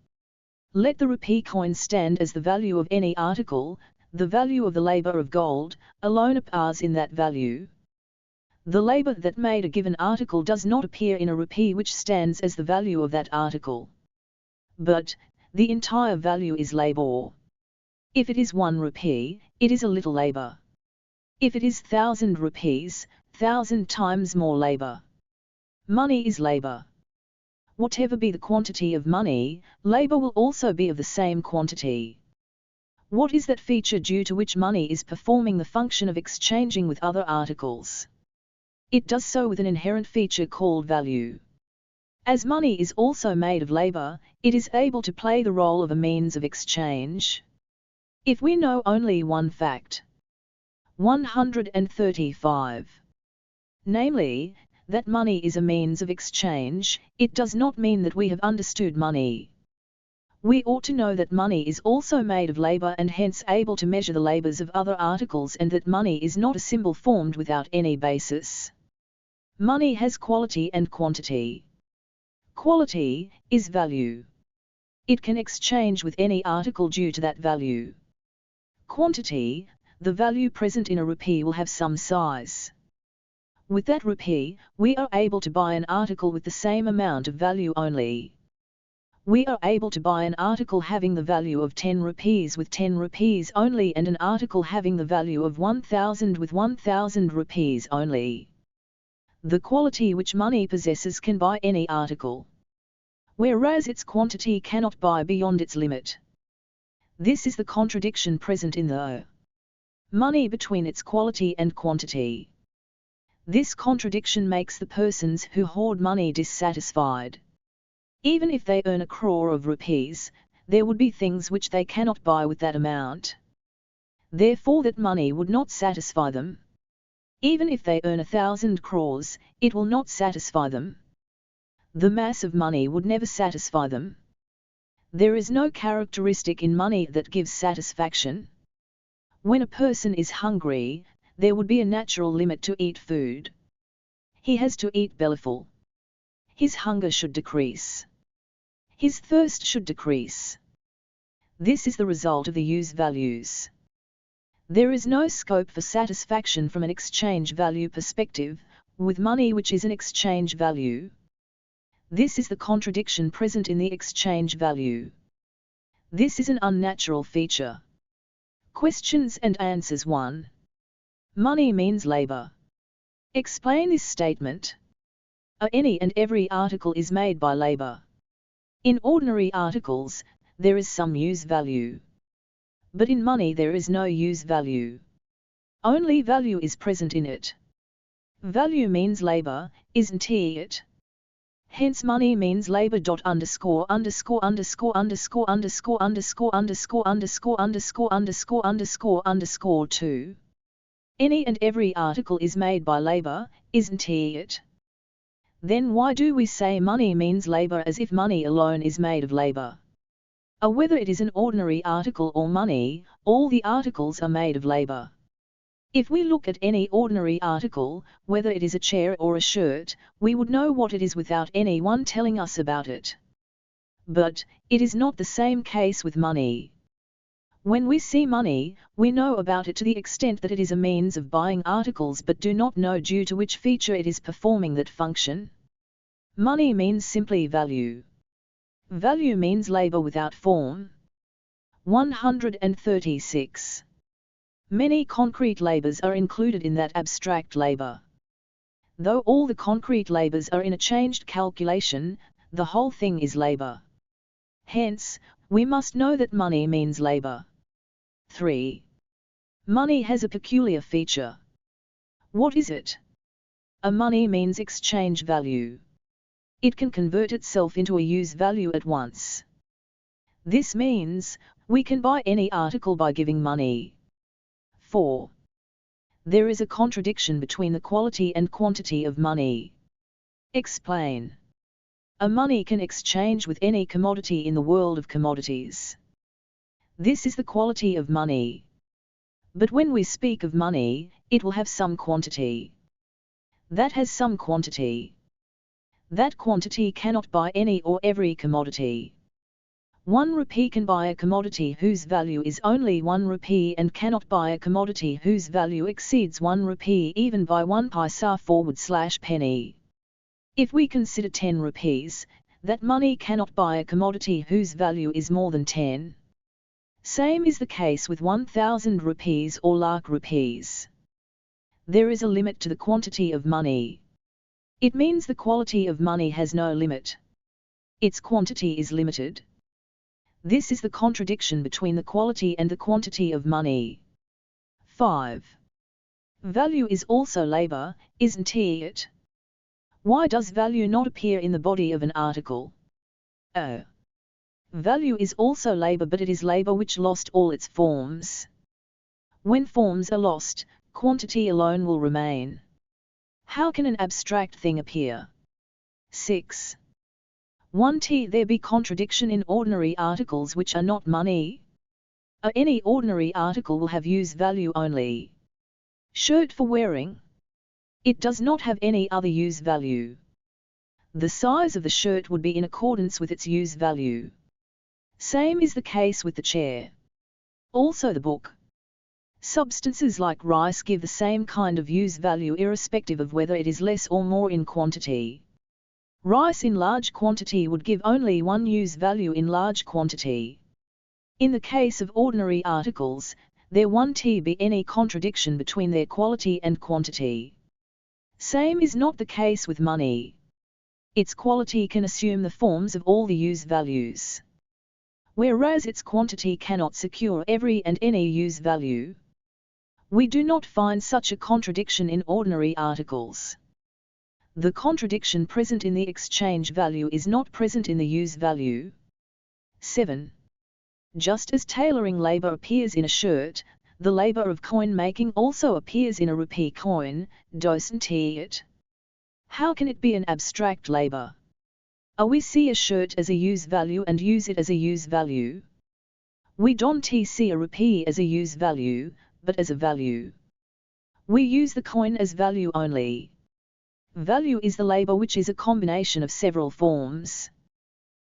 Let the rupee coin stand as the value of any article, the value of the labor of gold alone appears in that value. The labor that made a given article does not appear in a rupee which stands as the value of that article. But the entire value is labor. If it is 1 rupee, it is a little labor. If it is 1,000 rupees, 1,000 times more labor. Money is labor. Whatever be the quantity of money, labor will also be of the same quantity. What is that feature due to which money is performing the function of exchanging with other articles? It does so with an inherent feature called value. As money is also made of labor, it is able to play the role of a means of exchange. If we know only one fact, 135, namely, that money is a means of exchange, it does not mean that we have understood money. We ought to know that money is also made of labor and hence able to measure the labors of other articles, and that money is not a symbol formed without any basis. Money has quality and quantity. Quality is value. It can exchange with any article due to that value. Quantity, the value present in a rupee will have some size. With that rupee, we are able to buy an article with the same amount of value only. We are able to buy an article having the value of 10 rupees with 10 rupees only, and an article having the value of 1,000 with 1,000 rupees only. The quality which money possesses can buy any article, whereas its quantity cannot buy beyond its limit. This is the contradiction present in the money between its quality and quantity. This contradiction makes the persons who hoard money dissatisfied. Even if they earn 1 crore of rupees, there would be things which they cannot buy with that amount. Therefore that money would not satisfy them. Even if they earn 1,000 crores, it will not satisfy them. The mass of money would never satisfy them. There is no characteristic in money that gives satisfaction. When a person is hungry, there would be a natural limit to eat food. He has to eat bellyful. His hunger should decrease. His thirst should decrease. This is the result of the use values. There is no scope for satisfaction from an exchange value perspective, with money which is an exchange value. This is the contradiction present in the exchange value. This is an unnatural feature. Questions and answers. 1. Money means labor. Explain this statement. Any and every article is made by labor. In ordinary articles, there is some use value. But in money there is no use value. Only value is present in it. Value means labor, isn't it? Hence money means labor. Underscore underscore underscore underscore underscore underscore underscore underscore underscore underscore underscore underscore 2. Any and every article is made by labor, isn't it? Then why do we say money means labor as if money alone is made of labor? Whether it is an ordinary article or money, all the articles are made of labor. If we look at any ordinary article, whether it is a chair or a shirt, we would know what it is without anyone telling us about it. But it is not the same case with money. When we see money, we know about it to the extent that it is a means of buying articles, but do not know due to which feature it is performing that function. Money means simply value. Value means labor without form. 136. Many concrete labors are included in that abstract labor. Though all the concrete labors are in a changed calculation, the whole thing is labor. Hence, we must know that money means labor. 3. Money has a peculiar feature. What is it? Money means exchange value. It can convert itself into a use value at once. This means, we can buy any article by giving money. 4. There is a contradiction between the quality and quantity of money. Explain. Money can exchange with any commodity in the world of commodities. This is the quality of money. But when we speak of money, it will have some quantity. That has some quantity. That quantity cannot buy any or every commodity. 1 rupee can buy a commodity whose value is only 1 rupee and cannot buy a commodity whose value exceeds 1 rupee even by 1 paisa/penny. If we consider 10 rupees, that money cannot buy a commodity whose value is more than 10. Same is the case with 1,000 rupees or lakh rupees. There is a limit to the quantity of money. It means the quality of money has no limit. Its quantity is limited. This is the contradiction between the quality and the quantity of money. 5. Value is also labor, isn't it? Why does value not appear in the body of an article? Oh. Value is also labor, but it is labor which lost all its forms. When forms are lost, quantity alone will remain. How can an abstract thing appear? 6. 1. There be contradiction in ordinary articles which are not money? Any ordinary article will have use value only. Shirt for wearing? It does not have any other use value. The size of the shirt would be in accordance with its use value. Same is the case with the chair. Also the book. Substances like rice give the same kind of use value irrespective of whether it is less or more in quantity. Rice in large quantity would give only one use value in large quantity. In the case of ordinary articles, there won't be any contradiction between their quality and quantity. Same is not the case with money. Its quality can assume the forms of all the use values, whereas its quantity cannot secure every and any use value. We do not find such a contradiction in ordinary articles. The contradiction present in the exchange value is not present in the use value. 7. Just as tailoring labor appears in a shirt, the labor of coin making also appears in a rupee coin, doesn't it? How can it be an abstract labor? We see a shirt as a use value and use it as a use value. We don't see a rupee as a use value, but as a value. We use the coin as value only. Value is the labor which is a combination of several forms.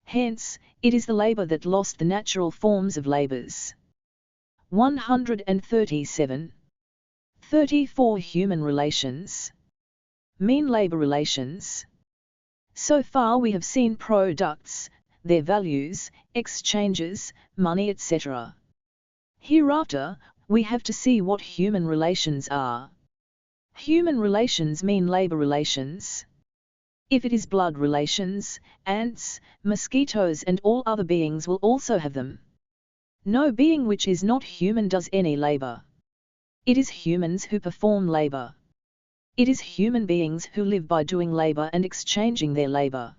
Hence, it is the labor that lost the natural forms of labors. 137. 34. Human relations. Mean labor relations. So far we have seen products, their values, exchanges, money, etc. Hereafter, we have to see what human relations are. Human relations mean labor relations. If it is blood relations, ants, mosquitoes and all other beings will also have them. No being which is not human does any labor. It is humans who perform labor. It is human beings who live by doing labor and exchanging their labor.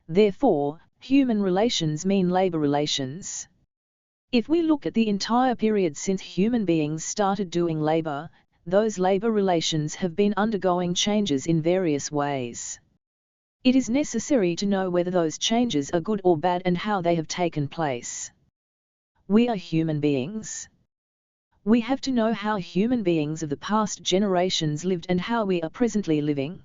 Therefore, human relations mean labor relations. If we look at the entire period since human beings started doing labor, those labor relations have been undergoing changes in various ways. It is necessary to know whether those changes are good or bad and how they have taken place. We are human beings. We have to know how human beings of the past generations lived and how we are presently living.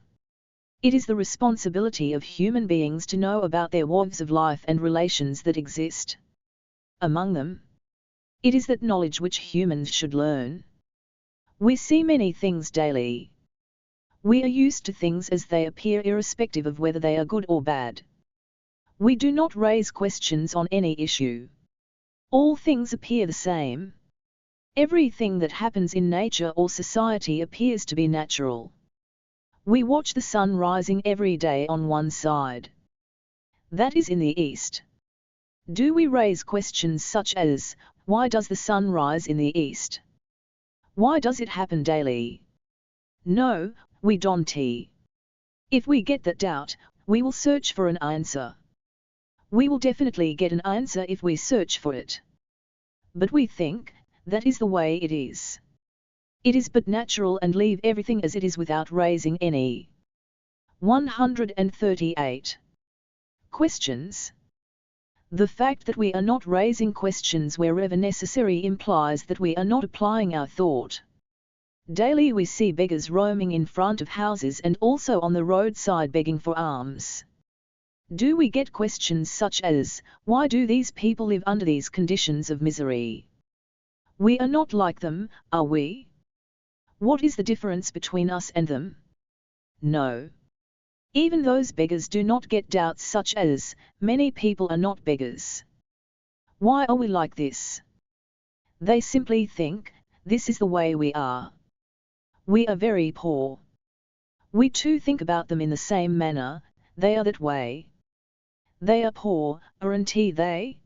It is the responsibility of human beings to know about their ways of life and relations that exist among them. It is that knowledge which humans should learn. We see many things daily. We are used to things as they appear irrespective of whether they are good or bad. We do not raise questions on any issue. All things appear the same. Everything that happens in nature or society appears to be natural. We watch the sun rising every day on one side. That is in the east. Do we raise questions such as, why does the sun rise in the east? Why does it happen daily? No, we don't. If we get that doubt, we will search for an answer. We will definitely get an answer if we search for it. But we think, that is the way it is. It is but natural and leave everything as it is without raising any. 138. Questions. The fact that we are not raising questions wherever necessary implies that we are not applying our thought. Daily we see beggars roaming in front of houses and also on the roadside begging for alms. Do we get questions such as, why do these people live under these conditions of misery? We are not like them, are we? What is the difference between us and them? No. Even those beggars do not get doubts such as, many people are not beggars. Why are we like this? They simply think, this is the way we are. We are very poor. We too think about them in the same manner, they are that way. They are poor, aren't they?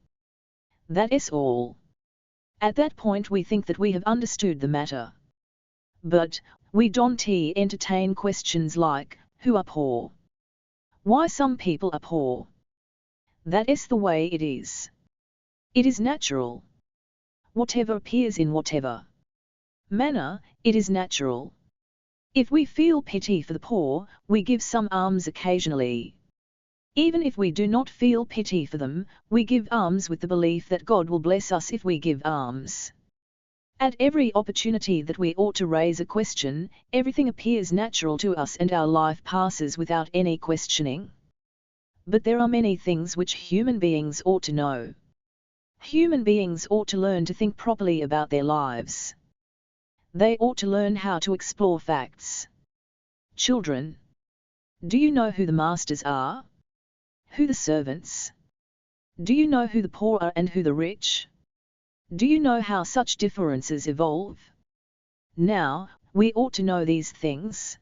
That is all. At that point we think that we have understood the matter. But, we don't entertain questions like, who are poor? Why some people are poor? That is the way it is. It is natural. Whatever appears in whatever manner, it is natural. If we feel pity for the poor, we give some alms occasionally. Even if we do not feel pity for them, we give alms with the belief that God will bless us if we give alms. At every opportunity that we ought to raise a question, everything appears natural to us and our life passes without any questioning. But there are many things which human beings ought to know. Human beings ought to learn to think properly about their lives. They ought to learn how to explore facts. Children, do you know who the masters are? Who the servants? Do you know who the poor are and who the rich? Do you know how such differences evolve? Now, we ought to know these things.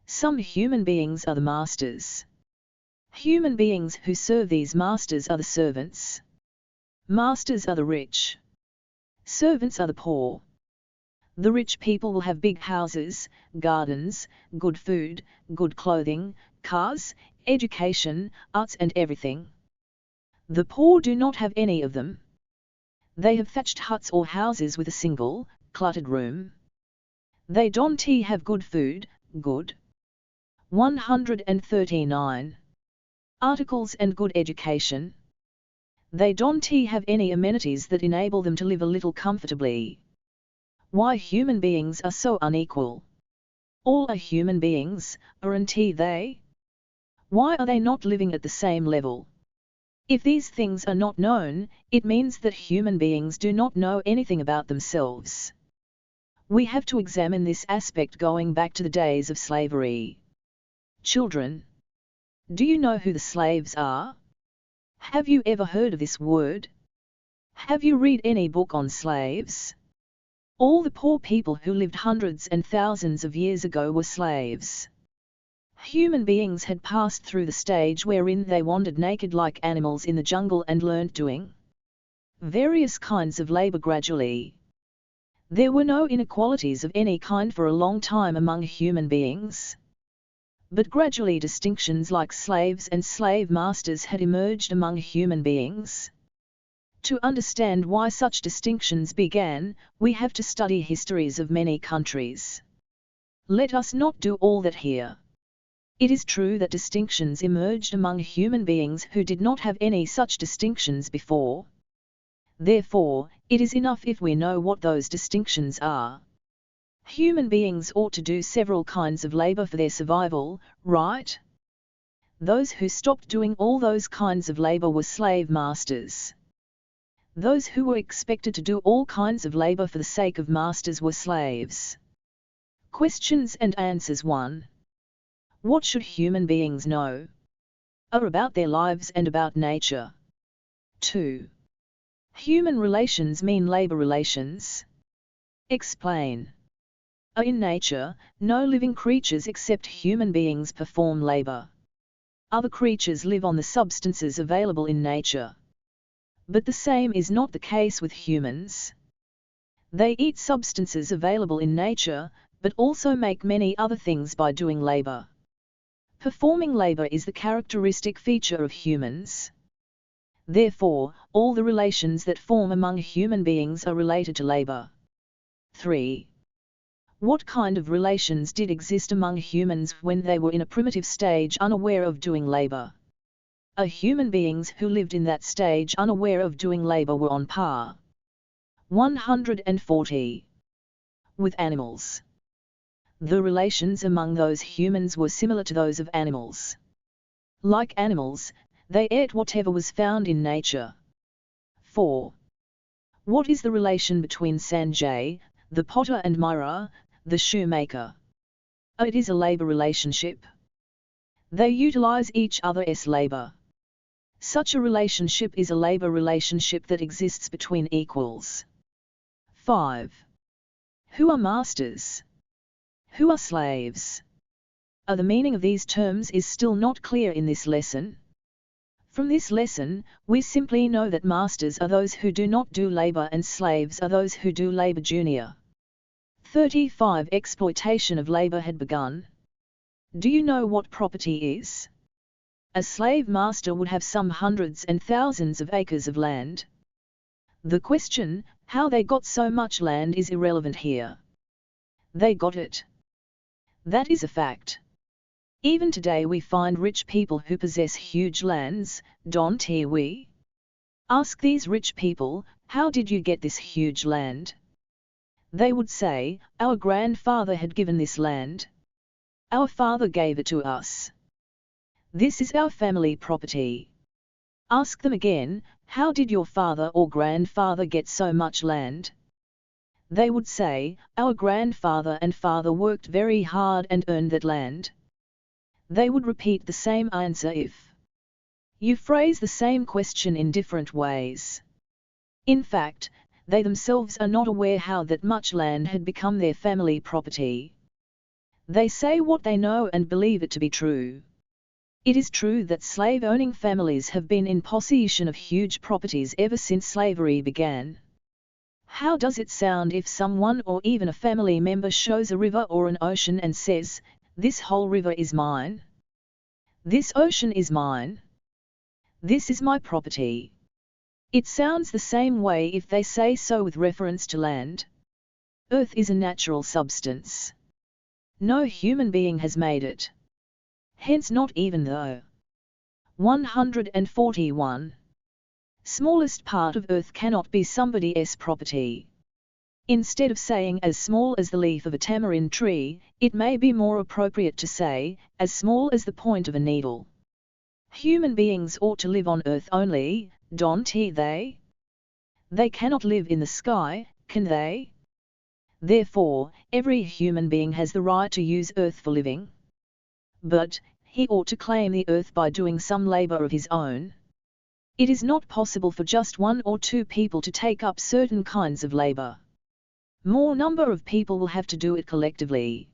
Some human beings are the masters. Human beings who serve these masters are the servants. Masters are the rich. Servants are the poor. The rich people will have big houses, gardens, good food, good clothing, cars, education, arts and everything. The poor do not have any of them. They have thatched huts or houses with a single, cluttered room. They don't have good food, good. 139. Articles and good education. They don't have any amenities that enable them to live a little comfortably. Why human beings are so unequal? All are human beings, aren't they? Why are they not living at the same level? If these things are not known, it means that human beings do not know anything about themselves. We have to examine this aspect going back to the days of slavery. Children, do you know who the slaves are? Have you ever heard of this word? Have you read any book on slaves? All the poor people who lived hundreds and thousands of years ago were slaves. Human beings had passed through the stage wherein they wandered naked like animals in the jungle and learned doing various kinds of labor gradually. There were no inequalities of any kind for a long time among human beings. But gradually distinctions like slaves and slave masters had emerged among human beings. To understand why such distinctions began, we have to study histories of many countries. Let us not do all that here. It is true that distinctions emerged among human beings who did not have any such distinctions before. Therefore, it is enough if we know what those distinctions are. Human beings ought to do several kinds of labor for their survival, right? Those who stopped doing all those kinds of labor were slave masters. Those who were expected to do all kinds of labor for the sake of masters were slaves. Questions and answers 1. What should human beings know? About their lives and about nature. 2. Human relations mean labor relations. Explain. In nature, no living creatures except human beings perform labor. Other creatures live on the substances available in nature. But the same is not the case with humans. They eat substances available in nature, but also make many other things by doing labor. Performing labor is the characteristic feature of humans. Therefore, all the relations that form among human beings are related to labor. 3. What kind of relations did exist among humans when they were in a primitive stage unaware of doing labor? Human beings who lived in that stage unaware of doing labor were on par. 140. With animals. The relations among those humans were similar to those of animals. Like animals, they ate whatever was found in nature. 4. What is the relation between Sanjay, the potter, and Mira, the shoemaker? It is a labor relationship. They utilize each other's labor. Such a relationship is a labor relationship that exists between equals. 5. Who are masters? Who are slaves? The meaning of these terms is still not clear in this lesson. From this lesson, we simply know that masters are those who do not do labor and slaves are those who do labor junior. 35. Exploitation of labor had begun. Do you know what property is? A slave master would have some hundreds and thousands of acres of land. The question, how they got so much land, is irrelevant here. They got it. That is a fact. Even today we find rich people who possess huge lands, don't we? Ask these rich people, how did you get this huge land? They would say, our grandfather had given this land. Our father gave it to us. This is our family property. Ask them again, how did your father or grandfather get so much land? They would say, our grandfather and father worked very hard and earned that land. They would repeat the same answer if you phrase the same question in different ways. In fact, they themselves are not aware how that much land had become their family property. They say what they know and believe it to be true. It is true that slave-owning families have been in possession of huge properties ever since slavery began. How does it sound if someone or even a family member shows a river or an ocean and says, this whole river is mine. This ocean is mine. This is my property. It sounds the same way if they say so with reference to land. Earth is a natural substance. No human being has made it. Hence not even though. 141. Smallest part of earth cannot be somebody's property. Instead of saying as small as the leaf of a tamarind tree, it may be more appropriate to say, as small as the point of a needle. Human beings ought to live on earth only, don't they? They cannot live in the sky, can they? Therefore, every human being has the right to use earth for living. But, he ought to claim the earth by doing some labor of his own. It is not possible for just one or two people to take up certain kinds of labor. More number of people will have to do it collectively.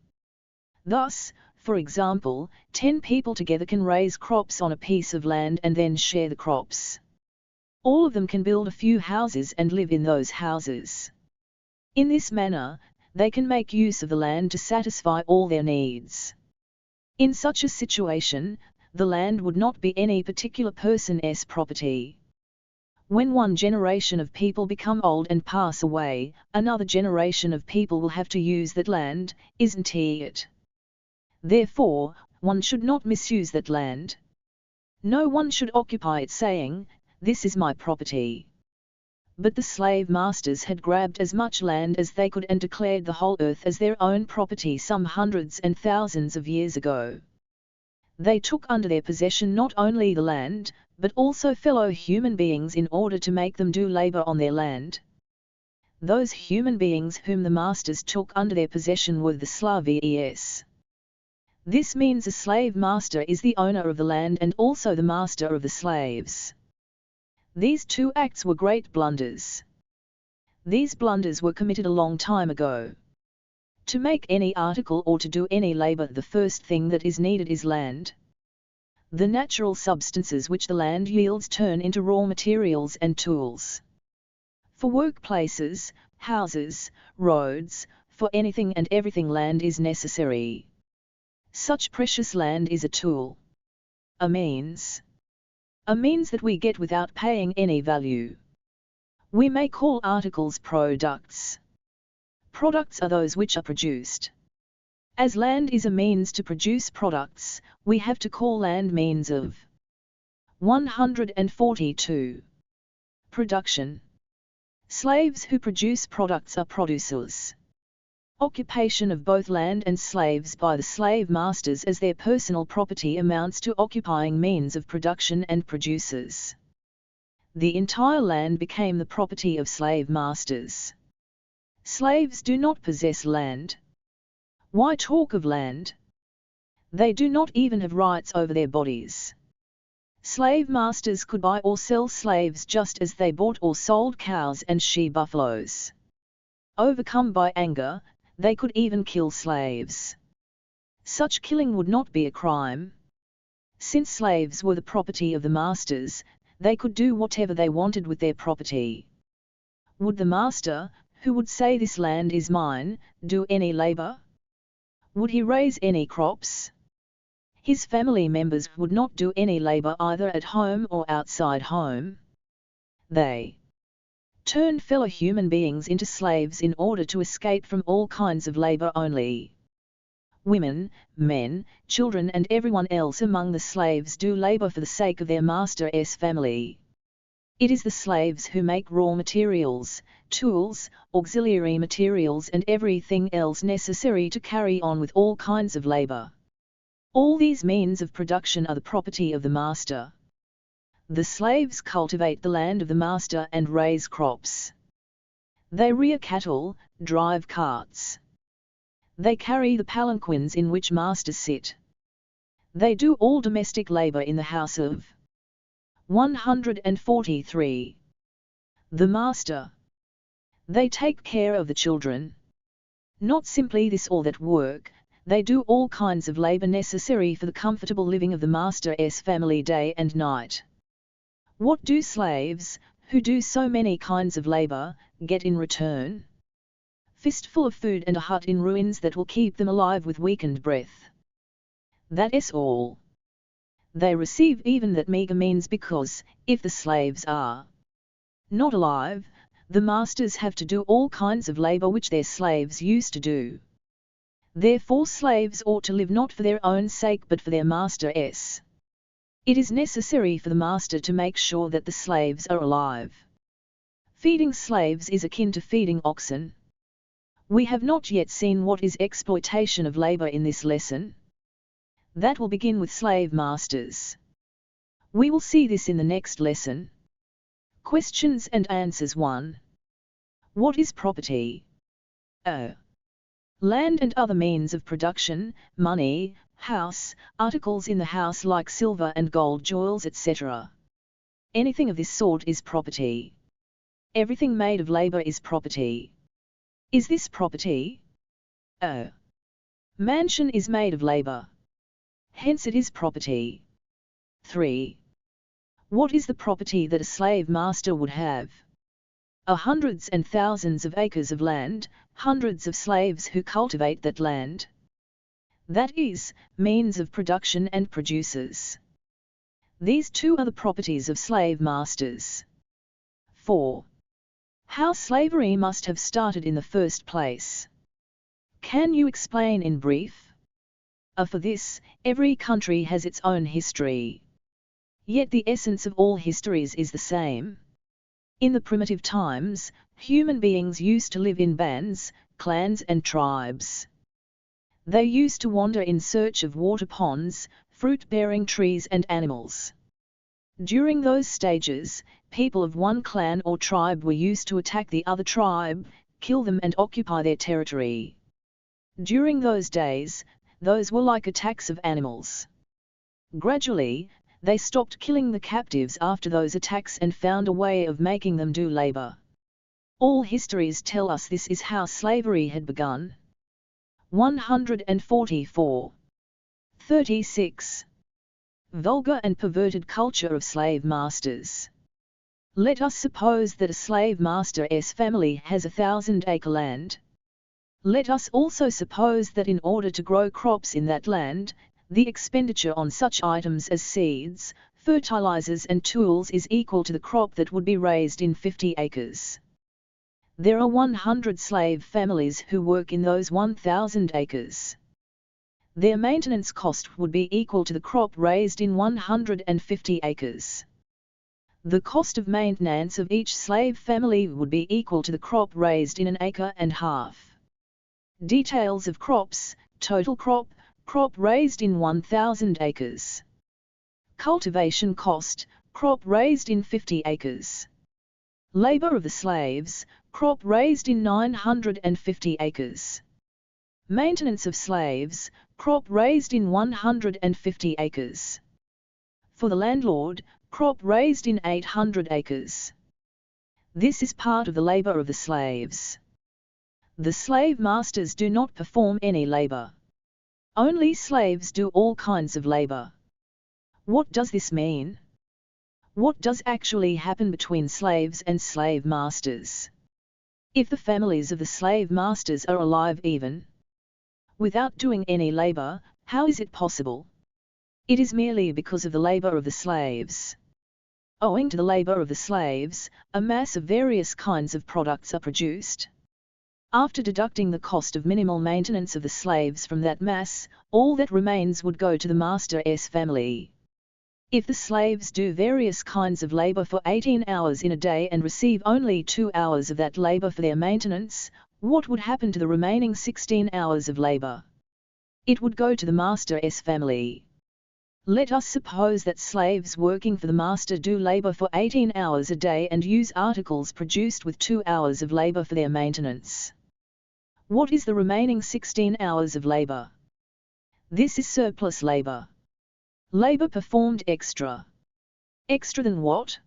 Thus, for example, 10 people together can raise crops on a piece of land and then share the crops. All of them can build a few houses and live in those houses. In this manner, they can make use of the land to satisfy all their needs. In such a situation, the land would not be any particular person's property. When one generation of people become old and pass away, another generation of people will have to use that land, isn't it? Therefore, one should not misuse that land. No one should occupy it saying, this is my property. But the slave masters had grabbed as much land as they could and declared the whole earth as their own property some hundreds and thousands of years ago. They took under their possession not only the land, but also fellow human beings in order to make them do labor on their land. Those human beings whom the masters took under their possession were the slaves. This means a slave master is the owner of the land and also the master of the slaves. These two acts were great blunders. These blunders were committed a long time ago. To make any article or to do any labor, the first thing that is needed is land. The natural substances which the land yields turn into raw materials and tools. For workplaces, houses, roads, for anything and everything land is necessary. Such precious land is a tool. A means that we get without paying any value. We may call articles products. Products are those which are produced. As land is a means to produce products, we have to call land means of. 142. Production. Slaves who produce products are producers. Occupation of both land and slaves by the slave masters as their personal property amounts to occupying means of production and producers. The entire land became the property of slave masters. Slaves do not possess land. Why talk of land? They do not even have rights over their bodies. Slave masters could buy or sell slaves just as they bought or sold cows and she-buffaloes. Overcome by anger, they could even kill slaves. Such killing would not be a crime. Since slaves were the property of the masters, they could do whatever they wanted with their property. Would the master, who would say this land is mine, do any labor? Would he raise any crops? His family members would not do any labor either at home or outside home. They turned fellow human beings into slaves in order to escape from all kinds of labor only. Women, men, children and everyone else among the slaves do labor for the sake of their master's family. It is the slaves who make raw materials, tools, auxiliary materials and everything else necessary to carry on with all kinds of labor. All these means of production are the property of the master. The slaves cultivate the land of the master and raise crops. They rear cattle, drive carts. They carry the palanquins in which masters sit. They do all domestic labor in the house of 143. The master. They take care of the children. Not simply this or that work, they do all kinds of labor necessary for the comfortable living of the master's family day and night. What do slaves, who do so many kinds of labor, get in return? Fistful of food and a hut in ruins that will keep them alive with weakened breath. That is all. They receive even that meager means because, if the slaves are not alive, the masters have to do all kinds of labor which their slaves used to do. Therefore slaves ought to live not for their own sake but for their master's. It is necessary for the master to make sure that the slaves are alive. Feeding slaves is akin to feeding oxen. We have not yet seen what is exploitation of labor in this lesson. That will begin with slave masters. We will see this in the next lesson. Questions and answers 1. What is property? A. Land and other means of production, money, house, articles in the house like silver and gold jewels etc. Anything of this sort is property. Everything made of labor is property. Is this property? A. Mansion is made of labor. Hence it is property. 3. What is the property that a slave master would have? Hundreds and thousands of acres of land, hundreds of slaves who cultivate that land. That is, means of production and producers. These two are the properties of slave masters. 4. How slavery must have started in the first place. Can you explain in brief? For this, every country has its own history. Yet the essence of all histories is the same. In the primitive times, human beings used to live in bands, clans and tribes. They used to wander in search of water ponds, fruit-bearing trees and animals. During those stages, people of one clan or tribe were used to attack the other tribe, kill them and occupy their territory. During those days, those were like attacks of animals. Gradually, they stopped killing the captives after those attacks and found a way of making them do labor. All histories tell us this is how slavery had begun. 144. 36. Vulgar and perverted culture of slave masters. Let us suppose that a slave master's family has 1,000-acre land. Let us also suppose that in order to grow crops in that land, the expenditure on such items as seeds, fertilizers and tools is equal to the crop that would be raised in 50 acres. There are 100 slave families who work in those 1,000 acres. Their maintenance cost would be equal to the crop raised in 150 acres. The cost of maintenance of each slave family would be equal to the crop raised in 1.5 acres. Details of crops: total crop, crop raised in 1,000 acres. Cultivation cost, crop raised in 50 acres. Labor of the slaves, crop raised in 950 acres. Maintenance of slaves, crop raised in 150 acres. For the landlord, crop raised in 800 acres. This is part of the labor of the slaves. The slave masters do not perform any labor. Only slaves do all kinds of labor. What does this mean? What does actually happen between slaves and slave masters? If the families of the slave masters are alive even without doing any labor, how is it possible? It is merely because of the labor of the slaves. Owing to the labor of the slaves, a mass of various kinds of products are produced. After deducting the cost of minimal maintenance of the slaves from that mass, all that remains would go to the master's family. If the slaves do various kinds of labor for 18 hours in a day and receive only 2 hours of that labor for their maintenance, what would happen to the remaining 16 hours of labor? It would go to the master's family. Let us suppose that slaves working for the master do labor for 18 hours a day and use articles produced with 2 hours of labor for their maintenance. What is the remaining 16 hours of labor? This is surplus labor. Labor performed extra. Extra than what?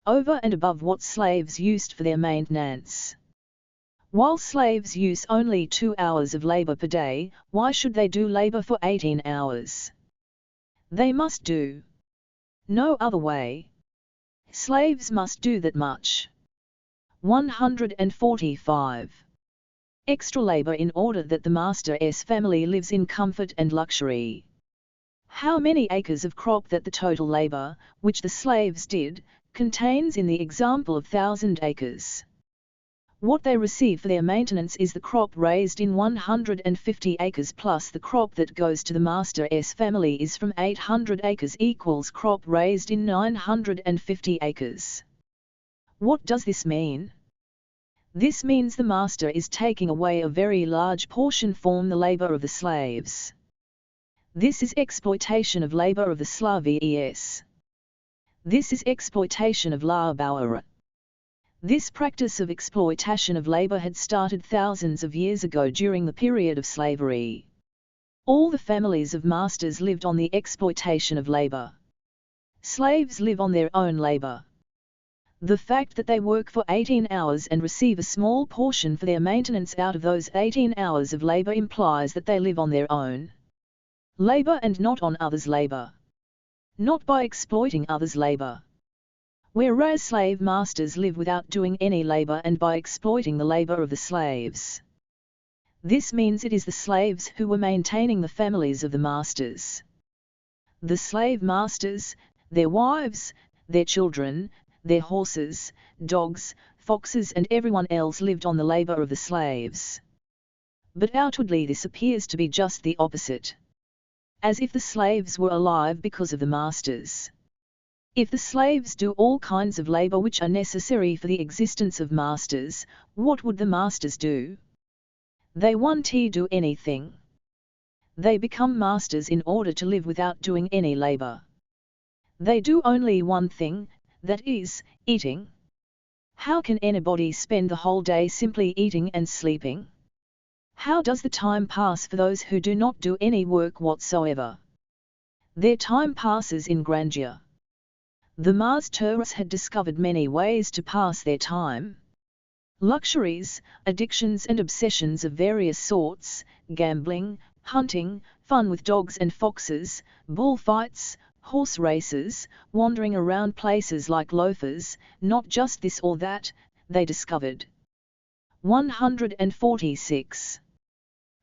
Over and above what slaves used for their maintenance. While slaves use only 2 hours of labor per day, why should they do labor for 18 hours? They must do no other way. Slaves must do that much. 145. Extra labor in order that the master's family lives in comfort and luxury. How many acres of crop that the total labor, which the slaves did, contains in the example of 1,000 acres. What they receive for their maintenance is the crop raised in 150 acres plus the crop that goes to the master's family is from 800 acres equals crop raised in 950 acres. What does this mean? This means the master is taking away a very large portion from the labor of the slaves. This is exploitation of labor of the slaves. This is exploitation of labor. This practice of exploitation of labor had started thousands of years ago during the period of slavery. All the families of masters lived on the exploitation of labor. Slaves live on their own labor. The fact that they work for 18 hours and receive a small portion for their maintenance out of those 18 hours of labor implies that they live on their own labor and not on others' labor. Not by exploiting others' labor. Whereas slave masters live without doing any labor and by exploiting the labor of the slaves. This means it is the slaves who were maintaining the families of the masters. The slave masters, their wives, their children, their horses, dogs, foxes and everyone else lived on the labor of the slaves. But outwardly this appears to be just the opposite. As if the slaves were alive because of the masters. If the slaves do all kinds of labor which are necessary for the existence of masters, what would the masters do? They won't do anything. They become masters in order to live without doing any labor. They do only one thing, that is, eating. How can anybody spend the whole day simply eating and sleeping? How does the time pass for those who do not do any work whatsoever? Their time passes in grandeur. The masters had discovered many ways to pass their time. Luxuries, addictions and obsessions of various sorts, gambling, hunting, fun with dogs and foxes, bullfights, horse races, wandering around places like loafers, not just this or that, they discovered. 146.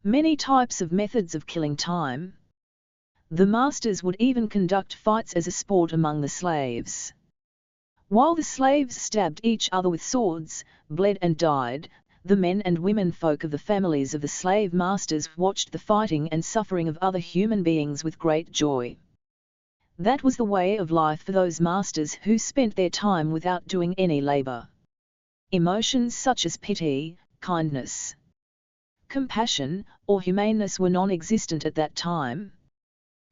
Many types of methods of killing time. The masters would even conduct fights as a sport among the slaves. While the slaves stabbed each other with swords, bled and died, the men and women folk of the families of the slave masters watched the fighting and suffering of other human beings with great joy. That was the way of life for those masters who spent their time without doing any labor. Emotions such as pity, kindness, compassion, or humaneness were non-existent at that time.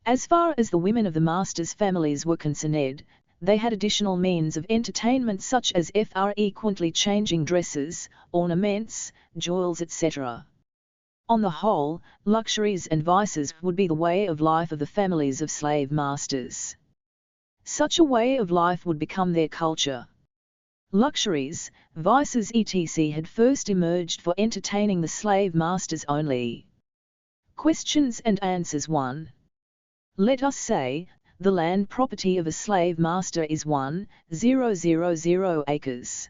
As far as the women of the masters' families were concerned, they had additional means of entertainment such as frequently changing dresses, ornaments, jewels, etc. On the whole, luxuries and vices would be the way of life of the families of slave masters. Such a way of life would become their culture. Luxuries, vices etc. had first emerged for entertaining the slave masters only. Questions and answers 1. Let us say, the land property of a slave master is 1,000 acres.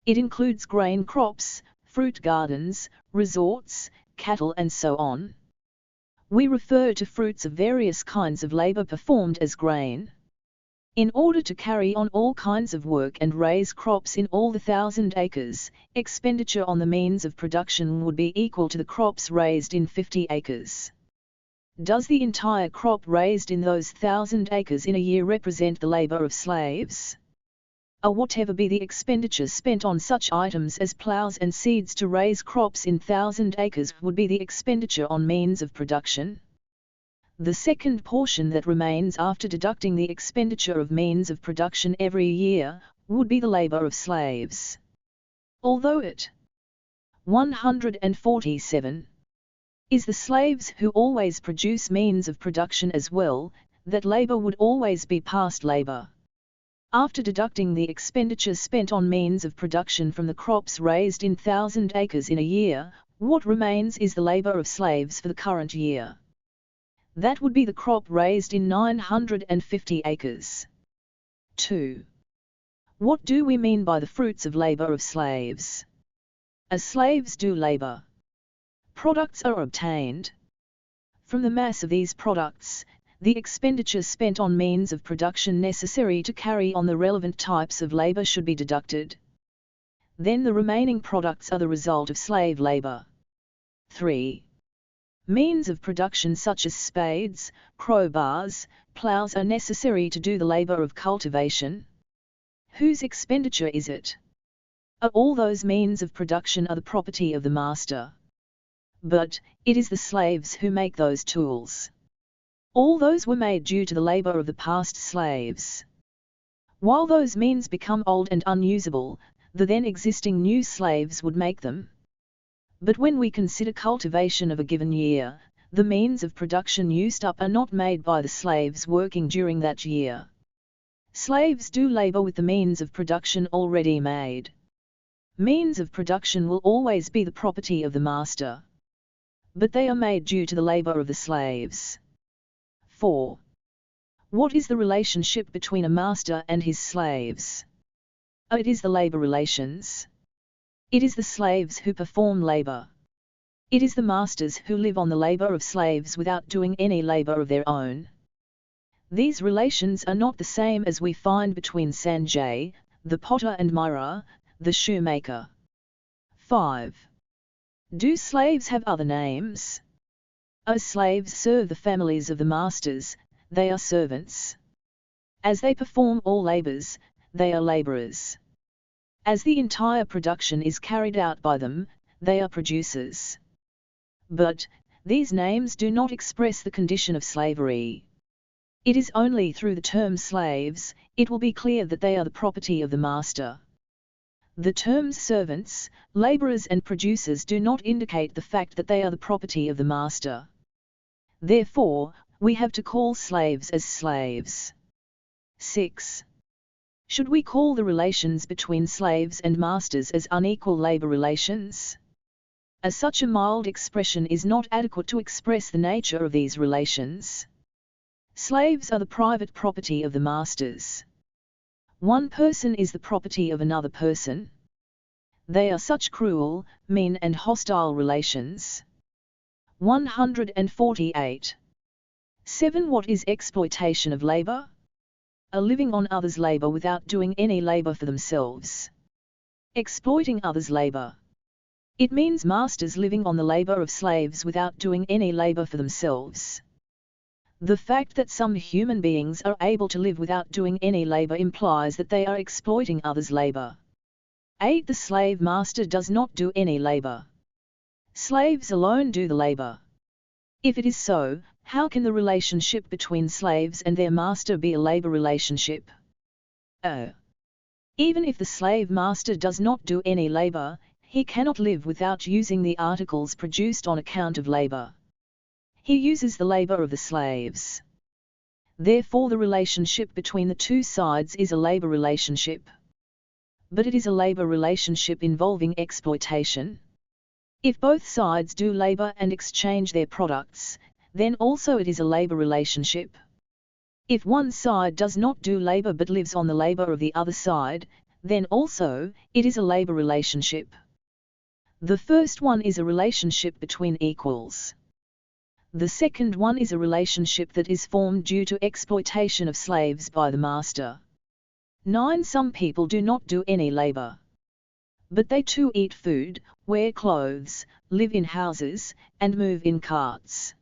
It includes grain crops, fruit gardens, resorts, cattle and so on. We refer to fruits of various kinds of labor performed as grain. In order to carry on all kinds of work and raise crops in all the 1,000 acres, expenditure on the means of production would be equal to the crops raised in 50 acres. Does the entire crop raised in those 1,000 acres in a year represent the labor of slaves? Or whatever be the expenditure spent on such items as plows and seeds to raise crops in 1,000 acres would be the expenditure on means of production. The second portion that remains after deducting the expenditure of means of production every year, would be the labor of slaves. Although it 147 is the slaves who always produce means of production as well, that labor would always be past labor. After deducting the expenditure spent on means of production from the crops raised in 1,000 acres in a year, what remains is the labor of slaves for the current year. That would be the crop raised in 950 acres. 2. What do we mean by the fruits of labor of slaves? As slaves do labor, products are obtained. From the mass of these products, the expenditure spent on means of production necessary to carry on the relevant types of labor should be deducted. Then the remaining products are the result of slave labor. 3. Means of production such as spades, crowbars, plows are necessary to do the labor of cultivation. Whose expenditure is it? All those means of production are the property of the master. But it is the slaves who make those tools. All those were made due to the labor of the past slaves. While those means become old and unusable, the then existing new slaves would make them. But when we consider cultivation of a given year, the means of production used up are not made by the slaves working during that year. Slaves do labor with the means of production already made. Means of production will always be the property of the master. But they are made due to the labor of the slaves. 4. What is the relationship between a master and his slaves? It is the labor relations. It is the slaves who perform labor. It is the masters who live on the labor of slaves without doing any labor of their own. These relations are not the same as we find between Sanjay, the potter, and Mira, the shoemaker. 5. Do slaves have other names? As slaves serve the families of the masters, they are servants. As they perform all labors, they are laborers. As the entire production is carried out by them, they are producers. But these names do not express the condition of slavery. It is only through the term slaves, it will be clear that they are the property of the master. The terms servants, laborers and producers do not indicate the fact that they are the property of the master. Therefore, we have to call slaves as slaves. 6. Should we call the relations between slaves and masters as unequal labor relations? Such a mild expression is not adequate to express the nature of these relations. Slaves are the private property of the masters. One person is the property of another person. They are such cruel, mean and hostile relations. 148. 7. What is exploitation of labor? A living on others' labor without doing any labor for themselves. Exploiting others' labor. It means masters living on the labor of slaves without doing any labor for themselves. The fact that some human beings are able to live without doing any labor implies that they are exploiting others' labor. 8. The slave master does not do any labor. Slaves alone do the labor. If it is so, how can the relationship between slaves and their master be a labor relationship? Oh! Even if the slave master does not do any labor, he cannot live without using the articles produced on account of labor. He uses the labor of the slaves. Therefore the relationship between the two sides is a labor relationship. But it is a labor relationship involving exploitation. If both sides do labor and exchange their products, then also it is a labor relationship. If one side does not do labor but lives on the labor of the other side, then also it is a labor relationship. The first one is a relationship between equals. The second one is a relationship that is formed due to exploitation of slaves by the master. 9. Some people do not do any labor. But they too eat food, wear clothes, live in houses, and move in carts.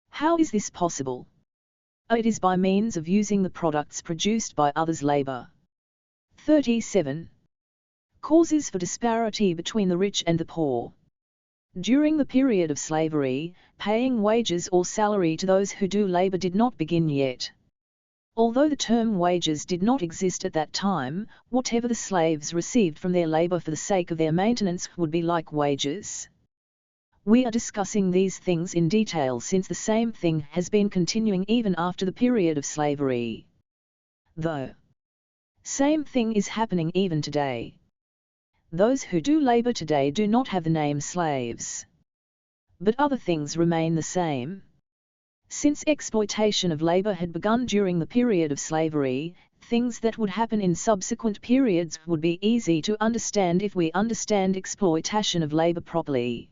How is this possible? It is by means of using the products produced by others' labor. 37. Causes for disparity between the rich and the poor. During the period of slavery, paying wages or salary to those who do labor did not begin yet. Although the term wages did not exist at that time, whatever the slaves received from their labor for the sake of their maintenance would be like wages. We are discussing these things in detail since the same thing has been continuing even after the period of slavery. The same thing is happening even today. Those who do labor today do not have the name slaves. But other things remain the same. Since exploitation of labor had begun during the period of slavery, things that would happen in subsequent periods would be easy to understand if we understand exploitation of labor properly.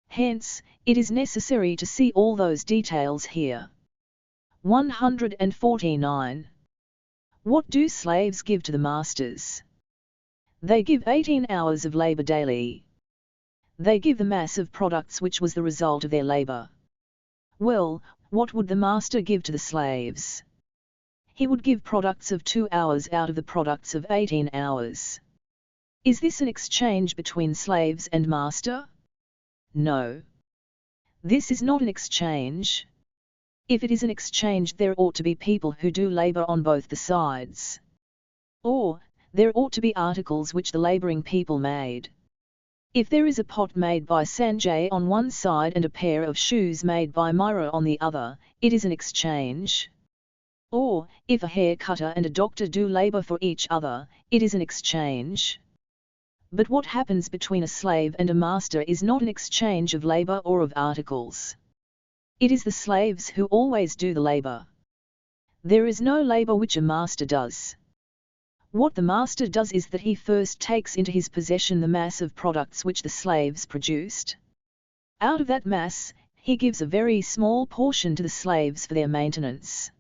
Hence, it is necessary to see all those details here. 149. What do slaves give to the masters? They give 18 hours of labor daily. They give the mass of products which was the result of their labor. Well, what would the master give to the slaves? He would give products of 2 hours out of the products of 18 hours. Is this an exchange between slaves and master? No. This is not an exchange. If it is an exchange, there ought to be people who do labor on both the sides. Or, there ought to be articles which the laboring people made. If there is a pot made by Sanjay on one side and a pair of shoes made by Myra on the other, it is an exchange. Or, if a hair cutter and a doctor do labor for each other, it is an exchange. But what happens between a slave and a master is not an exchange of labor or of articles. It is the slaves who always do the labor. There is no labor which a master does. What the master does is that he first takes into his possession the mass of products which the slaves produced. Out of that mass, he gives a very small portion to the slaves for their maintenance.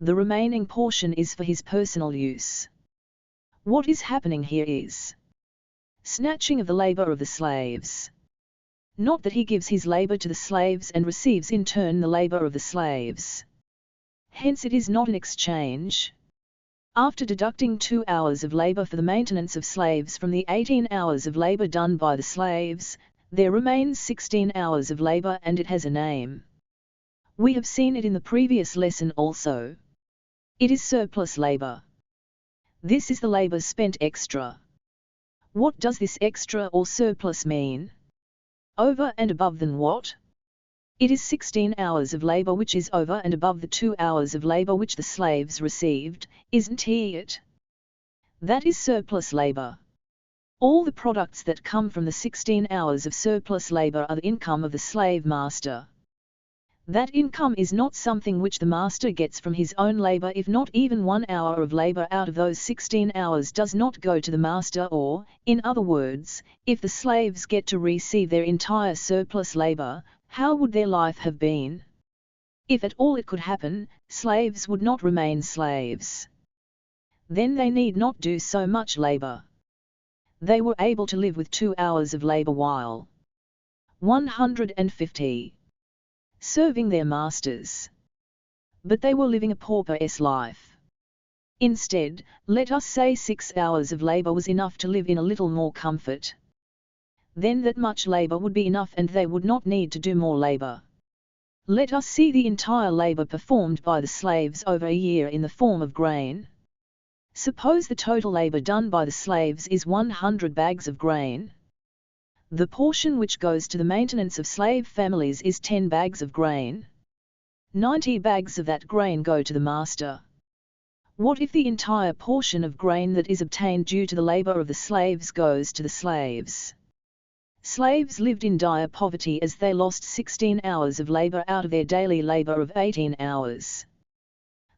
The remaining portion is for his personal use. What is happening here is snatching of the labor of the slaves. Not that he gives his labor to the slaves and receives in turn the labor of the slaves. Hence it is not an exchange. After deducting 2 hours of labor for the maintenance of slaves from the 18 hours of labor done by the slaves, there remains 16 hours of labor, and it has a name. We have seen it in the previous lesson also. It is surplus labor. This is the labor spent extra. What does this extra or surplus mean? Over and above than what? It is 16 hours of labor which is over and above the 2 hours of labor which the slaves received, isn't it? That is surplus labor. All the products that come from the 16 hours of surplus labor are the income of the slave master. That income is not something which the master gets from his own labor. If not even 1 hour of labor out of those 16 hours does not go to the master, or, in other words, if the slaves get to receive their entire surplus labor, how would their life have been? If at all it could happen, slaves would not remain slaves. Then they need not do so much labor. They were able to live with 2 hours of labor while 150 serving their masters. But they were living a pauper's life. Instead, let us say 6 hours of labor was enough to live in a little more comfort. Then that much labor would be enough and they would not need to do more labor. Let us see the entire labor performed by the slaves over a year in the form of grain. Suppose the total labor done by the slaves is 100 bags of grain. The portion which goes to the maintenance of slave families is 10 bags of grain. 90 bags of that grain go to the master. What if the entire portion of grain that is obtained due to the labor of the slaves goes to the slaves? Slaves lived in dire poverty as they lost 16 hours of labor out of their daily labor of 18 hours.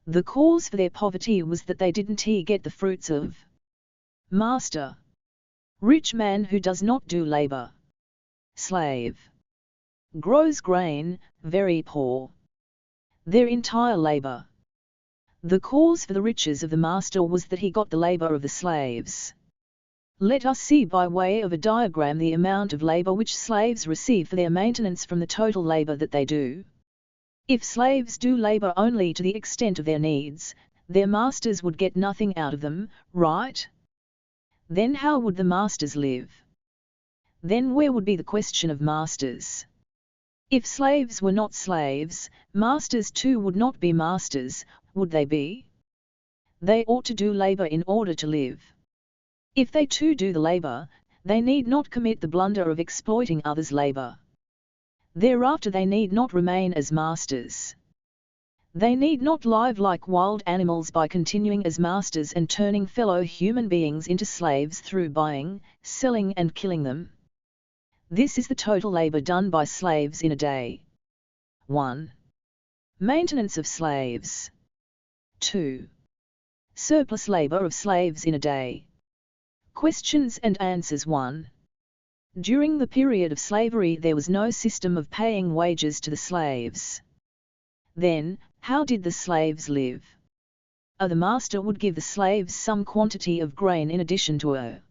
The cause for their poverty was that they didn't get the fruits of master. Rich man who does not do labor. Slave. Grows grain, very poor. Their entire labor. The cause for the riches of the master was that he got the labor of the slaves. Let us see by way of a diagram the amount of labor which slaves receive for their maintenance from the total labor that they do. If slaves do labor only to the extent of their needs, their masters would get nothing out of them, right? Then how would the masters live? Then where would be the question of masters? If slaves were not slaves, masters too would not be masters, would they be? They ought to do labor in order to live. If they too do the labor, they need not commit the blunder of exploiting others' labor. Thereafter they need not remain as masters. They need not live like wild animals by continuing as masters and turning fellow human beings into slaves through buying, selling and killing them. This is the total labor done by slaves in a day. 1. Maintenance of slaves. 2. Surplus labor of slaves in a day. Questions and answers. 1. During the period of slavery there was no system of paying wages to the slaves. Then, how did the slaves live? The master would give the slaves some quantity of grain in addition to a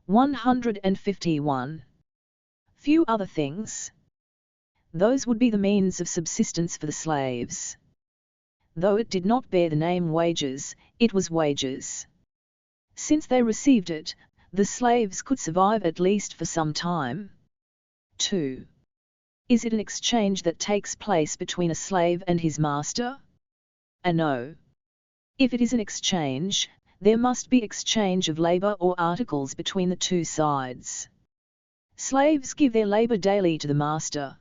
151. Few other things. Those would be the means of subsistence for the slaves. Though it did not bear the name wages, it was wages. Since they received it, the slaves could survive at least for some time. 2. Is it an exchange that takes place between a slave and his master? No. If it is an exchange, there must be exchange of labor or articles between the two sides. Slaves give their labor daily to the master.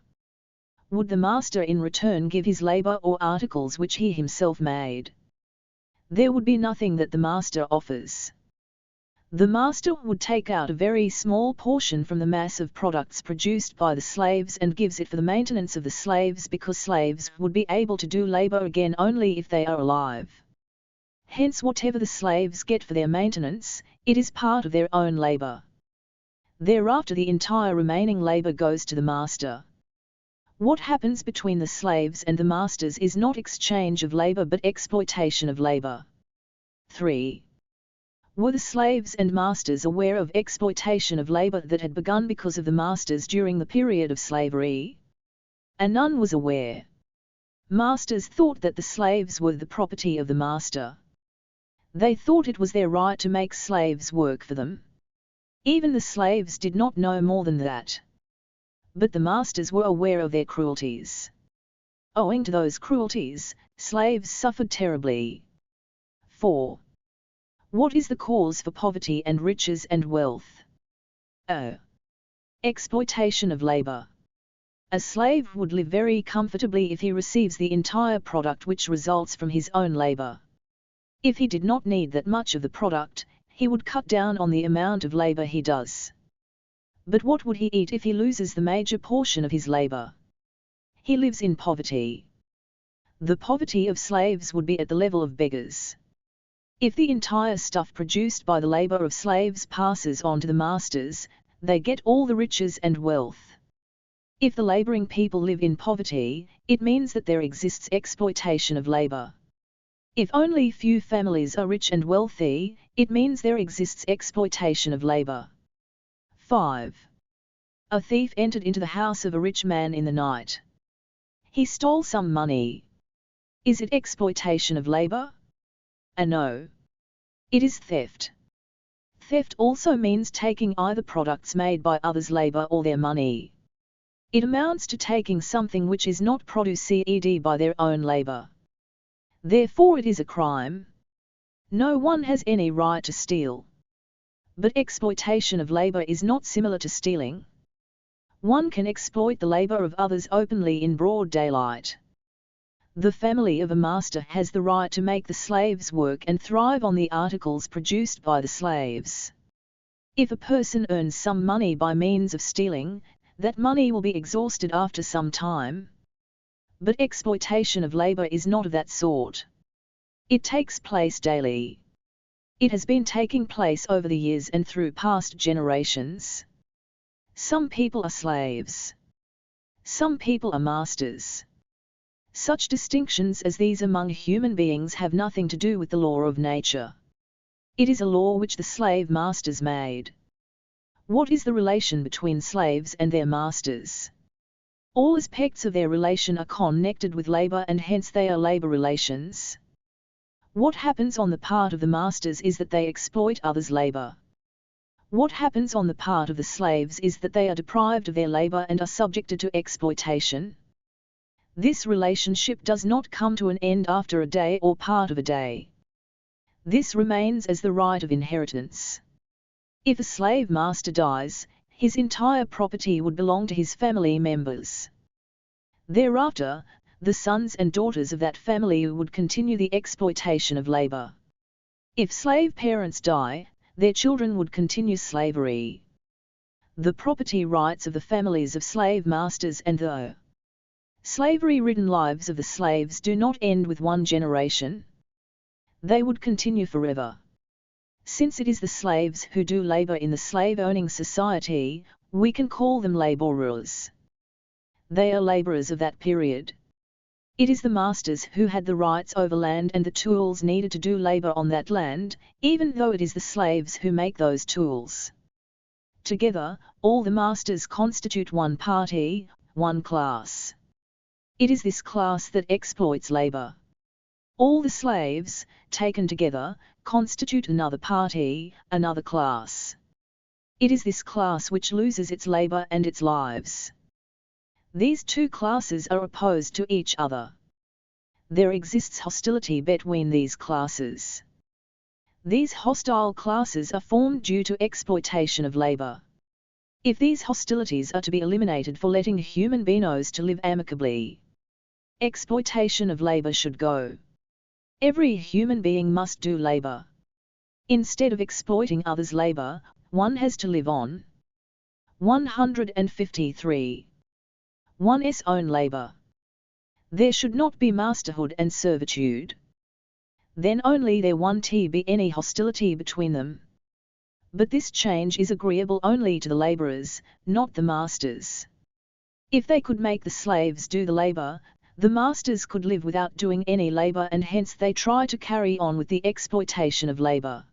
Would the master in return give his labor or articles which he himself made? There would be nothing that the master offers. The master would take out a very small portion from the mass of products produced by the slaves and gives it for the maintenance of the slaves, because slaves would be able to do labor again only if they are alive. Hence whatever the slaves get for their maintenance, it is part of their own labor. Thereafter the entire remaining labor goes to the master. What happens between the slaves and the masters is not exchange of labor but exploitation of labor. 3. Were the slaves and masters aware of exploitation of labor that had begun because of the masters during the period of slavery? None was aware. Masters thought that the slaves were the property of the master. They thought it was their right to make slaves work for them. Even the slaves did not know more than that. But the masters were aware of their cruelties. Owing to those cruelties, slaves suffered terribly. 4. What is the cause for poverty and riches and wealth? Exploitation of labor. A slave would live very comfortably if he receives the entire product which results from his own labor. If he did not need that much of the product, he would cut down on the amount of labor he does. But what would he eat if he loses the major portion of his labor? He lives in poverty. The poverty of slaves would be at the level of beggars. If the entire stuff produced by the labor of slaves passes on to the masters, they get all the riches and wealth. If the laboring people live in poverty, it means that there exists exploitation of labor. If only few families are rich and wealthy, it means there exists exploitation of labor. 5. A thief entered into the house of a rich man in the night. He stole some money. Is it exploitation of labor? No. It is theft. Theft also means taking either products made by others' labor or their money. It amounts to taking something which is not produced by their own labor. Therefore it is a crime. No one has any right to steal. But exploitation of labor is not similar to stealing. One can exploit the labor of others openly in broad daylight. The family of a master has the right to make the slaves work and thrive on the articles produced by the slaves. If a person earns some money by means of stealing, that money will be exhausted after some time. But exploitation of labor is not of that sort. It takes place daily. It has been taking place over the years and through past generations. Some people are slaves. Some people are masters. Such distinctions as these among human beings have nothing to do with the law of nature. It is a law which the slave masters made. What is the relation between slaves and their masters? All aspects of their relation are connected with labor, and hence they are labor relations. What happens on the part of the masters is that they exploit others' labor. What happens on the part of the slaves is that they are deprived of their labor and are subjected to exploitation. This relationship does not come to an end after a day or part of a day. This remains as the right of inheritance. If a slave master dies, his entire property would belong to his family members. Thereafter, the sons and daughters of that family would continue the exploitation of labor. If slave parents die, their children would continue slavery. The property rights of the families of slave masters and the slavery-ridden lives of the slaves do not end with one generation. They would continue forever. Since it is the slaves who do labor in the slave-owning society, we can call them laborers. They are laborers of that period. It is the masters who had the rights over land and the tools needed to do labor on that land, even though it is the slaves who make those tools. Together, all the masters constitute one party, one class. It is this class that exploits labor. All the slaves, taken together, constitute another party, another class. It is this class which loses its labor and its lives. These two classes are opposed to each other. There exists hostility between these classes. These hostile classes are formed due to exploitation of labor. If these hostilities are to be eliminated for letting human beings to live amicably, exploitation of labor should go. Every human being must do labor. Instead of exploiting others' labor, one has to live on. 153. One's own labor. There should not be masterhood and servitude. Then only there won't be any hostility between them. But this change is agreeable only to the laborers, not the masters. If they could make the slaves do the labor, the masters could live without doing any labor, and hence they try to carry on with the exploitation of labor.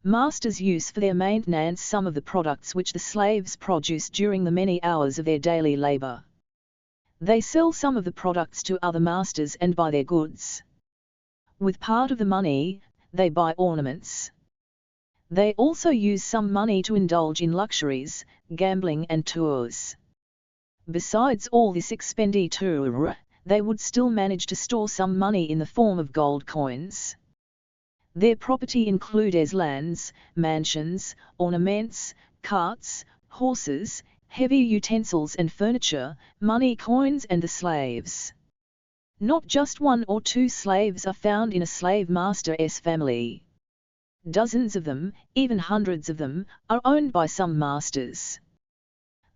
Masters use for their maintenance some of the products which the slaves produce during the many hours of their daily labor. They sell some of the products to other masters and buy their goods. With part of the money, they buy ornaments. They also use some money to indulge in luxuries, gambling and tours. Besides all this expenditure, they would still manage to store some money in the form of gold coins. Their property includes lands, mansions, ornaments, carts, horses, heavy utensils and furniture, money coins and the slaves. Not just one or two slaves are found in a slave master's family. Dozens of them, even hundreds of them, are owned by some masters.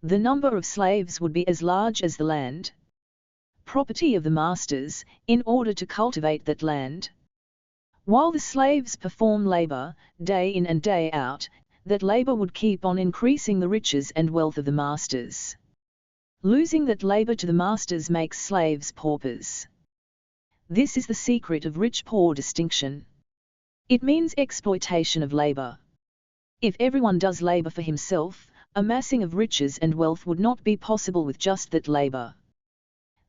The number of slaves would be as large as the land. Property of the masters, in order to cultivate that land. While the slaves perform labor, day in and day out, that labor would keep on increasing the riches and wealth of the masters. Losing that labor to the masters makes slaves paupers. This is the secret of rich-poor distinction. It means exploitation of labor. If everyone does labor for himself, amassing of riches and wealth would not be possible with just that labor.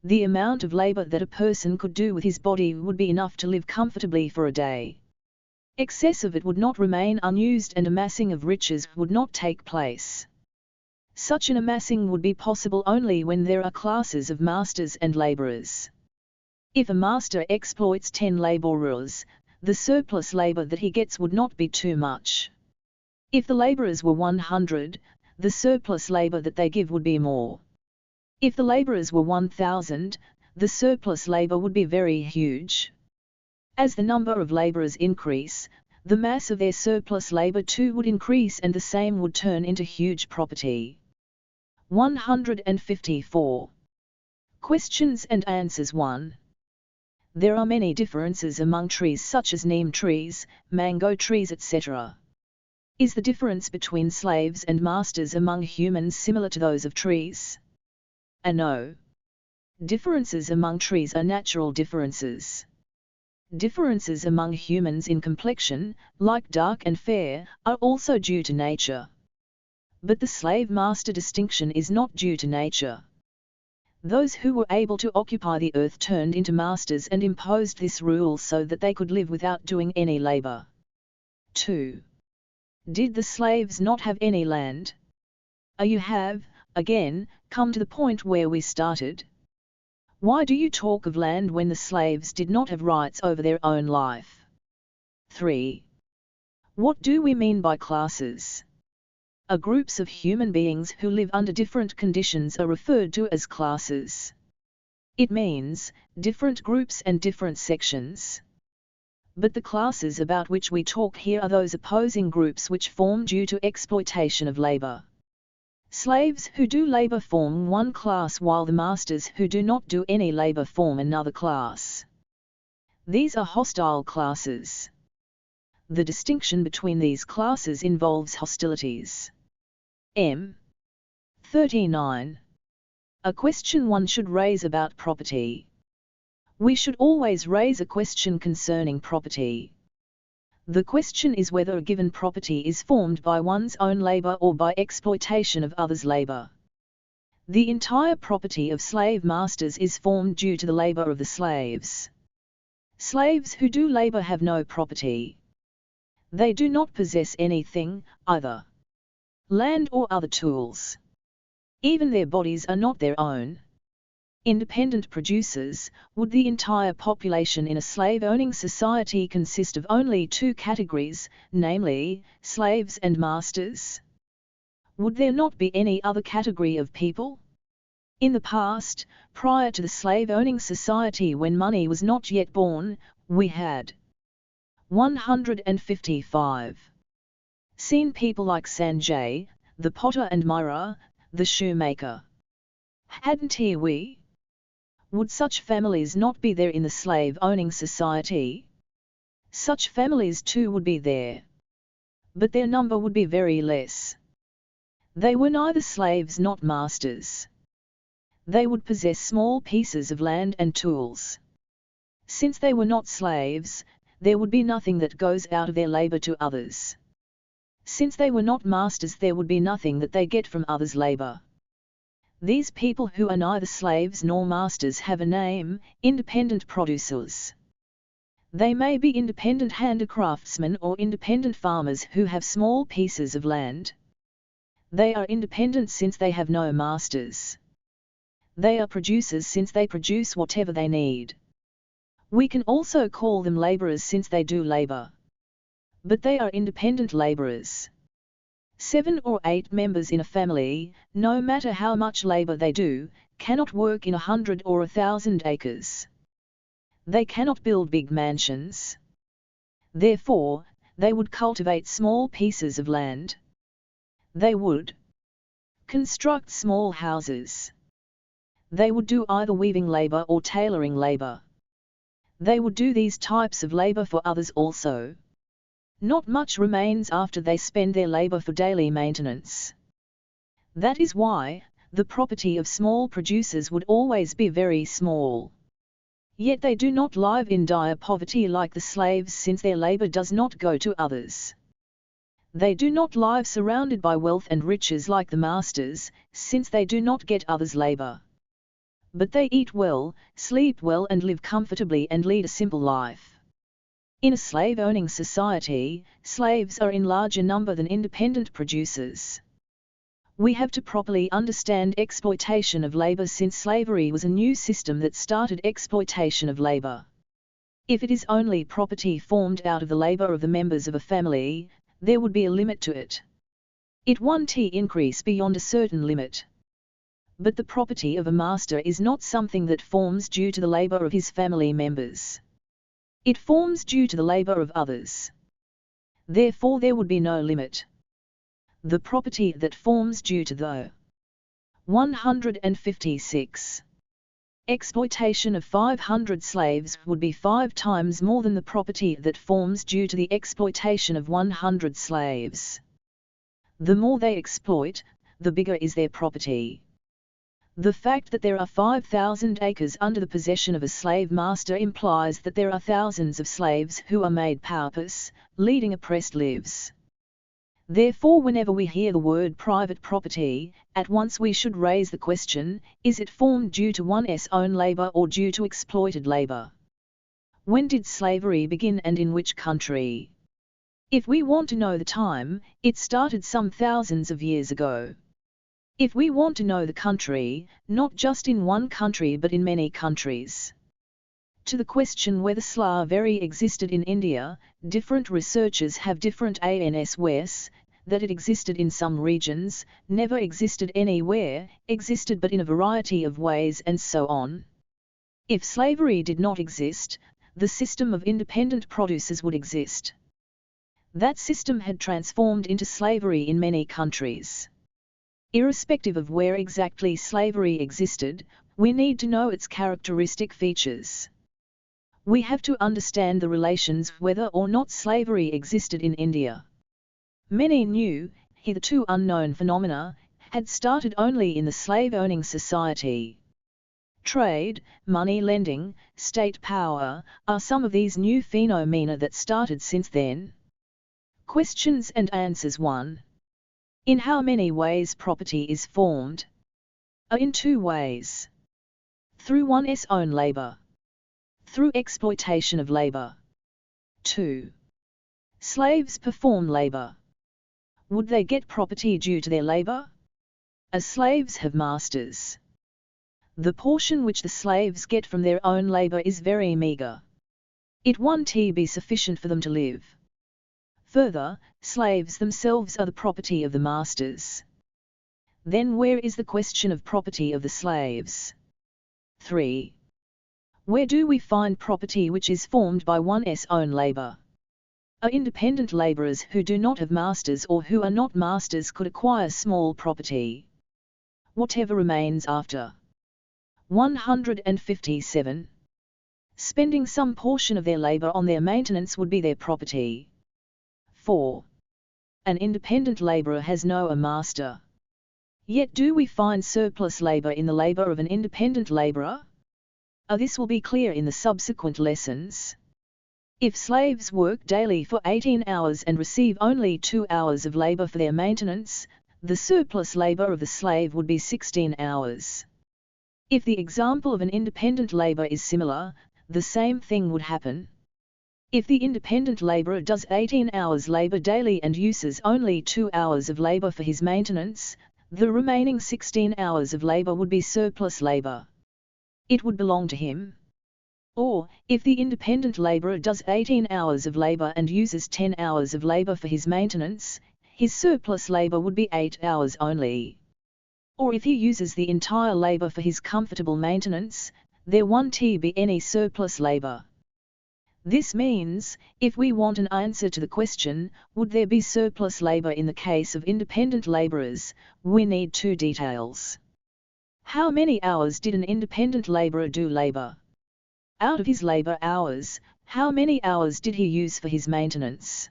The amount of labor that a person could do with his body would be enough to live comfortably for a day. Excess of it would not remain unused and amassing of riches would not take place. Such an amassing would be possible only when there are classes of masters and labourers. If a master exploits 10 labourers, the surplus labour that he gets would not be too much. If the labourers were 100, the surplus labour that they give would be more. If the labourers were 1,000, the surplus labour would be very huge. As the number of labourers increase, the mass of their surplus labour too would increase, and the same would turn into huge property. 154. Questions and answers. 1. There are many differences among trees such as neem trees, mango trees, etc. Is the difference between slaves and masters among humans similar to those of trees? No. Differences among trees are natural differences. Differences among humans in complexion, like dark and fair, are also due to nature. But the slave-master distinction is not due to nature. Those who were able to occupy the earth turned into masters and imposed this rule so that they could live without doing any labor. 2. Did the slaves not have any land? You have, again, come to the point where we started. Why do you talk of land when the slaves did not have rights over their own life? 3. What do we mean by classes? Groups of human beings who live under different conditions are referred to as classes. It means different groups and different sections. But the classes about which we talk here are those opposing groups which form due to exploitation of labor. Slaves who do labor form one class, while the masters who do not do any labor form another class. These are hostile classes. The distinction between these classes involves hostilities. 39. A question one should raise about property. We should always raise a question concerning property. The question is whether a given property is formed by one's own labor or by exploitation of others' labor. The entire property of slave masters is formed due to the labor of the slaves. Slaves who do labor have no property. They do not possess anything, either land or other tools. Even their bodies are not their own. Independent producers. Would the entire population in a slave-owning society consist of only 2 categories, namely, slaves and masters? Would there not be any other category of people? In the past, prior to the slave-owning society, when money was not yet born, we had 155. Seen people like Sanjay, the potter, and Myra, the shoemaker. Hadn't we? Would such families not be there in the slave-owning society? Such families too would be there. But their number would be very less. They were neither slaves nor masters. They would possess small pieces of land and tools. Since they were not slaves, there would be nothing that goes out of their labor to others. Since they were not masters, there would be nothing that they get from others' labor. These people who are neither slaves nor masters have a name: independent producers. They may be independent handicraftsmen or independent farmers who have small pieces of land. They are independent since they have no masters. They are producers since they produce whatever they need. We can also call them laborers since they do labor. But they are independent laborers. 7 or 8 members in a family, no matter how much labor they do, cannot work in 100 or 1,000 acres. They cannot build big mansions. Therefore, they would cultivate small pieces of land. They would construct small houses. They would do either weaving labor or tailoring labor. They would do these types of labor for others also. Not much remains after they spend their labor for daily maintenance. That is why the property of small producers would always be very small. Yet they do not live in dire poverty like the slaves, since their labor does not go to others. They do not live surrounded by wealth and riches like the masters, since they do not get others' labor. But they eat well, sleep well, and live comfortably and lead a simple life. In a slave-owning society, slaves are in larger number than independent producers. We have to properly understand exploitation of labor, since slavery was a new system that started exploitation of labor. If it is only property formed out of the labor of the members of a family, there would be a limit to it. It won't increase beyond a certain limit. But the property of a master is not something that forms due to the labor of his family members. It forms due to the labor of others. Therefore there would be no limit. The property that forms due to the 156. Exploitation of 500 slaves would be 5 times more than the property that forms due to the exploitation of 100 slaves. The more they exploit, the bigger is their property. The fact that there are 5,000 acres under the possession of a slave master implies that there are thousands of slaves who are made powerless, leading oppressed lives. Therefore, whenever we hear the word private property, at once we should raise the question, is it formed due to one's own labor or due to exploited labor? When did slavery begin and in which country? If we want to know the time, it started some thousands of years ago. If we want to know the country, not just in one country but in many countries. To the question whether slavery existed in India, different researchers have different answers. That it existed in some regions, never existed anywhere, existed but in a variety of ways, and so on. If slavery did not exist, the system of independent producers would exist. That system had transformed into slavery in many countries. Irrespective of where exactly slavery existed, we need to know its characteristic features. We have to understand the relations whether or not slavery existed in India. Many new, hitherto unknown phenomena had started only in the slave-owning society. Trade, money lending, state power are some of these new phenomena that started since then. Questions and answers. 1. In how many ways property is formed? In 2 ways. Through one's own labor. Through exploitation of labor. 2. Slaves perform labor. Would they get property due to their labor? As slaves have masters. The portion which the slaves get from their own labor is very meager. It won't be sufficient for them to live. Further, slaves themselves are the property of the masters. Then where is the question of property of the slaves? 3. Where do we find property which is formed by one's own labor? Independent laborers who do not have masters or who are not masters could acquire small property. Whatever remains after 157. Spending some portion of their labor on their maintenance would be their property. 4. An independent laborer has no master. Yet do we find surplus labor in the labor of an independent laborer? This will be clear in the subsequent lessons. If slaves work daily for 18 hours and receive only 2 hours of labor for their maintenance, the surplus labor of the slave would be 16 hours. If the example of an independent labor is similar, the same thing would happen. If the independent laborer does 18 hours labor daily and uses only 2 hours of labor for his maintenance, the remaining 16 hours of labor would be surplus labor. It would belong to him. Or, if the independent laborer does 18 hours of labor and uses 10 hours of labor for his maintenance, his surplus labor would be 8 hours only. Or if he uses the entire labor for his comfortable maintenance, there won't be any surplus labor. This means, if we want an answer to the question, would there be surplus labor in the case of independent laborers, we need 2 details. How many hours did an independent laborer do labor? Out of his labor hours, how many hours did he use for his maintenance?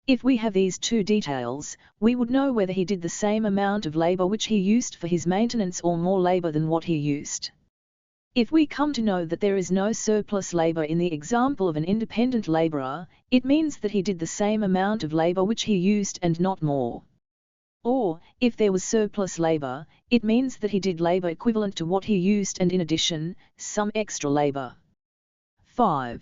If we have these 2 details, we would know whether he did the same amount of labor which he used for his maintenance or more labor than what he used. If we come to know that there is no surplus labor in the example of an independent laborer, it means that he did the same amount of labor which he used and not more. Or, if there was surplus labor, it means that he did labor equivalent to what he used and in addition, some extra labor. 5.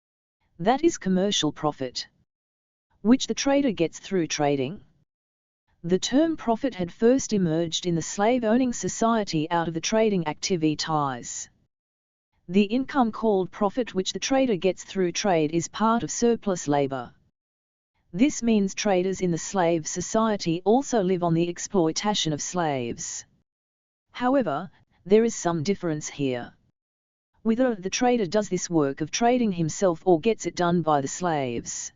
That is commercial profit, which the trader gets through trading. The term profit had first emerged in the slave-owning society out of the trading activities. The income called profit which the trader gets through trade is part of surplus labor. This means traders in the slave society also live on the exploitation of slaves. However, there is some difference here. Whether the trader does this work of trading himself or gets it done by the slaves.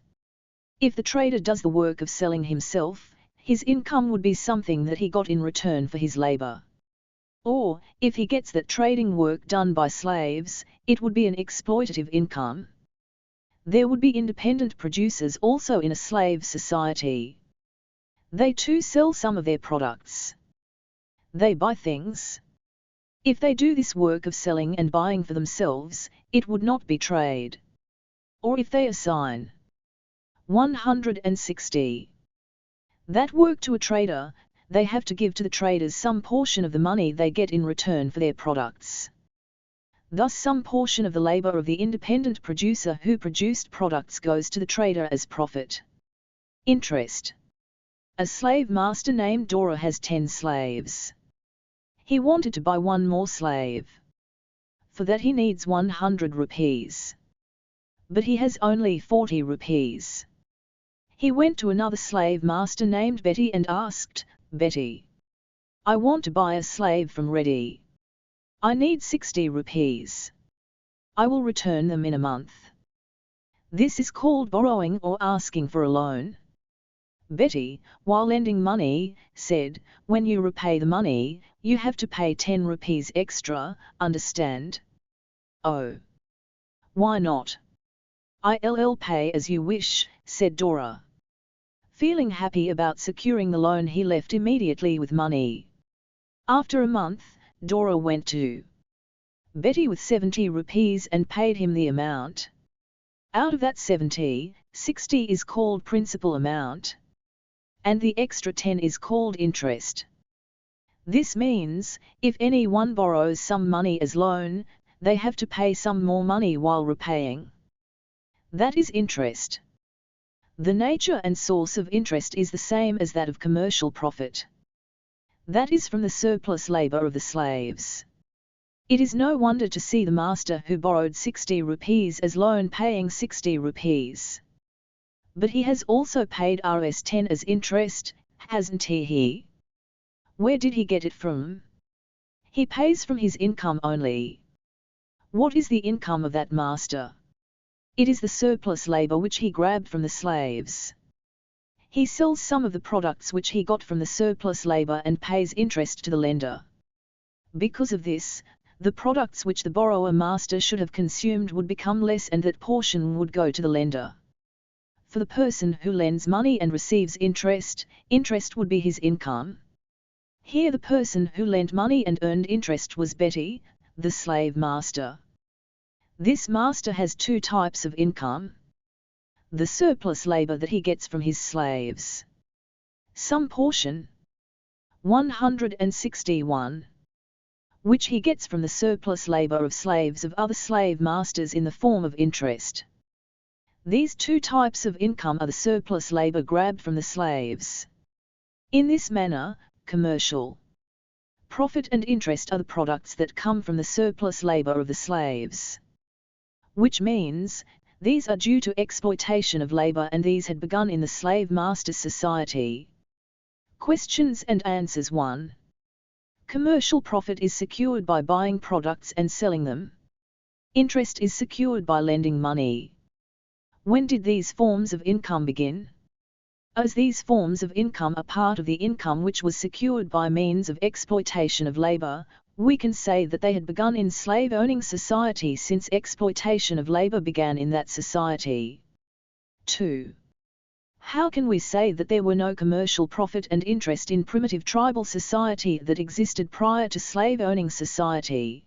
If the trader does the work of selling himself, his income would be something that he got in return for his labor. Or, if he gets that trading work done by slaves, it would be an exploitative income. There would be independent producers also in a slave society. They too sell some of their products. They buy things. If they do this work of selling and buying for themselves, it would not be trade. Or if they assign 160. That work to a trader, they have to give to the traders some portion of the money they get in return for their products. Thus some portion of the labor of the independent producer who produced products goes to the trader as profit. Interest. A slave master named Dora has 10 slaves. He wanted to buy one more slave. For that he needs 100 rupees. But he has only 40 rupees. He went to another slave master named Betty and asked, "Betty, I want to buy a slave from Reddy. I need 60 rupees. I will return them in a month." This is called borrowing or asking for a loan. Betty, while lending money, said, "When you repay the money, you have to pay 10 rupees extra, understand?" "Oh. Why not?" "I'll pay as you wish," said Dora. Feeling happy about securing the loan, he left immediately with money. After a month, Dora went to Betty with 70 rupees and paid him the amount. Out of that 70, 60 is called principal amount. And the extra 10 is called interest. This means, if anyone borrows some money as loan, they have to pay some more money while repaying. That is interest. The nature and source of interest is the same as that of commercial profit. That is from the surplus labor of the slaves. It is no wonder to see the master who borrowed 60 rupees as loan paying 60 rupees. But he has also paid Rs 10 as interest, hasn't he? Where did he get it from? He pays from his income only. What is the income of that master? It is the surplus labor which he grabbed from the slaves. He sells some of the products which he got from the surplus labor and pays interest to the lender. Because of this, the products which the borrower master should have consumed would become less and that portion would go to the lender. For the person who lends money and receives interest, interest would be his income. Here the person who lent money and earned interest was Betty, the slave master. This master has 2 types of income. The surplus labor that he gets from his slaves. Some portion. 161. Which he gets from the surplus labor of slaves of other slave masters in the form of interest. These 2 types of income are the surplus labor grabbed from the slaves. In this manner, commercial profit and interest are the products that come from the surplus labor of the slaves. Which means, these are due to exploitation of labor and these had begun in the slave master society. Questions and answers 1. Commercial profit is secured by buying products and selling them. Interest is secured by lending money. When did these forms of income begin? As these forms of income are part of the income which was secured by means of exploitation of labor, we can say that they had begun in slave-owning society since exploitation of labor began in that society. 2. How can we say that there were no commercial profit and interest in primitive tribal society that existed prior to slave-owning society?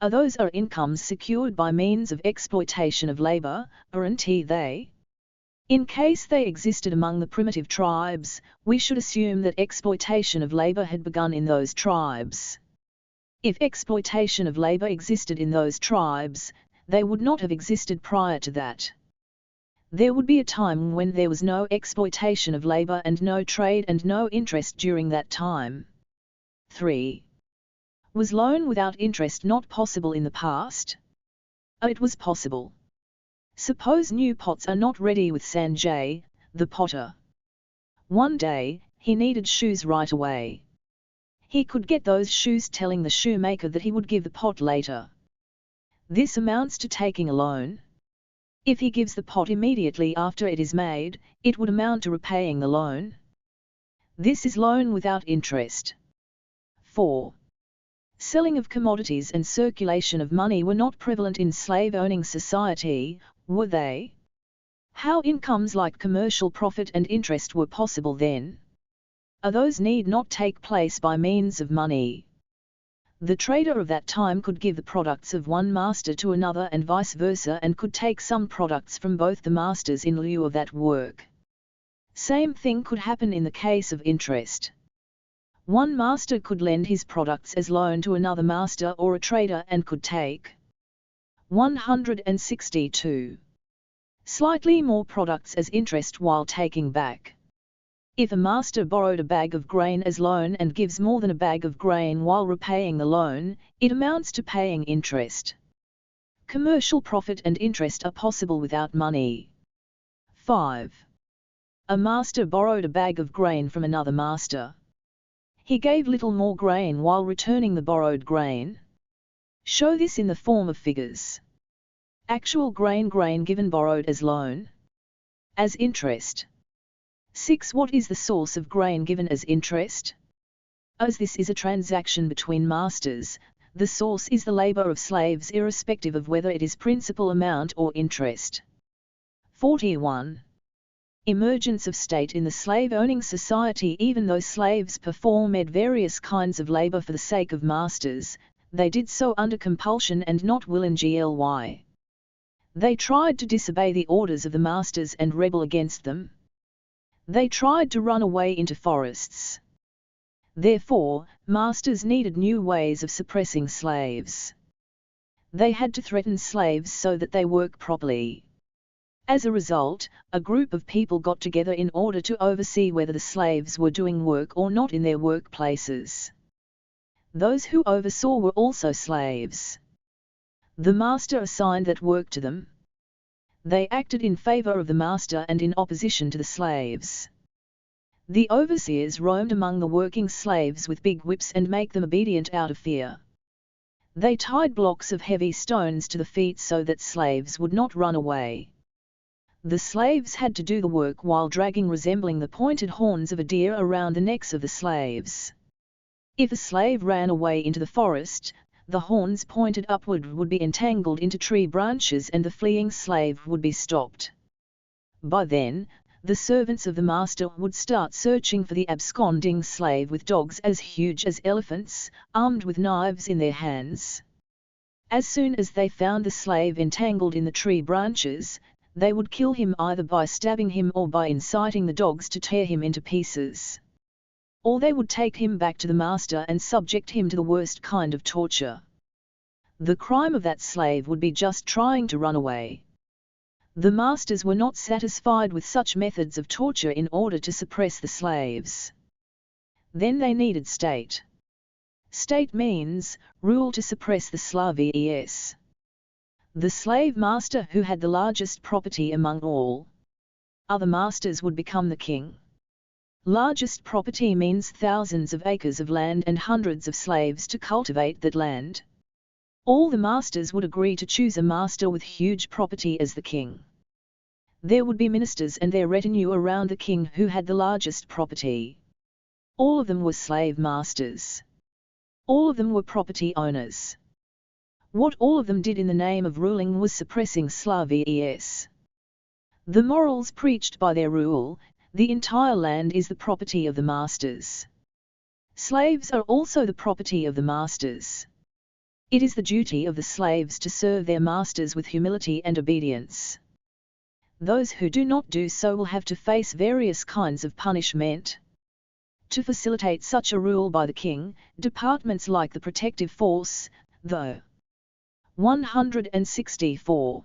Those are incomes secured by means of exploitation of labor, aren't they? In case they existed among the primitive tribes, we should assume that exploitation of labor had begun in those tribes. If exploitation of labor existed in those tribes, they would not have existed prior to that. There would be a time when there was no exploitation of labor and no trade and no interest during that time. 3. Was loan without interest not possible in the past? It was possible. Suppose new pots are not ready with Sanjay, the potter. One day, he needed shoes right away. He could get those shoes telling the shoemaker that he would give the pot later. This amounts to taking a loan. If he gives the pot immediately after it is made, it would amount to repaying the loan. This is loan without interest. 4. Selling of commodities and circulation of money were not prevalent in slave-owning society, were they? How incomes like commercial profit and interest were possible then? Those need not take place by means of money. The trader of that time could give the products of one master to another and vice versa, and could take some products from both the masters in lieu of that work. Same thing could happen in the case of interest. One master could lend his products as loan to another master or a trader and could take 162. Slightly more products as interest while taking back. If a master borrowed a bag of grain as loan and gives more than a bag of grain while repaying the loan, it amounts to paying interest. Commercial profit and interest are possible without money. 5. A master borrowed a bag of grain from another master. He gave little more grain while returning the borrowed grain. Show this in the form of figures. Actual grain given borrowed as loan. As interest. 6. What is the source of grain given as interest? As this is a transaction between masters, the source is the labor of slaves irrespective of whether it is principal amount or interest. 41. Emergence of state in the slave-owning society. Even though slaves performed various kinds of labor for the sake of masters, they did so under compulsion and not willingly. They tried to disobey the orders of the masters and rebel against them. They tried to run away into forests. Therefore, masters needed new ways of suppressing slaves. They had to threaten slaves so that they work properly. As a result, a group of people got together in order to oversee whether the slaves were doing work or not in their workplaces. Those who oversaw were also slaves. The master assigned that work to them. They acted in favor of the master and in opposition to the slaves. The overseers roamed among the working slaves with big whips and make them obedient out of fear. They tied blocks of heavy stones to the feet so that slaves would not run away. The slaves had to do the work while dragging resembling the pointed horns of a deer around the necks of the slaves. If a slave ran away into the forest, the horns pointed upward would be entangled into tree branches and the fleeing slave would be stopped. By then, the servants of the master would start searching for the absconding slave with dogs as huge as elephants, armed with knives in their hands. As soon as they found the slave entangled in the tree branches, they would kill him either by stabbing him or by inciting the dogs to tear him into pieces. Or they would take him back to the master and subject him to the worst kind of torture. The crime of that slave would be just trying to run away. The masters were not satisfied with such methods of torture in order to suppress the slaves. Then they needed state. State means, rule to suppress the slaves. The slave master who had the largest property among all other masters would become the king. Largest property means thousands of acres of land and hundreds of slaves to cultivate that land. All the masters would agree to choose a master with huge property as the king. There would be ministers and their retinue around the king who had the largest property. All of them were slave masters. All of them were property owners. What all of them did in the name of ruling was suppressing slaves. The morals preached by their rule. The entire land is the property of the masters. Slaves are also the property of the masters. It is the duty of the slaves to serve their masters with humility and obedience. Those who do not do so will have to face various kinds of punishment. To facilitate such a rule by the king, departments like the protective force, the 164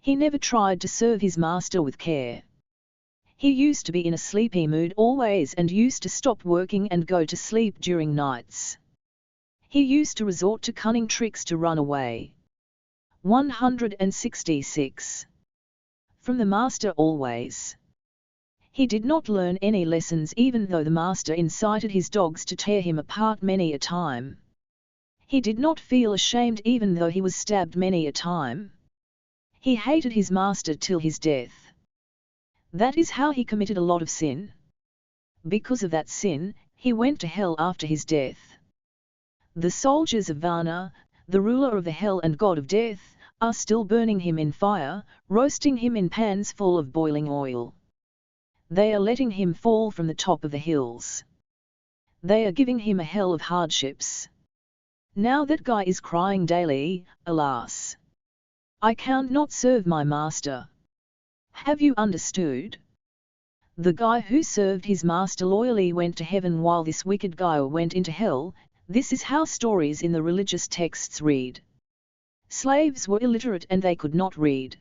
He never tried to serve his master with care. He used to be in a sleepy mood always and used to stop working and go to sleep during nights. He used to resort to cunning tricks to run away. 166. From the master always. He did not learn any lessons even though the master incited his dogs to tear him apart many a time. He did not feel ashamed even though he was stabbed many a time. He hated his master till his death. That is how he committed a lot of sin. Because of that sin, he went to hell after his death. The soldiers of Varna, the ruler of the hell and god of death, are still burning him in fire, roasting him in pans full of boiling oil. They are letting him fall from the top of the hills. They are giving him a hell of hardships. Now that guy is crying daily, alas! I can't not serve my master. Have you understood? The guy who served his master loyally went to heaven while this wicked guy went into hell. This is how stories in the religious texts read. Slaves were illiterate and they could not read.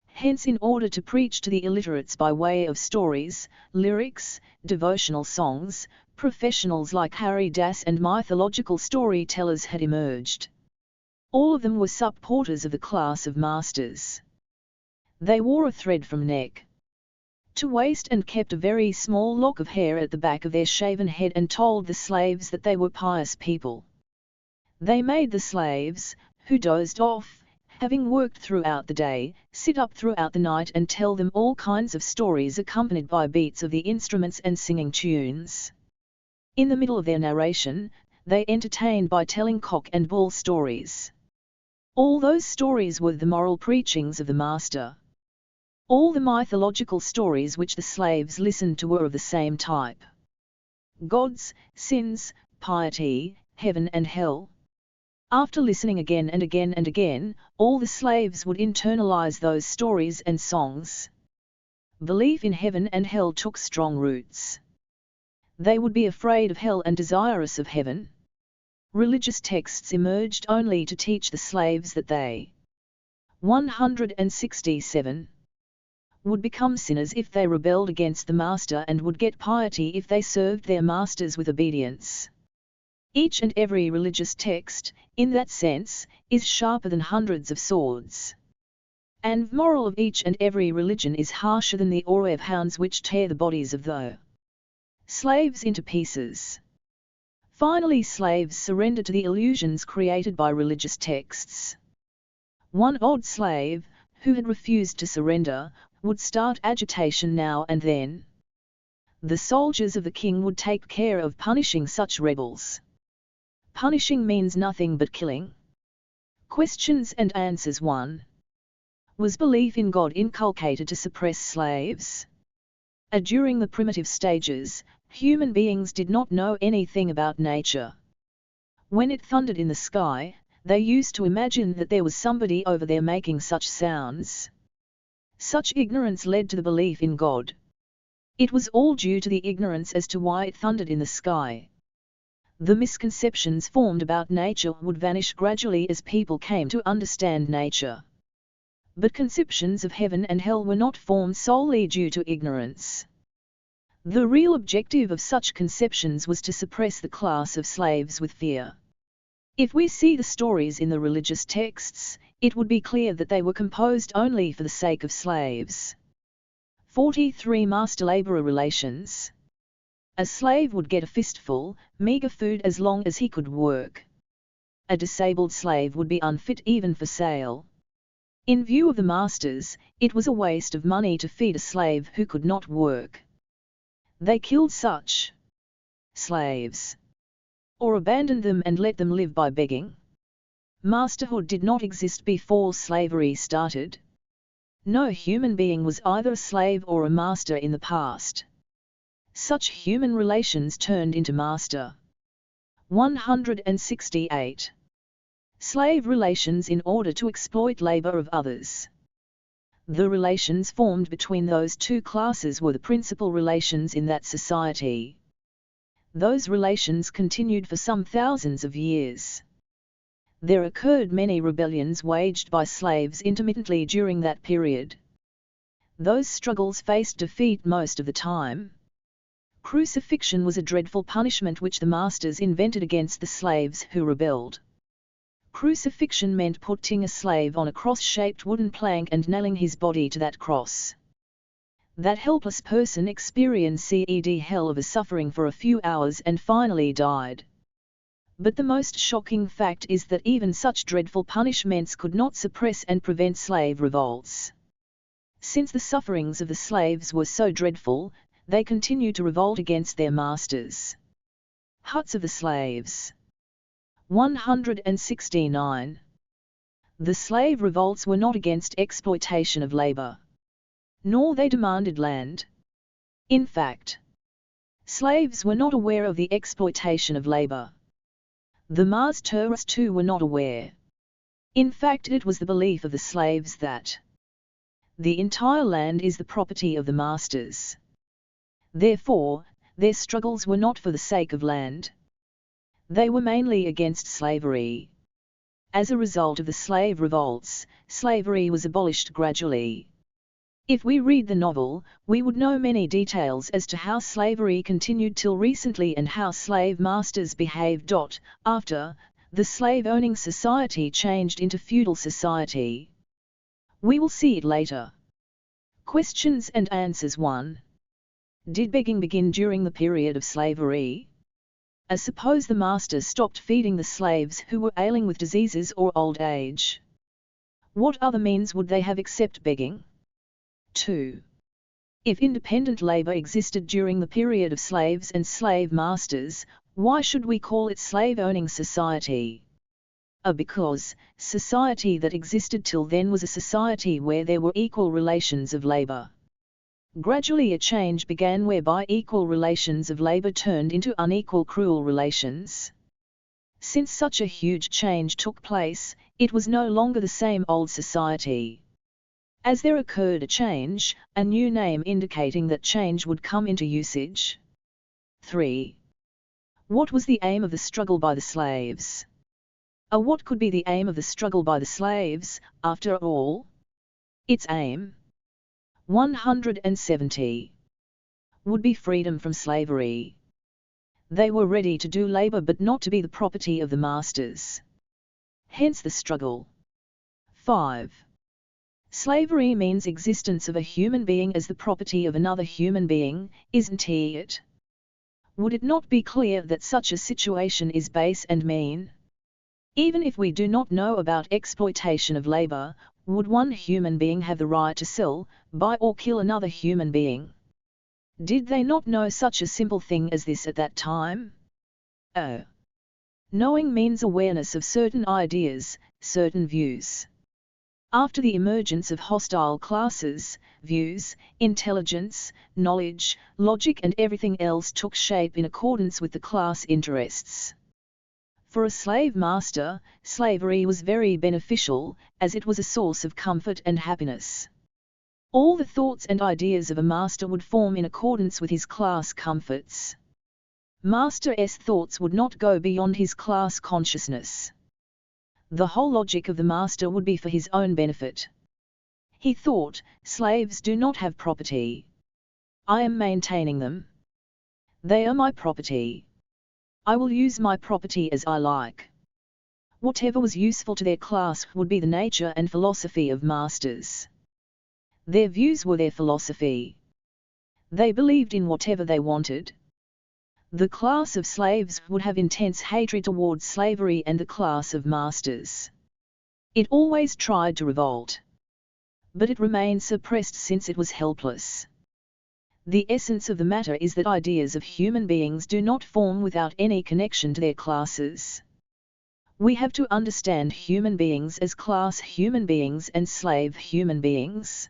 Hence, in order to preach to the illiterates by way of stories, lyrics, devotional songs, professionals like Hari Das and mythological storytellers had emerged. All of them were supporters of the class of masters. They wore a thread from neck to waist and kept a very small lock of hair at the back of their shaven head and told the slaves that they were pious people. They made the slaves, who dozed off, having worked throughout the day, sit up throughout the night and tell them all kinds of stories accompanied by beats of the instruments and singing tunes. In the middle of their narration, they entertained by telling cock and bull stories. All those stories were the moral preachings of the master. All the mythological stories which the slaves listened to were of the same type. Gods, sins, piety, heaven and hell. After listening again and again and again, all the slaves would internalize those stories and songs. Belief in heaven and hell took strong roots. They would be afraid of hell and desirous of heaven. Religious texts emerged only to teach the slaves that they 167 would become sinners if they rebelled against the master and would get piety if they served their masters with obedience. Each and every religious text, in that sense, is sharper than hundreds of swords. And the moral of each and every religion is harsher than the Oreb hounds which tear the bodies of the slaves into pieces. Finally, slaves surrender to the illusions created by religious texts. One odd slave, who had refused to surrender, would start agitation now and then. The soldiers of the king would take care of punishing such rebels. Punishing means nothing but killing. Questions and answers 1. Was belief in God inculcated to suppress slaves? During the primitive stages, human beings did not know anything about nature. When it thundered in the sky, they used to imagine that there was somebody over there making such sounds. Such ignorance led to the belief in God. It was all due to the ignorance as to why it thundered in the sky. The misconceptions formed about nature would vanish gradually as people came to understand nature. But conceptions of heaven and hell were not formed solely due to ignorance. The real objective of such conceptions was to suppress the class of slaves with fear. If we see the stories in the religious texts, it would be clear that they were composed only for the sake of slaves. 43 Master-laborer relations. A slave would get a fistful, meager food as long as he could work. A disabled slave would be unfit even for sale. In view of the masters, it was a waste of money to feed a slave who could not work. They killed such slaves, or abandoned them and let them live by begging. Masterhood did not exist before slavery started. No human being was either a slave or a master in the past. Such human relations turned into master. 168. Slave relations in order to exploit labor of others. The relations formed between those two classes were the principal relations in that society. Those relations continued for some thousands of years. There occurred many rebellions waged by slaves intermittently during that period. Those struggles faced defeat most of the time. Crucifixion was a dreadful punishment which the masters invented against the slaves who rebelled. Crucifixion meant putting a slave on a cross-shaped wooden plank and nailing his body to that cross. That helpless person experienced hell of a suffering for a few hours and finally died. But the most shocking fact is that even such dreadful punishments could not suppress and prevent slave revolts. Since the sufferings of the slaves were so dreadful, they continued to revolt against their masters. Huts of the slaves. 169. The slave revolts were not against exploitation of labor. Nor they demanded land. In fact, slaves were not aware of the exploitation of labor. The masters too were not aware. In fact, it was the belief of the slaves that the entire land is the property of the masters. Therefore, their struggles were not for the sake of land. They were mainly against slavery. As a result of the slave revolts, slavery was abolished gradually. If we read the novel, we would know many details as to how slavery continued till recently and how slave masters behaved. After, the slave-owning society changed into feudal society. We will see it later. Questions and answers. 1. Did begging begin during the period of slavery? Suppose the master stopped feeding the slaves who were ailing with diseases or old age. What other means would they have except begging? 2. If independent labor existed during the period of slaves and slave masters, why should we call it slave-owning society? Because society that existed till then was a society where there were equal relations of labor. Gradually a change began whereby equal relations of labor turned into unequal cruel relations. Since such a huge change took place, it was no longer the same old society. As there occurred a change, a new name indicating that change would come into usage. 3. What was the aim of the struggle by the slaves? What could be the aim of the struggle by the slaves, after all? Its aim, 170, would be freedom from slavery. They were ready to do labor but not to be the property of the masters. Hence the struggle. 5. Slavery means existence of a human being as the property of another human being, isn't it? Would it not be clear that such a situation is base and mean? Even if we do not know about exploitation of labor, would one human being have the right to sell, buy or kill another human being? Did they not know such a simple thing as this at that time? Oh. Knowing means awareness of certain ideas, certain views. After the emergence of hostile classes, views, intelligence, knowledge, logic and everything else took shape in accordance with the class interests. For a slave master, slavery was very beneficial, as it was a source of comfort and happiness. All the thoughts and ideas of a master would form in accordance with his class comforts. Master's thoughts would not go beyond his class consciousness. The whole logic of the master would be for his own benefit. He thought, slaves do not have property. I am maintaining them. They are my property. I will use my property as I like. Whatever was useful to their class would be the nature and philosophy of masters. Their views were their philosophy. They believed in whatever they wanted. The class of slaves would have intense hatred towards slavery and the class of masters. It always tried to revolt. But it remained suppressed since it was helpless. The essence of the matter is that ideas of human beings do not form without any connection to their classes. We have to understand human beings as class human beings and slave human beings.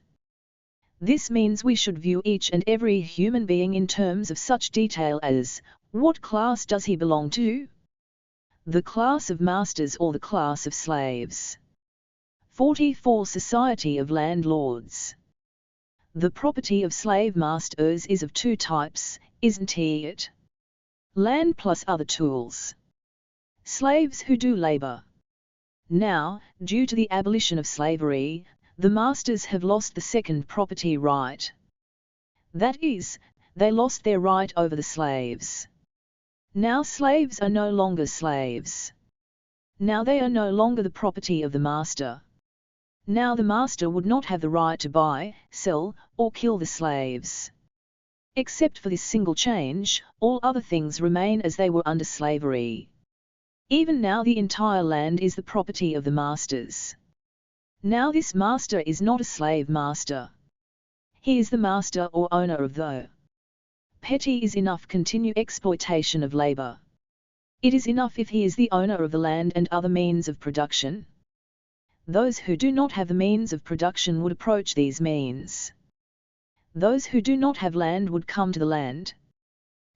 This means we should view each and every human being in terms of such detail as, what class does he belong to? The class of masters or the class of slaves? 44. Society of landlords. The property of slave masters is of two types, isn't it? Land plus other tools. Slaves who do labor. Now, due to the abolition of slavery, the masters have lost the second property right. That is, they lost their right over the slaves. Now slaves are no longer slaves. Now they are no longer the property of the master. Now the master would not have the right to buy, sell, or kill the slaves. Except for this single change, all other things remain as they were under slavery. Even now the entire land is the property of the masters. Now this master is not a slave master. He is the master or owner of the petty is enough continue exploitation of labor. It is enough if he is the owner of the land and other means of production. Those who do not have the means of production would approach these means. Those who do not have land would come to the land.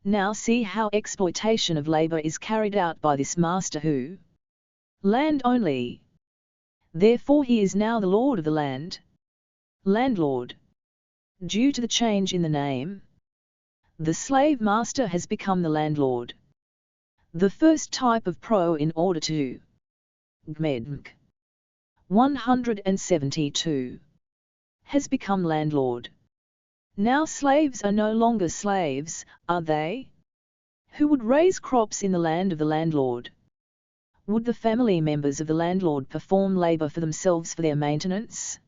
Now see how exploitation of labor is carried out by this master who land only. Therefore he is now the lord of the land. Landlord. Due to the change in the name, the slave master has become the landlord. The first type of pro in order to Gmednk 172 has become landlord. Now slaves are no longer slaves, are they? Who would raise crops in the land of the landlord? Would the family members of the landlord perform labor for themselves for their maintenance?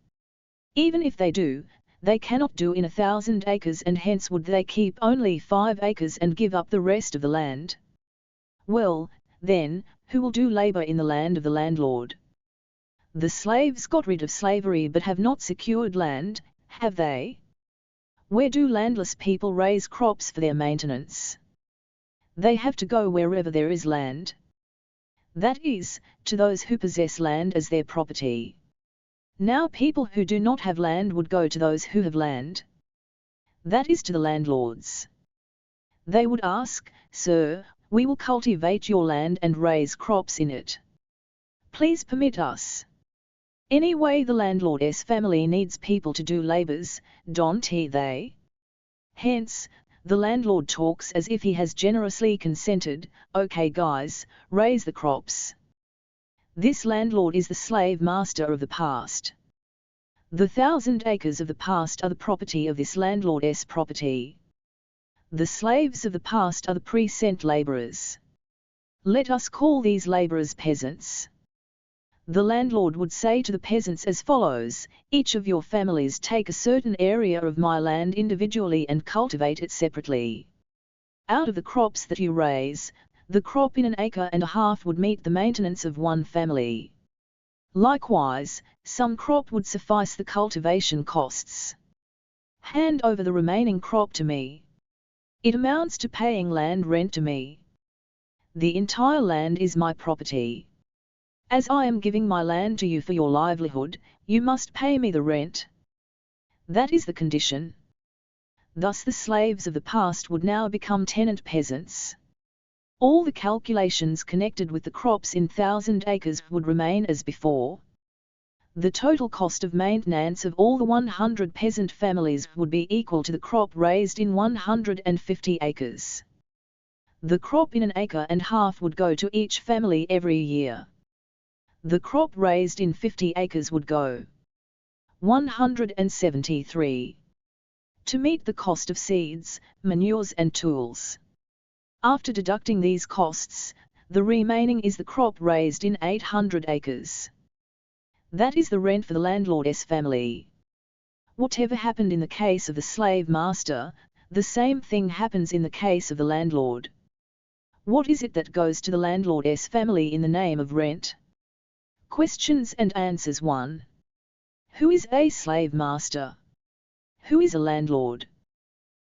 Even if they do, they cannot do in 1,000 acres, and hence would they keep only 5 acres and give up the rest of the land? Well, then, who will do labor in the land of the landlord? The slaves got rid of slavery but have not secured land, have they? Where do landless people raise crops for their maintenance? They have to go wherever there is land. That is, to those who possess land as their property. Now people who do not have land would go to those who have land. That is to the landlords. They would ask, "Sir, we will cultivate your land and raise crops in it. Please permit us." Anyway, the landlord's family needs people to do labors, don't they? Hence, the landlord talks as if he has generously consented, "Okay guys, raise the crops." This landlord is the slave master of the past. The 1,000 acres of the past are the property of this landlord's property. The slaves of the past are the present laborers. Let us call these laborers peasants. The landlord would say to the peasants as follows: "Each of your families take a certain area of my land individually and cultivate it separately. Out of the crops that you raise, the crop in 1.5 acres would meet the maintenance of one family. Likewise, some crop would suffice the cultivation costs. Hand over the remaining crop to me. It amounts to paying land rent to me. The entire land is my property. As I am giving my land to you for your livelihood, you must pay me the rent." That is the condition. Thus the slaves of the past would now become tenant peasants. All the calculations connected with the crops in 1,000 acres would remain as before. The total cost of maintenance of all the 100 peasant families would be equal to the crop raised in 150 acres. The crop in 1.5 acres would go to each family every year. The crop raised in 50 acres would go 173 to meet the cost of seeds, manures and tools. After deducting these costs, the remaining is the crop raised in 800 acres. That is the rent for the landlord's family. Whatever happened in the case of the slave master, the same thing happens in the case of the landlord. What is it that goes to the landlord's family in the name of rent? Questions and answers. 1. Who is a slave master? Who is a landlord?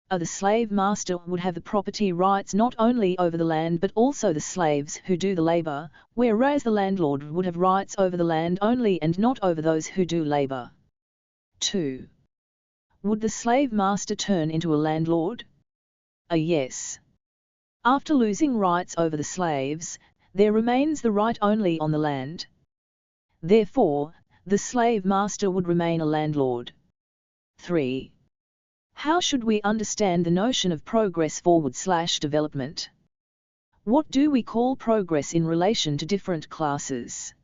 The slave master would have the property rights not only over the land but also the slaves who do the labor, whereas the landlord would have rights over the land only and not over those who do labor. 2. Would the slave master turn into a landlord? Yes. After losing rights over the slaves, there remains the right only on the land. Therefore, the slave master would remain a landlord. 3. How should we understand the notion of progress/development? What do we call progress in relation to different classes?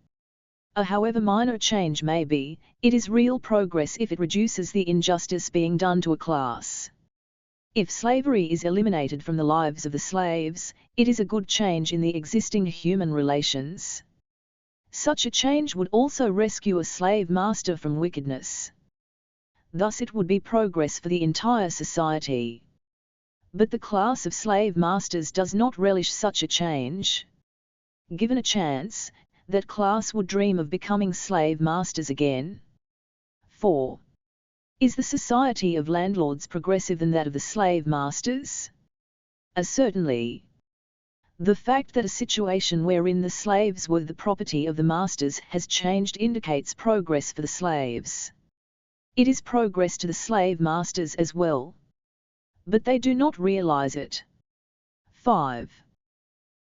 However minor a change may be, it is real progress if it reduces the injustice being done to a class. If slavery is eliminated from the lives of the slaves, it is a good change in the existing human relations. Such a change would also rescue a slave master from wickedness. Thus it would be progress for the entire society. But the class of slave masters does not relish such a change. Given a chance, that class would dream of becoming slave masters again. 4. Is the society of landlords progressive than that of the slave masters? Certainly. The fact that a situation wherein the slaves were the property of the masters has changed indicates progress for the slaves. It is progress to the slave masters as well. But they do not realize it. 5.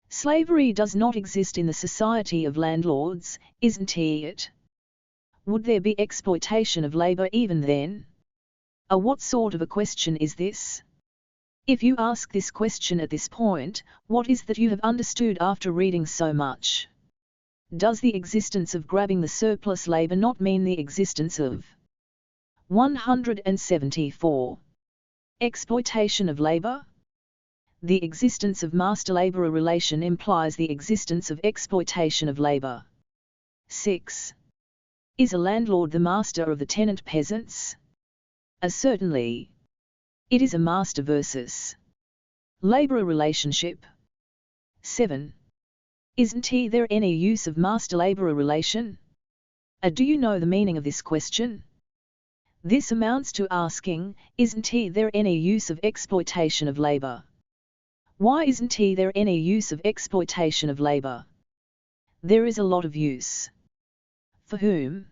Slavery does not exist in the society of landlords, isn't it? Would there be exploitation of labor even then? What sort of a question is this? If you ask this question at this point, what is that you have understood after reading so much? Does the existence of grabbing the surplus labor not mean the existence of 174. Exploitation of labor? The existence of master-laborer relation implies the existence of exploitation of labor. 6. Is a landlord the master of the tenant peasants? Certainly. It is a master versus laborer relationship. 7. Isn't there any use of master-laborer relation? Do you know the meaning of this question? This amounts to asking, isn't there any use of exploitation of labor? Why isn't there any use of exploitation of labor? There is a lot of use. For whom?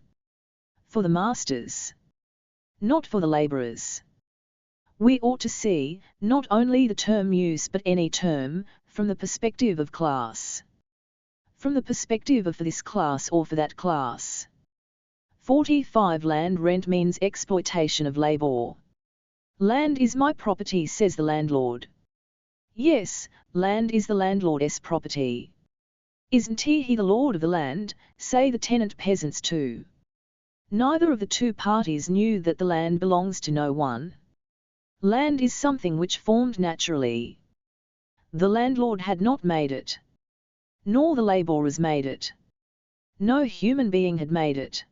For the masters. Not for the laborers. We ought to see, not only the term use but any term, from the perspective of class. From the perspective of for this class or for that class. 45. Land rent means exploitation of labor. Land is my property, says the landlord. Yes, land is the landlord's property. Isn't he the lord of the land, say the tenant peasants too. Neither of the two parties knew that the land belongs to no one. Land is something which formed naturally. The landlord had not made it. Nor the laborers made it. No human being had made it.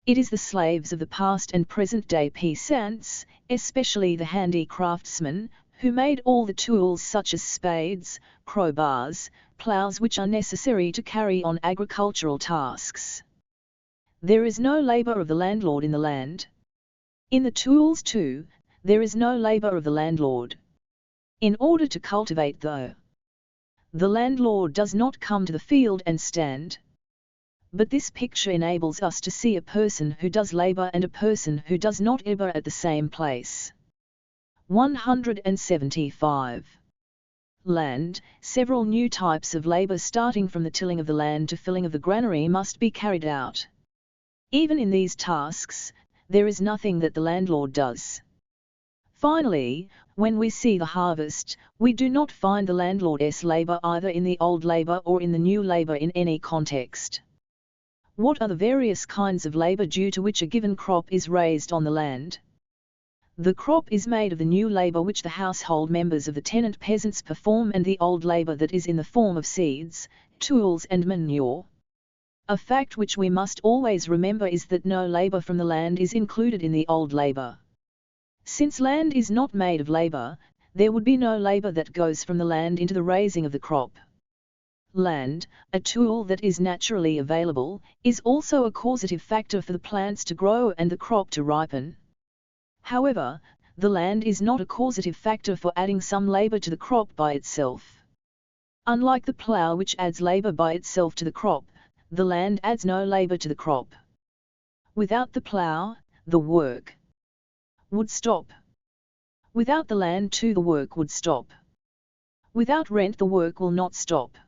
It is the slaves of the past and present day peasants, especially the handicraftsmen, who made all the tools such as spades, crowbars, ploughs which are necessary to carry on agricultural tasks. There is no labor of the landlord in the land. In the tools too, there is no labor of the landlord. In order to cultivate the landlord does not come to the field and stand. But this picture enables us to see a person who does labor and a person who does not labor at the same place. 175. Land. Several new types of labor starting from the tilling of the land to filling of the granary must be carried out. Even in these tasks, there is nothing that the landlord does. Finally, when we see the harvest, we do not find the landlord's labor either in the old labor or in the new labor in any context. What are the various kinds of labor due to which a given crop is raised on the land? The crop is made of the new labor which the household members of the tenant peasants perform and the old labor that is in the form of seeds, tools and manure. A fact which we must always remember is that no labor from the land is included in the old labor. Since land is not made of labor, there would be no labor that goes from the land into the raising of the crop. Land, a tool that is naturally available, is also a causative factor for the plants to grow and the crop to ripen. However, the land is not a causative factor for adding some labor to the crop by itself. Unlike the plough which adds labor by itself to the crop, the land adds no labor to the crop. Without the plough, the work would stop. Without the land too, the work would stop. Without rent, the work will not stop.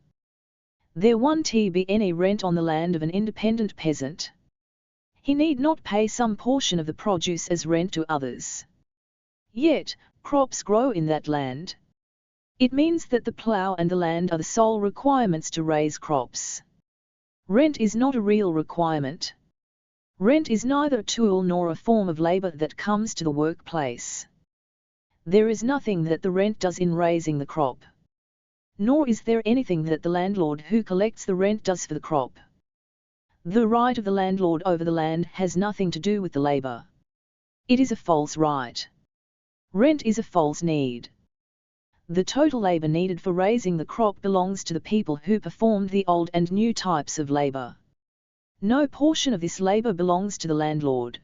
There won't be any rent on the land of an independent peasant. He need not pay some portion of the produce as rent to others. Yet, crops grow in that land. It means that the plough and the land are the sole requirements to raise crops. Rent is not a real requirement. Rent is neither a tool nor a form of labor that comes to the workplace. There is nothing that the rent does in raising the crop. Nor is there anything that the landlord who collects the rent does for the crop. The right of the landlord over the land has nothing to do with the labor. It is a false right. Rent is a false need. The total labor needed for raising the crop belongs to the people who performed the old and new types of labor. No portion of this labor belongs to the landlord.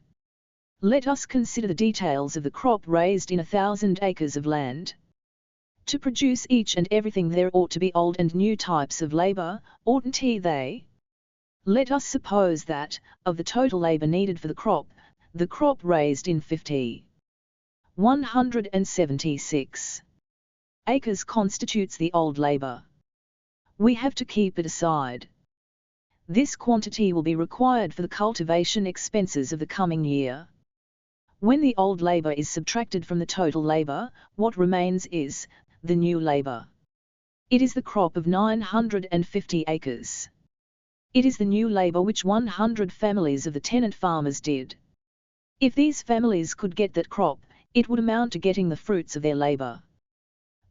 Let us consider the details of the crop raised in 1,000 acres of land. To produce each and everything there ought to be old and new types of labor, oughtn't they? Let us suppose that, of the total labor needed for the crop raised in 176 acres constitutes the old labor. We have to keep it aside. This quantity will be required for the cultivation expenses of the coming year. When the old labor is subtracted from the total labor, what remains is the new labor. It is the crop of 950 acres. It is the new labor which 100 families of the tenant farmers did. If these families could get that crop, it would amount to getting the fruits of their labor.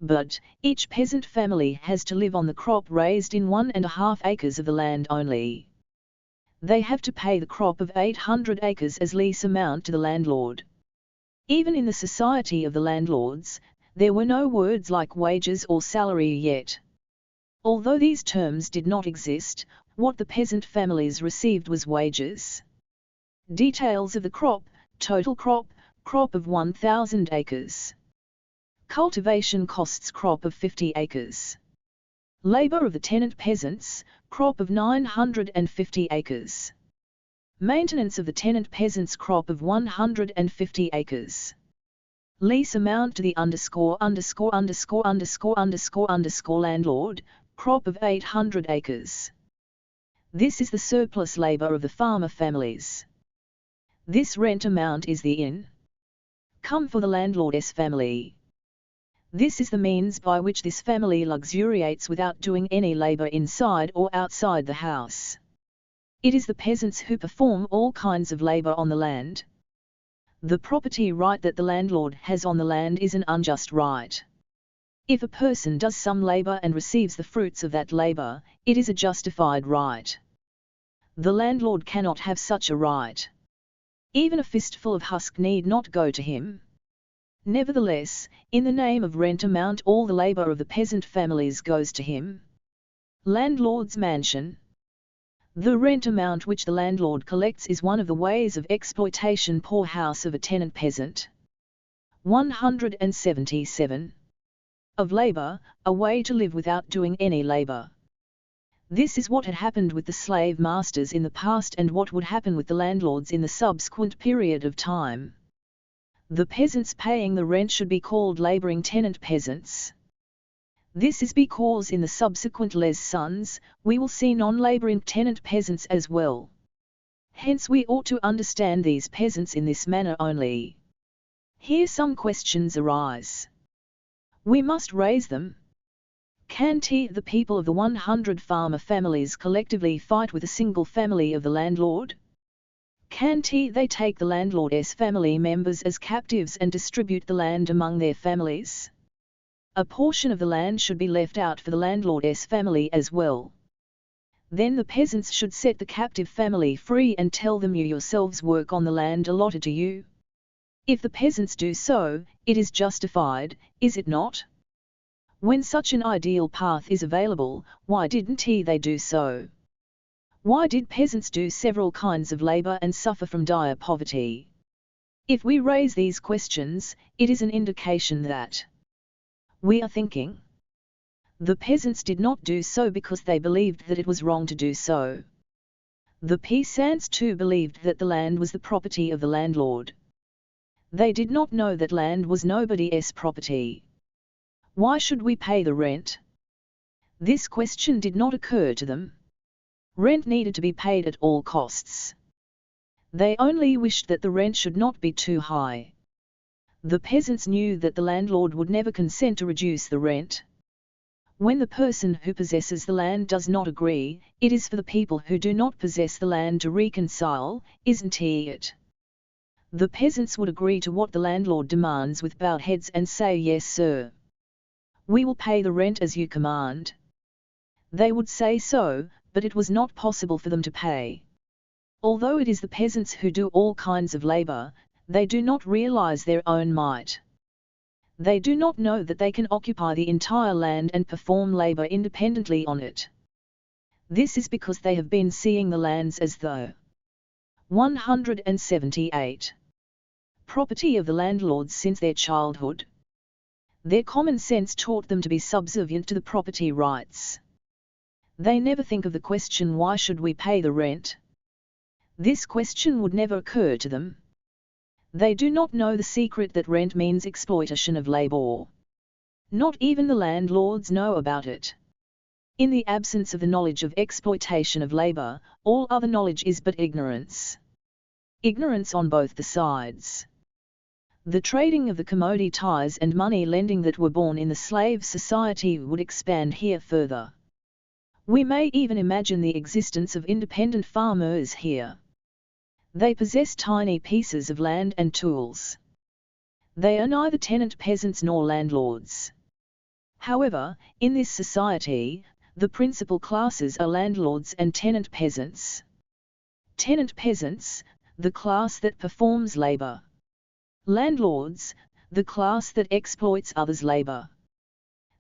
But each peasant family has to live on the crop raised in 1.5 acres of the land only. They have to pay the crop of 800 acres as lease amount to the landlord. Even in the society of the landlords, there were no words like wages or salary yet. Although these terms did not exist, what the peasant families received was wages. Details of the crop: total crop of 1,000 acres. Cultivation costs crop of 50 acres. Labor of the tenant peasants, crop of 950 acres. Maintenance of the tenant peasants, crop of 150 acres. Lease amount to the landlord, crop of 800 acres. This is the surplus labor of the farmer families. This rent amount is the income for the landlord's family. This is the means by which this family luxuriates without doing any labor inside or outside the house. It is the peasants who perform all kinds of labor on the land. The property right that the landlord has on the land is an unjust right. If a person does some labor and receives the fruits of that labor, it is a justified right. The landlord cannot have such a right. Even a fistful of husk need not go to him. Nevertheless, in the name of rent amount, all the labor of the peasant families goes to him. Landlord's mansion. The rent amount which the landlord collects is one of the ways of exploitation poor house of a tenant peasant. 177. Of labor, a way to live without doing any labor. This is what had happened with the slave masters in the past and what would happen with the landlords in the subsequent period of time. The peasants paying the rent should be called laboring tenant peasants. This is because in the subsequent lessons, we will see non-laboring tenant peasants as well. Hence we ought to understand these peasants in this manner only. Here some questions arise. We must raise them. Can the people of the 100 farmer families collectively fight with a single family of the landlord? Can they take the landlord's family members as captives and distribute the land among their families? A portion of the land should be left out for the landlord's family as well. Then the peasants should set the captive family free and tell them, you yourselves work on the land allotted to you. If the peasants do so, it is justified, is it not? When such an ideal path is available, why didn't they do so? Why did peasants do several kinds of labor and suffer from dire poverty? If we raise these questions, it is an indication that we are thinking. The peasants did not do so because they believed that it was wrong to do so. The peasants too believed that the land was the property of the landlord. They did not know that land was nobody's property. Why should we pay the rent? This question did not occur to them. Rent needed to be paid at all costs. They only wished that the rent should not be too high. The peasants knew that the landlord would never consent to reduce the rent. When the person who possesses the land does not agree, it is for the people who do not possess the land to reconcile, isn't it? The peasants would agree to what the landlord demands with bowed heads and say, "Yes, sir. We will pay the rent as you command." They would say so, but it was not possible for them to pay. Although it is the peasants who do all kinds of labor, they do not realize their own might. They do not know that they can occupy the entire land and perform labor independently on it. This is because they have been seeing the lands as though 178. Property of the landlords since their childhood. Their common sense taught them to be subservient to the property rights. They never think of the question, why should we pay the rent? This question would never occur to them. They do not know the secret that rent means exploitation of labor. Not even the landlords know about it. In the absence of the knowledge of exploitation of labor, all other knowledge is but ignorance. Ignorance on both the sides. The trading of the commodities and money lending that were born in the slave society would expand here further. We may even imagine the existence of independent farmers here. They possess tiny pieces of land and tools. They are neither tenant peasants nor landlords. However, in this society, the principal classes are landlords and tenant peasants. Tenant peasants, the class that performs labor. Landlords, the class that exploits others' labor.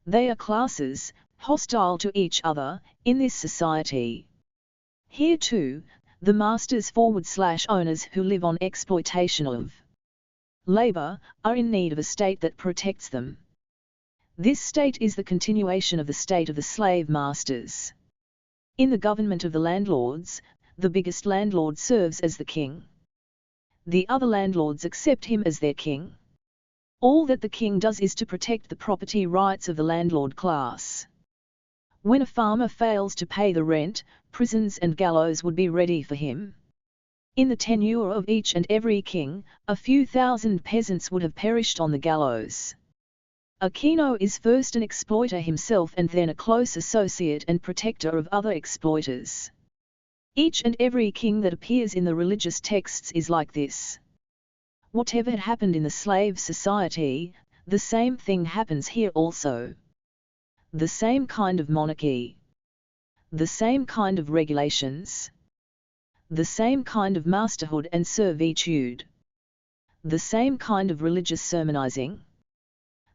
They are classes, hostile to each other, in this society. Here too, the masters/owners who live on exploitation of labor are in need of a state that protects them. This state is the continuation of the state of the slave masters. In the government of the landlords, the biggest landlord serves as the king. The other landlords accept him as their king. All that the king does is to protect the property rights of the landlord class. When a farmer fails to pay the rent, prisons and gallows would be ready for him. In the tenure of each and every king, a few thousand peasants would have perished on the gallows. A kino is first an exploiter himself and then a close associate and protector of other exploiters. Each and every king that appears in the religious texts is like this. Whatever had happened in the slave society, the same thing happens here also. The same kind of monarchy. The same kind of regulations. The same kind of masterhood and servitude. The same kind of religious sermonizing.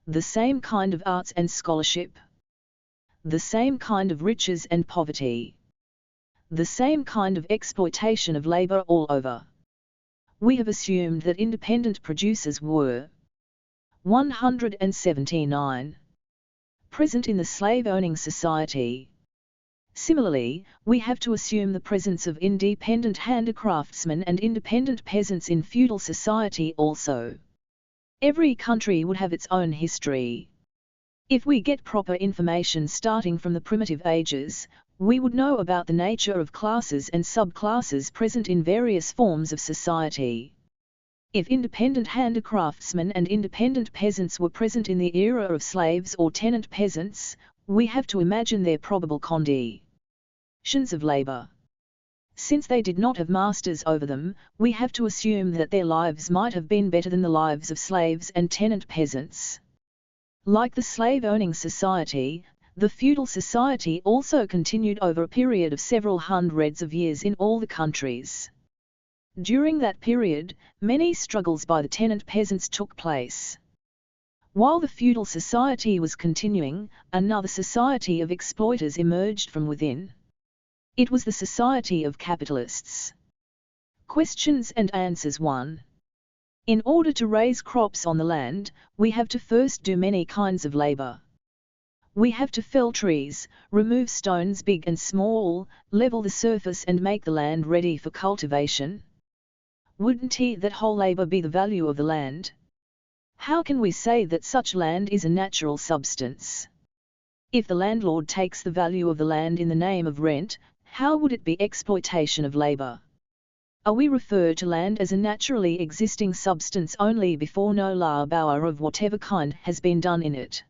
The same kind of arts and scholarship. The same kind of riches and poverty. The same kind of exploitation of labor all over. We have assumed that independent producers were 179. Present in the slave-owning society. Similarly, we have to assume the presence of independent handicraftsmen and independent peasants in feudal society also. Every country would have its own history. If we get proper information starting from the primitive ages, we would know about the nature of classes and subclasses present in various forms of society. If independent handicraftsmen and independent peasants were present in the era of slaves or tenant peasants, we have to imagine their probable conditions of labor. Since they did not have masters over them, we have to assume that their lives might have been better than the lives of slaves and tenant peasants. Like the slave-owning society, the feudal society also continued over a period of several hundreds of years in all the countries. During that period, many struggles by the tenant peasants took place. While the feudal society was continuing, another society of exploiters emerged from within. It was the society of capitalists. Questions and answers 1. In order to raise crops on the land, we have to first do many kinds of labor. We have to fell trees, remove stones big and small, level the surface and make the land ready for cultivation. Wouldn't that whole labor be the value of the land? How can we say that such land is a natural substance? If the landlord takes the value of the land in the name of rent, how would it be exploitation of labor? We refer to land as a naturally existing substance only before no labor of whatever kind has been done in it.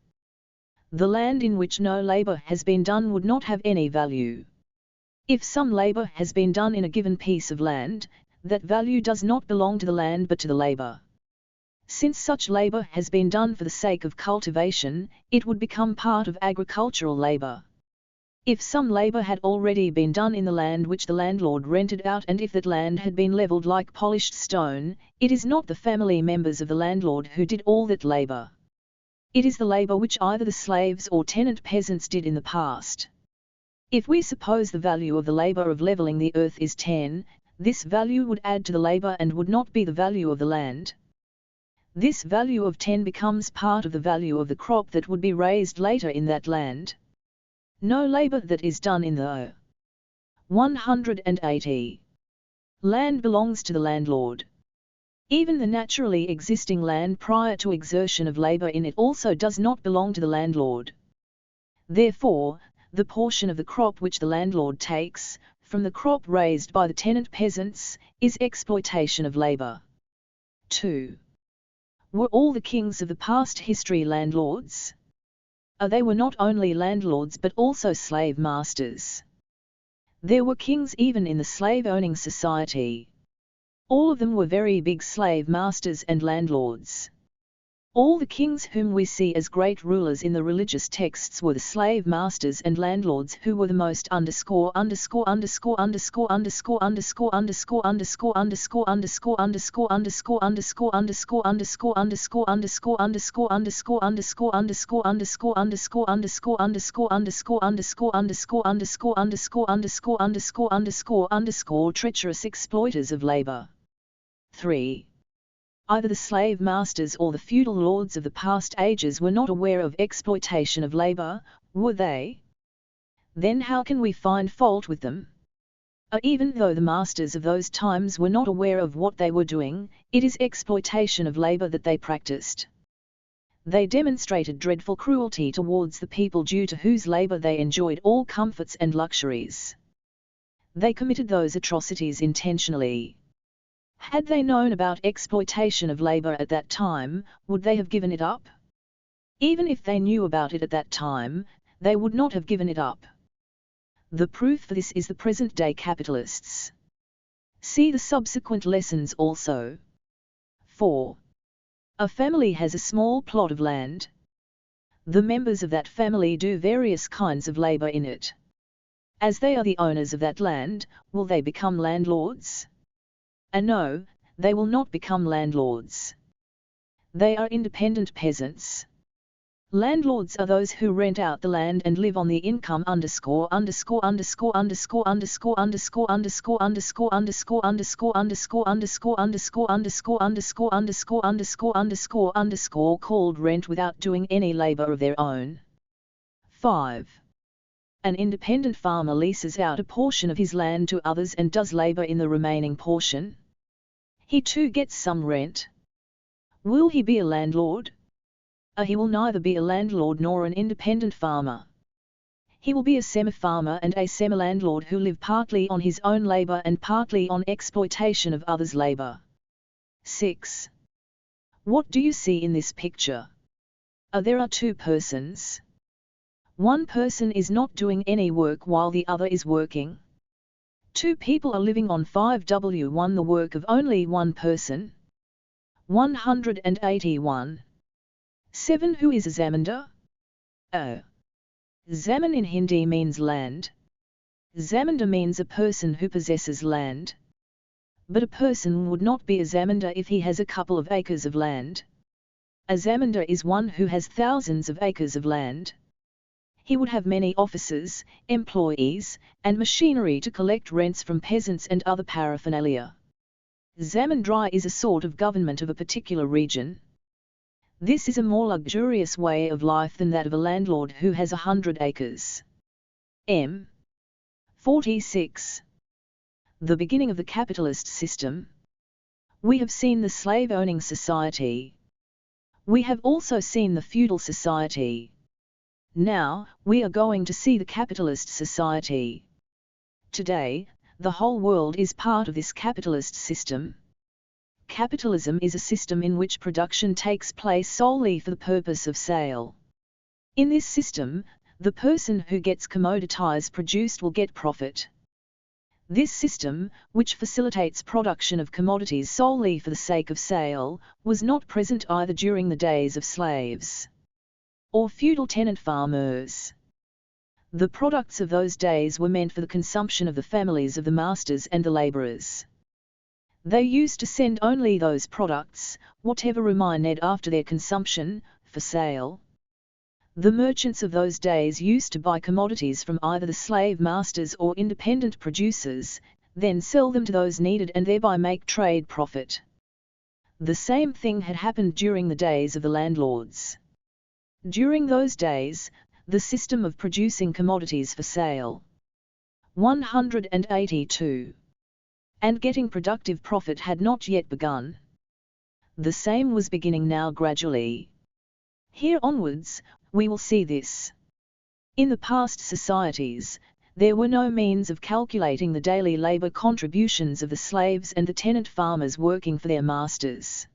The land in which no labor has been done would not have any value. If some labor has been done in a given piece of land, that value does not belong to the land but to the labor. Since such labor has been done for the sake of cultivation, it would become part of agricultural labor. If some labor had already been done in the land which the landlord rented out, and if that land had been leveled like polished stone, it is not the family members of the landlord who did all that labor. It is the labor which either the slaves or tenant peasants did in the past. If we suppose the value of the labor of leveling the earth is 10, this value would add to the labor and would not be the value of the land. This value of 10 becomes part of the value of the crop that would be raised later in that land. No labor that is done in the 180 land belongs to the landlord. Even the naturally existing land prior to exertion of labor in it also does not belong to the landlord. Therefore, the portion of the crop which the landlord takes, from the crop raised by the tenant peasants, is exploitation of labor. 2. Were all the kings of the past history landlords? They were not only landlords but also slave masters. There were kings even in the slave-owning society. All of them were very big slave masters and landlords. All the kings whom we see as great rulers in the religious texts were the slave masters and landlords who were the most treacherous exploiters of labor. 3. Either the slave masters or the feudal lords of the past ages were not aware of exploitation of labor, were they? Then how can we find fault with them? Even though the masters of those times were not aware of what they were doing, it is exploitation of labor that they practiced. They demonstrated dreadful cruelty towards the people due to whose labor they enjoyed all comforts and luxuries. They committed those atrocities intentionally. Had they known about exploitation of labor at that time, would they have given it up? Even if they knew about it at that time, they would not have given it up. The proof for this is the present-day capitalists. See the subsequent lessons also. 4. A family has a small plot of land. The members of that family do various kinds of labor in it. As they are the owners of that land, will they become landlords? No, they will not become landlords. They are independent peasants. Landlords are those who rent out the land and live on the income called rent without doing any labor of their own. 5. An independent farmer leases out a portion of his land to others and does labor in the remaining portion. He too gets some rent. Will he be a landlord? He will neither be a landlord nor an independent farmer. He will be a semi-farmer and a semi-landlord who live partly on his own labor and partly on exploitation of others' labor. 6. What do you see in this picture? There are two persons. One person is not doing any work while the other is working. Two people are living on 5W1, the work of only one person. 181. 7. Who is a zamindar? Zamin in Hindi means land. Zamindar means a person who possesses land. But a person would not be a zamindar if he has a couple of acres of land. A zamindar is one who has thousands of acres of land. He would have many officers, employees, and machinery to collect rents from peasants and other paraphernalia. Zamindar is a sort of government of a particular region. This is a more luxurious way of life than that of a landlord who has 100 acres. 46. The beginning of the capitalist system. We have seen the slave-owning society. We have also seen the feudal society. Now, we are going to see the capitalist society. Today, the whole world is part of this capitalist system. Capitalism is a system in which production takes place solely for the purpose of sale. In this system, the person who gets commodities produced will get profit. This system, which facilitates production of commodities solely for the sake of sale, was not present either during the days of slaves or feudal tenant farmers. The products of those days were meant for the consumption of the families of the masters and the labourers. They used to send only those products, whatever remained after their consumption, for sale. The merchants of those days used to buy commodities from either the slave masters or independent producers, then sell them to those needed and thereby make trade profit. The same thing had happened during the days of the landlords. During those days, the system of producing commodities for sale. 182. And getting productive profit had not yet begun. The same was beginning now gradually. Here onwards, we will see this. In the past societies, there were no means of calculating the daily labour contributions of the slaves and the tenant farmers working for their masters.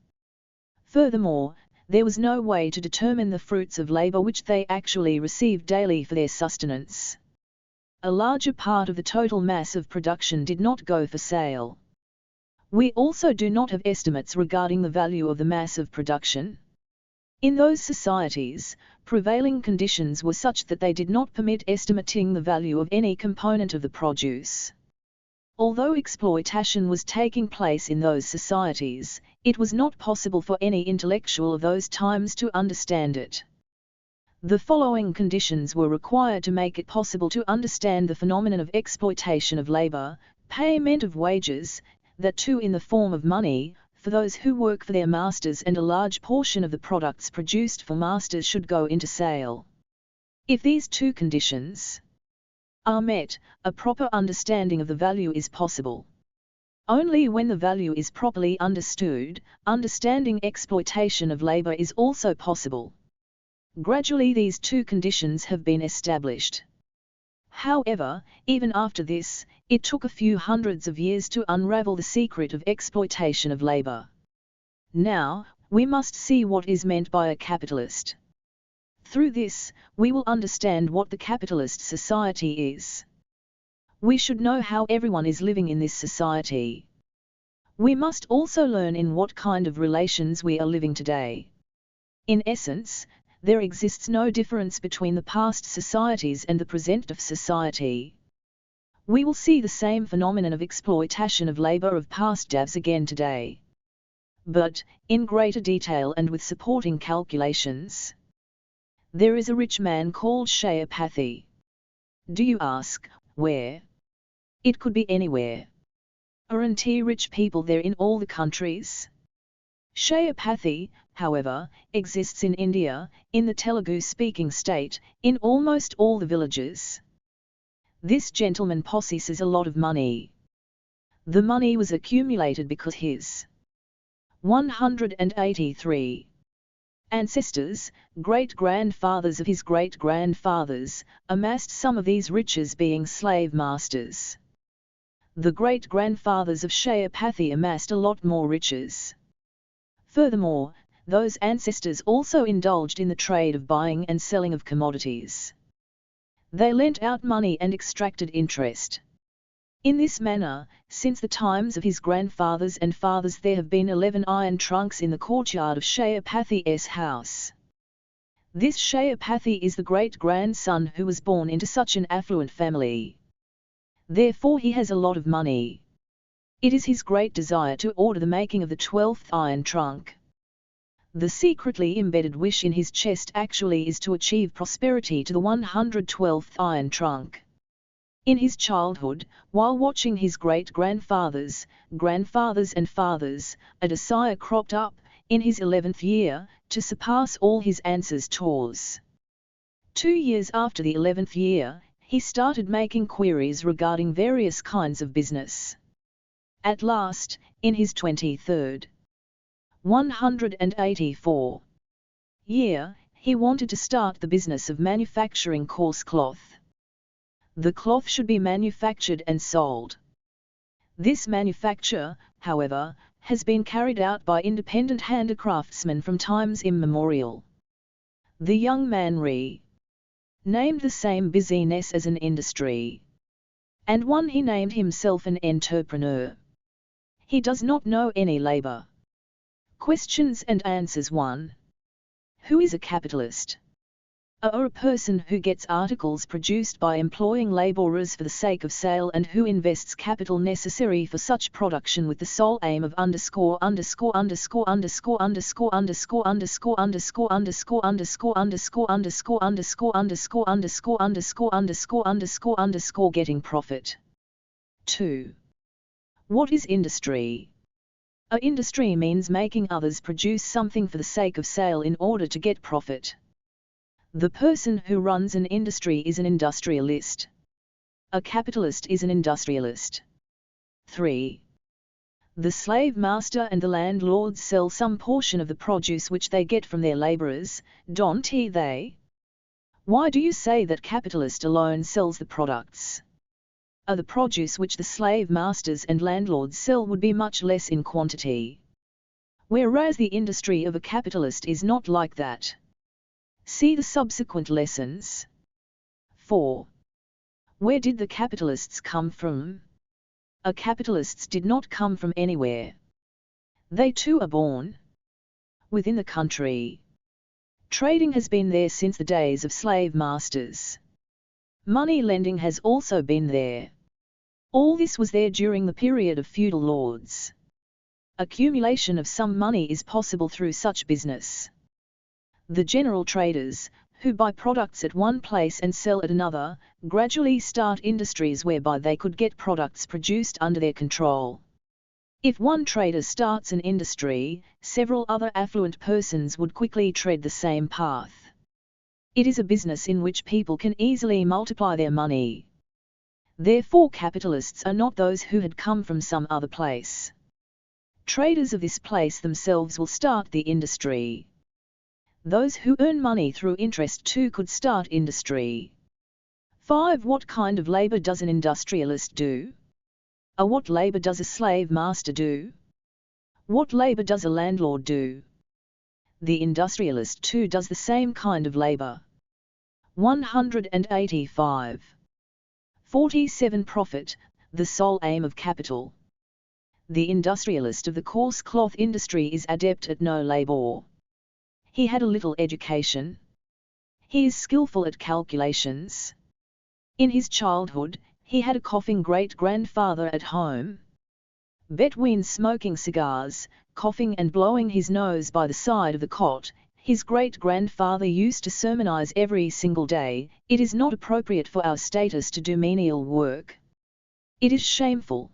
Furthermore, there was no way to determine the fruits of labour which they actually received daily for their sustenance. A larger part of the total mass of production did not go for sale. We also do not have estimates regarding the value of the mass of production. In those societies, prevailing conditions were such that they did not permit estimating the value of any component of the produce. Although exploitation was taking place in those societies, it was not possible for any intellectual of those times to understand it. The following conditions were required to make it possible to understand the phenomenon of exploitation of labor: payment of wages, that too in the form of money, for those who work for their masters, and a large portion of the products produced for masters should go into sale. If these two conditions are met, a proper understanding of the value is possible. Only when the value is properly understood, understanding exploitation of labor is also possible. Gradually these two conditions have been established. However, even after this, it took a few hundreds of years to unravel the secret of exploitation of labor. Now, we must see what is meant by a capitalist. Through this, we will understand what the capitalist society is. We should know how everyone is living in this society. We must also learn in what kind of relations we are living today. In essence, there exists no difference between the past societies and the present society. We will see the same phenomenon of exploitation of labor of past days again today, but in greater detail and with supporting calculations. There is a rich man called Shayapathy. Do you ask, where? It could be anywhere. Aren't rich people there in all the countries? Shayapathy, however, exists in India, in the Telugu-speaking state, in almost all the villages. This gentleman possesses a lot of money. The money was accumulated because his 183 ancestors, great-grandfathers of his great-grandfathers, amassed some of these riches being slave masters. The great-grandfathers of Shayapathy amassed a lot more riches. Furthermore, those ancestors also indulged in the trade of buying and selling of commodities. They lent out money and extracted interest. In this manner, since the times of his grandfathers and fathers, there have been 11 iron trunks in the courtyard of Shayapathy's house. This Shayapathy is the great-grandson who was born into such an affluent family. Therefore he has a lot of money. It is his great desire to order the making of the 12th iron trunk. The secretly embedded wish in his chest actually is to achieve prosperity to the 112th iron trunk. In his childhood, while watching his great-grandfathers, grandfathers and fathers, a desire cropped up, in his 11th year, to surpass all his ancestors. 2 years after the 11th year, he started making queries regarding various kinds of business. At last, in his 23rd, 184 year, he wanted to start the business of manufacturing coarse cloth. The cloth should be manufactured and sold. This manufacture, however, has been carried out by independent handicraftsmen from times immemorial. The young man Ravi named the same business as an industry. And one he named himself an entrepreneur. He does not know any labor. Questions and answers 1. Who is a capitalist? A person who gets articles produced by employing laborers for the sake of sale and who invests capital necessary for such production with the sole aim of getting profit. 2. What is industry? A industry means making others produce something for the sake of sale in order to get profit. The person who runs an industry is an industrialist. A capitalist is an industrialist. 3. The slave master and the landlords sell some portion of the produce which they get from their laborers, don't they? Why do you say that capitalist alone sells the products? The produce which the slave masters and landlords sell would be much less in quantity. Whereas the industry of a capitalist is not like that. See the subsequent lessons. 4. Where did the capitalists come from? Capitalists did not come from anywhere. They too are born within the country. Trading has been there since the days of slave masters. Money lending has also been there. All this was there during the period of feudal lords. Accumulation of some money is possible through such business. The general traders, who buy products at one place and sell at another, gradually start industries whereby they could get products produced under their control. If one trader starts an industry, several other affluent persons would quickly tread the same path. It is a business in which people can easily multiply their money. Therefore, capitalists are not those who had come from some other place. Traders of this place themselves will start the industry. Those who earn money through interest too could start industry. 5. What kind of labor does an industrialist do? What labor does a slave master do? What labor does a landlord do? The industrialist too does the same kind of labor. 185. 47. Profit, the sole aim of capital. The industrialist of the coarse cloth industry is adept at no labor. He had a little education. He is skillful at calculations. In his childhood, he had a coughing great-grandfather at home. Between smoking cigars, coughing and blowing his nose by the side of the cot, his great-grandfather used to sermonize every single day, "It is not appropriate for our status to do menial work. It is shameful.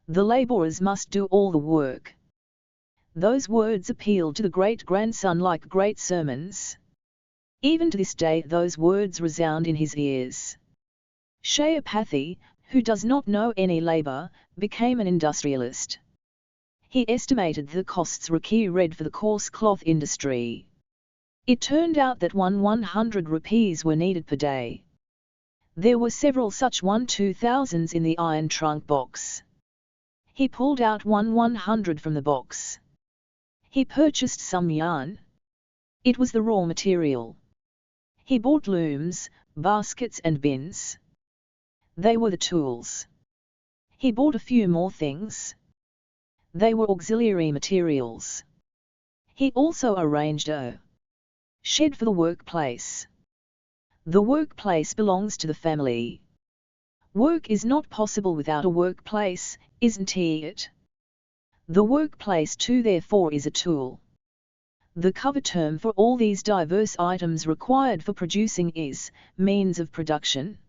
The laborers must do all the work." Those words appealed to the great-grandson like great sermons. Even to this day those words resound in his ears. Shayapathy, who does not know any labor, became an industrialist. He estimated the costs required for the coarse cloth industry. It turned out that 100 rupees were needed per day. There were several such 2000s in the iron trunk box. He pulled out 100 from the box. He purchased some yarn. It was the raw material. He bought looms, baskets and bins. They were the tools. He bought a few more things. They were auxiliary materials. He also arranged a shed for the workplace. The workplace belongs to the family. Work is not possible without a workplace, isn't it? The workplace too therefore is a tool. The cover term for all these diverse items required for producing is means of production.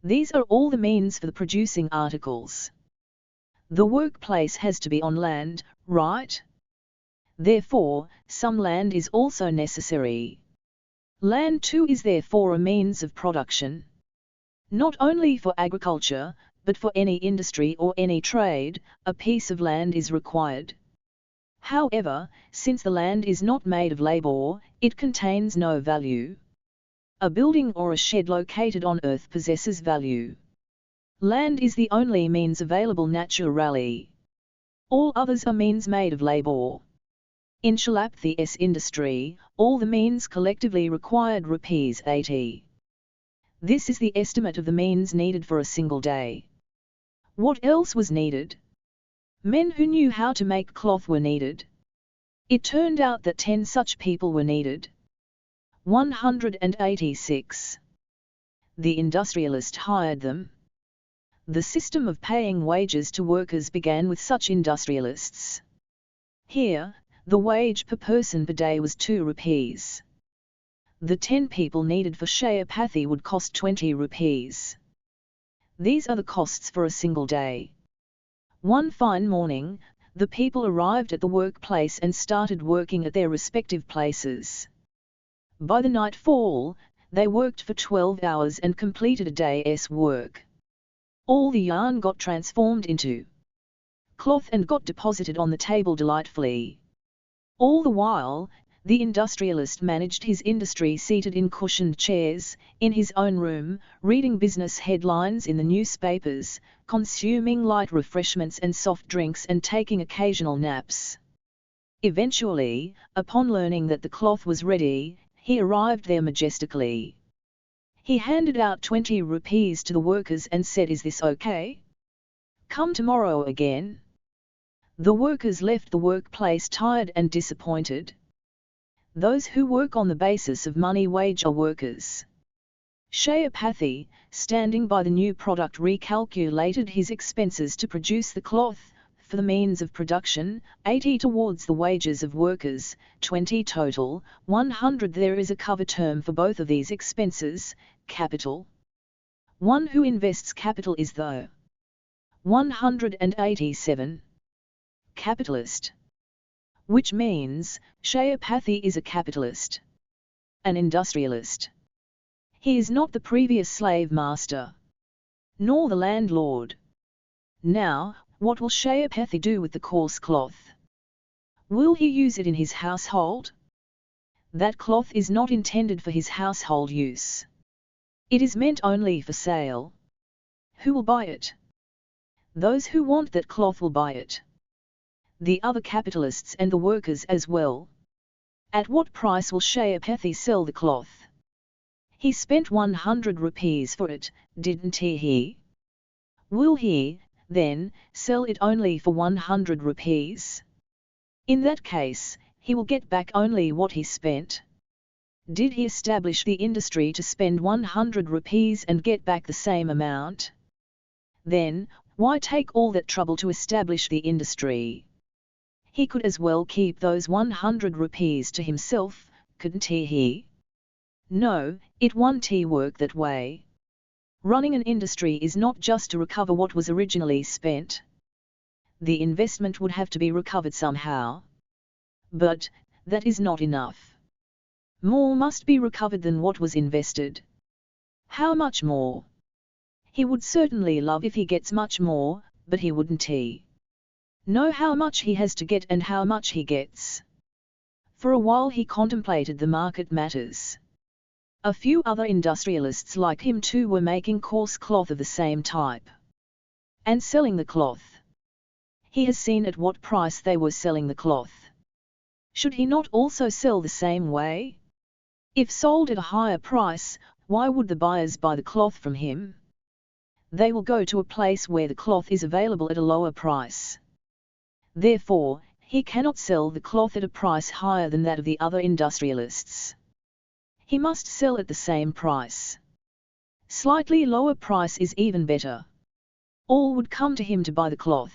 These are all the means for the producing articles. The workplace has to be on land, right? Therefore, some land is also necessary. Land too is therefore a means of production. Not only for agriculture, but for any industry or any trade, a piece of land is required. However, since the land is not made of labor, it contains no value. A building or a shed located on earth possesses value. Land is the only means available naturally. All others are means made of labor. In Shalapthi's industry, all the means collectively required rupees 80. This is the estimate of the means needed for a single day. What else was needed? Men who knew how to make cloth were needed. It turned out that 10 such people were needed. 186. The industrialist hired them. The system of paying wages to workers began with such industrialists. Here, the wage per person per day was 2 rupees. The 10 people needed for Shayapathy would cost 20 rupees. These are the costs for a single day. One fine morning, the people arrived at the workplace and started working at their respective places. By the nightfall, they worked for 12 hours and completed a day's work. All the yarn got transformed into cloth and got deposited on the table delightfully. All the while, the industrialist managed his industry seated in cushioned chairs, in his own room, reading business headlines in the newspapers, consuming light refreshments and soft drinks and taking occasional naps. Eventually, upon learning that the cloth was ready, he arrived there majestically. He handed out 20 rupees to the workers and said, "Is this okay? Come tomorrow again." The workers left the workplace tired and disappointed. Those who work on the basis of money wage are workers. Shayapathy, standing by the new product, recalculated his expenses to produce the cloth, for the means of production, 80 towards the wages of workers, 20 total, 100. There is a cover term for both of these expenses, capital. One who invests capital is the 187. Capitalist. Which means, Shayapathy is a capitalist. An industrialist. He is not the previous slave master, nor the landlord. Now, what will Shayapathy do with the coarse cloth? Will he use it in his household? That cloth is not intended for his household use. It is meant only for sale. Who will buy it? Those who want that cloth will buy it. The other capitalists and the workers as well. At what price will Shayapathy sell the cloth? He spent 100 rupees for it, didn't he? Will he, then, sell it only for 100 rupees? In that case, he will get back only what he spent. Did he establish the industry to spend 100 rupees and get back the same amount? Then, why take all that trouble to establish the industry? He could as well keep those 100 rupees to himself, couldn't he? No, it won't work that way. Running an industry is not just to recover what was originally spent. The investment would have to be recovered somehow. But, that is not enough. More must be recovered than what was invested. How much more? He would certainly love if he gets much more, but he wouldn't know how much he has to get and how much he gets. For a while he contemplated the market matters. A few other industrialists like him too were making coarse cloth of the same type. And selling the cloth. He has seen at what price they were selling the cloth. Should he not also sell the same way? If sold at a higher price, why would the buyers buy the cloth from him? They will go to a place where the cloth is available at a lower price. Therefore, he cannot sell the cloth at a price higher than that of the other industrialists. He must sell at the same price. Slightly lower price is even better. All would come to him to buy the cloth.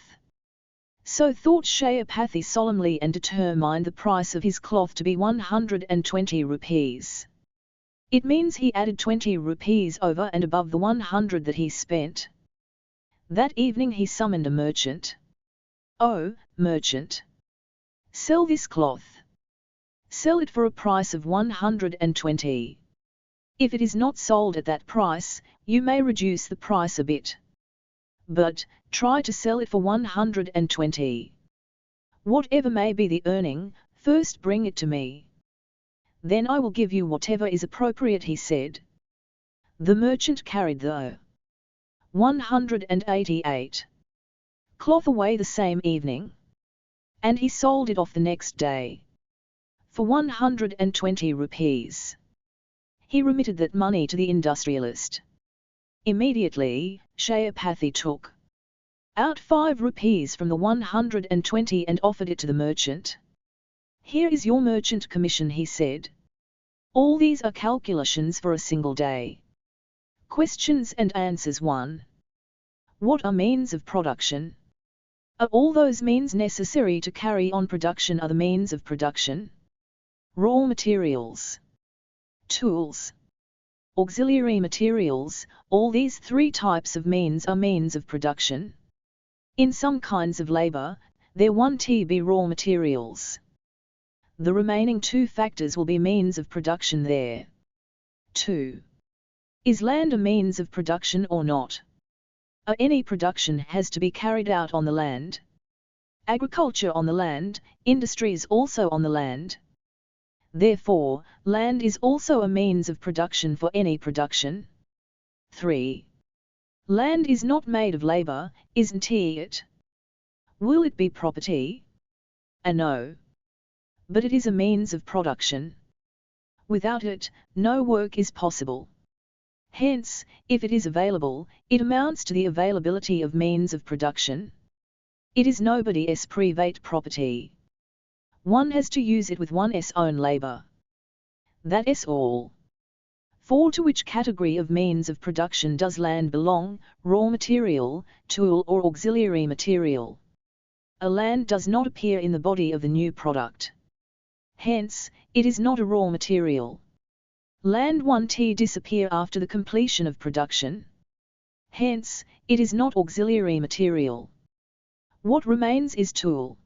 So thought Shayapathy solemnly and determined the price of his cloth to be 120 rupees. It means he added 20 rupees over and above the 100 that he spent. That evening he summoned a merchant. "Oh, merchant! Sell this cloth. Sell it for a price of 120. If it is not sold at that price, you may reduce the price a bit. But, try to sell it for 120. Whatever may be the earning, first bring it to me. Then I will give you whatever is appropriate," he said. The merchant carried the 188 cloth away the same evening. And he sold it off the next day. for 120 rupees. He remitted that money to the industrialist. Immediately, Shayapathy took out 5 rupees from the 120 and offered it to the merchant. "Here is your merchant commission," he said. "All these are calculations for a single day." Questions and answers. 1. What are means of production? Are all those means necessary to carry on production? Are the means of production raw materials, tools, auxiliary materials? All these 3 types of means are means of production. In some kinds of labor, there won't be raw materials. The remaining 2 factors will be means of production there. 2. Is land a means of production or not? Any production has to be carried out on the land. Agriculture on the land, industries also on the land. Therefore, land is also a means of production for any production. 3. Land is not made of labor, isn't it? Will it be property? No. But it is a means of production. Without it, no work is possible. Hence, if it is available, it amounts to the availability of means of production. It is nobody's private property. One has to use it with one's own labor. That is all. 4. To which category of means of production does land belong, raw material, tool or auxiliary material? A land does not appear in the body of the new product. Hence, it is not a raw material. Land won't disappear after the completion of production. Hence, it is not auxiliary material. What remains is tool.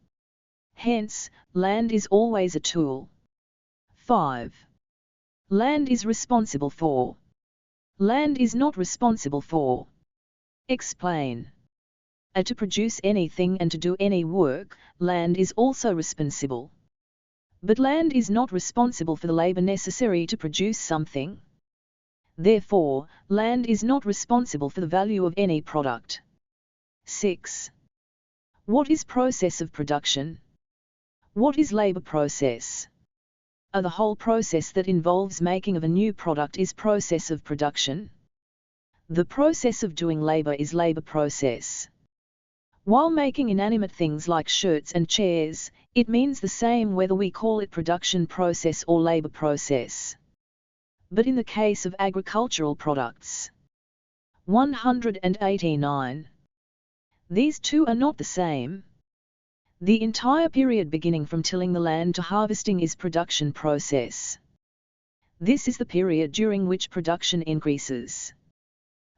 Hence, land is always a tool. 5. Land is responsible for. Land is not responsible for. Explain. To produce anything and to do any work, land is also responsible. But land is not responsible for the labor necessary to produce something. Therefore, land is not responsible for the value of any product. 6. What is process of production? What is labor process? The whole process that involves making of a new product is process of production. The process of doing labor is labor process. While making inanimate things like shirts and chairs, it means the same whether we call it production process or labor process. But in the case of agricultural products, 189. These 2 are not the same. The entire period beginning from tilling the land to harvesting is production process. This is the period during which production increases.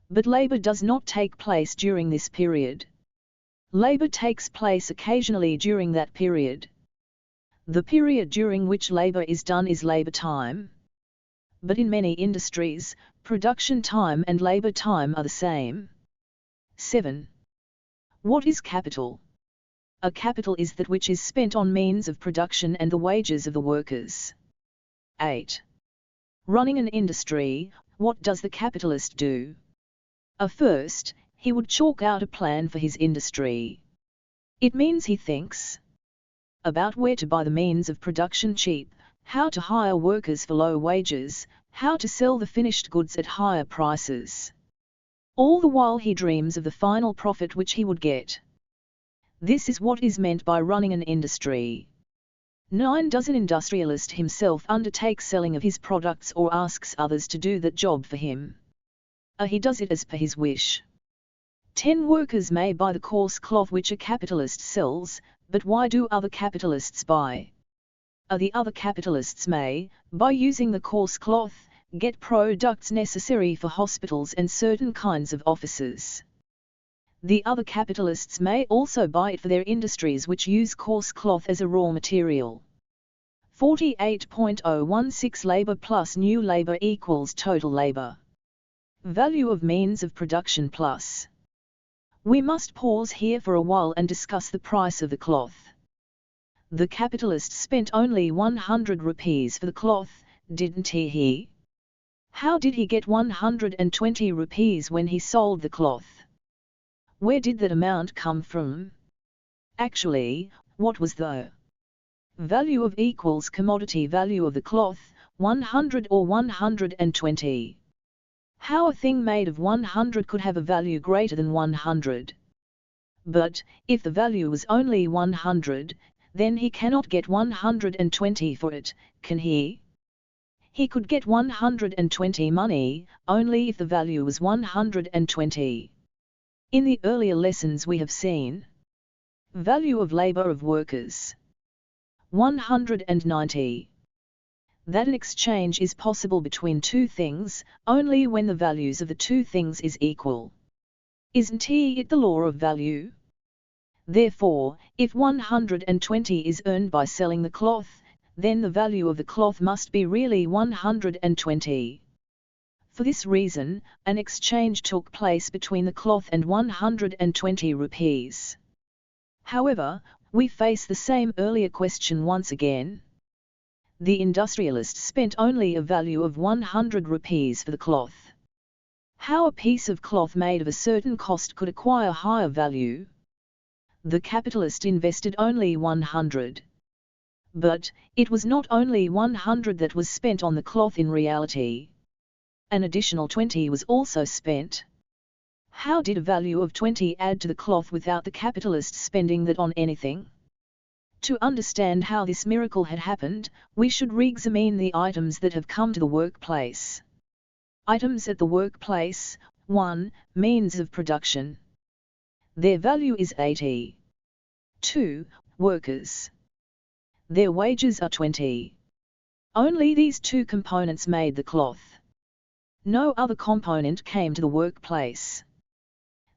But labor does not take place during this period. Labor takes place occasionally during that period. The period during which labor is done is labor time. But in many industries, production time and labor time are the same. 7. What is capital? A capital is that which is spent on means of production and the wages of the workers. 8. Running an industry, what does the capitalist do? First, he would chalk out a plan for his industry. It means he thinks about where to buy the means of production cheap, how to hire workers for low wages, how to sell the finished goods at higher prices. All the while he dreams of the final profit which he would get. This is what is meant by running an industry. 9. Does an industrialist himself undertake selling of his products or asks others to do that job for him? He does it as per his wish. 10. Workers may buy the coarse cloth which a capitalist sells, but why do other capitalists buy? The other capitalists may, by using the coarse cloth, get products necessary for hospitals and certain kinds of offices. The other capitalists may also buy it for their industries which use coarse cloth as a raw material. 48.016 Labor plus new labor equals total labor. Value of means of production plus. We must pause here for a while and discuss the price of the cloth. The capitalist spent only 100 rupees for the cloth, didn't he? How did he get 120 rupees when he sold the cloth? Where did that amount come from? Actually, what was the Value of equals commodity value of the cloth, 100 or 120. How a thing made of 100 could have a value greater than 100. But, if the value was only 100, then he cannot get 120 for it, can he? He could get 120 money, only if the value was 120. In the earlier lessons we have seen value of labor of workers, 190. That an exchange is possible between two things, only when the values of the two things is equal. Isn't it the law of value? Therefore, if 120 is earned by selling the cloth, then the value of the cloth must be really 120. For this reason, an exchange took place between the cloth and 120 rupees. However, we face the same earlier question once again. The industrialist spent only a value of 100 rupees for the cloth. How a piece of cloth made of a certain cost could acquire higher value? The capitalist invested only 100. But, it was not only 100 that was spent on the cloth in reality. An additional 20 was also spent. How did a value of 20 add to the cloth without the capitalist spending that on anything? To understand how this miracle had happened, we should re-examine the items that have come to the workplace. Items at the workplace. 1. Means of production. Their value is 80. 2. Workers. Their wages are 20. Only these two components made the cloth. No other component came to the workplace.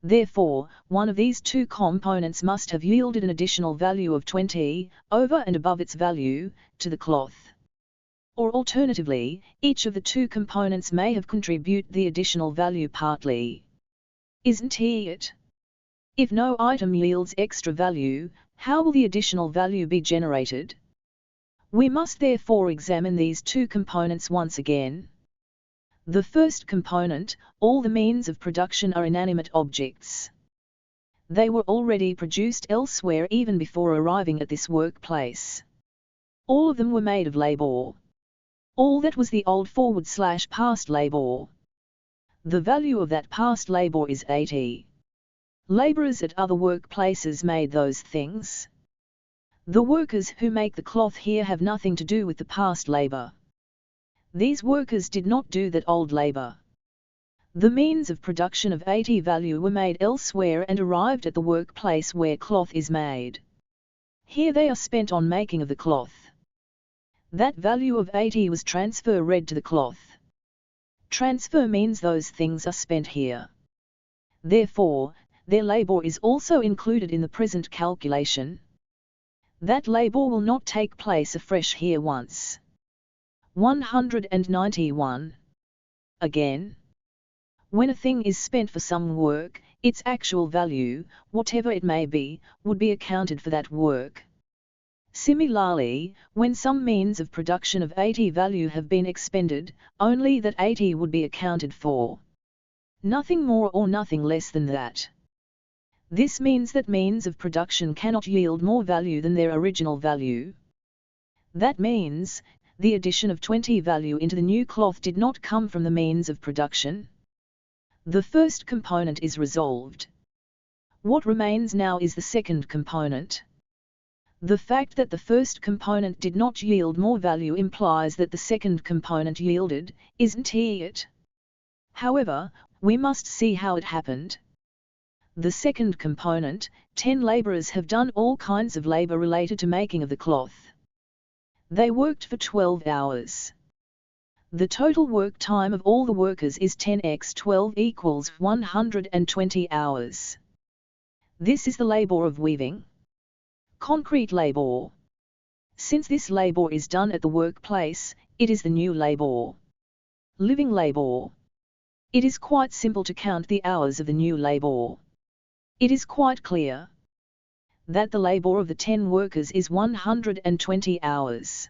Therefore, one of these two components must have yielded an additional value of 20, over and above its value, to the cloth. Or alternatively, each of the two components may have contributed the additional value partly. Isn't it? If no item yields extra value, how will the additional value be generated? We must therefore examine these two components once again. The first component, all the means of production are inanimate objects. They were already produced elsewhere even before arriving at this workplace. All of them were made of labor. All that was the old /past labor. The value of that past labor is 80. Laborers at other workplaces made those things. The workers who make the cloth here have nothing to do with the past labor. These workers did not do that old labor. The means of production of 80 value were made elsewhere and arrived at the workplace where cloth is made. Here they are spent on making of the cloth. That value of 80 was transferred to the cloth. Transfer means those things are spent here. Therefore, their labor is also included in the present calculation. That labor will not take place afresh here once. 191. Again, when a thing is spent for some work, its actual value, whatever it may be, would be accounted for that work. Similarly, when some means of production of 80 value have been expended, only that 80 would be accounted for. Nothing more or nothing less than that. This means that means of production cannot yield more value than their original value. That means, the addition of 20 value into the new cloth did not come from the means of production. The first component is resolved. What remains now is the second component. The fact that the first component did not yield more value implies that the second component yielded, isn't it? However, we must see how it happened. The second component, 10 laborers have done all kinds of labor related to making of the cloth. They worked for 12 hours. The total work time of all the workers is 10 x 12 equals 120 hours. This is the labor of weaving. Concrete labor. Since this labor is done at the workplace, it is the new labor. Living labor. It is quite simple to count the hours of the new labor. It is quite clear that the labor of the 10 workers is 120 hours.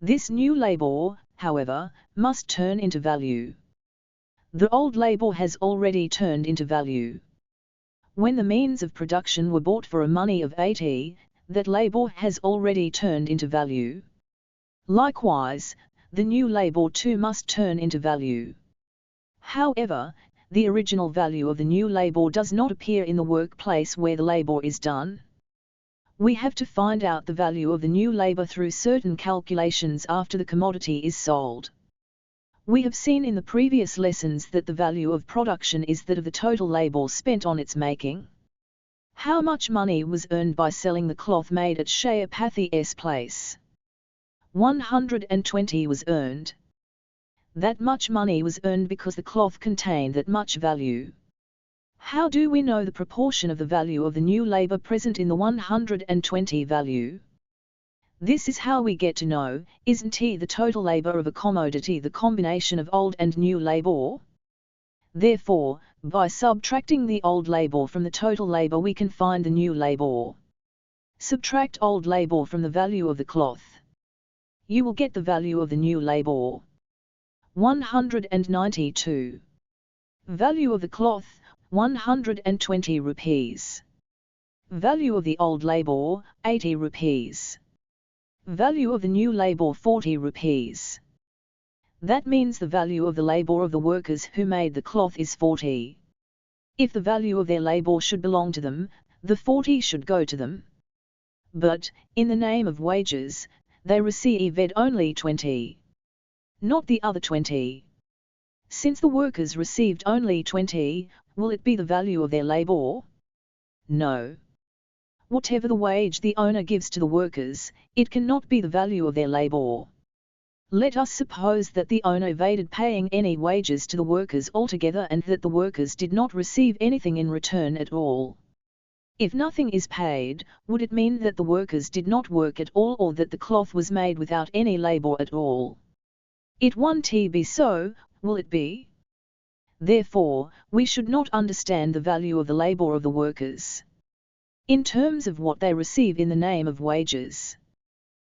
This new labor, however, must turn into value. The old labor has already turned into value. When the means of production were bought for a money of 80, that labour has already turned into value. Likewise, the new labour too must turn into value. However, the original value of the new labour does not appear in the workplace where the labour is done. We have to find out the value of the new labour through certain calculations after the commodity is sold. We have seen in the previous lessons that the value of production is that of the total labour spent on its making. How much money was earned by selling the cloth made at Shayapathi's place? 120 was earned. That much money was earned because the cloth contained that much value. How do we know the proportion of the value of the new labour present in the 120 value? This is how we get to know, isn't the total labour of a commodity the combination of old and new labour? Therefore, by subtracting the old labour from the total labour we can find the new labour. Subtract old labour from the value of the cloth. You will get the value of the new labour. 192. Value of the cloth, 120 rupees. Value of the old labour, 80 rupees. Value of the new labour, 40 rupees. That means the value of the labour of the workers who made the cloth is 40. If the value of their labour should belong to them, the 40 should go to them. But, in the name of wages, they received only 20. Not the other 20. Since the workers received only 20, will it be the value of their labour? No. Whatever the wage the owner gives to the workers, it cannot be the value of their labour. Let us suppose that the owner evaded paying any wages to the workers altogether and that the workers did not receive anything in return at all. If nothing is paid, would it mean that the workers did not work at all or that the cloth was made without any labour at all? It won't be so, will it be? Therefore, we should not understand the value of the labour of the workers in terms of what they receive in the name of wages.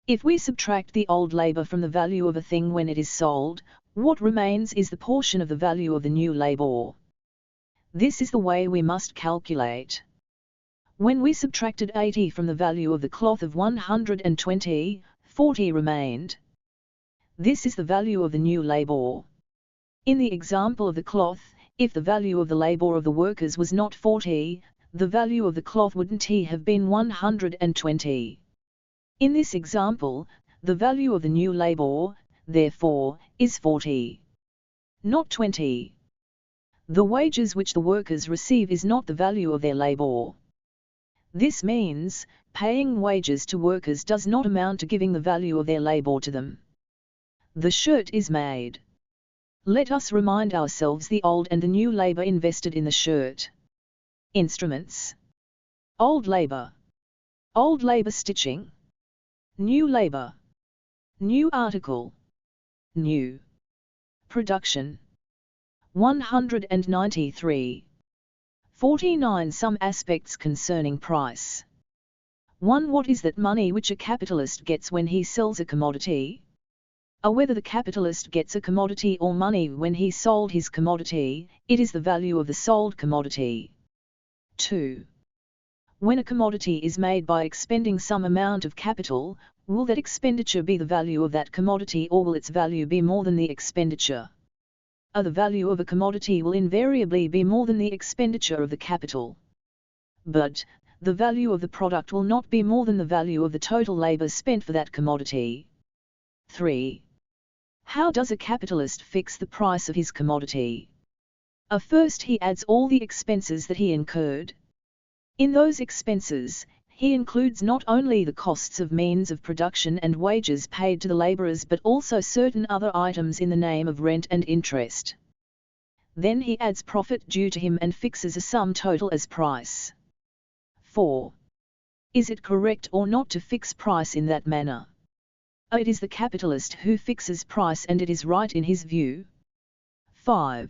If we subtract the old labour from the value of a thing when it is sold, what remains is the portion of the value of the new labour. This is the way we must calculate. When we subtracted 80 from the value of the cloth of 120, 40 remained. This is the value of the new labour. In the example of the cloth, if the value of the labour of the workers was not 40, the value of the cloth wouldn't have been 120. In this example, the value of the new labour, therefore, is 40. Not 20. The wages which the workers receive is not the value of their labour. This means, paying wages to workers does not amount to giving the value of their labour to them. The shirt is made. Let us remind ourselves the old and the new labour invested in the shirt. Instruments. Old labour. Old labour stitching. New labour. New article. New. Production. 193. 49. Some aspects concerning price. 1. What is that money which a capitalist gets when he sells a commodity? Whether the capitalist gets a commodity or money when he sold his commodity, it is the value of the sold commodity. 2. When a commodity is made by expending some amount of capital, will that expenditure be the value of that commodity or will its value be more than the expenditure? The value of a commodity will invariably be more than the expenditure of the capital. But, the value of the product will not be more than the value of the total labour spent for that commodity. 3. How does a capitalist fix the price of his commodity? First he adds all the expenses that he incurred. In those expenses, he includes not only the costs of means of production and wages paid to the labourers but also certain other items in the name of rent and interest. Then he adds profit due to him and fixes a sum total as price. 4. Is it correct or not to fix price in that manner? It is the capitalist who fixes price and it is right in his view. 5.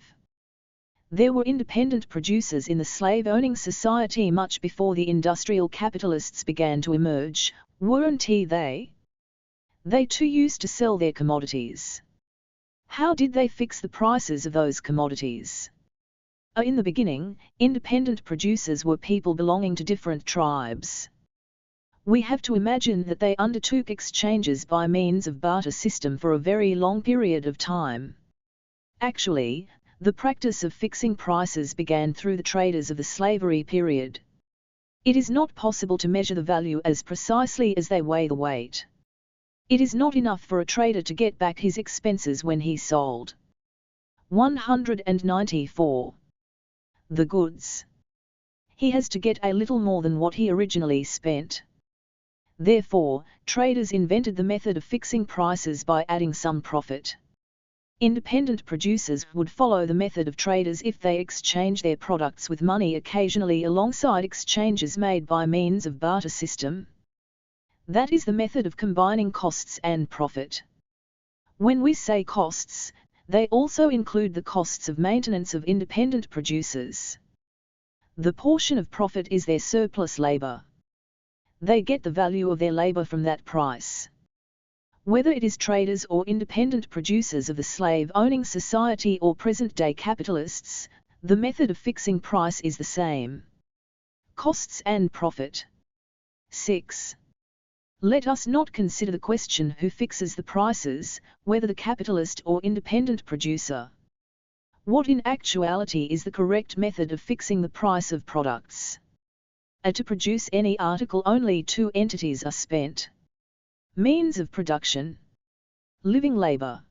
There were independent producers in the slave-owning society much before the industrial capitalists began to emerge, weren't they? They too used to sell their commodities. How did they fix the prices of those commodities? In the beginning, independent producers were people belonging to different tribes. We have to imagine that they undertook exchanges by means of barter system for a very long period of time. Actually, the practice of fixing prices began through the traders of the slavery period. It is not possible to measure the value as precisely as they weigh the weight. It is not enough for a trader to get back his expenses when he sold. 194. The goods. He has to get a little more than what he originally spent. Therefore, traders invented the method of fixing prices by adding some profit. Independent producers would follow the method of traders if they exchange their products with money occasionally alongside exchanges made by means of barter system. That is the method of combining costs and profit. When we say costs, they also include the costs of maintenance of independent producers. The portion of profit is their surplus labor. They get the value of their labor from that price. Whether it is traders or independent producers of the slave-owning society or present-day capitalists, the method of fixing price is the same. Costs and profit. 6. Let us not consider the question who fixes the prices, whether the capitalist or independent producer. What in actuality is the correct method of fixing the price of products? To produce any article only two entities are spent. Means of production. Living labor.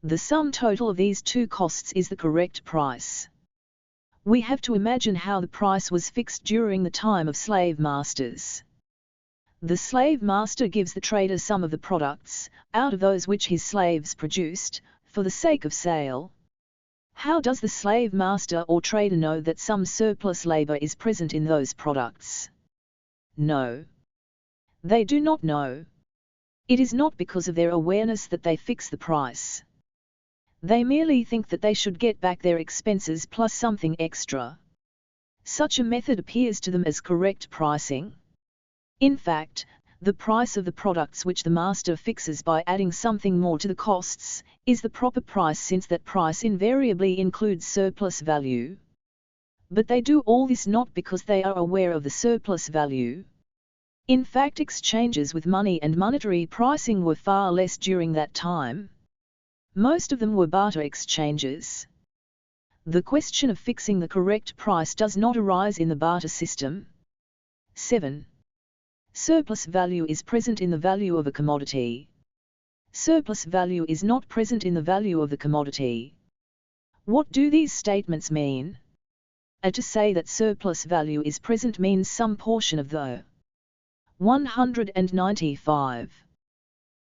The sum total of these two costs is the correct price. We have to imagine how the price was fixed during the time of slave masters. The slave master gives the trader some of the products, out of those which his slaves produced, for the sake of sale. How does the slave master or trader know that some surplus labor is present in those products? No. They do not know. It is not because of their awareness that they fix the price. They merely think that they should get back their expenses plus something extra. Such a method appears to them as correct pricing. In fact, the price of the products which the master fixes by adding something more to the costs, is the proper price, since that price invariably includes surplus value. But they do all this not because they are aware of the surplus value. In fact, exchanges with money and monetary pricing were far less during that time. Most of them were barter exchanges. The question of fixing the correct price does not arise in the barter system. 7. Surplus value is present in the value of a commodity. Surplus value is not present in the value of the commodity. What do these statements mean? To say that surplus value is present means some portion of the 195.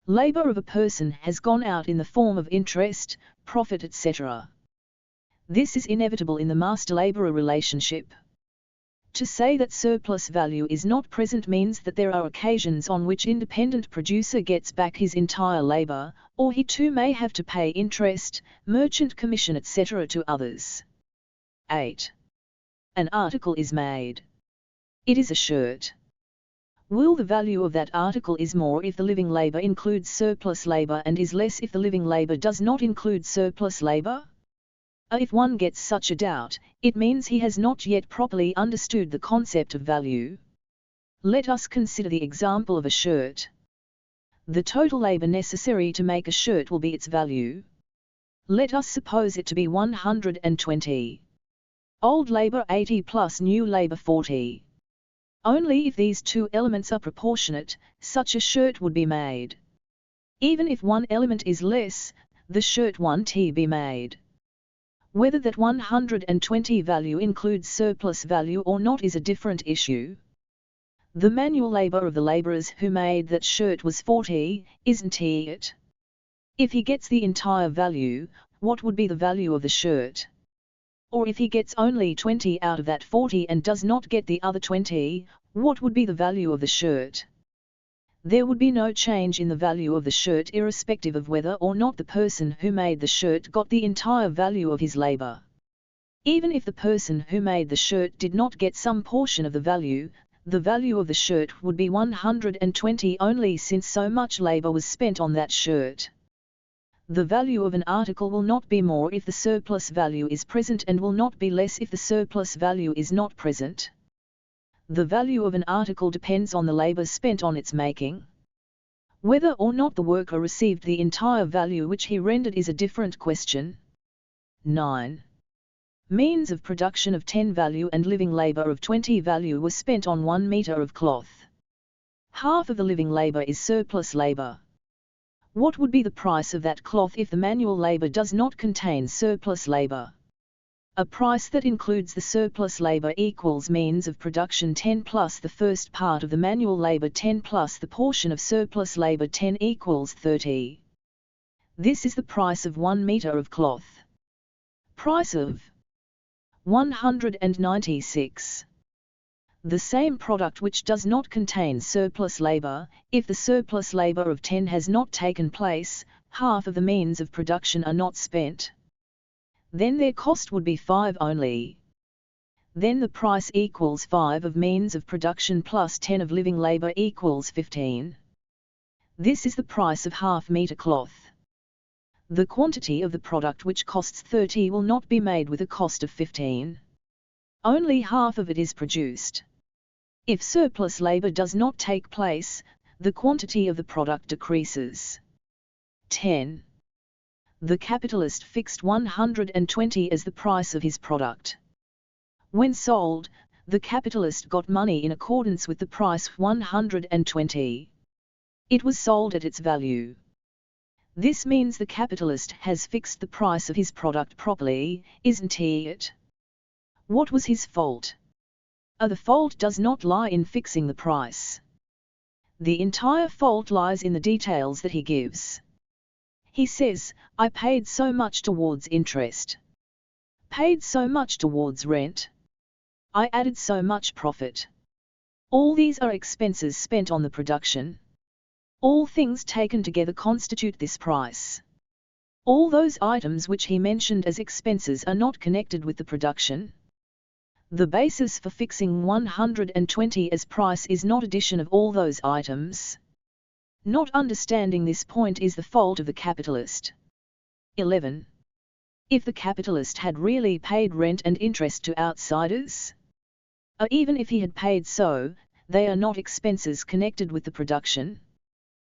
Labor of a person has gone out in the form of interest, profit, etc. This is inevitable in the master-laborer relationship. To say that surplus value is not present means that there are occasions on which independent producer gets back his entire labor, or he too may have to pay interest, merchant commission, etc. to others. 8. An article is made. It is a shirt. Will the value of that article is more if the living labor includes surplus labor and is less if the living labor does not include surplus labor? If one gets such a doubt, it means he has not yet properly understood the concept of value. Let us consider the example of a shirt. The total labor necessary to make a shirt will be its value. Let us suppose it to be 120. Old labor 80 plus new labor 40. Only if these two elements are proportionate, such a shirt would be made. Even if one element is less, the shirt 1t be made. Whether that 120 value includes surplus value or not is a different issue. The manual labor of the laborers who made that shirt was 40, isn't it? If he gets the entire value, what would be the value of the shirt? Or if he gets only 20 out of that 40 and does not get the other 20, what would be the value of the shirt? There would be no change in the value of the shirt irrespective of whether or not the person who made the shirt got the entire value of his labor. Even if the person who made the shirt did not get some portion of the value of the shirt would be 120 only, since so much labor was spent on that shirt. The value of an article will not be more if the surplus value is present and will not be less if the surplus value is not present. The value of an article depends on the labor spent on its making. Whether or not the worker received the entire value which he rendered is a different question. 9. Means of production of 10 value and living labor of 20 value were spent on 1 meter of cloth. Half of the living labor is surplus labor. What would be the price of that cloth if the manual labor does not contain surplus labor? A price that includes the surplus labor equals means of production 10 plus the first part of the manual labor 10 plus the portion of surplus labor 10 equals 30. This is the price of 1 meter of cloth. Price of 196. The same product which does not contain surplus labor, if the surplus labor of 10 has not taken place, half of the means of production are not spent. Then their cost would be 5 only. Then the price equals 5 of means of production plus 10 of living labor equals 15. This is the price of half meter cloth. The quantity of the product which costs 30 will not be made with a cost of 15. Only half of it is produced. If surplus labor does not take place, the quantity of the product decreases. 10. The capitalist fixed 120 as the price of his product. When sold, the capitalist got money in accordance with the price 120. It was sold at its value. This means the capitalist has fixed the price of his product properly, isn't it? What was his fault? The fault does not lie in fixing the price. The entire fault lies in the details that he gives. He says, I paid so much towards interest. Paid so much towards rent. I added so much profit. All these are expenses spent on the production. All things taken together constitute this price. All those items which he mentioned as expenses are not connected with the production. The basis for fixing 120 as price is not addition of all those items. Not understanding this point is the fault of the capitalist. 11. If the capitalist had really paid rent and interest to outsiders, or even if he had paid so, they are not expenses connected with the production.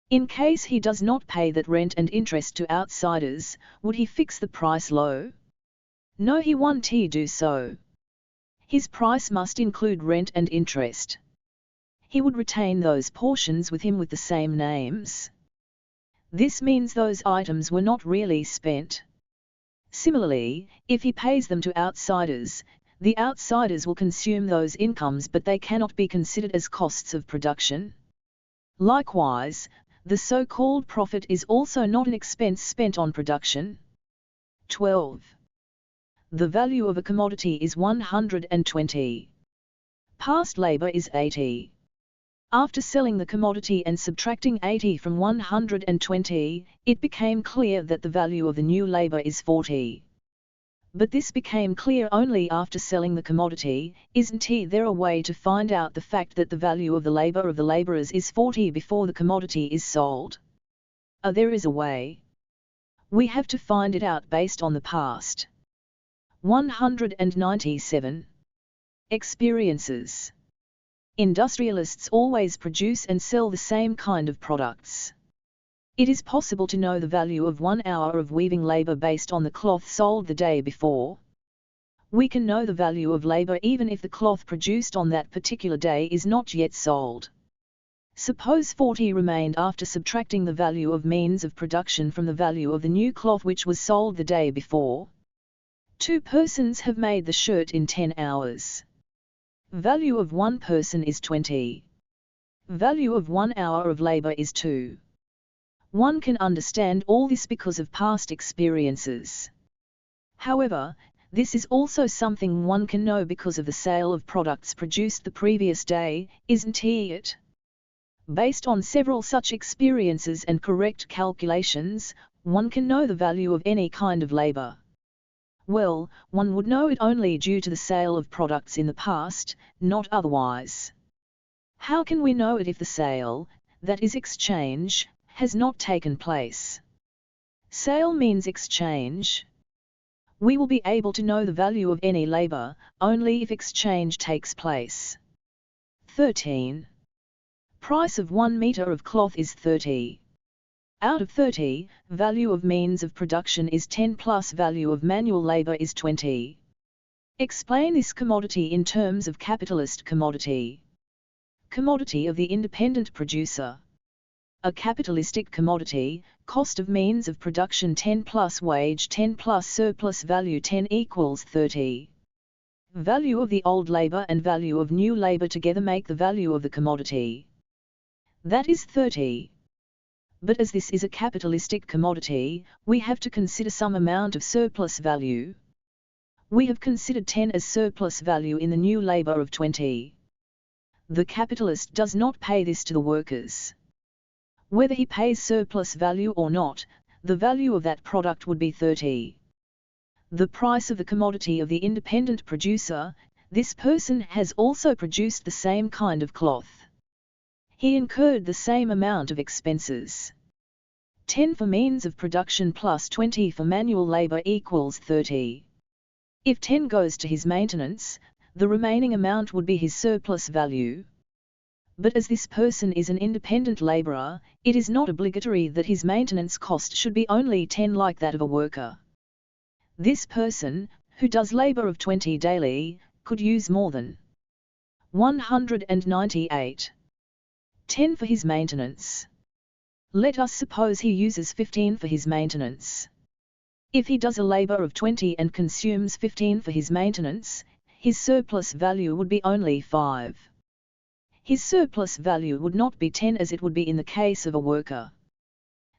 In case he does not pay that rent and interest to outsiders, would he fix the price low? No, he won't do so. His price must include rent and interest. He would retain those portions with him with the same names. This means those items were not really spent. Similarly, if he pays them to outsiders, the outsiders will consume those incomes, but they cannot be considered as costs of production. Likewise, the so-called profit is also not an expense spent on production. 12. The value of a commodity is 120. Past labor is 80. After selling the commodity and subtracting 80 from 120, it became clear that the value of the new labor is 40. But this became clear only after selling the commodity. Isn't there a way to find out the fact that the value of the labor of the laborers is 40 before the commodity is sold? There is a way. We have to find it out based on the past. 197. Experiences. Industrialists always produce and sell the same kind of products. It is possible to know the value of 1 hour of weaving labor based on the cloth sold the day before. We can know the value of labor even if the cloth produced on that particular day is not yet sold. Suppose 40 remained after subtracting the value of means of production from the value of the new cloth which was sold the day before. 2 persons have made the shirt in 10 hours. Value of 1 person is 20. Value of 1 hour of labor is 2. One can understand all this because of past experiences. However, this is also something one can know because of the sale of products produced the previous day, isn't it? Based on several such experiences and correct calculations, one can know the value of any kind of labor. Well, one would know it only due to the sale of products in the past, not otherwise. How can we know it if the sale, that is exchange, has not taken place? Sale means exchange. We will be able to know the value of any labor only if exchange takes place. 13. Price of 1 meter of cloth is 30. Out of 30, value of means of production is 10 plus value of manual labor is 20. Explain this commodity in terms of capitalist commodity. Commodity of the independent producer. A capitalistic commodity, cost of means of production 10 plus wage 10 plus surplus value 10 equals 30. Value of the old labor and value of new labor together make the value of the commodity. That is 30. But as this is a capitalistic commodity, we have to consider some amount of surplus value. We have considered 10 as surplus value in the new labor of 20. The capitalist does not pay this to the workers. Whether he pays surplus value or not, the value of that product would be 30. The price of the commodity of the independent producer, this person has also produced the same kind of cloth. He incurred the same amount of expenses. 10 for means of production plus 20 for manual labor equals 30. If 10 goes to his maintenance, the remaining amount would be his surplus value. But as this person is an independent laborer, it is not obligatory that his maintenance cost should be only 10 like that of a worker. This person, who does labor of 20 daily, could use more than 198. 10 for his maintenance. Let us suppose he uses 15 for his maintenance. If he does a labor of 20 and consumes 15 for his maintenance, his surplus value would be only 5. His surplus value would not be 10 as it would be in the case of a worker.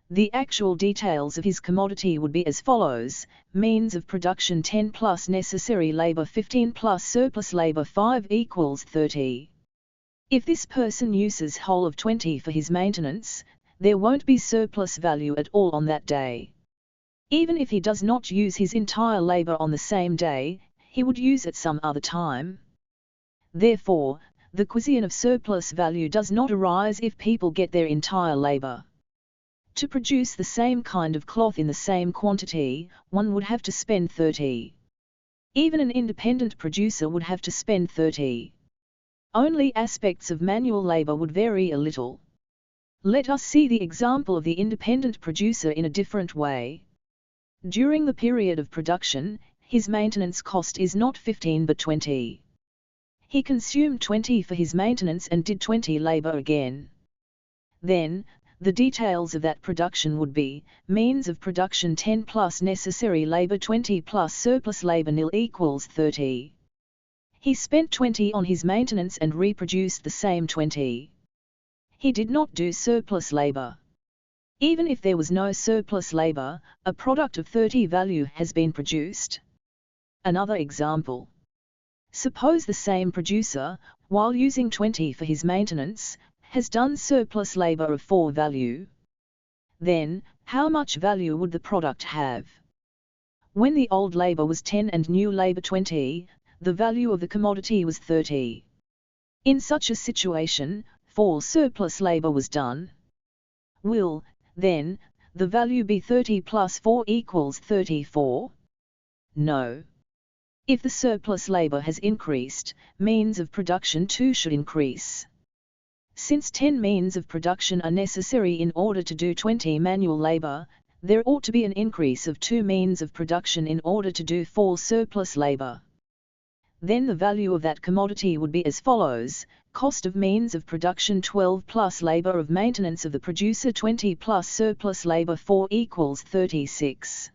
The actual details of his commodity would be as follows: means of production 10 plus necessary labor 15 plus surplus labor 5 equals 30. If this person uses whole of 20 for his maintenance, there won't be surplus value at all on that day. Even if he does not use his entire labor on the same day, he would use it some other time. Therefore, the question of surplus value does not arise if people get their entire labor. To produce the same kind of cloth in the same quantity, one would have to spend 30. Even an independent producer would have to spend 30. Only aspects of manual labor would vary a little. Let us see the example of the independent producer in a different way. During the period of production, his maintenance cost is not 15 but 20. He consumed 20 for his maintenance and did 20 labor again. Then, the details of that production would be, means of production 10 plus necessary labor 20 plus surplus labor nil equals 30. He spent 20 on his maintenance and reproduced the same 20. He did not do surplus labor. Even if there was no surplus labor, a product of 30 value has been produced. Another example. Suppose the same producer, while using 20 for his maintenance, has done surplus labor of 4 value. Then, how much value would the product have? When the old labor was 10 and new labor 20, the value of the commodity was 30. In such a situation, 4 surplus labor was done. Will, then, the value be 30 plus 4 equals 34? No. If the surplus labor has increased, means of production too should increase. Since 10 means of production are necessary in order to do 20 manual labor, there ought to be an increase of 2 means of production in order to do 4 surplus labor. Then the value of that commodity would be as follows: cost of means of production 12 plus labor of maintenance of the producer 20 plus surplus labor 4 equals 36.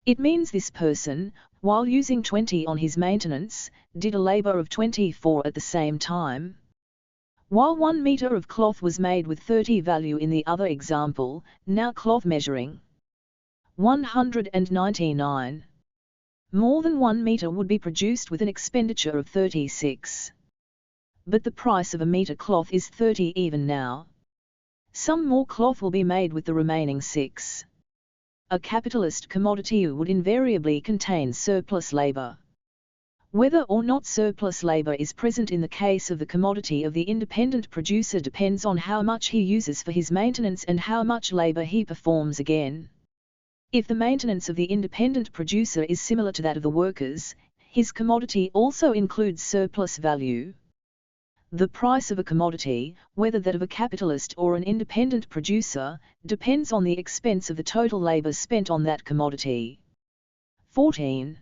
It means this person, while using 20 on his maintenance, did a labor of 24 at the same time. While 1 meter of cloth was made with 30 value in the other example, now cloth measuring. 199. More than 1 meter would be produced with an expenditure of 36. But the price of a meter cloth is 30 even now. Some more cloth will be made with the remaining 6. A capitalist commodity would invariably contain surplus labor. Whether or not surplus labor is present in the case of the commodity of the independent producer depends on how much he uses for his maintenance and how much labor he performs again. If the maintenance of the independent producer is similar to that of the workers, his commodity also includes surplus value. The price of a commodity, whether that of a capitalist or an independent producer, depends on the expense of the total labor spent on that commodity. 14.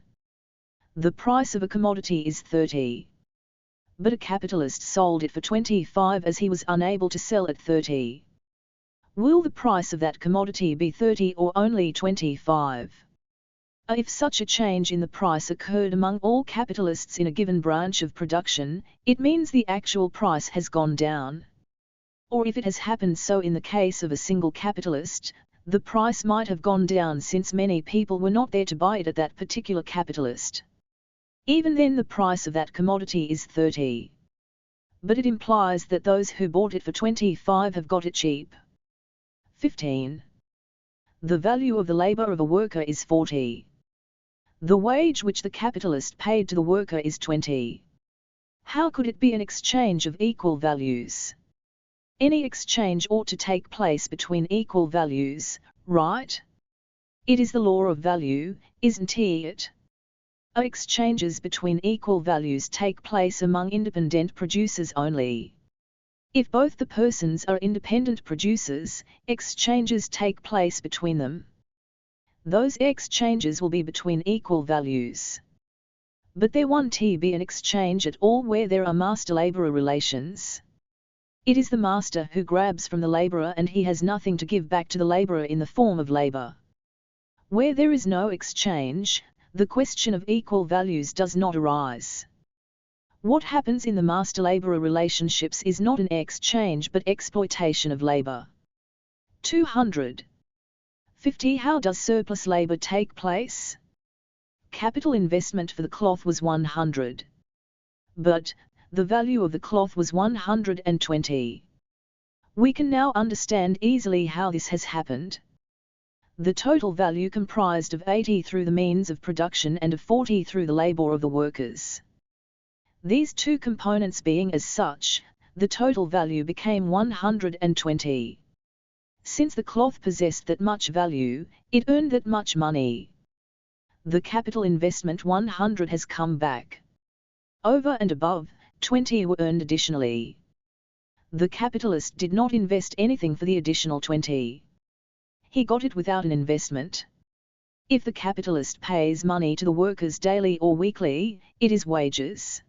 The price of a commodity is 30. But a capitalist sold it for 25 as he was unable to sell at 30. Will the price of that commodity be 30 or only 25? If such a change in the price occurred among all capitalists in a given branch of production, it means the actual price has gone down. Or if it has happened so in the case of a single capitalist, the price might have gone down since many people were not there to buy it at that particular capitalist. Even then the price of that commodity is 30. But it implies that those who bought it for 25 have got it cheap. 15. The value of the labor of a worker is 40. The wage which the capitalist paid to the worker is 20. How could it be an exchange of equal values? Any exchange ought to take place between equal values, right? It is the law of value, isn't it? Exchanges between equal values take place among independent producers only. If both the persons are independent producers, exchanges take place between them. Those exchanges will be between equal values. But there won't be an exchange at all where there are master-laborer relations. It is the master who grabs from the laborer and he has nothing to give back to the laborer in the form of labor. Where there is no exchange, the question of equal values does not arise. What happens in the master-laborer relationships is not an exchange but exploitation of labor. 250. How does surplus labor take place? Capital investment for the cloth was 100. But the value of the cloth was 120. We can now understand easily how this has happened. The total value comprised of 80 through the means of production and of 40 through the labor of the workers. These two components being as such, the total value became 120. Since the cloth possessed that much value, it earned that much money. The capital investment 100 has come back. Over and above, 20 were earned additionally. The capitalist did not invest anything for the additional 20. He got it without an investment. If the capitalist pays money to the workers daily or weekly, it is wages.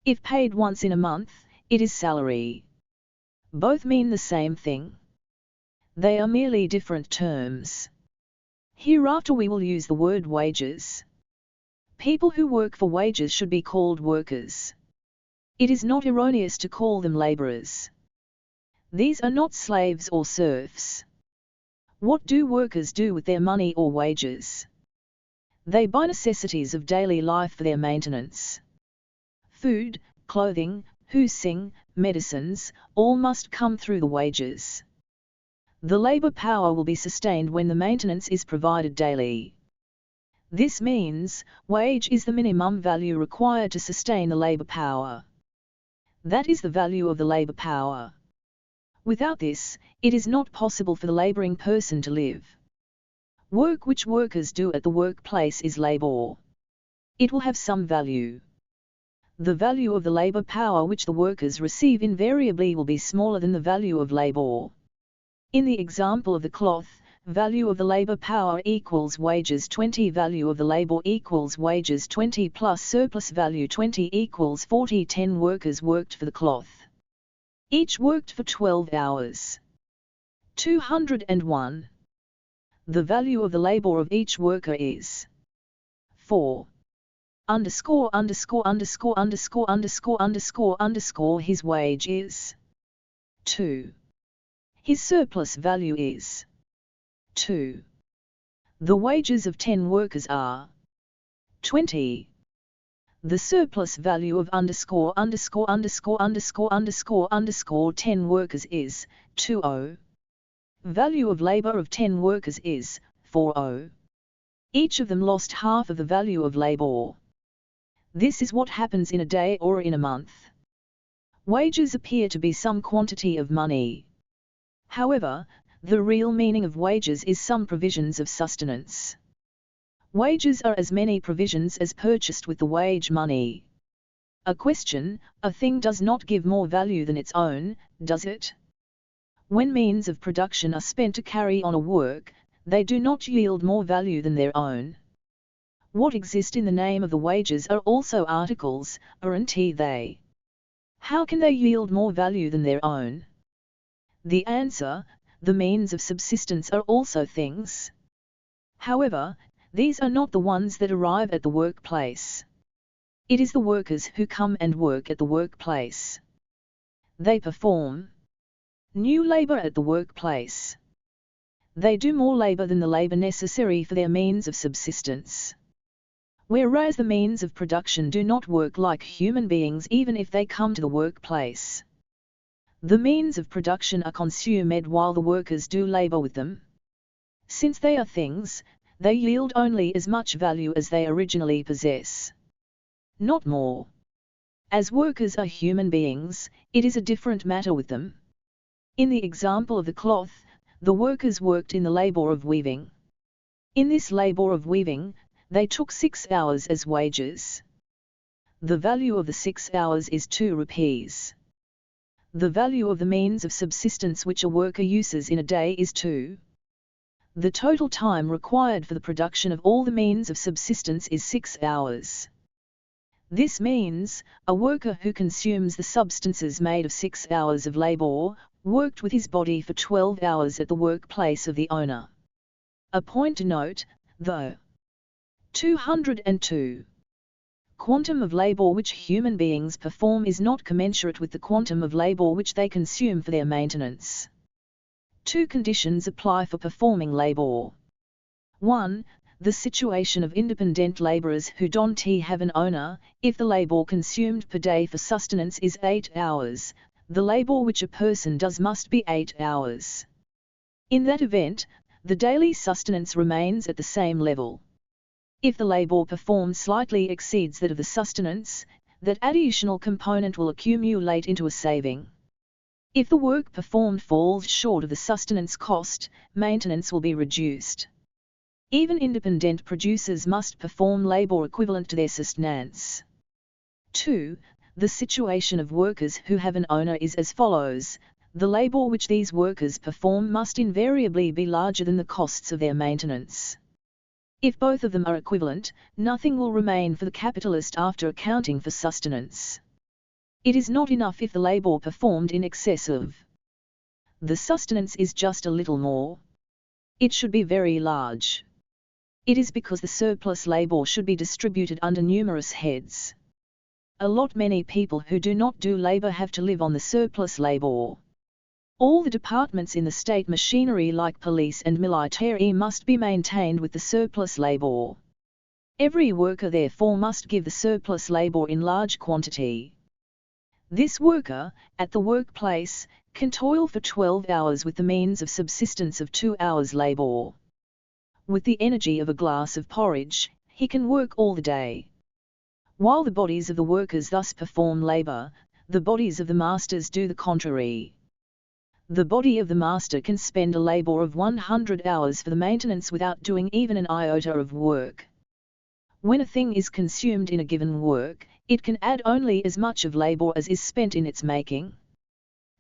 If paid once in a month, it is salary. Both mean the same thing. They are merely different terms. Hereafter we will use the word wages. People who work for wages should be called workers. It is not erroneous to call them laborers. These are not slaves or serfs. What do workers do with their money or wages? They buy necessities of daily life for their maintenance. Food, clothing, housing, medicines, all must come through the wages. The labor power will be sustained when the maintenance is provided daily. This means, wage is the minimum value required to sustain the labor power. That is the value of the labor power. Without this, it is not possible for the laboring person to live. Work which workers do at the workplace is labor. It will have some value. The value of the labor power which the workers receive invariably will be smaller than the value of labor. In the example of the cloth, value of the labor power equals wages 20, value of the labor equals wages 20 plus surplus value 20 equals 40. 10 workers worked for the cloth. Each worked for 12 hours. 201. The value of the labor of each worker is 4. His wage is 2. His surplus value is 2. The wages of 10 workers are 20. The surplus value of 10 workers is 20. Value of labor of 10 workers is 40. Each of them lost half of the value of labor. This is what happens in a day or in a month. Wages appear to be some quantity of money. However, the real meaning of wages is some provisions of sustenance. Wages are as many provisions as purchased with the wage money. A question: a thing does not give more value than its own, does it? When means of production are spent to carry on a work, they do not yield more value than their own. What exist in the name of the wages are also articles, aren't they? How can they yield more value than their own? The answer: the means of subsistence are also things. However, these are not the ones that arrive at the workplace. It is the workers who come and work at the workplace. They perform new labor at the workplace. They do more labor than the labor necessary for their means of subsistence. Whereas the means of production do not work like human beings even if they come to the workplace. The means of production are consumed while the workers do labor with them. Since they are things, they yield only as much value as they originally possess. Not more. As workers are human beings, it is a different matter with them. In the example of the cloth, the workers worked in the labor of weaving. In this labor of weaving, they took 6 hours as wages. The value of the 6 hours is 2 rupees. The value of the means of subsistence which a worker uses in a day is 2. The total time required for the production of all the means of subsistence is 6 hours. This means, a worker who consumes the substances made of 6 hours of labor, worked with his body for 12 hours at the workplace of the owner. A point to note, though. 202. Quantum of labor which human beings perform is not commensurate with the quantum of labor which they consume for their maintenance. 2 conditions apply for performing labor. 1. The situation of independent laborers who don't have an owner. If the labor consumed per day for sustenance is 8 hours, the labor which a person does must be 8 hours. In that event, the daily sustenance remains at the same level. If the labor performed slightly exceeds that of the sustenance, that additional component will accumulate into a saving. If the work performed falls short of the sustenance cost, maintenance will be reduced. Even independent producers must perform labor equivalent to their sustenance. 2. The situation of workers who have an owner is as follows: the labor which these workers perform must invariably be larger than the costs of their maintenance. If both of them are equivalent, nothing will remain for the capitalist after accounting for sustenance. It is not enough if the labor performed in excess of the sustenance is just a little more. It should be very large. It is because the surplus labor should be distributed under numerous heads. Many people who do not do labor have to live on the surplus labor. All the departments in the state machinery like police and military must be maintained with the surplus labor. Every worker therefore must give the surplus labor in large quantity. This worker, at the workplace, can toil for 12 hours with the means of subsistence of 2 hours labor. With the energy of a glass of porridge, he can work all the day. While the bodies of the workers thus perform labor, the bodies of the masters do the contrary. The body of the master can spend a labor of 100 hours for the maintenance without doing even an iota of work. When a thing is consumed in a given work, it can add only as much of labor as is spent in its making.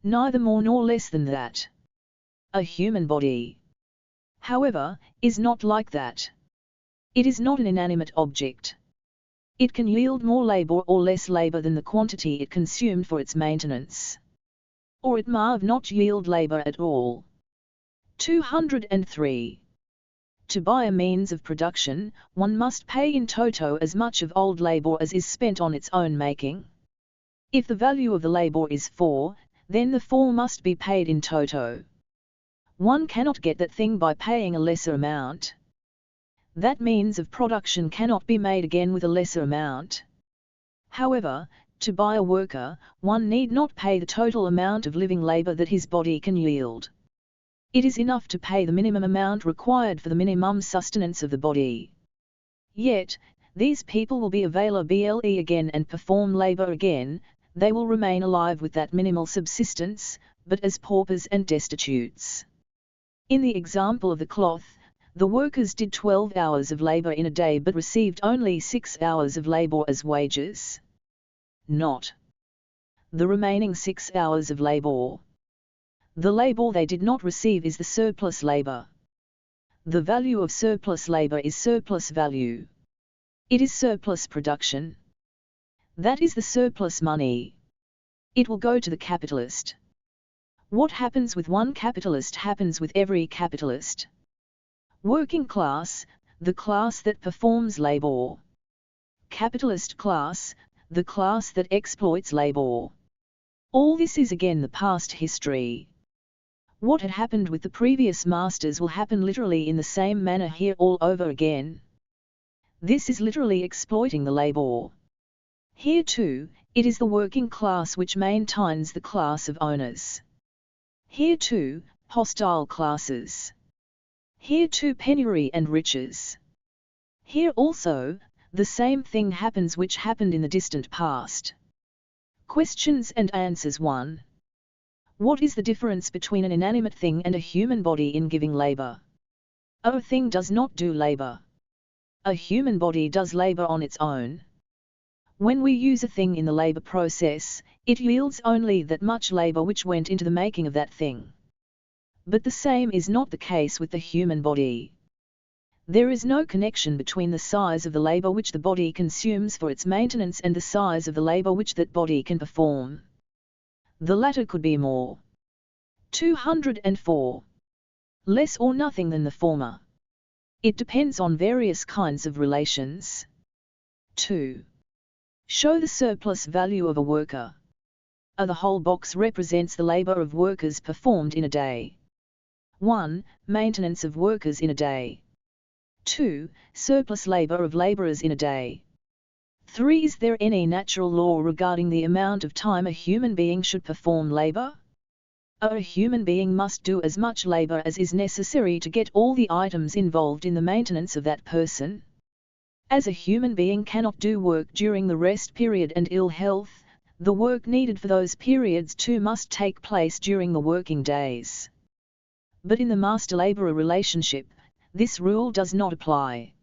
Neither more nor less than that. A human body, however, is not like that. It is not an inanimate object. It can yield more labor or less labor than the quantity it consumed for its maintenance. Or it may not yield labor at all. 203. To buy a means of production, one must pay in toto as much of old labor as is spent on its own making. If the value of the labor is 4, then the 4 must be paid in toto. One cannot get that thing by paying a lesser amount. That means of production cannot be made again with a lesser amount. However, to buy a worker, one need not pay the total amount of living labor that his body can yield. It is enough to pay the minimum amount required for the minimum sustenance of the body. Yet, these people will be available again and perform labor again. They will remain alive with that minimal subsistence, but as paupers and destitutes. In the example of the cloth, the workers did 12 hours of labor in a day but received only 6 hours of labor as wages. not the remaining 6 hours of labor. The labor they did not receive is the surplus labor. The value of surplus labor is surplus value. It is surplus production. That is the surplus money. It will go to the capitalist. What happens with one capitalist happens with every capitalist. Working class, the class that performs labor. Capitalist class, the class that exploits labor. All this is again the past history. What had happened with the previous masters will happen literally in the same manner here all over again. This is literally exploiting the labor. Here too, it is the working class which maintains the class of owners. Here too, hostile classes. Here too, penury and riches. Here also, the same thing happens which happened in the distant past. Questions and answers 1. What is the difference between an inanimate thing and a human body in giving labor? A thing does not do labor. A human body does labor on its own. When we use a thing in the labor process, it yields only that much labor which went into the making of that thing. But the same is not the case with the human body. There is no connection between the size of the labor which the body consumes for its maintenance and the size of the labor which that body can perform. The latter could be more. 204. Less or nothing than the former. It depends on various kinds of relations. 2. Show the surplus value of a worker. The whole box represents the labor of workers performed in a day. 1. Maintenance of workers in a day. 2. Surplus labor of laborers in a day. 3. Is there any natural law regarding the amount of time a human being should perform labor? A human being must do as much labor as is necessary to get all the items involved in the maintenance of that person. As a human being cannot do work during the rest period and ill health, the work needed for those periods too must take place during the working days. But in the master-laborer relationship, this rule does not apply.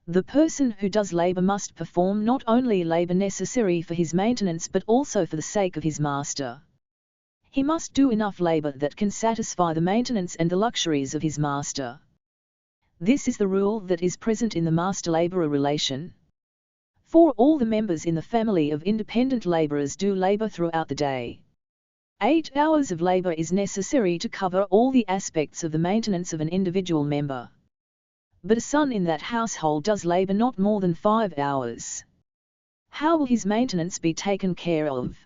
The person who does labor must perform not only labor necessary for his maintenance but also for the sake of his master. He must do enough labor that can satisfy the maintenance and the luxuries of his master. This is the rule that is present in the master-laborer relation. For all the members in the family of independent laborers do labor throughout the day. 8 hours of labor is necessary to cover all the aspects of the maintenance of an individual member. But a son in that household does labor not more than 5 hours. How will his maintenance be taken care of?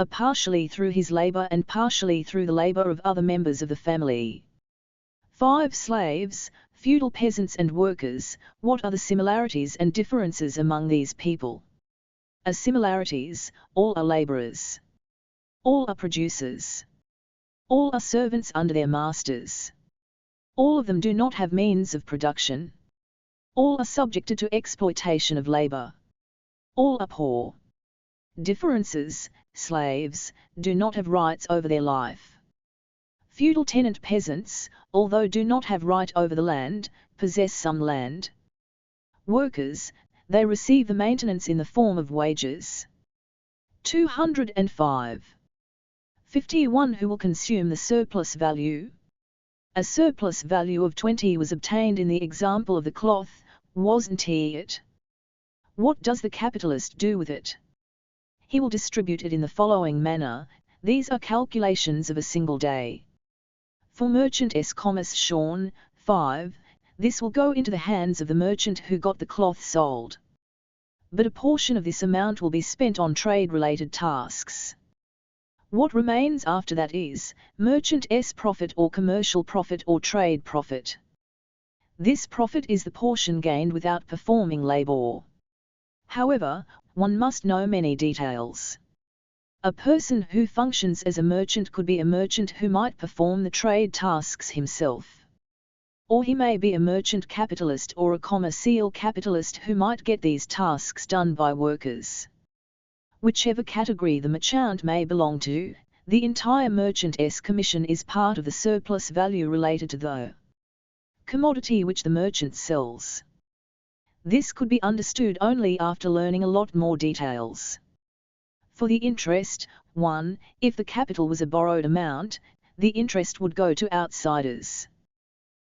Partially through his labor and partially through the labor of other members of the family. 5 slaves, feudal peasants and workers. What are the similarities and differences among these people? Similarities: all are laborers. All are producers. All are servants under their masters. All of them do not have means of production. All are subjected to exploitation of labor. All are poor. Differences: slaves do not have rights over their life. Feudal tenant peasants, although do not have right over the land, possess some land. Workers, they receive the maintenance in the form of wages. 205. 51. Who will consume the surplus value? A surplus value of 20 was obtained in the example of the cloth, wasn't it? What does the capitalist do with it? He will distribute it in the following manner. These are calculations of a single day. For merchant S, Sean, 5, this will go into the hands of the merchant who got the cloth sold. But a portion of this amount will be spent on trade-related tasks. What remains after that is merchant S profit or commercial profit or trade profit. This profit is the portion gained without performing labor. However, one must know many details. A person who functions as a merchant could be a merchant who might perform the trade tasks himself. Or he may be a merchant capitalist or a commercial capitalist who might get these tasks done by workers. Whichever category the merchant may belong to, the entire merchant's commission is part of the surplus value related to the commodity which the merchant sells. This could be understood only after learning a lot more details. For the interest, 1. If the capital was a borrowed amount, the interest would go to outsiders.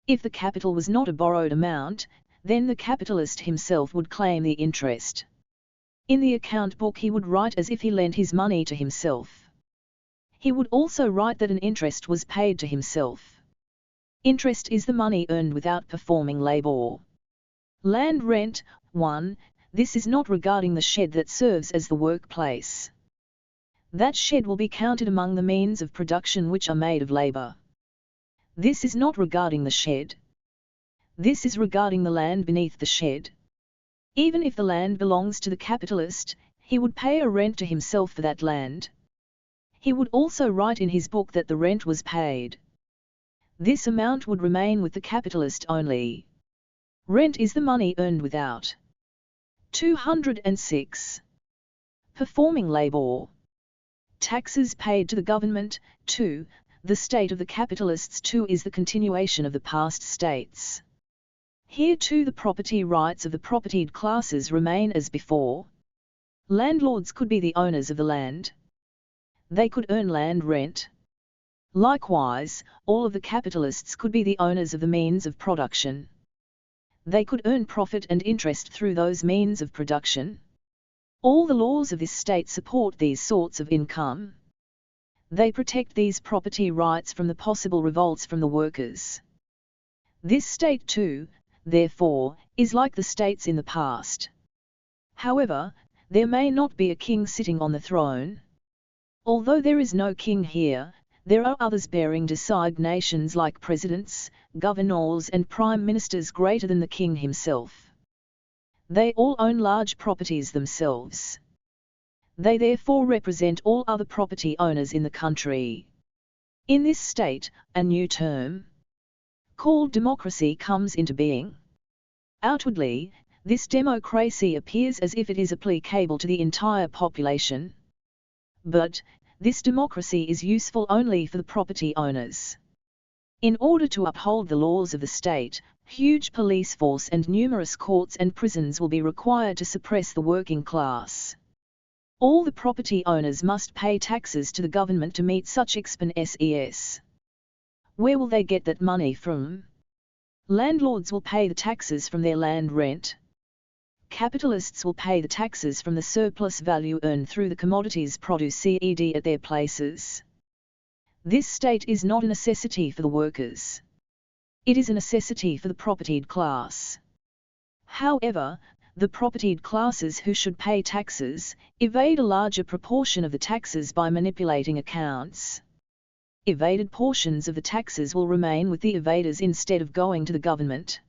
If the capital was not a borrowed amount, then the capitalist himself would claim the interest. In the account book he would write as if he lent his money to himself. He would also write that an interest was paid to himself. Interest is the money earned without performing labor. Land rent, 1. This is not regarding the shed that serves as the workplace. That shed will be counted among the means of production which are made of labor. This is not regarding the shed. This is regarding the land beneath the shed. Even if the land belongs to the capitalist, he would pay a rent to himself for that land. He would also write in his book that the rent was paid. This amount would remain with the capitalist only. Rent is the money earned without. 206. Performing labor. Taxes paid to the government. 2. The state of the capitalists. 2 is the continuation of the past states. Here too the property rights of the propertied classes remain as before. Landlords could be the owners of the land. They could earn land rent. Likewise, all of the capitalists could be the owners of the means of production. They could earn profit and interest through those means of production. All the laws of this state support these sorts of income. They protect these property rights from the possible revolts from the workers. This state too, therefore, is like the states in the past. However, there may not be a king sitting on the throne. Although there is no king here, there are others bearing designations like presidents, governors and prime ministers greater than the king himself. They all own large properties themselves. They therefore represent all other property owners in the country. In this state, a new term, called democracy, comes into being. Outwardly, this democracy appears as if it is applicable to the entire population. But, this democracy is useful only for the property owners. In order to uphold the laws of the state, huge police force and numerous courts and prisons will be required to suppress the working class. All the property owners must pay taxes to the government to meet such expenses. Where will they get that money from? Landlords will pay the taxes from their land rent. Capitalists will pay the taxes from the surplus value earned through the commodities produced at their places. This state is not a necessity for the workers. It is a necessity for the propertied class. However, the propertied classes who should pay taxes, evade a larger proportion of the taxes by manipulating accounts. Evaded portions of the taxes will remain with the evaders instead of going to the government.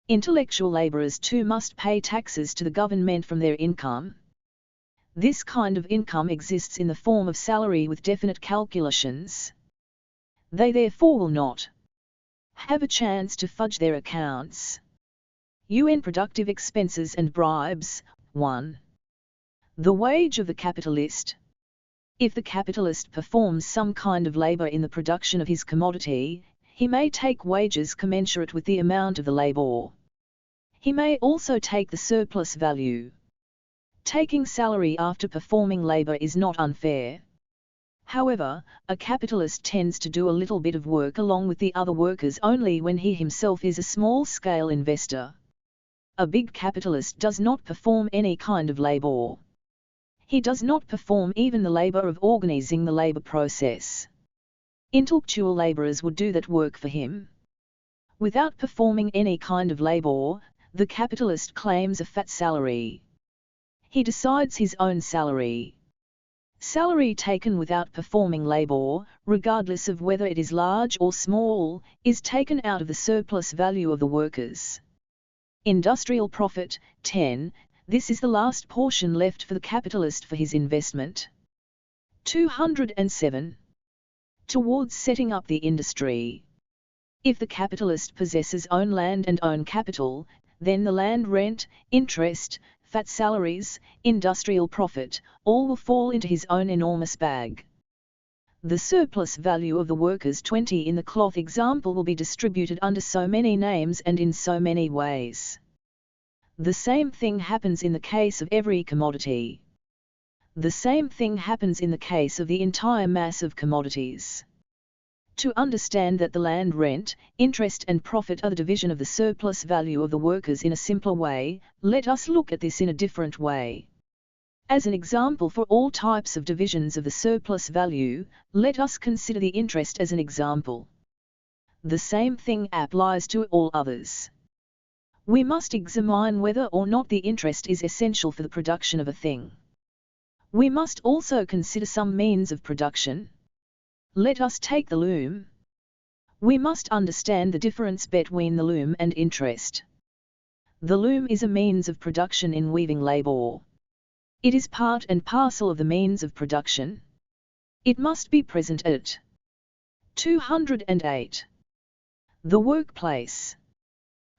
Intellectual laborers too must pay taxes to the government from their income. This kind of income exists in the form of salary with definite calculations. They therefore will not have a chance to fudge their accounts. Productive expenses and bribes. 1. The wage of the capitalist. If the capitalist performs some kind of labor in the production of his commodity, he may take wages commensurate with the amount of the labor. He may also take the surplus value. Taking salary after performing labor is not unfair. However, a capitalist tends to do a little bit of work along with the other workers only when he himself is a small-scale investor. A big capitalist does not perform any kind of labor. He does not perform even the labor of organizing the labor process. Intellectual laborers would do that work for him. Without performing any kind of labor, the capitalist claims a fat salary. He decides his own salary. Salary taken without performing labor, regardless of whether it is large or small, is taken out of the surplus value of the workers. Industrial profit. 10. This is the last portion left for the capitalist for his investment. 207. Towards setting up the industry. If the capitalist possesses own land and own capital, then the land rent, interest, fat salaries, industrial profit, all will fall into his own enormous bag. The surplus value of the workers 20 in the cloth example will be distributed under so many names and in so many ways. The same thing happens in the case of every commodity. The same thing happens in the case of the entire mass of commodities. To understand that the land rent, interest and profit are the division of the surplus value of the workers in a simpler way, let us look at this in a different way. As an example for all types of divisions of the surplus value, let us consider the interest as an example. The same thing applies to all others. We must examine whether or not the interest is essential for the production of a thing. We must also consider some means of production. Let us take the loom. We must understand the difference between the loom and interest. The loom is a means of production in weaving labor. It is part and parcel of the means of production. It must be present at 208. The workplace.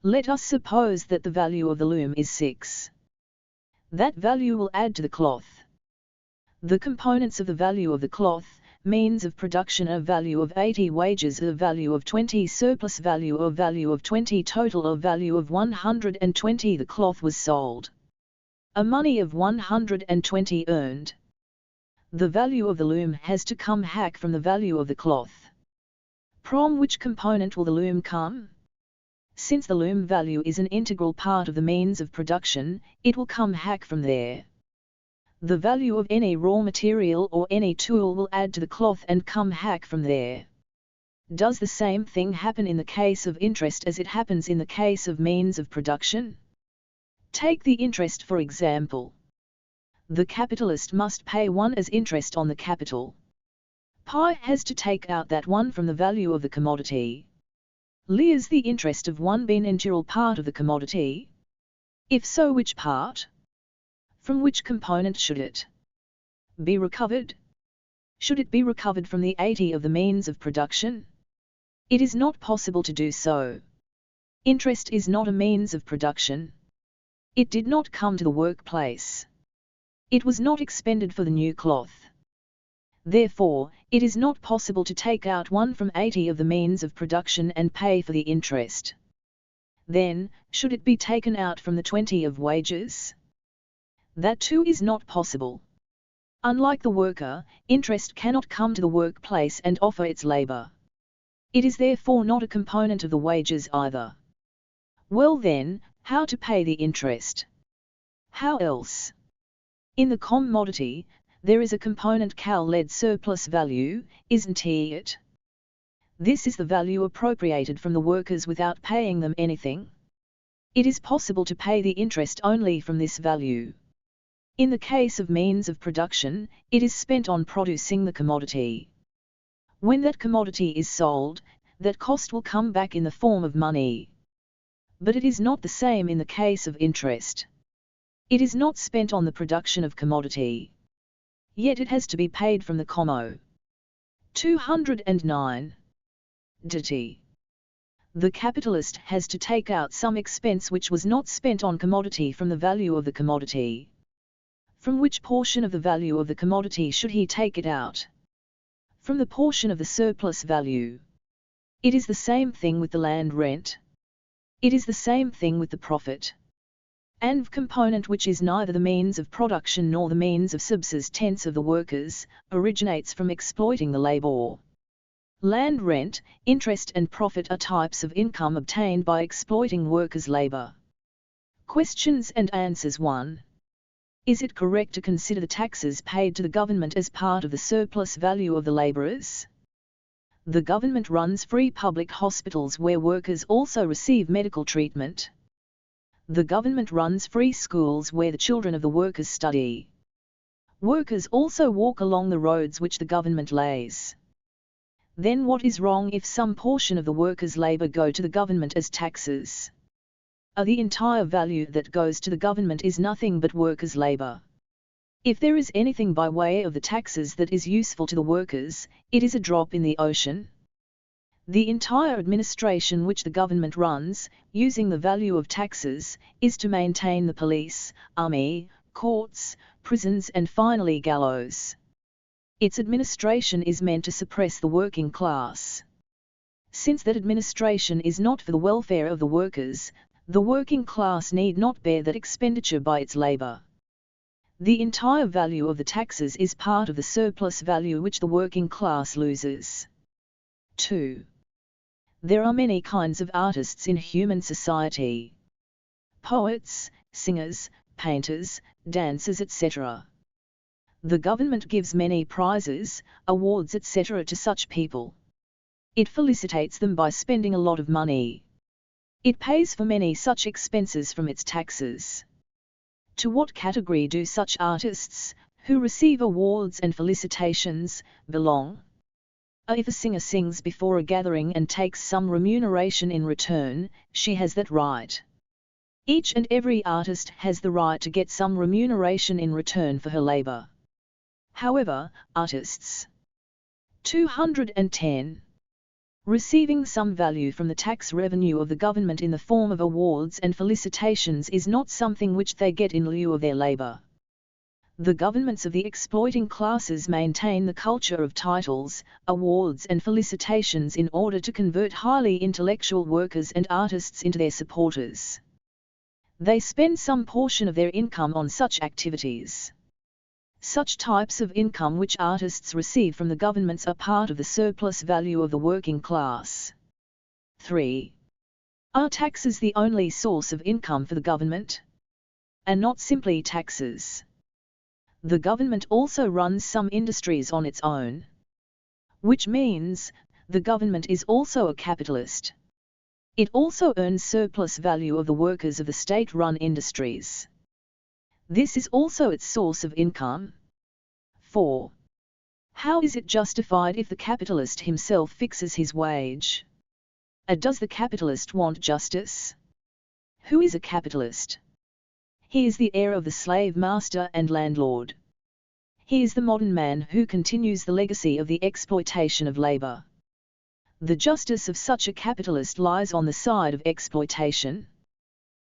Let us suppose that the value of the loom is 6. That value will add to the cloth. The components of the value of the cloth, means of production, a value of 80, wages a value of 20, surplus value a value of 20, total a value of 120. The cloth was sold. A money of 120 earned. The value of the loom has to come hack from the value of the cloth. From which component will the loom come? Since the loom value is an integral part of the means of production, it will come hack from there. The value of any raw material or any tool will add to the cloth and come hack from there. Does the same thing happen in the case of interest as it happens in the case of means of production? Take the interest for example. The capitalist must pay 1 as interest on the capital. Pi has to take out that 1 from the value of the commodity. Li is the interest of 1 being an integral part of the commodity? If so, which part? From which component should it be recovered? Should it be recovered from the 80 of the means of production? It is not possible to do so. Interest is not a means of production. It did not come to the workplace. It was not expended for the new cloth. Therefore, it is not possible to take out 1 from 80 of the means of production and pay for the interest. Then, should it be taken out from the 20 of wages? That too is not possible. Unlike the worker, interest cannot come to the workplace and offer its labor. It is therefore not a component of the wages either. Well then, how to pay the interest? How else? In the commodity, there is a component called surplus value, isn't it? This is the value appropriated from the workers without paying them anything. It is possible to pay the interest only from this value. In the case of means of production, it is spent on producing the commodity. When that commodity is sold, that cost will come back in the form of money. But it is not the same in the case of interest. It is not spent on the production of commodity. Yet it has to be paid from the commo. 209. Dt. The capitalist has to take out some expense which was not spent on commodity from the value of the commodity. From which portion of the value of the commodity should he take it out? From the portion of the surplus value. It is the same thing with the land rent. It is the same thing with the profit. And component which is neither the means of production nor the means of subsistence of the workers, originates from exploiting the labor. Land rent, interest and profit are types of income obtained by exploiting workers' labor. Questions and answers 1. Is it correct to consider the taxes paid to the government as part of the surplus value of the laborers? The government runs free public hospitals where workers also receive medical treatment. The government runs free schools where the children of the workers study. Workers also walk along the roads which the government lays. Then what is wrong if some portion of the workers' labor go to the government as taxes? The entire value that goes to the government is nothing but workers' labor. If there is anything by way of the taxes that is useful to the workers, it is a drop in the ocean. The entire administration which the government runs, using the value of taxes, is to maintain the police, army, courts, prisons and finally gallows. Its administration is meant to suppress the working class. Since that administration is not for the welfare of the workers, the working class need not bear that expenditure by its labor. The entire value of the taxes is part of the surplus value which the working class loses. 2. There are many kinds of artists in human society. Poets, singers, painters, dancers, etc. The government gives many prizes, awards, etc. to such people. It felicitates them by spending a lot of money. It pays for many such expenses from its taxes. To what category do such artists, who receive awards and felicitations, belong? If a singer sings before a gathering and takes some remuneration in return, she has that right. Each and every artist has the right to get some remuneration in return for her labor. However, artists 210. Receiving some value from the tax revenue of the government in the form of awards and felicitations is not something which they get in lieu of their labor. The governments of the exploiting classes maintain the culture of titles, awards and felicitations in order to convert highly intellectual workers and artists into their supporters. They spend some portion of their income on such activities. Such types of income which artists receive from the governments are part of the surplus value of the working class. 3. Are taxes the only source of income for the government? And not simply taxes. The government also runs some industries on its own. Which means, the government is also a capitalist. It also earns surplus value of the workers of the state-run industries. This is also its source of income. 4. How is it justified if the capitalist himself fixes his wage? Does the capitalist want justice? Who is a capitalist? He is the heir of the slave master and landlord. He is the modern man who continues the legacy of the exploitation of labor. The justice of such a capitalist lies on the side of exploitation.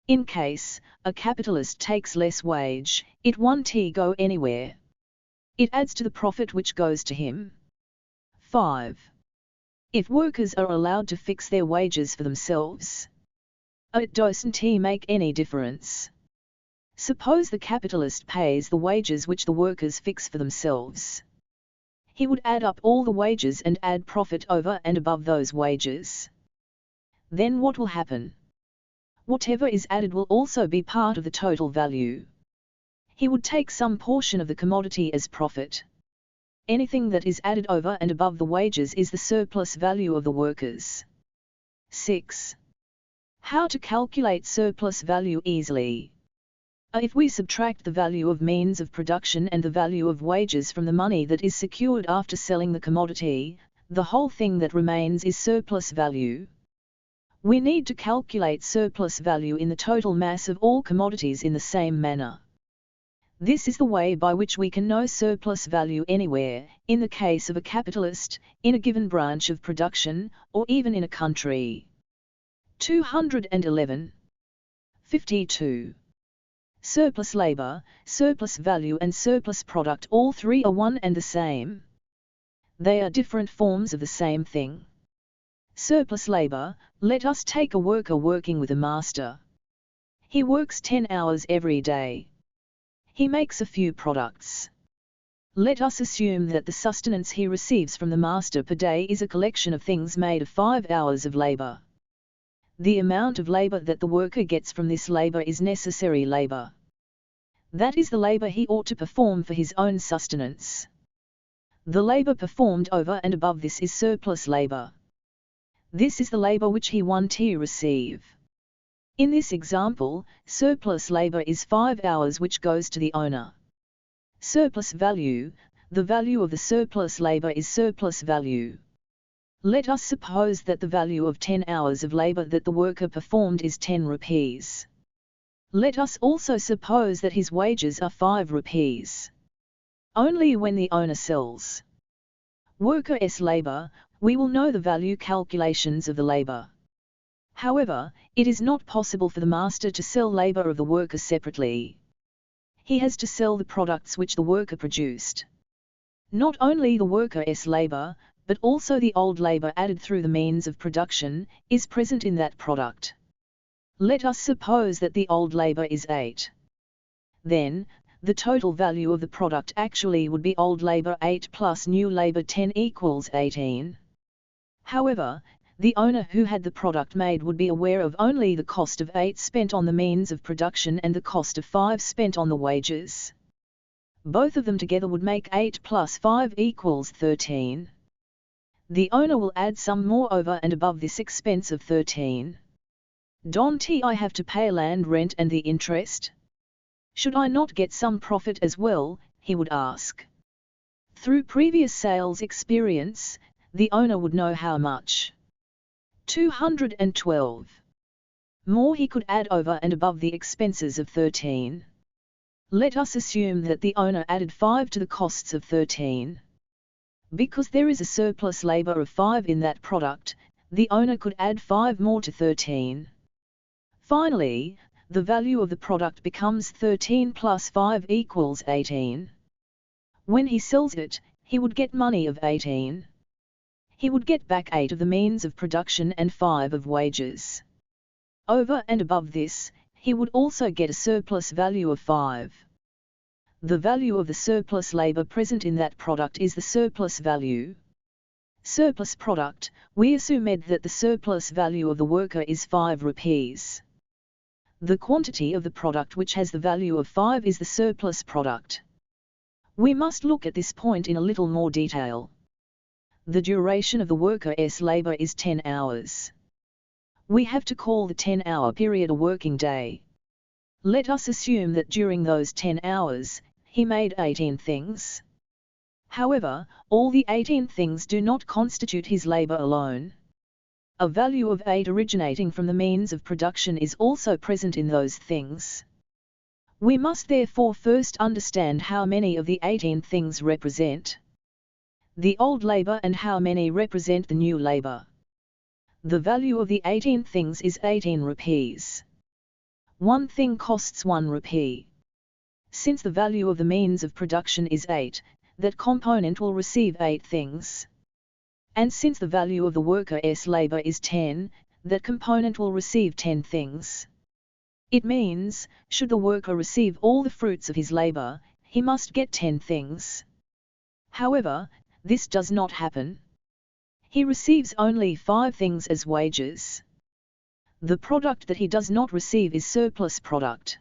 In case a capitalist takes less wage, it won't go anywhere. It adds to the profit which goes to him. 5. If workers are allowed to fix their wages for themselves, it doesn't make any difference. Suppose the capitalist pays the wages which the workers fix for themselves. He would add up all the wages and add profit over and above those wages. Then what will happen? Whatever is added will also be part of the total value. He would take some portion of the commodity as profit. Anything that is added over and above the wages is the surplus value of the workers. 6. How to calculate surplus value easily? If we subtract the value of means of production and the value of wages from the money that is secured after selling the commodity, the whole thing that remains is surplus value. We need to calculate surplus value in the total mass of all commodities in the same manner. This is the way by which we can know surplus value anywhere, in the case of a capitalist, in a given branch of production, or even in a country. 211. 52. Surplus labor, surplus value and surplus product, all three are one and the same. They are different forms of the same thing. Surplus labor, let us take a worker working with a master. He works 10 hours every day. He makes a few products. Let us assume that the sustenance he receives from the master per day is a collection of things made of 5 hours of labor. The amount of labor that the worker gets from this labor is necessary labor. That is the labor he ought to perform for his own sustenance. The labor performed over and above this is surplus labor. This is the labor which he won't receive. In this example, surplus labor is 5 hours which goes to the owner. Surplus value, the value of the surplus labor is surplus value. Let us suppose that the value of 10 hours of labor that the worker performed is 10 rupees. Let us also suppose that his wages are 5 rupees. Only when the owner sells worker's labor, we will know the value calculations of the labor. However, it is not possible for the master to sell labor of the worker separately. He has to sell the products which the worker produced. Not only the worker's labor, but also the old labor added through the means of production, is present in that product. Let us suppose that the old labor is 8. Then, the total value of the product actually would be old labor 8 plus new labor 10 equals 18. However, the owner who had the product made would be aware of only the cost of 8 spent on the means of production and the cost of 5 spent on the wages. Both of them together would make 8 plus 5 equals 13. The owner will add some more over and above this expense of 13. Don't I have to pay land rent and the interest? Should I not get some profit as well, he would ask. Through previous sales experience, the owner would know how much. 212. More he could add over and above the expenses of 13. Let us assume that the owner added 5 to the costs of 13. Because there is a surplus labor of 5 in that product, the owner could add 5 more to 13. Finally, the value of the product becomes 13 plus 5 equals 18. When he sells it, he would get money of 18. He would get back 8 of the means of production and 5 of wages. Over and above this, he would also get a surplus value of 5. The value of the surplus labor present in that product is the surplus value. Surplus product, we assume that the surplus value of the worker is 5 rupees. The quantity of the product which has the value of 5 is the surplus product. We must look at this point in a little more detail. The duration of the worker's labor is 10 hours. We have to call the 10-hour period a working day. Let us assume that during those 10 hours, he made 18 things. However, all the 18 things do not constitute his labor alone. A value of 8 originating from the means of production is also present in those things. We must therefore first understand how many of the 18 things represent the old labor and how many represent the new labor. The value of the 18 things is 18 rupees. One thing costs 1 rupee. Since the value of the means of production is 8, that component will receive 8 things. And since the value of the worker's labor is 10, that component will receive 10 things. It means, should the worker receive all the fruits of his labor, he must get 10 things. However, this does not happen. He receives only 5 things as wages. The product that he does not receive is surplus product.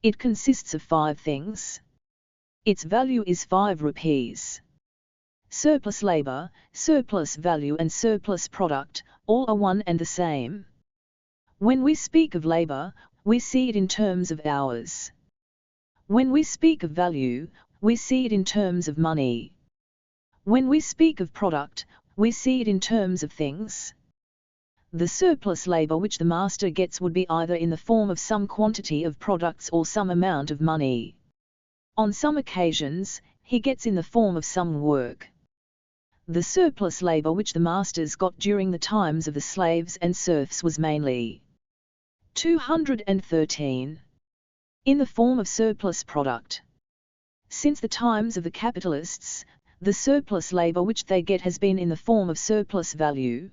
It consists of 5 things. Its value is 5 rupees. Surplus labor, surplus value and surplus product, all are one and the same. When we speak of labor, we see it in terms of hours. When we speak of value, we see it in terms of money. When we speak of product, we see it in terms of things. The surplus labor which the master gets would be either in the form of some quantity of products or some amount of money. On some occasions, he gets in the form of some work. The surplus labor which the masters got during the times of the slaves and serfs was mainly 213. In the form of surplus product. Since the times of the capitalists, the surplus labor which they get has been in the form of surplus value.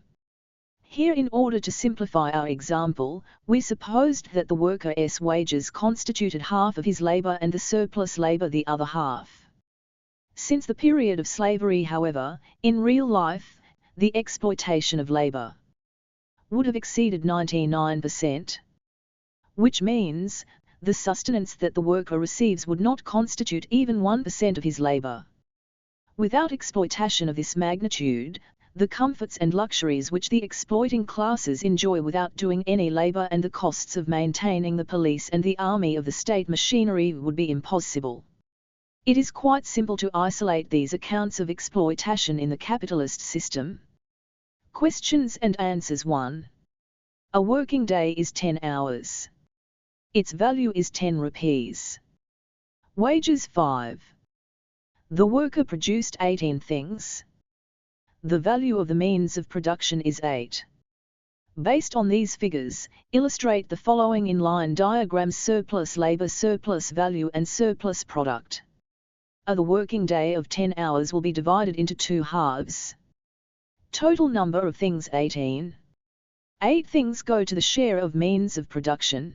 Here, in order to simplify our example, we supposed that the worker's wages constituted half of his labor and the surplus labor the other half. Since the period of slavery, however, in real life, the exploitation of labor would have exceeded 99%. Which means, the sustenance that the worker receives would not constitute even 1% of his labor. Without exploitation of this magnitude, the comforts and luxuries which the exploiting classes enjoy without doing any labor and the costs of maintaining the police and the army of the state machinery would be impossible. It is quite simple to isolate these accounts of exploitation in the capitalist system. Questions and answers. 1. A working day is 10 hours. Its value is 10 rupees. Wages 5. The worker produced 18 things. The value of the means of production is 8. Based on these figures, illustrate the following in-line diagrams: surplus labor, surplus value and surplus product. The working day of 10 hours will be divided into 2 halves. Total number of things 18. 8 things go to the share of means of production.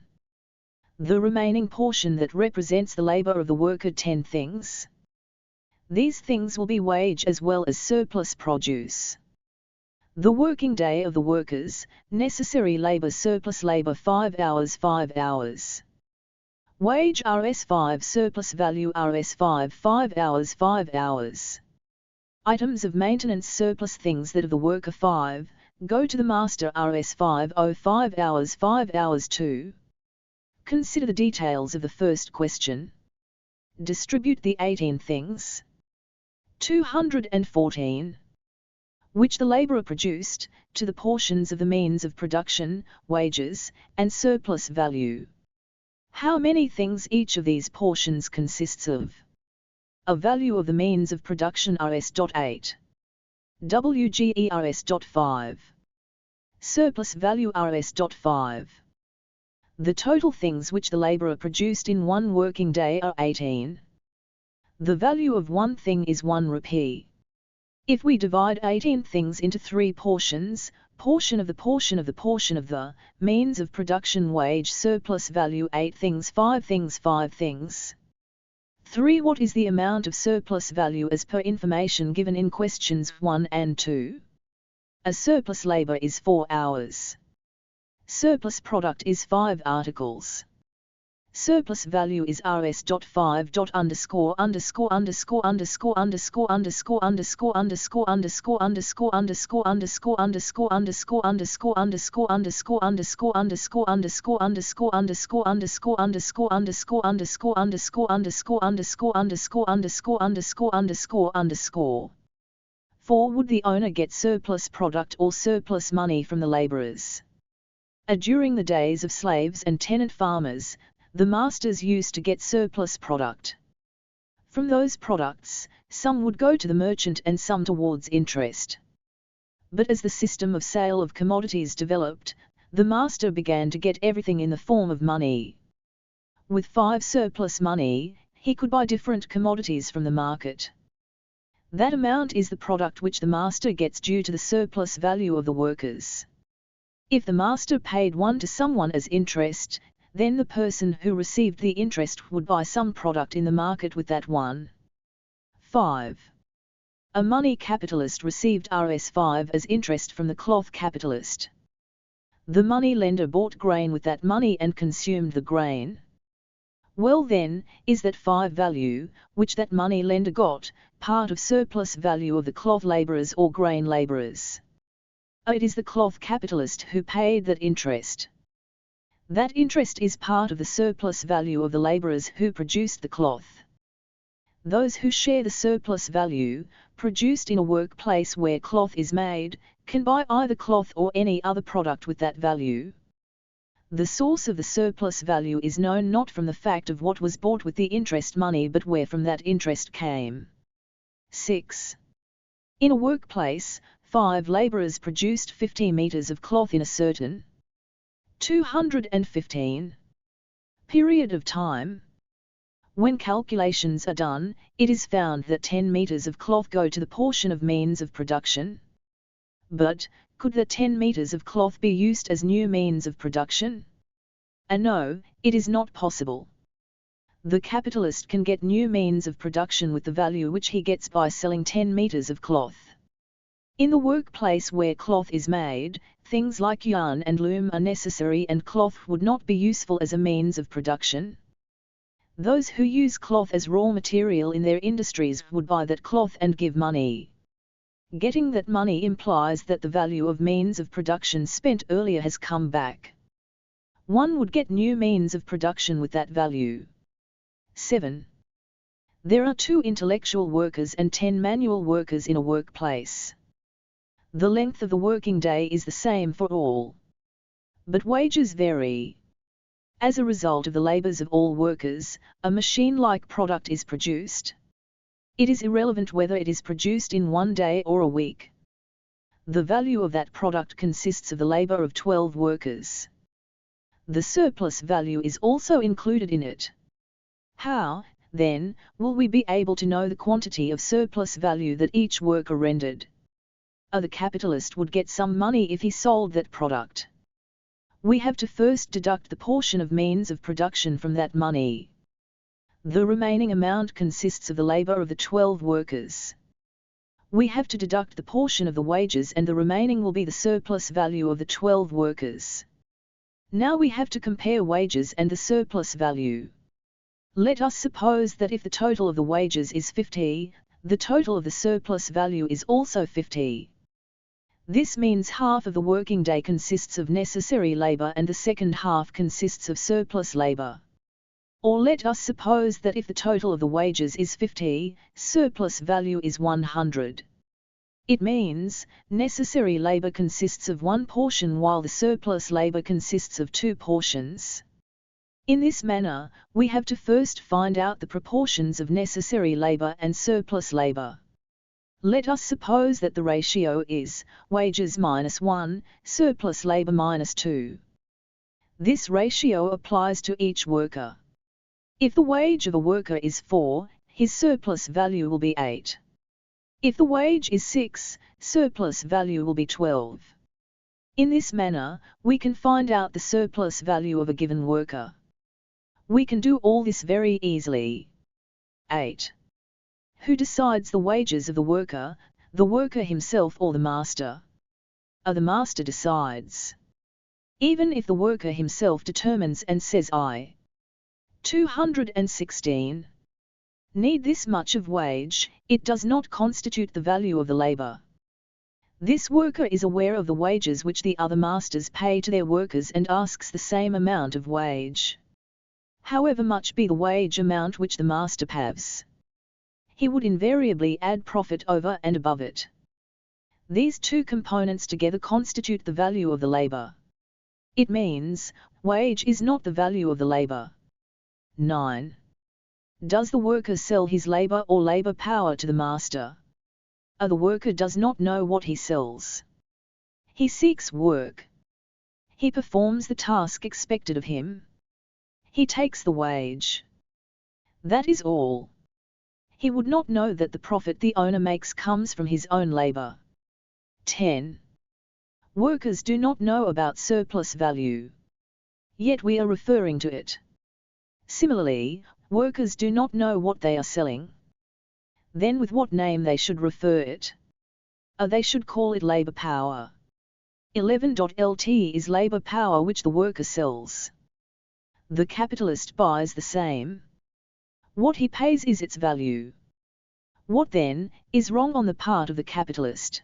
The remaining portion that represents the labor of the worker 10 things. These things will be wage as well as surplus produce. The working day of the workers, necessary labor surplus labor 5 hours 5 hours. Wage Rs5 surplus value Rs5 5 hours 5 hours. Items of maintenance surplus things that of the worker 5, go to the master Rs5 0 5 hours 2. Consider the details of the first question. Distribute the 18 things. 214. Which the labourer produced, to the portions of the means of production, wages, and surplus value. How many things each of these portions consists of? A value of the means of production Rs.8. WGE Rs.5. Surplus value Rs.5. The total things which the labourer produced in one working day are 18. The value of one thing is 1 rupee. If we divide 18 things into 3 portions, portion of the means of production wage surplus value 8 things 5 things 5 things. 3. What is the amount of surplus value as per information given in questions 1 and 2? A surplus labor is 4 hours. Surplus product is 5 articles. Surplus value is Rs.5. For would the owner get surplus product or surplus money from the laborers? During the days of slaves and tenant farmers, the masters used to get surplus product. From those products, some would go to the merchant and some towards interest. But as the system of sale of commodities developed, the master began to get everything in the form of money. With 5 surplus money, he could buy different commodities from the market. That amount is the product which the master gets due to the surplus value of the workers. If the master paid 1 to someone as interest, then the person who received the interest would buy some product in the market with that 1. 5. A money capitalist received Rs5 as interest from the cloth capitalist. The money lender bought grain with that money and consumed the grain. Well then, is that 5 value, which that money lender got, part of surplus value of the cloth labourers or grain labourers? It is the cloth capitalist who paid that interest. That interest is part of the surplus value of the labourers who produced the cloth. Those who share the surplus value, produced in a workplace where cloth is made, can buy either cloth or any other product with that value. The source of the surplus value is known not from the fact of what was bought with the interest money but where from that interest came. 6. In a workplace, 5 labourers produced 50 meters of cloth in a certain 215 period of time. When calculations are done, it is found that 10 meters of cloth go to the portion of means of production. But, could the 10 meters of cloth be used as new means of production? No, it is not possible. The capitalist can get new means of production with the value which he gets by selling 10 meters of cloth. In the workplace where cloth is made, things like yarn and loom are necessary and cloth would not be useful as a means of production. Those who use cloth as raw material in their industries would buy that cloth and give money. Getting that money implies that the value of means of production spent earlier has come back. One would get new means of production with that value. 7. There are 2 intellectual workers and 10 manual workers in a workplace. The length of the working day is the same for all. But wages vary. As a result of the labours of all workers, a machine-like product is produced. It is irrelevant whether it is produced in one day or a week. The value of that product consists of the labour of 12 workers. The surplus value is also included in it. How, then, will we be able to know the quantity of surplus value that each worker rendered? The capitalist would get some money if he sold that product. we have to first deduct the portion of means of production from that money. The remaining amount consists of the labor of the 12 workers. We have to deduct the portion of the wages, and the remaining will be the surplus value of the 12 workers. Now we have to compare wages and the surplus value. Let us suppose that if the total of the wages is 50, the total of the surplus value is also 50. This means half of the working day consists of necessary labor and the second half consists of surplus labor. Or let us suppose that if the total of the wages is 50, surplus value is 100. It means, necessary labor consists of one portion while the surplus labor consists of two portions. In this manner, we have to first find out the proportions of necessary labor and surplus labor. Let us suppose that the ratio is wages minus 1, surplus labor minus 2. This ratio applies to each worker. If the wage of a worker is 4, his surplus value will be 8. If the wage is 6, surplus value will be 12. In this manner, we can find out the surplus value of a given worker. We can do all this very easily. 8. Who decides the wages of the worker himself or the master? The master decides. Even if the worker himself determines and says I, 216, need this much of wage, it does not constitute the value of the labor. This worker is aware of the wages which the other masters pay to their workers and asks the same amount of wage. However much be the wage amount which the master pays, he would invariably add profit over and above it. These two components together constitute the value of the labor. It means, wage is not the value of the labor. 9. Does the worker sell his labor or labor power to the master? The worker does not know what he sells. He seeks work. He performs the task expected of him. He takes the wage. That is all. He would not know that the profit the owner makes comes from his own labor. 10. Workers do not know about surplus value. Yet we are referring to it. Similarly, workers do not know what they are selling. Then with what name they should refer it? They should call it labor power. 11.lt is labor power which the worker sells. The capitalist buys the same. What he pays is its value. What then, is wrong on the part of the capitalist?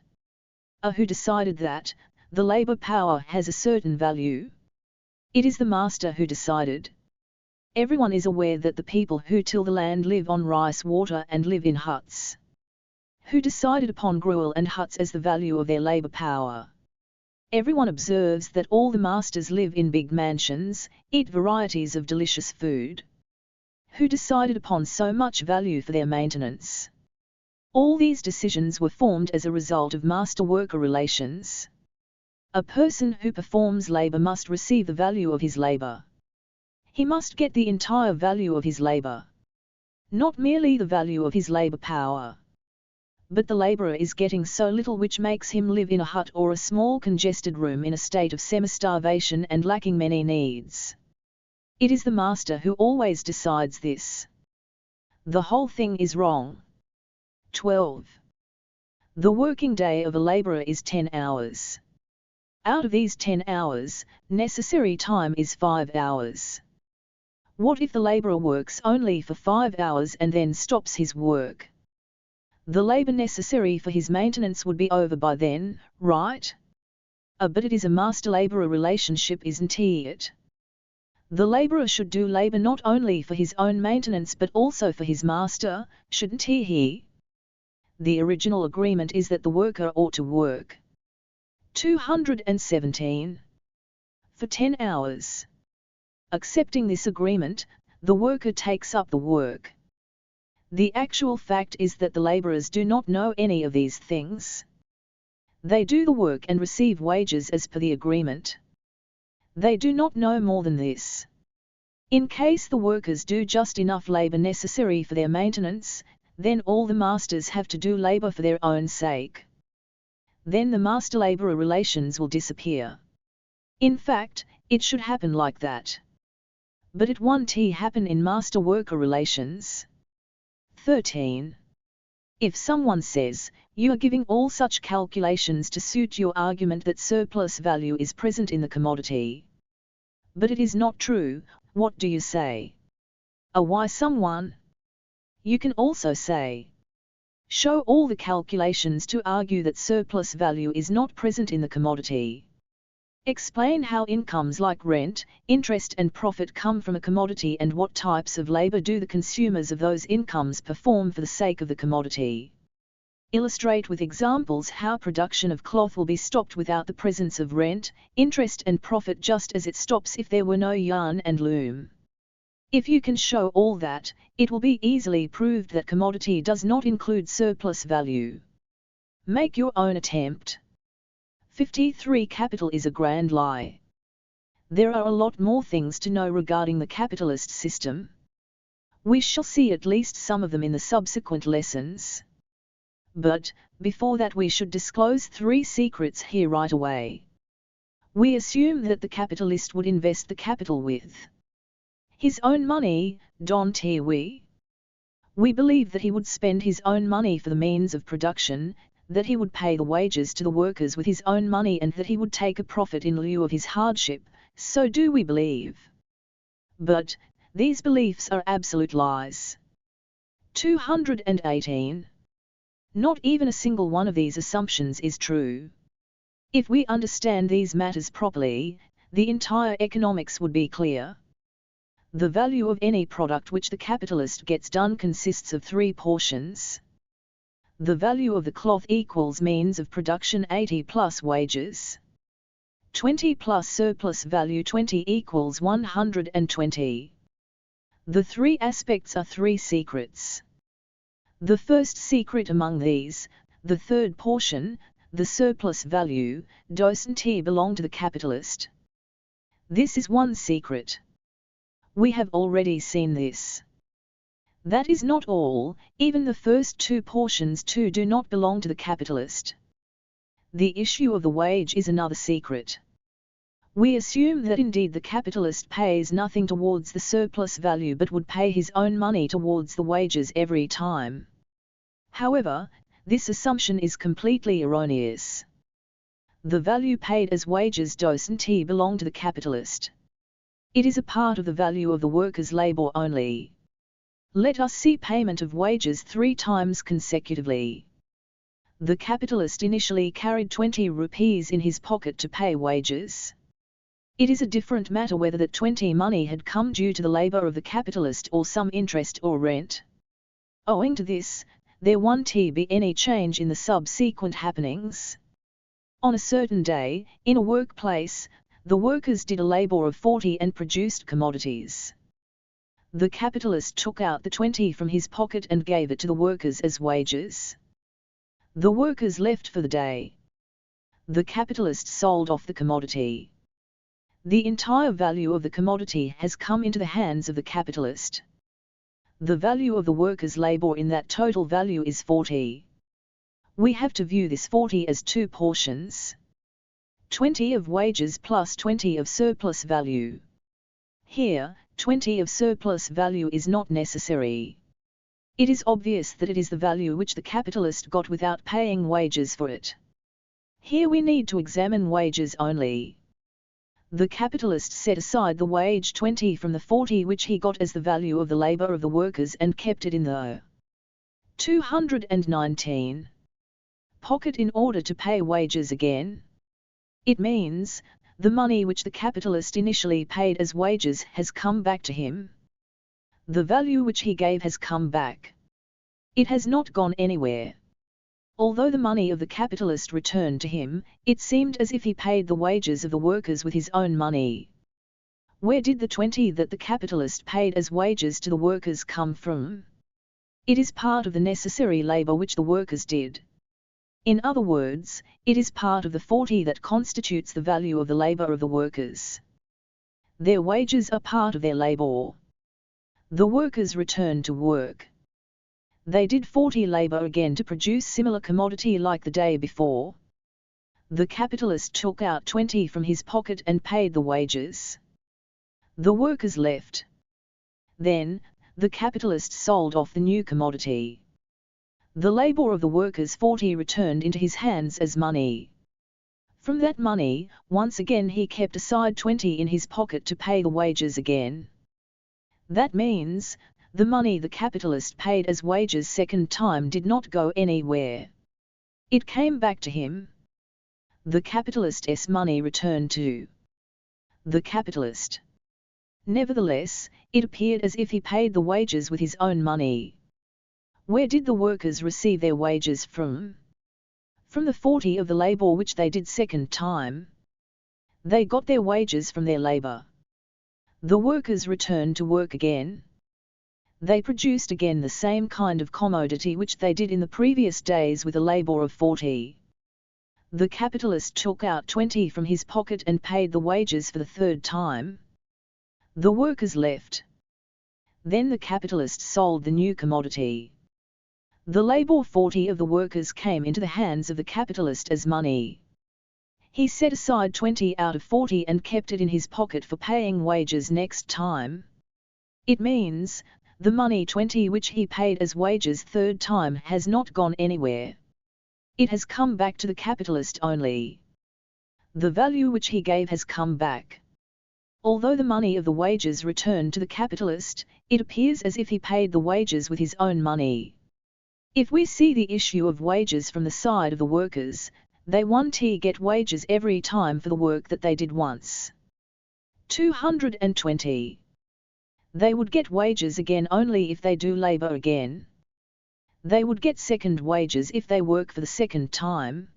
Who decided that, the labor power has a certain value? It is the master who decided. Everyone is aware that the people who till the land live on rice water and live in huts. Who decided upon gruel and huts as the value of their labor power? Everyone observes that all the masters live in big mansions, eat varieties of delicious food. Who decided upon so much value for their maintenance? All these decisions were formed as a result of master-worker relations. A person who performs labor must receive the value of his labor. He must get the entire value of his labor. Not merely the value of his labor power. But the laborer is getting so little which makes him live in a hut or a small congested room in a state of semi-starvation and lacking many needs. It is the master who always decides this. The whole thing is wrong. 12. The working day of a laborer is 10 hours. Out of these 10 hours, necessary time is 5 hours. What if the laborer works only for 5 hours and then stops his work? The labor necessary for his maintenance would be over by then, right? But it is a master-laborer relationship, isn't it? The laborer should do labor not only for his own maintenance but also for his master, shouldn't he? The original agreement is that the worker ought to work 217 for 10 hours. Accepting this agreement, the worker takes up the work. The actual fact is that the laborers do not know any of these things. They do the work and receive wages as per the agreement. They do not know more than this. In case the workers do just enough labor necessary for their maintenance, then all the masters have to do labor for their own sake. Then the master-laborer relations will disappear. In fact, it should happen like that. But it won't happen in master-worker relations. 13. If someone says, you are giving all such calculations to suit your argument that surplus value is present in the commodity, but it is not true, what do you say? Why someone? You can also say, show all the calculations to argue that surplus value is not present in the commodity. Explain how incomes like rent, interest and profit come from a commodity and what types of labor do the consumers of those incomes perform for the sake of the commodity. Illustrate with examples how production of cloth will be stopped without the presence of rent, interest and profit, just as it stops if there were no yarn and loom. If you can show all that, it will be easily proved that commodity does not include surplus value. Make your own attempt. 53. Capital is a grand lie. There are a lot more things to know regarding the capitalist system. We shall see at least some of them in the subsequent lessons. But, before that, we should disclose 3 secrets here right away. We assume that the capitalist would invest the capital with his own money, don't we? We believe that he would spend his own money for the means of production, that he would pay the wages to the workers with his own money, and that he would take a profit in lieu of his hardship. So do we believe. But, these beliefs are absolute lies. 218. Not even a single one of these assumptions is true. If we understand these matters properly, the entire economics would be clear. The value of any product which the capitalist gets done consists of 3 portions. The value of the cloth equals means of production 80 plus wages. 20 plus surplus value 20 equals 120. The 3 aspects are 3 secrets. The first secret among these, the third portion, the surplus value, doesn't belong to the capitalist. This is one secret. We have already seen this. That is not all, even the first 2 portions too do not belong to the capitalist. The issue of the wage is another secret. We assume that indeed the capitalist pays nothing towards the surplus value but would pay his own money towards the wages every time. However, this assumption is completely erroneous. The value paid as wages doesn't belong to the capitalist. It is a part of the value of the worker's labor only. Let us see payment of wages 3 times consecutively. The capitalist initially carried 20 rupees in his pocket to pay wages. It is a different matter whether that 20 money had come due to the labor of the capitalist or some interest or rent. Owing to this, there won't be any change in the subsequent happenings. On a certain day, in a workplace, the workers did a labor of 40 and produced commodities. The capitalist took out the 20 from his pocket and gave it to the workers as wages. The workers left for the day. The capitalist sold off the commodity. The entire value of the commodity has come into the hands of the capitalist. The value of the worker's labor in that total value is 40. We have to view this 40 as 2 portions. 20 of wages plus 20 of surplus value. Here, 20 of surplus value is not necessary. It is obvious that it is the value which the capitalist got without paying wages for it. Here we need to examine wages only. The capitalist set aside the wage 20 from the 40 which he got as the value of the labor of the workers and kept it in the 219 pocket in order to pay wages again. It means, the money which the capitalist initially paid as wages has come back to him. The value which he gave has come back. It has not gone anywhere. Although the money of the capitalist returned to him, it seemed as if he paid the wages of the workers with his own money. Where did the 20 that the capitalist paid as wages to the workers come from? It is part of the necessary labor which the workers did. In other words, it is part of the 40 that constitutes the value of the labor of the workers. Their wages are part of their labor. The workers returned to work. They did 40 labor again to produce similar commodity like the day before. The capitalist took out 20 from his pocket and paid the wages. The workers left. Then, the capitalist sold off the new commodity. The labor of the workers 40 returned into his hands as money. From that money, once again he kept aside 20 in his pocket to pay the wages again. That means, the money the capitalist paid as wages second time did not go anywhere. It came back to him. The capitalist's money returned to the capitalist. Nevertheless, it appeared as if he paid the wages with his own money. Where did the workers receive their wages from? From the 40 of the labor which they did second time. They got their wages from their labor. The workers returned to work again. They produced again the same kind of commodity which they did in the previous days with a labor of 40. The capitalist took out 20 from his pocket and paid the wages for the third time. The workers left. Then the capitalist sold the new commodity. The labor 40 of the workers came into the hands of the capitalist as money. He set aside 20 out of 40 and kept it in his pocket for paying wages next time. It means, the money 20 which he paid as wages third time has not gone anywhere. It has come back to the capitalist only. The value which he gave has come back. Although the money of the wages returned to the capitalist, it appears as if he paid the wages with his own money. If we see the issue of wages from the side of the workers, they want to get wages every time for the work that they did once. 220. They would get wages again only if they do labor again. They would get second wages if they work for the second time.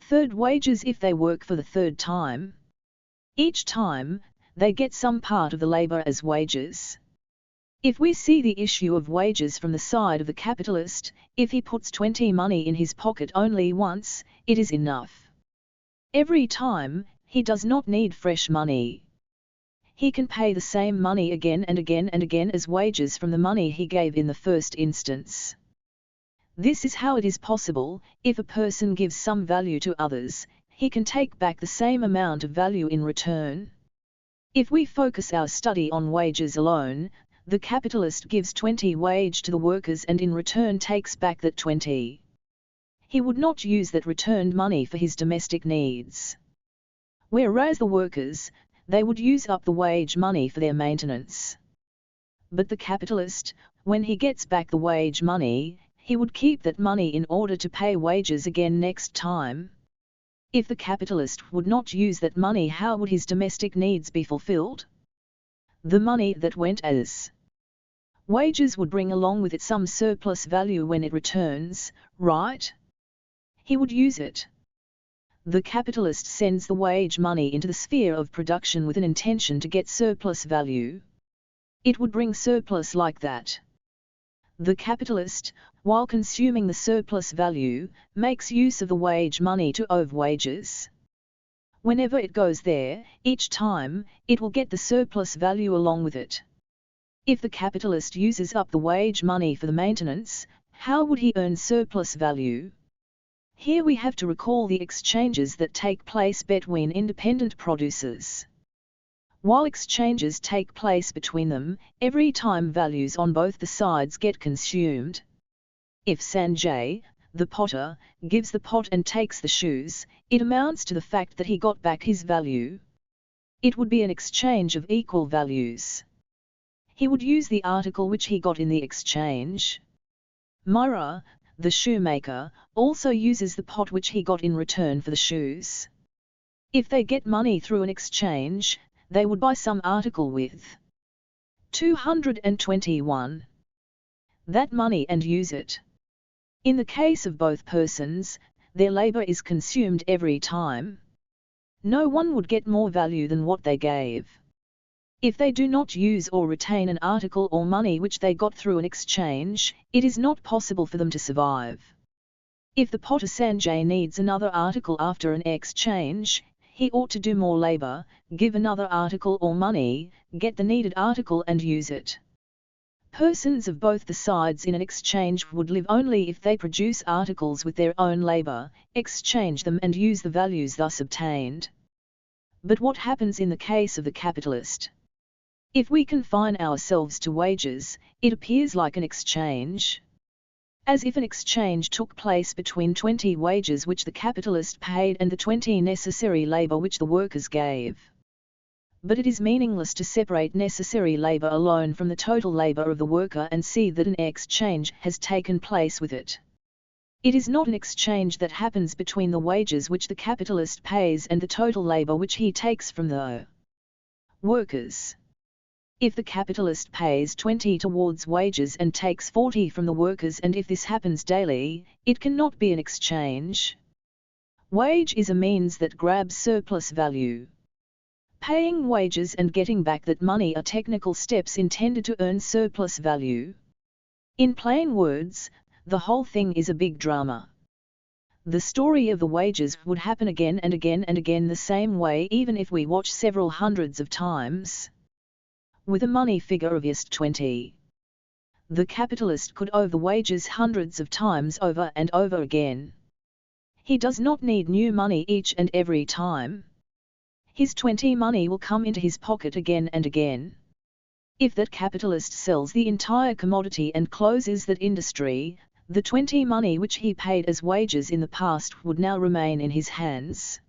Third wages if they work for the third time. Each time, they get some part of the labor as wages. If we see the issue of wages from the side of the capitalist, if he puts 20 money in his pocket only once, it is enough. Every time, he does not need fresh money. He can pay the same money again and again and again as wages from the money he gave in the first instance. This is how it is possible, if a person gives some value to others, he can take back the same amount of value in return. If we focus our study on wages alone, the capitalist gives 20 wage to the workers and in return takes back that 20. He would not use that returned money for his domestic needs. Whereas the workers, they would use up the wage money for their maintenance. But the capitalist, when he gets back the wage money, he would keep that money in order to pay wages again next time. If the capitalist would not use that money, how would his domestic needs be fulfilled? The money that went as wages would bring along with it some surplus value when it returns, right? He would use it. The capitalist sends the wage money into the sphere of production with an intention to get surplus value. It would bring surplus like that. The capitalist, while consuming the surplus value, makes use of the wage money to owe wages. Whenever it goes there, each time, it will get the surplus value along with it. If the capitalist uses up the wage money for the maintenance, how would he earn surplus value? Here we have to recall the exchanges that take place between independent producers. While exchanges take place between them, every time values on both the sides get consumed. If Sanjay, the potter, gives the pot and takes the shoes, it amounts to the fact that he got back his value. It would be an exchange of equal values. He would use the article which he got in the exchange. Myra, the shoemaker, also uses the pot which he got in return for the shoes. If they get money through an exchange, they would buy some article with 221. That money and use it. In the case of both persons, their labor is consumed every time. No one would get more value than what they gave. If they do not use or retain an article or money which they got through an exchange, it is not possible for them to survive. If the potter Sanjay needs another article after an exchange, he ought to do more labor, give another article or money, get the needed article and use it. Persons of both the sides in an exchange would live only if they produce articles with their own labor, exchange them and use the values thus obtained. But what happens in the case of the capitalist? If we confine ourselves to wages, it appears like an exchange. As if an exchange took place between 20 wages which the capitalist paid and the 20 necessary labor which the workers gave. But it is meaningless to separate necessary labor alone from the total labor of the worker and see that an exchange has taken place with it. It is not an exchange that happens between the wages which the capitalist pays and the total labor which he takes from the workers. If the capitalist pays 20 towards wages and takes 40 from the workers, and if this happens daily, it cannot be an exchange. Wage is a means that grabs surplus value. Paying wages and getting back that money are technical steps intended to earn surplus value. In plain words, the whole thing is a big drama. The story of the wages would happen again and again and again the same way even if we watch several hundreds of times. With a money figure of just 20. The capitalist could owe the wages hundreds of times over and over again. He does not need new money each and every time. His 20 money will come into his pocket again and again. If that capitalist sells the entire commodity and closes that industry, the 20 money which he paid as wages in the past would now remain in his hands.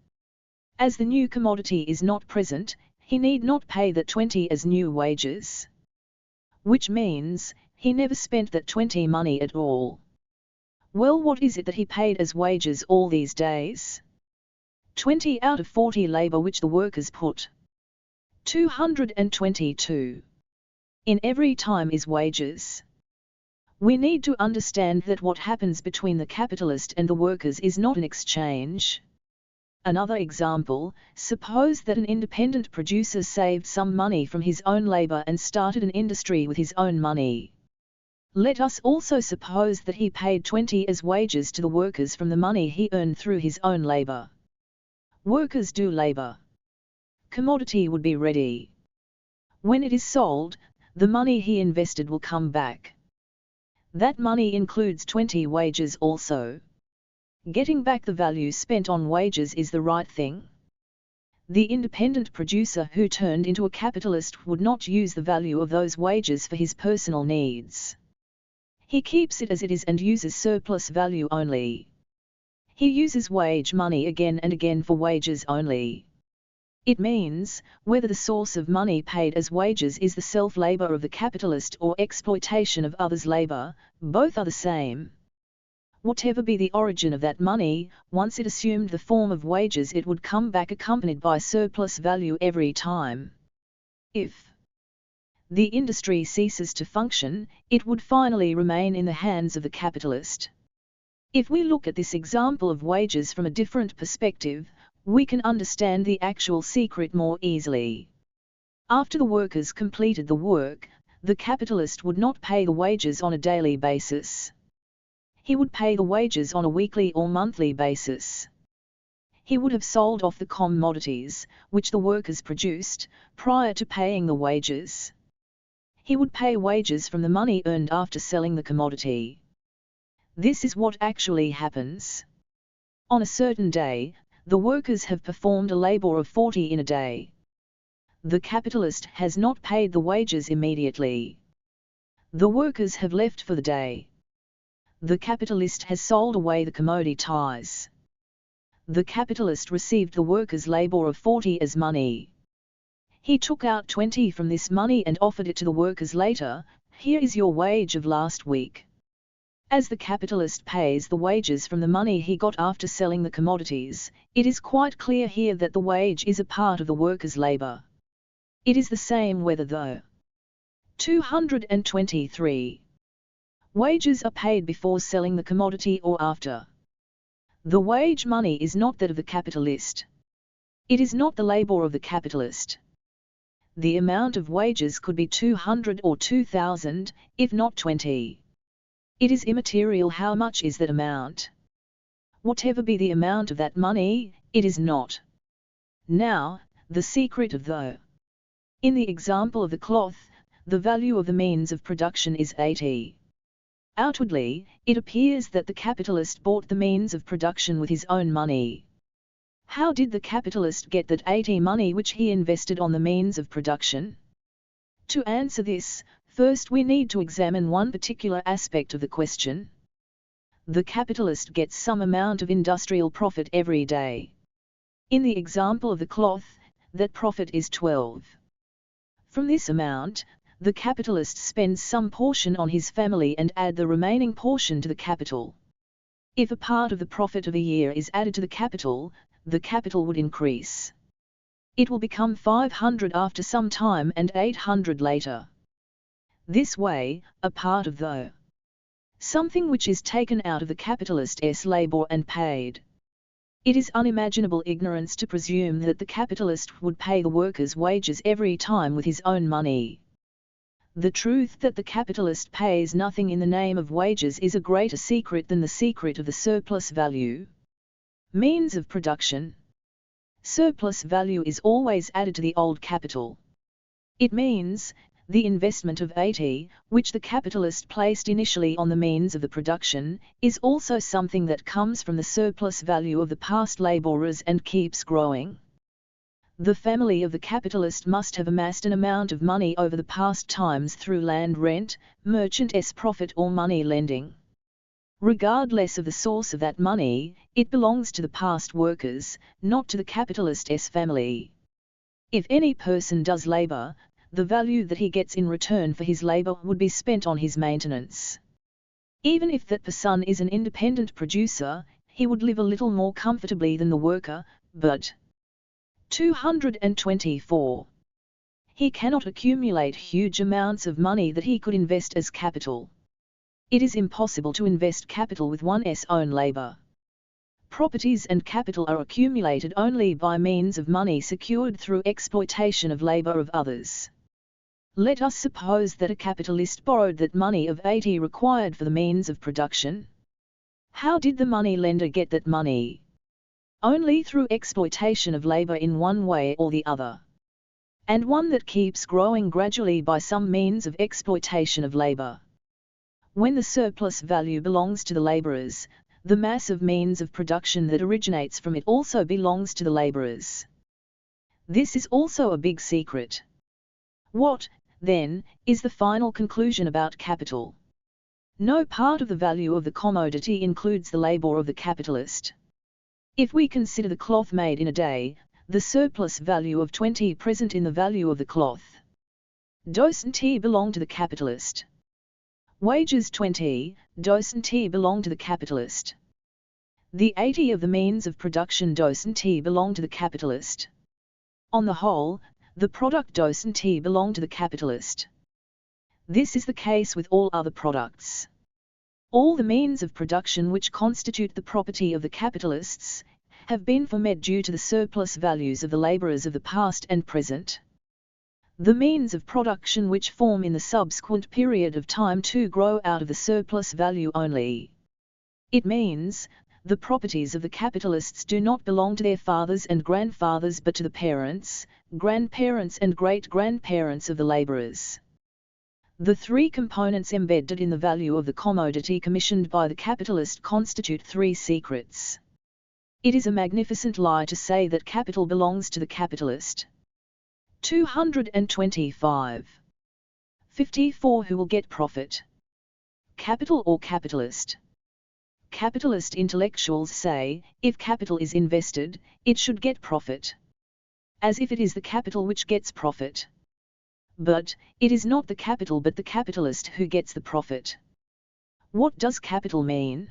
As the new commodity is not present, he need not pay that 20 as new wages. Which means, he never spent that 20 money at all. Well, what is it that he paid as wages all these days? 20 out of 40 labor which the workers put. 222. In every time is wages. We need to understand that what happens between the capitalist and the workers is not an exchange. Another example, suppose that an independent producer saved some money from his own labor and started an industry with his own money. Let us also suppose that he paid 20 as wages to the workers from the money he earned through his own labor. Workers do labor. Commodity would be ready. When it is sold, the money he invested will come back. That money includes 20 wages also. Getting back the value spent on wages is the right thing. The independent producer who turned into a capitalist would not use the value of those wages for his personal needs. He keeps it as it is and uses surplus value only. He uses wage money again and again for wages only. It means, whether the source of money paid as wages is the self-labor of the capitalist or exploitation of others' labor, both are the same. Whatever be the origin of that money, once it assumed the form of wages, it would come back accompanied by surplus value every time. If the industry ceases to function, it would finally remain in the hands of the capitalist. If we look at this example of wages from a different perspective, we can understand the actual secret more easily. After the workers completed the work, the capitalist would not pay the wages on a daily basis. He would pay the wages on a weekly or monthly basis. He would have sold off the commodities, which the workers produced, prior to paying the wages. He would pay wages from the money earned after selling the commodity. This is what actually happens. On a certain day, the workers have performed a labor of 40 in a day. The capitalist has not paid the wages immediately. The workers have left for the day. The capitalist has sold away the commodities. The capitalist received the workers' labor of 40 as money. He took out 20 from this money and offered it to the workers later. Here is your wage of last week. As the capitalist pays the wages from the money he got after selling the commodities, it is quite clear here that the wage is a part of the worker's labor. It is the same whether the 223 wages are paid before selling the commodity or after. The wage money is not that of the capitalist. It is not the labor of the capitalist. The amount of wages could be 200 or 2,000, if not 20. It is immaterial how much is that amount. Whatever be the amount of that money, it is not. Now, the secret of the. In the example of the cloth, the value of the means of production is 80. Outwardly, it appears that the capitalist bought the means of production with his own money. How did the capitalist get that 80 money which he invested on the means of production? To answer this, first we need to examine one particular aspect of the question. The capitalist gets some amount of industrial profit every day. In the example of the cloth, that profit is 12. From this amount, the capitalist spends some portion on his family and add the remaining portion to the capital. If a part of the profit of a year is added to the capital would increase. It will become 500 after some time and 800 later. This way, a part of something which is taken out of the capitalist's labor and paid. It is unimaginable ignorance to presume that the capitalist would pay the workers' wages every time with his own money. The truth that the capitalist pays nothing in the name of wages is a greater secret than the secret of the surplus value. Means of production. Surplus value is always added to the old capital. It means, the investment of 80, which the capitalist placed initially on the means of the production, is also something that comes from the surplus value of the past laborers and keeps growing. The family of the capitalist must have amassed an amount of money over the past times through land rent, merchant's profit or money lending. Regardless of the source of that money, it belongs to the past workers, not to the capitalist's family. If any person does labor, the value that he gets in return for his labor would be spent on his maintenance. Even if that person is an independent producer, he would live a little more comfortably than the worker, but 224. He cannot accumulate huge amounts of money that he could invest as capital. It is impossible to invest capital with one's own labor. Properties and capital are accumulated only by means of money secured through exploitation of labor of others. Let us suppose that a capitalist borrowed that money of 80 required for the means of production. How did the money lender get that money? Only through exploitation of labor in one way or the other. And one that keeps growing gradually by some means of exploitation of labor. When the surplus value belongs to the laborers, the mass of means of production that originates from it also belongs to the laborers. This is also a big secret. What, then, is the final conclusion about capital? No part of the value of the commodity includes the labor of the capitalist. If we consider the cloth made in a day, the surplus value of 20 present in the value of the cloth doesn't belong to the capitalist. Wages 20 doesn't belong to the capitalist. The 80 of the means of production doesn't belong to the capitalist. On the whole, the product doesn't belong to the capitalist. This is the case with all other products. All the means of production which constitute the property of the capitalists have been formed due to the surplus values of the laborers of the past and present. The means of production which form in the subsequent period of time to grow out of the surplus value only. It means, the properties of the capitalists do not belong to their fathers and grandfathers but to the parents, grandparents and great-grandparents of the laborers. The three components embedded in the value of the commodity commissioned by the capitalist constitute three secrets. It is a magnificent lie to say that capital belongs to the capitalist. 225. 54. Who will get profit? Capital or capitalist? Capitalist intellectuals say, if capital is invested, it should get profit. As if it is the capital which gets profit. But, it is not the capital but the capitalist who gets the profit. What does capital mean?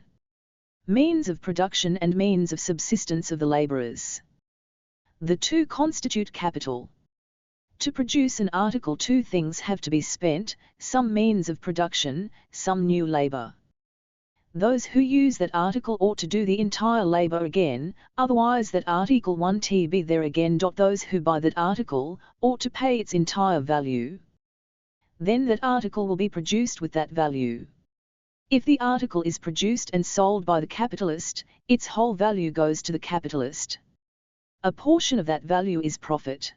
Means of production and means of subsistence of the laborers. The two constitute capital. To produce an article, two things have to be spent, some means of production, some new labor. Those who use that article ought to do the entire labor again, otherwise that article won't be there again. Those who buy that article ought to pay its entire value. Then that article will be produced with that value. If the article is produced and sold by the capitalist, its whole value goes to the capitalist. A portion of that value is profit.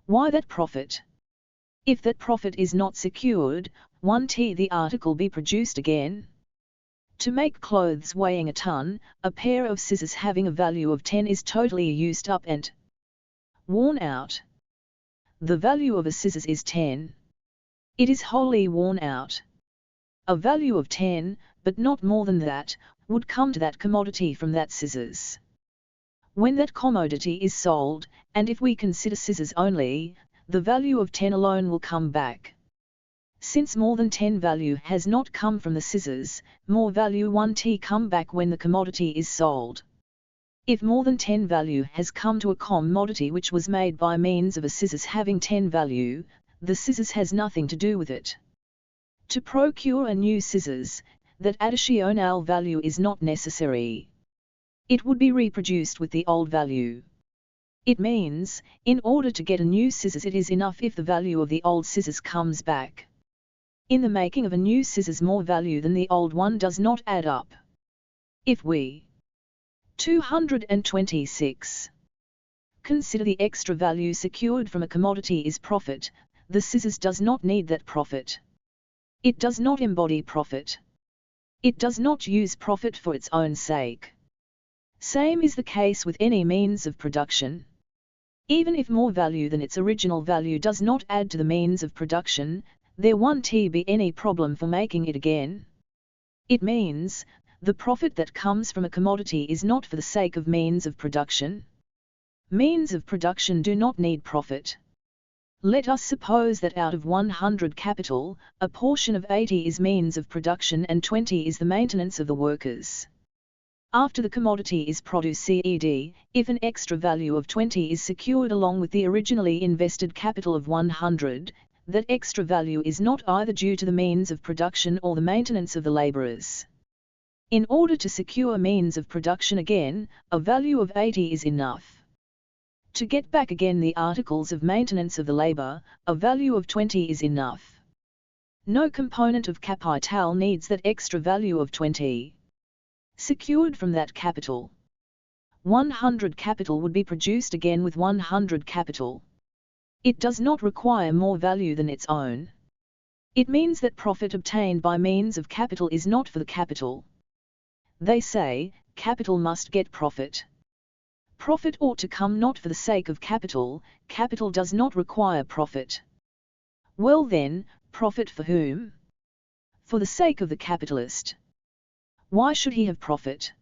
Why that profit? If that profit is not secured, 1t the article be produced again. To make clothes weighing a ton, a pair of scissors having a value of 10 is totally used up and worn out. The value of a scissors is 10. It is wholly worn out. A value of 10, but not more than that, would come to that commodity from that scissors. When that commodity is sold, and if we consider scissors only, the value of 10 alone will come back. Since more than 10 value has not come from the scissors, more value 1t come back when the commodity is sold. If more than 10 value has come to a commodity which was made by means of a scissors having 10 value, the scissors has nothing to do with it. To procure a new scissors, that additional value is not necessary. It would be reproduced with the old value. It means, in order to get a new scissors it is enough if the value of the old scissors comes back. In the making of a new scissors more value than the old one does not add up. If we 226 consider the extra value secured from a commodity is profit, the scissors does not need that profit. It does not embody profit. It does not use profit for its own sake. Same is the case with any means of production. Even if more value than its original value does not add to the means of production, there won't be any problem for making it again. It means, the profit that comes from a commodity is not for the sake of means of production. Means of production do not need profit. Let us suppose that out of 100 capital, a portion of 80 is means of production and 20 is the maintenance of the workers. After the commodity is produced, if an extra value of 20 is secured along with the originally invested capital of 100, that extra value is not either due to the means of production or the maintenance of the laborers. In order to secure means of production again, a value of 80 is enough. To get back again the articles of maintenance of the labor, a value of 20 is enough. No component of capital needs that extra value of 20. Secured from that capital, 100 capital would be produced again with 100 capital. It does not require more value than its own. It means that profit obtained by means of capital is not for the capital. They say, capital must get profit. Profit ought to come not for the sake of capital, capital does not require profit. Well then, profit for whom? For the sake of the capitalist. Why should he have profit?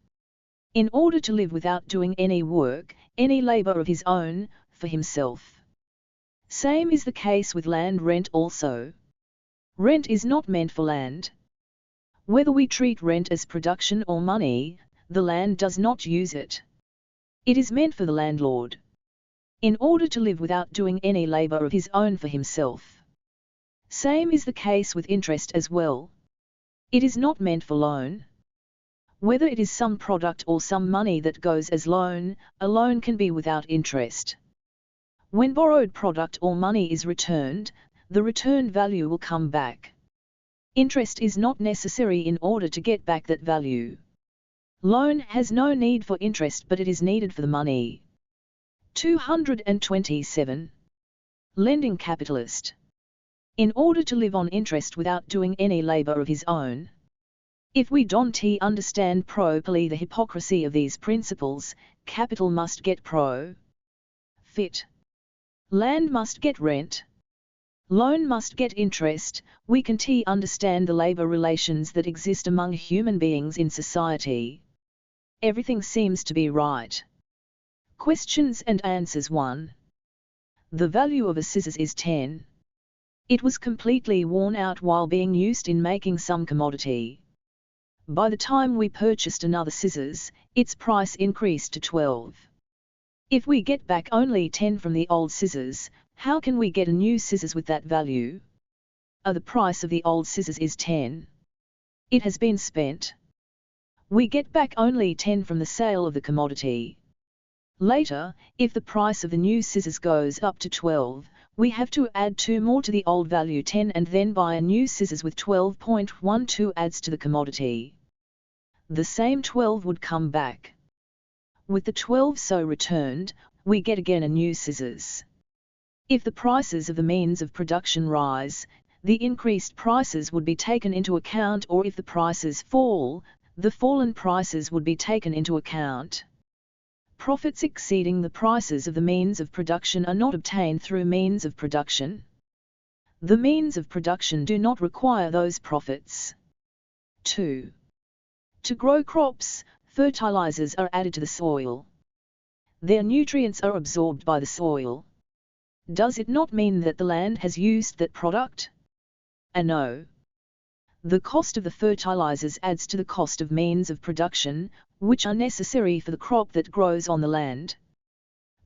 In order to live without doing any work, any labor of his own, for himself. Same is the case with land rent also. Rent is not meant for land. Whether we treat rent as production or money, the land does not use it. It is meant for the landlord. In order to live without doing any labor of his own for himself. Same is the case with interest as well. It is not meant for loan. Whether it is some product or some money that goes as loan, a loan can be without interest. When borrowed product or money is returned, the returned value will come back. Interest is not necessary in order to get back that value. Loan has no need for interest but it is needed for the money. 227. Lending capitalist. In order to live on interest without doing any labor of his own. If we don't understand properly the hypocrisy of these principles, capital must get profit. Land must get rent. Loan must get interest. We can understand the labor relations that exist among human beings in society. Everything seems to be right. Questions and answers 1. The value of a scissors is 10. It was completely worn out while being used in making some commodity. By the time we purchased another scissors, its price increased to 12. If we get back only 10 from the old scissors, how can we get a new scissors with that value? The price of the old scissors is 10. It has been spent. We get back only 10 from the sale of the commodity. Later, if the price of the new scissors goes up to 12, we have to add 2 more to the old value 10 and then buy a new scissors with 12.12 adds to the commodity. The same 12 would come back. With the 12 so returned, we get again a new scissors. If the prices of the means of production rise, the increased prices would be taken into account, or if the prices fall, the fallen prices would be taken into account. Profits exceeding the prices of the means of production are not obtained through means of production. The means of production do not require those profits. 2. To grow crops, fertilizers are added to the soil. Their nutrients are absorbed by the soil. Does it not mean that the land has used that product? No. The cost of the fertilizers adds to the cost of means of production, which are necessary for the crop that grows on the land.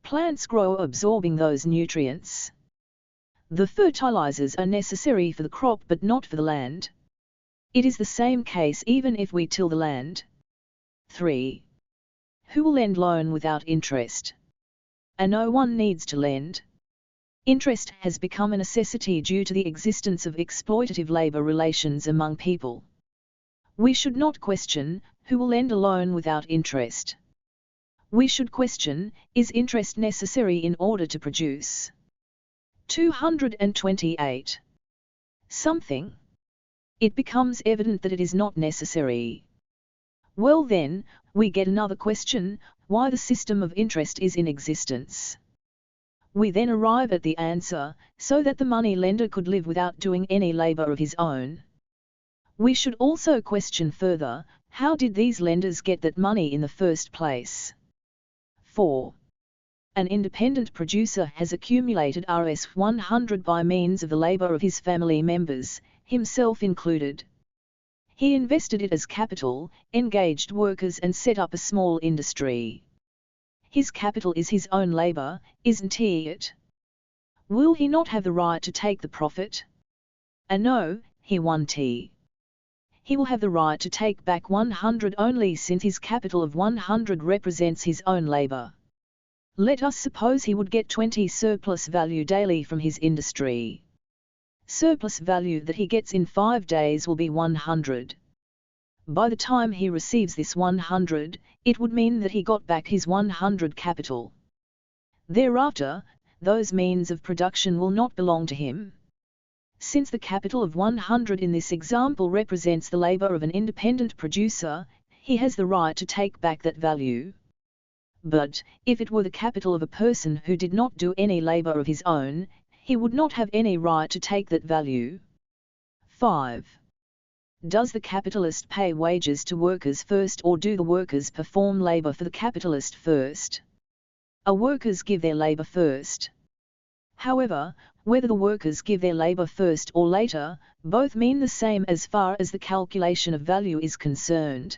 Plants grow absorbing those nutrients. The fertilizers are necessary for the crop but not for the land. It is the same case even if we till the land. 3. Who will lend loan without interest? No one needs to lend. Interest has become a necessity due to the existence of exploitative labor relations among people. We should not question, who will lend a loan without interest? We should question, is interest necessary in order to produce? 228. Something. It becomes evident that it is not necessary. Well then, we get another question, why the system of interest is in existence. We then arrive at the answer, so that the money lender could live without doing any labor of his own. We should also question further, how did these lenders get that money in the first place? 4. An independent producer has accumulated Rs 100 by means of the labor of his family members, himself included. He invested it as capital, engaged workers and set up a small industry. His capital is his own labor, isn't it? Will he not have the right to take the profit? No, he won't. He will have the right to take back 100 only, since his capital of 100 represents his own labor. Let us suppose he would get 20 surplus value daily from his industry. Surplus value that he gets in 5 days will be 100. By the time he receives this 100, it would mean that he got back his 100 capital. Thereafter, those means of production will not belong to him. Since the capital of 100 in this example represents the labor of an independent producer, he has the right to take back that value. But, if it were the capital of a person who did not do any labor of his own, he would not have any right to take that value. 5. Does the capitalist pay wages to workers first, or do the workers perform labor for the capitalist first? Workers give their labor first. However, whether the workers give their labor first or later, both mean the same as far as the calculation of value is concerned.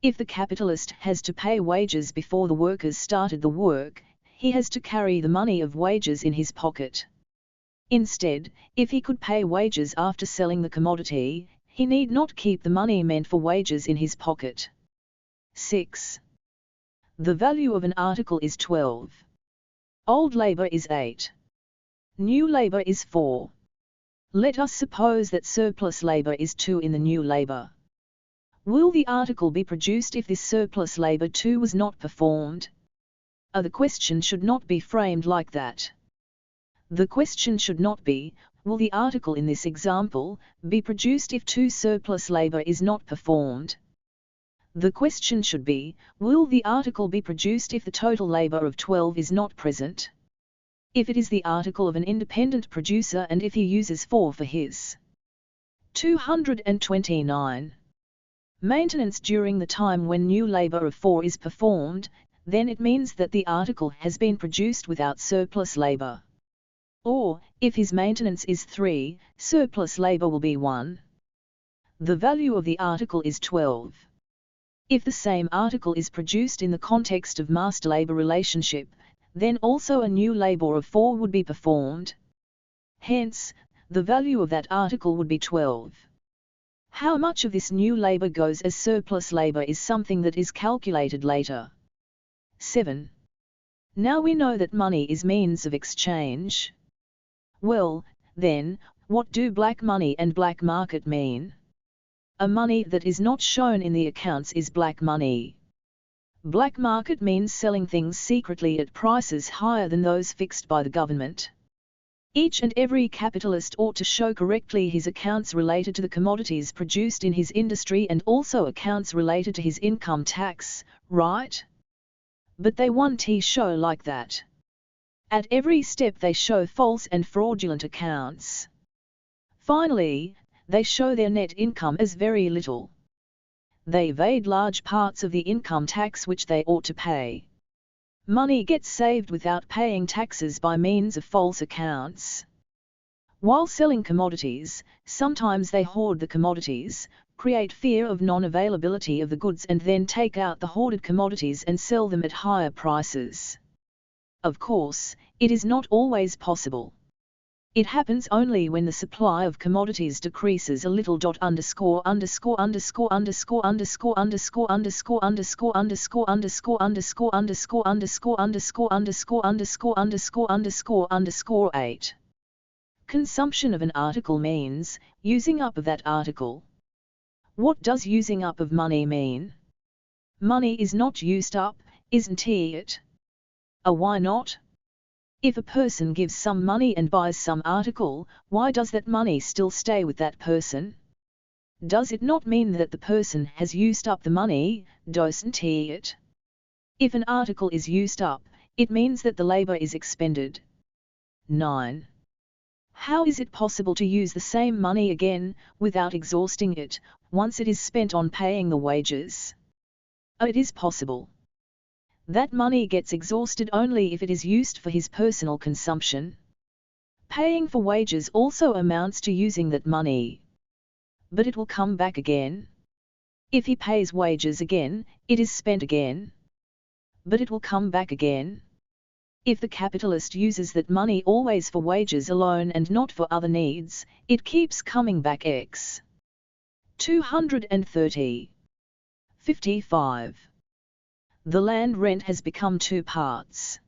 If the capitalist has to pay wages before the workers started the work, he has to carry the money of wages in his pocket. Instead, if he could pay wages after selling the commodity, he need not keep the money meant for wages in his pocket. 6. The value of an article is 12. Old labor is 8. New labor is 4. Let us suppose that surplus labor is 2 in the new labor. Will the article be produced if this surplus labor 2 was not performed? The question should not be framed like that. The question should not be, will the article in this example be produced if 2 surplus labor is not performed? The question should be, will the article be produced if the total labor of 12 is not present? If it is the article of an independent producer and if he uses 4 for his. 229. Maintenance during the time when new labor of 4 is performed, then it means that the article has been produced without surplus labor. Or, if his maintenance is 3, surplus labor will be 1. The value of the article is 12. If the same article is produced in the context of master-labor relationship, then also a new labor of 4 would be performed. Hence, the value of that article would be 12. How much of this new labor goes as surplus labor is something that is calculated later. 7. Now we know that money is means of exchange. Well, then, what do black money and black market mean? A money that is not shown in the accounts is black money. Black market means selling things secretly at prices higher than those fixed by the government. Each and every capitalist ought to show correctly his accounts related to the commodities produced in his industry and also accounts related to his income tax, right? But they won't show like that. At every step they show false and fraudulent accounts. Finally, they show their net income as very little. They evade large parts of the income tax which they ought to pay. Money gets saved without paying taxes by means of false accounts. While selling commodities, sometimes they hoard the commodities, create fear of non-availability of the goods and then take out the hoarded commodities and sell them at higher prices. Of course, it is not always possible. It happens only when the supply of commodities decreases a little. Underscore underscore underscore underscore underscore underscore underscore underscore underscore underscore underscore underscore underscore underscore underscore underscore underscore underscore 8. Consumption of an article means using up of that article. What does using up of money mean? Money is not used up, isn't it? Why not? If a person gives some money and buys some article, why does that money still stay with that person? Does it not mean that the person has used up the money, doesn't it? If an article is used up, it means that the labor is expended. 9. How is it possible to use the same money again, without exhausting it, once it is spent on paying the wages? It is possible. That money gets exhausted only if it is used for his personal consumption. Paying for wages also amounts to using that money. But it will come back again. If he pays wages again, it is spent again. But it will come back again. If the capitalist uses that money always for wages alone and not for other needs, it keeps coming back. 230. 55. The land rent has become two parts.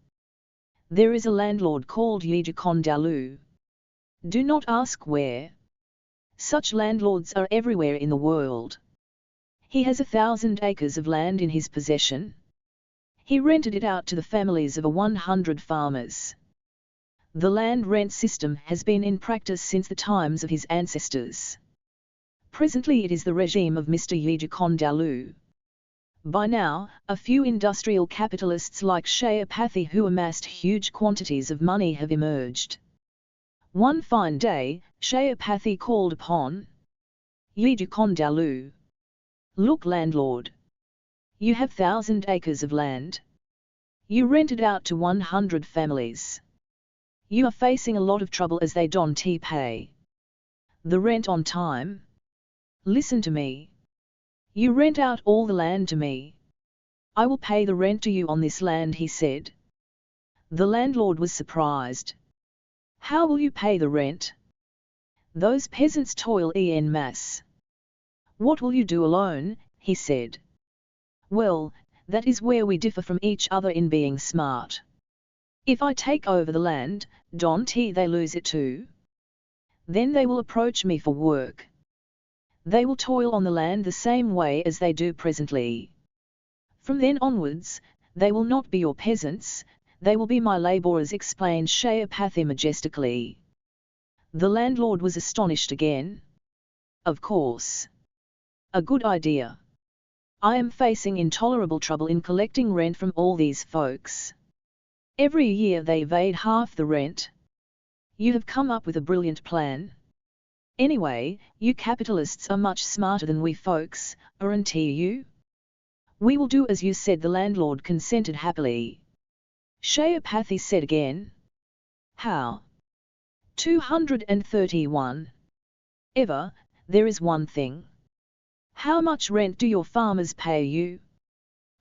There is a landlord called Yijikondalu. Do not ask where. Such landlords are everywhere in the world. He has 1,000 acres of land in his possession. He rented it out to the families of 100 farmers. The land rent system has been in practice since the times of his ancestors. Presently it is the regime of Mr. Yijikondalu. By now, a few industrial capitalists like Shayapathy who amassed huge quantities of money have emerged. One fine day, Shayapathy called upon Yijikondalu. Look, landlord. You have 1,000 acres of land. You rent it out to 100 families. You are facing a lot of trouble as they don't pay the rent on time. Listen to me. You rent out all the land to me. I will pay the rent to you on this land, he said. The landlord was surprised. How will you pay the rent? Those peasants toil en masse. What will you do alone, he said. Well, that is where we differ from each other in being smart. If I take over the land, don't they lose it too? Then they will approach me for work. They will toil on the land the same way as they do presently. From then onwards, they will not be your peasants, they will be my labourers, explained Shayapathy majestically. The landlord was astonished again. Of course. A good idea. I am facing intolerable trouble in collecting rent from all these folks. Every year they evade half the rent. You have come up with a brilliant plan. Anyway, you capitalists are much smarter than we folks, aren't you? We will do as you said. The landlord consented happily. Shayapathy said again. How? 231. Ever, there is one thing. How much rent do your farmers pay you?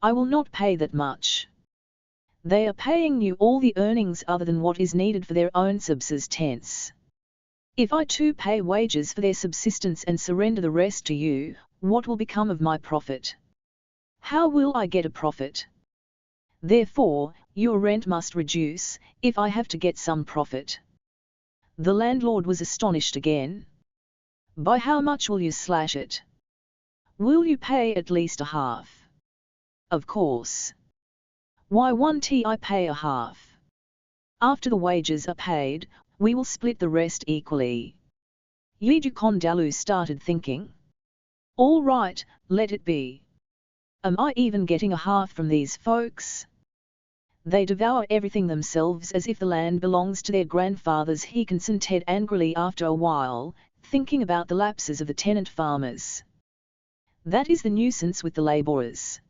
I will not pay that much. They are paying you all the earnings other than what is needed for their own subsistence. If I too pay wages for their subsistence and surrender the rest to you, what will become of my profit? How will I get a profit? Therefore, your rent must reduce, if I have to get some profit. The landlord was astonished again. By how much will you slash it? Will you pay at least a half? Of course. Why, won't I pay a half? After the wages are paid, we will split the rest equally. Yidukondalu started thinking. All right, let it be. Am I even getting a half from these folks? They devour everything themselves as if the land belongs to their grandfathers, he consented angrily after a while, thinking about the lapses of the tenant farmers. That is the nuisance with the labourers.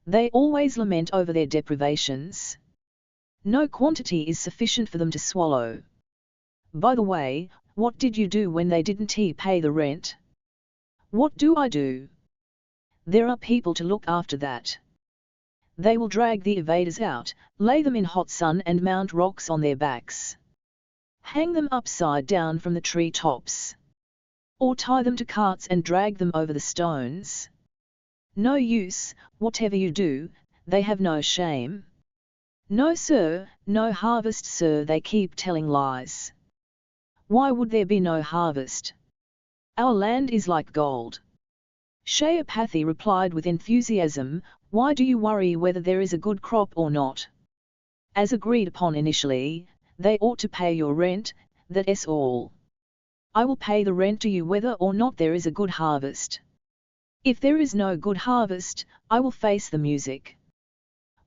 They always lament over their deprivations. No quantity is sufficient for them to swallow. By the way, what did you do when they didn't pay the rent? What do I do? There are people to look after that. They will drag the evaders out, lay them in hot sun and mount rocks on their backs. Hang them upside down from the tree tops. Or tie them to carts and drag them over the stones. No use, whatever you do, they have no shame. No sir, no harvest sir, they keep telling lies. Why would there be no harvest? Our land is like gold. Shayapathy replied with enthusiasm, why do you worry whether there is a good crop or not? As agreed upon initially, they ought to pay your rent, that's all. I will pay the rent to you whether or not there is a good harvest. If there is no good harvest, I will face the music.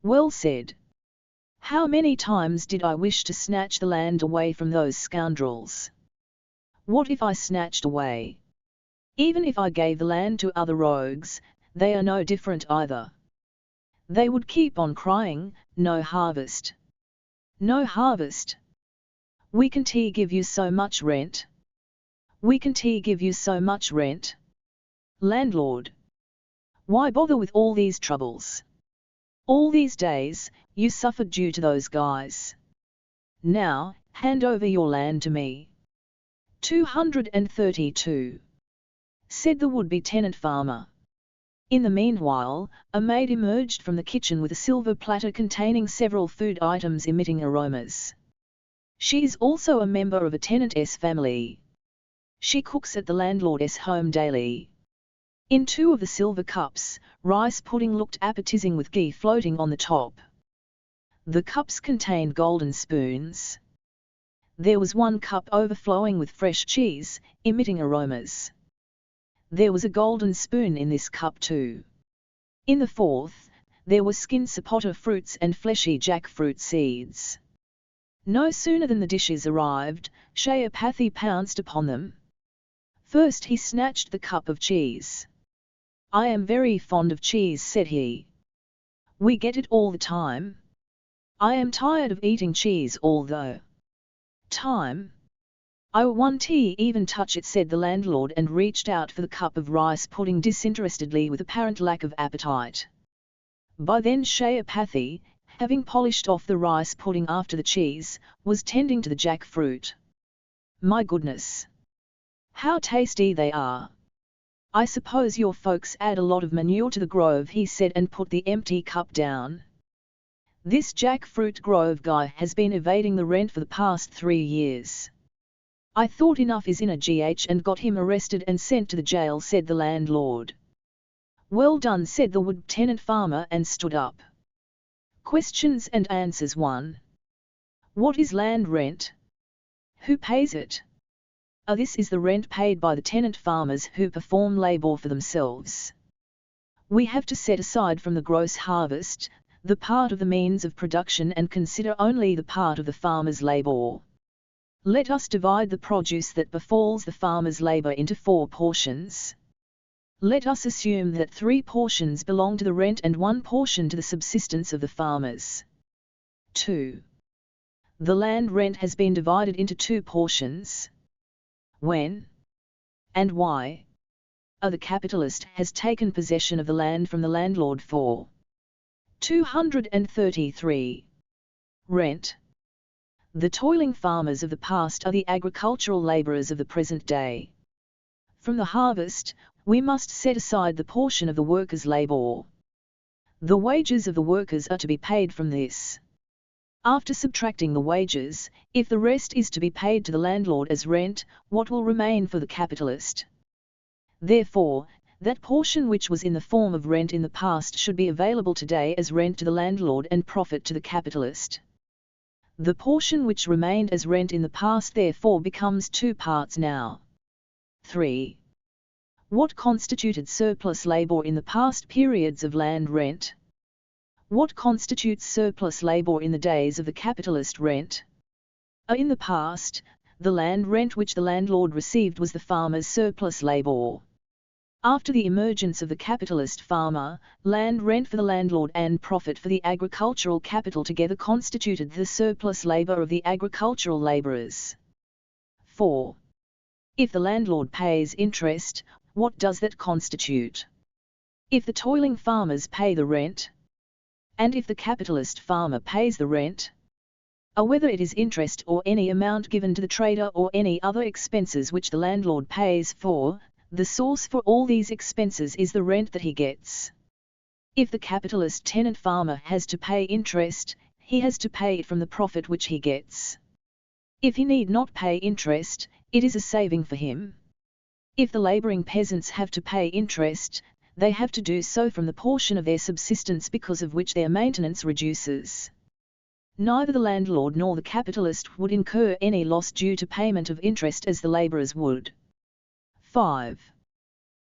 Well said. How many times did I wish to snatch the land away from those scoundrels? What if I snatched away? Even if I gave the land to other rogues, they are no different either. They would keep on crying, no harvest. No harvest. We can't give you so much rent. We can't give you so much rent. Landlord. Why bother with all these troubles? All these days, you suffered due to those guys. Now, hand over your land to me. 232. Said the would-be tenant farmer. In the meanwhile, a maid emerged from the kitchen with a silver platter containing several food items emitting aromas. She is also a member of a tenant's family. She cooks at the landlord's home daily. In two of the silver cups, rice pudding looked appetizing with ghee floating on the top. The cups contained golden spoons. There was one cup overflowing with fresh cheese, emitting aromas. There was a golden spoon in this cup too. In the fourth, there were skinned sapota fruits and fleshy jackfruit seeds. No sooner than the dishes arrived, Shayapathy pounced upon them. First he snatched the cup of cheese. I am very fond of cheese, said he. We get it all the time. I am tired of eating cheese all the time. I won't even touch it, said the landlord, and reached out for the cup of rice pudding disinterestedly with apparent lack of appetite. By then Shayapathy, having polished off the rice pudding after the cheese, was tending to the jackfruit. My goodness! How tasty they are! I suppose your folks add a lot of manure to the grove, he said, and put the empty cup down. This jackfruit grove guy has been evading the rent for the past 3 years. I thought enough is in a GH and got him arrested and sent to the jail, said the landlord. Well done, said the wood tenant farmer, and stood up. Questions and answers 1. What is land rent? Who pays it? This is the rent paid by the tenant farmers who perform labour for themselves. We have to set aside from the gross harvest, the part of the means of production, and consider only the part of the farmer's labour. Let us divide the produce that befalls the farmer's labour into 4 portions. Let us assume that 3 portions belong to the rent and 1 portion to the subsistence of the farmers. 2. The land rent has been divided into 2 portions. When and why the capitalist has taken possession of the land from the landlord for 233. Rent. The toiling farmers of the past are the agricultural labourers of the present day. From the harvest, we must set aside the portion of the workers' labour. The wages of the workers are to be paid from this. After subtracting the wages, if the rest is to be paid to the landlord as rent, what will remain for the capitalist? Therefore, that portion which was in the form of rent in the past should be available today as rent to the landlord and profit to the capitalist. The portion which remained as rent in the past therefore becomes 2 parts now. 3. What constituted surplus labor in the past periods of land rent? What constitutes surplus labor in the days of the capitalist rent? In the past, the land rent which the landlord received was the farmer's surplus labor. After the emergence of the capitalist farmer, land rent for the landlord and profit for the agricultural capital together constituted the surplus labor of the agricultural laborers. 4. If the landlord pays interest, what does that constitute? If the toiling farmers pay the rent, and if the capitalist farmer pays the rent, whether it is interest or any amount given to the trader or any other expenses which the landlord pays for, the source for all these expenses is the rent that he gets. If the capitalist tenant farmer has to pay interest, he has to pay it from the profit which he gets. If he need not pay interest, it is a saving for him. If the laboring peasants have to pay interest, they have to do so from the portion of their subsistence because of which their maintenance reduces. Neither the landlord nor the capitalist would incur any loss due to payment of interest as the laborers would. 5.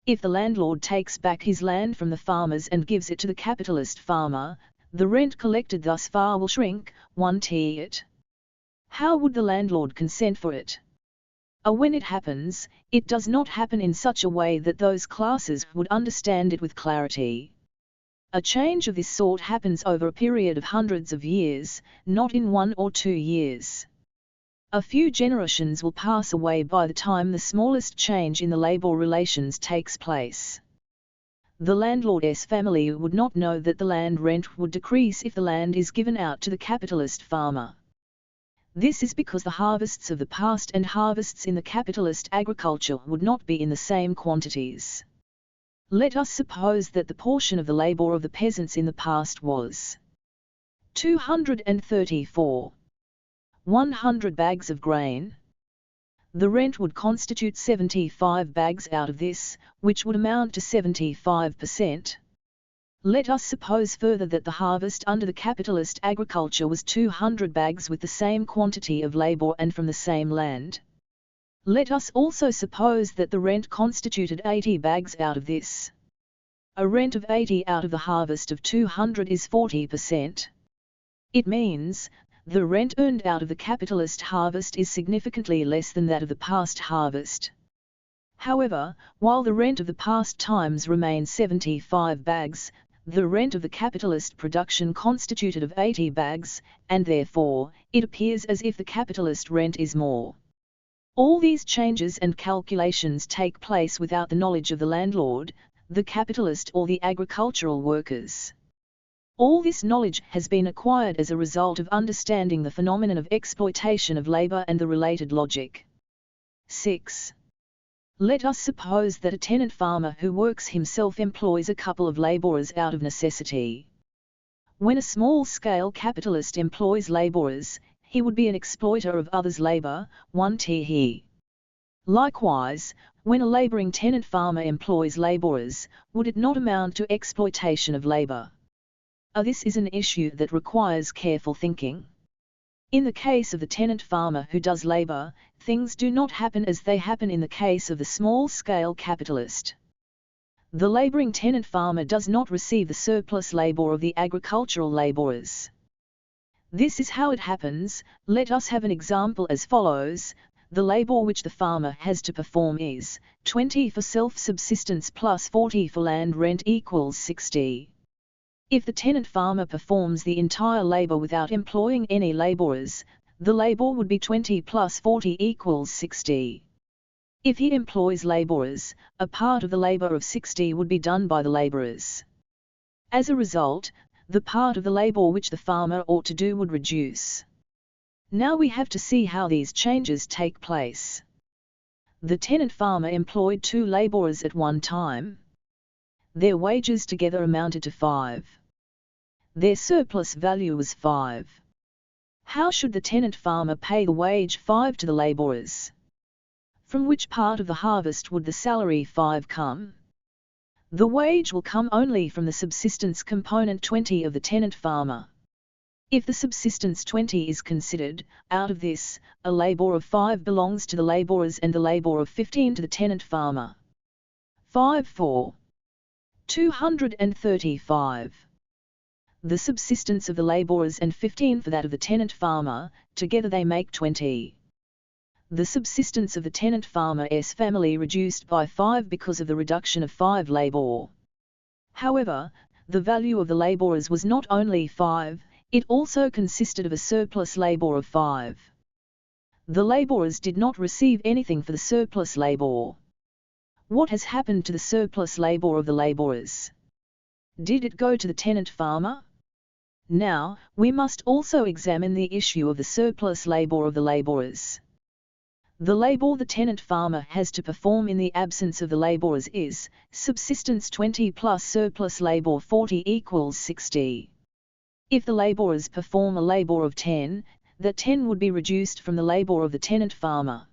If the landlord takes back his land from the farmers and gives it to the capitalist farmer, the rent collected thus far will shrink, 1t it. How would the landlord consent for it? When it happens, it does not happen in such a way that those classes would understand it with clarity. A change of this sort happens over a period of hundreds of years, not in 1 or 2 years. A few generations will pass away by the time the smallest change in the labor relations takes place. The landlord's family would not know that the land rent would decrease if the land is given out to the capitalist farmer. This is because the harvests of the past and harvests in the capitalist agriculture would not be in the same quantities. Let us suppose that the portion of the labor of the peasants in the past was 234. 100 bags of grain. The rent would constitute 75 bags out of this, which would amount to 75%. Let us suppose further that the harvest under the capitalist agriculture was 200 bags with the same quantity of labor and from the same land. Let us also suppose that the rent constituted 80 bags out of this. A rent of 80 out of the harvest of 200 is 40%. It means, the rent earned out of the capitalist harvest is significantly less than that of the past harvest. However, while the rent of the past times remains 75 bags, the rent of the capitalist production constituted of 80 bags, and therefore, it appears as if the capitalist rent is more. All these changes and calculations take place without the knowledge of the landlord, the capitalist or the agricultural workers. All this knowledge has been acquired as a result of understanding the phenomenon of exploitation of labor and the related logic. 6. Let us suppose that a tenant farmer who works himself employs a couple of laborers out of necessity. When a small-scale capitalist employs laborers, he would be an exploiter of others' labor, 1t he. Likewise, when a laboring tenant farmer employs laborers, would it not amount to exploitation of labor? This is an issue that requires careful thinking. In the case of the tenant farmer who does labor, things do not happen as they happen in the case of the small-scale capitalist. The laboring tenant farmer does not receive the surplus labor of the agricultural laborers. This is how it happens. Let us have an example as follows. The labor which the farmer has to perform is 20 for self-subsistence plus 40 for land rent equals 60. If the tenant farmer performs the entire labor without employing any laborers, the labor would be 20 plus 40 equals 60. If he employs laborers, a part of the labor of 60 would be done by the laborers. As a result, the part of the labor which the farmer ought to do would reduce. Now we have to see how these changes take place. The tenant farmer employed 2 laborers at one time. Their wages together amounted to 5. Their surplus value was 5. How should the tenant farmer pay the wage 5 to the laborers? From which part of the harvest would the salary 5 come? The wage will come only from the subsistence component 20 of the tenant farmer. If the subsistence 20 is considered, out of this, a labour of 5 belongs to the labourers and the labour of 15 to the tenant farmer. 5.4. 235. The subsistence of the labourers and 15 for that of the tenant farmer, together they make 20. The subsistence of the tenant farmer's family reduced by 5 because of the reduction of 5 labour. However, the value of the labourers was not only 5, it also consisted of a surplus labour of 5. The labourers did not receive anything for the surplus labour. What has happened to the surplus labour of the labourers? Did it go to the tenant farmer? Now, we must also examine the issue of the surplus labour of the labourers. The labour the tenant farmer has to perform in the absence of the labourers is, subsistence 20 plus surplus labour 40 equals 60. If the labourers perform a labour of 10, that 10 would be reduced from the labour of the tenant farmer.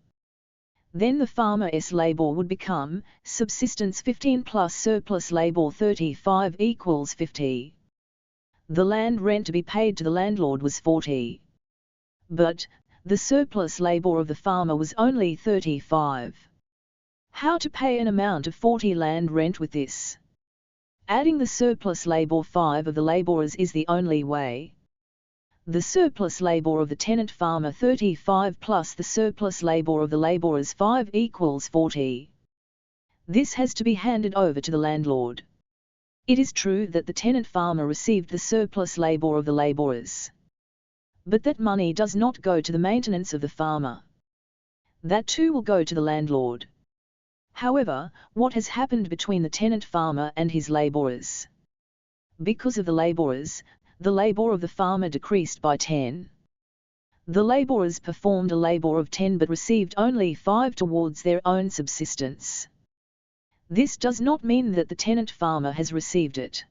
Then the farmer's labour would become, subsistence 15 plus surplus labour 35 equals 50. The land rent to be paid to the landlord was 40. But, the surplus labour of the farmer was only 35. How to pay an amount of 40 land rent with this? Adding the surplus labour 5 of the labourers is the only way. The surplus labour of the tenant farmer 35 plus the surplus labour of the labourers 5 equals 40. This has to be handed over to the landlord. It is true that the tenant farmer received the surplus labour of the labourers. But that money does not go to the maintenance of the farmer. That too will go to the landlord. However, what has happened between the tenant farmer and his labourers? Because of the labourers, the labour of the farmer decreased by 10. The labourers performed a labour of 10 but received only 5 towards their own subsistence. This does not mean that the tenant farmer has received it.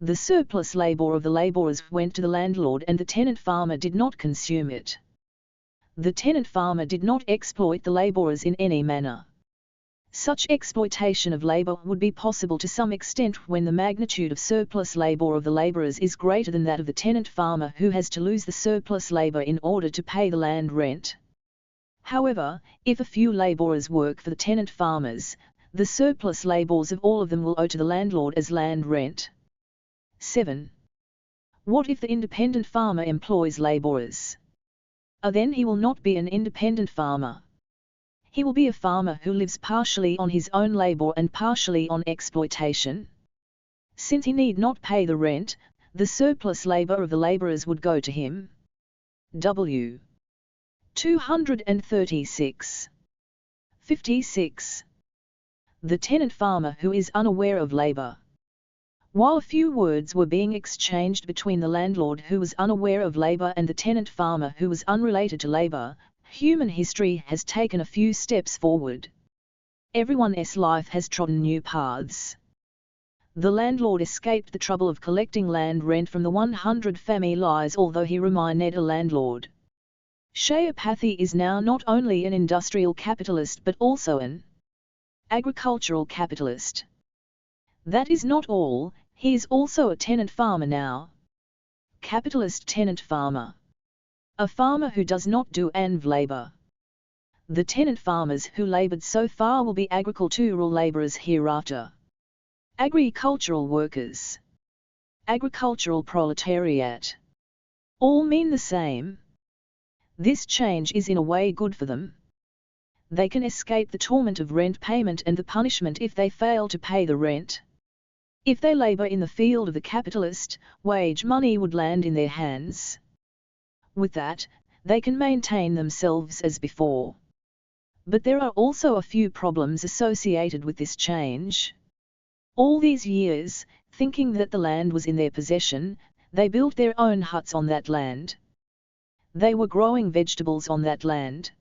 The surplus labour of the labourers went to the landlord and the tenant farmer did not consume it. The tenant farmer did not exploit the labourers in any manner. Such exploitation of labour would be possible to some extent when the magnitude of surplus labour of the labourers is greater than that of the tenant farmer who has to lose the surplus labour in order to pay the land rent. However, if a few labourers work for the tenant farmers, the surplus labours of all of them will owe to the landlord as land rent. 7. What if the independent farmer employs labourers? Then he will not be an independent farmer. He will be a farmer who lives partially on his own labour and partially on exploitation. Since he need not pay the rent, the surplus labour of the labourers would go to him. W. 236. 56. The tenant farmer who is unaware of labour. While a few words were being exchanged between the landlord who was unaware of labour and the tenant farmer who was unrelated to labour, human history has taken a few steps forward. Everyone's life has trodden new paths. The landlord escaped the trouble of collecting land rent from the 100 families although he remained a landlord. Shayapathy is now not only an industrial capitalist but also an agricultural capitalist. That is not all, he is also a tenant farmer now. Capitalist tenant farmer. A farmer who does not do ANV labour. The tenant farmers who laboured so far will be agricultural labourers hereafter. Agricultural workers. Agricultural proletariat. All mean the same. This change is in a way good for them. They can escape the torment of rent payment and the punishment if they fail to pay the rent. If they labour in the field of the capitalist, wage money would land in their hands. With that, they can maintain themselves as before. But there are also a few problems associated with this change. All these years, thinking that the land was in their possession, they built their own huts on that land. They were growing vegetables on that land.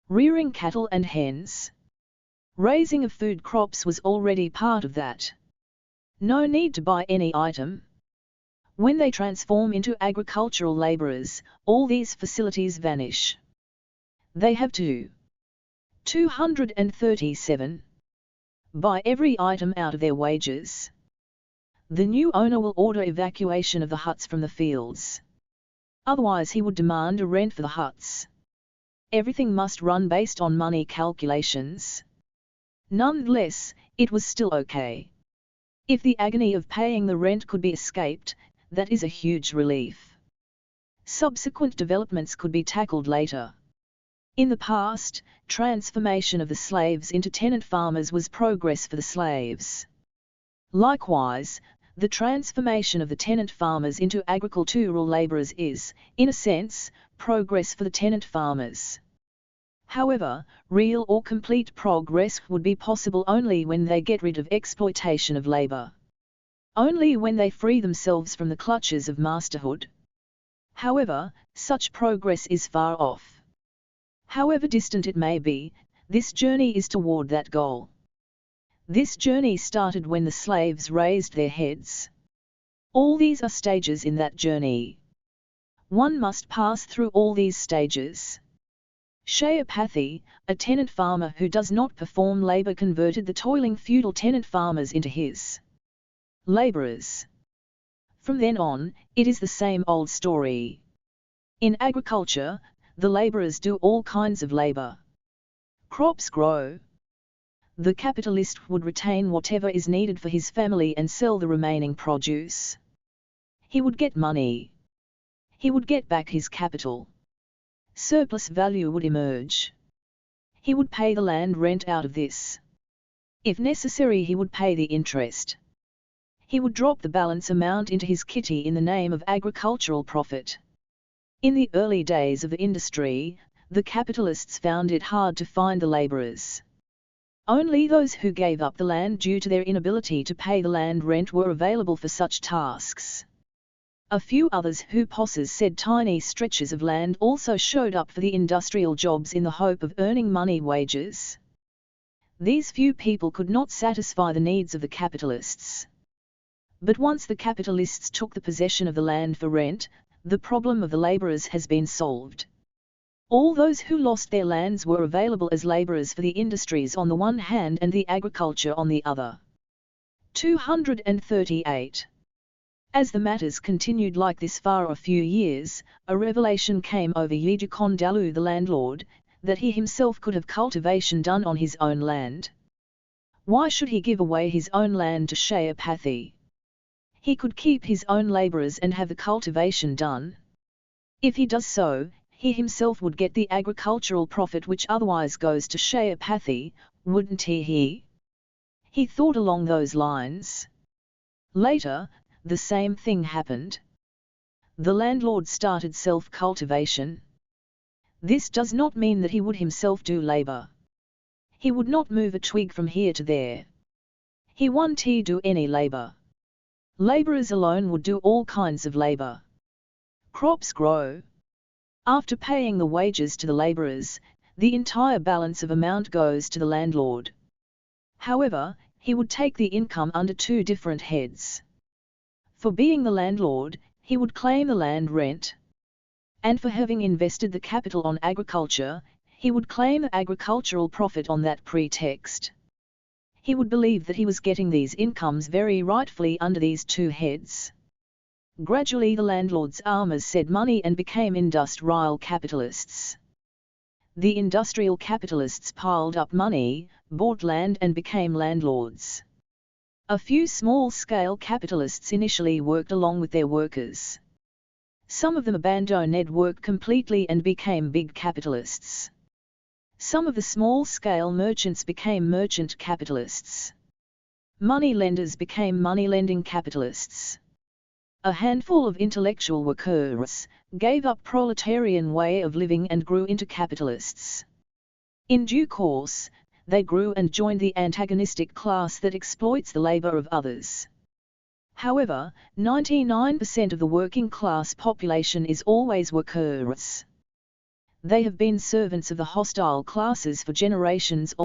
Rearing cattle and hens. Raising of food crops was already part of that. No need to buy any item. When they transform into agricultural labourers, all these facilities vanish. They have to. 237. Buy every item out of their wages. The new owner will order evacuation of the huts from the fields. Otherwise he would demand a rent for the huts. Everything must run based on money calculations. Nonetheless, it was still okay. If the agony of paying the rent could be escaped, that is a huge relief. Subsequent developments could be tackled later. In the past, transformation of the slaves into tenant farmers was progress for the slaves. Likewise, the transformation of the tenant farmers into agricultural laborers is, in a sense, progress for the tenant farmers. However, real or complete progress would be possible only when they get rid of exploitation of labor. Only when they free themselves from the clutches of masterhood. However, such progress is far off. However distant it may be, this journey is toward that goal. This journey started when the slaves raised their heads. All these are stages in that journey. One must pass through all these stages. Shayapathy, a tenant farmer who does not perform labor, converted the toiling feudal tenant farmers into his laborers. From then on, it is the same old story. In agriculture, the laborers do all kinds of labor. Crops grow. The capitalist would retain whatever is needed for his family and sell the remaining produce. He would get money. He would get back his capital. Surplus value would emerge. He would pay the land rent out of this. If necessary, he would pay the interest. He would drop the balance amount into his kitty in the name of agricultural profit. In the early days of the industry, the capitalists found it hard to find the laborers. Only those who gave up the land due to their inability to pay the land rent were available for such tasks. A few others who possessed tiny stretches of land also showed up for the industrial jobs in the hope of earning money wages. These few people could not satisfy the needs of the capitalists. But once the capitalists took the possession of the land for rent, the problem of the laborers has been solved. All those who lost their lands were available as laborers for the industries on the one hand and the agriculture on the other. 238. As the matters continued like this for a few years, a revelation came over Yijikondalu the landlord, that he himself could have cultivation done on his own land. Why should he give away his own land to Shayapathy? He could keep his own laborers and have the cultivation done. If he does so, he himself would get the agricultural profit which otherwise goes to Shayapathy, wouldn't he? He thought along those lines. Later, the same thing happened. The landlord started self-cultivation. This does not mean that he would himself do labor. He would not move a twig from here to there. He won't do any labor. Laborers alone would do all kinds of labor. Crops grow. After paying the wages to the laborers, the entire balance of amount goes to the landlord. However, he would take the income under two different heads. For being the landlord, he would claim the land rent. And for having invested the capital on agriculture, he would claim the agricultural profit on that pretext. He would believe that he was getting these incomes very rightfully under these two heads. Gradually the landlord's armors said money and became industrial capitalists. The industrial capitalists piled up money, bought land and became landlords. A few small-scale capitalists initially worked along with their workers. Some of them abandoned work completely and became big capitalists. Some of the small-scale merchants became merchant capitalists. Money lenders became money-lending capitalists. A handful of intellectual workers gave up proletarian way of living and grew into capitalists. In due course, they grew and joined the antagonistic class that exploits the labor of others. However, 99% of the working class population is always workers. They have been servants of the hostile classes for generations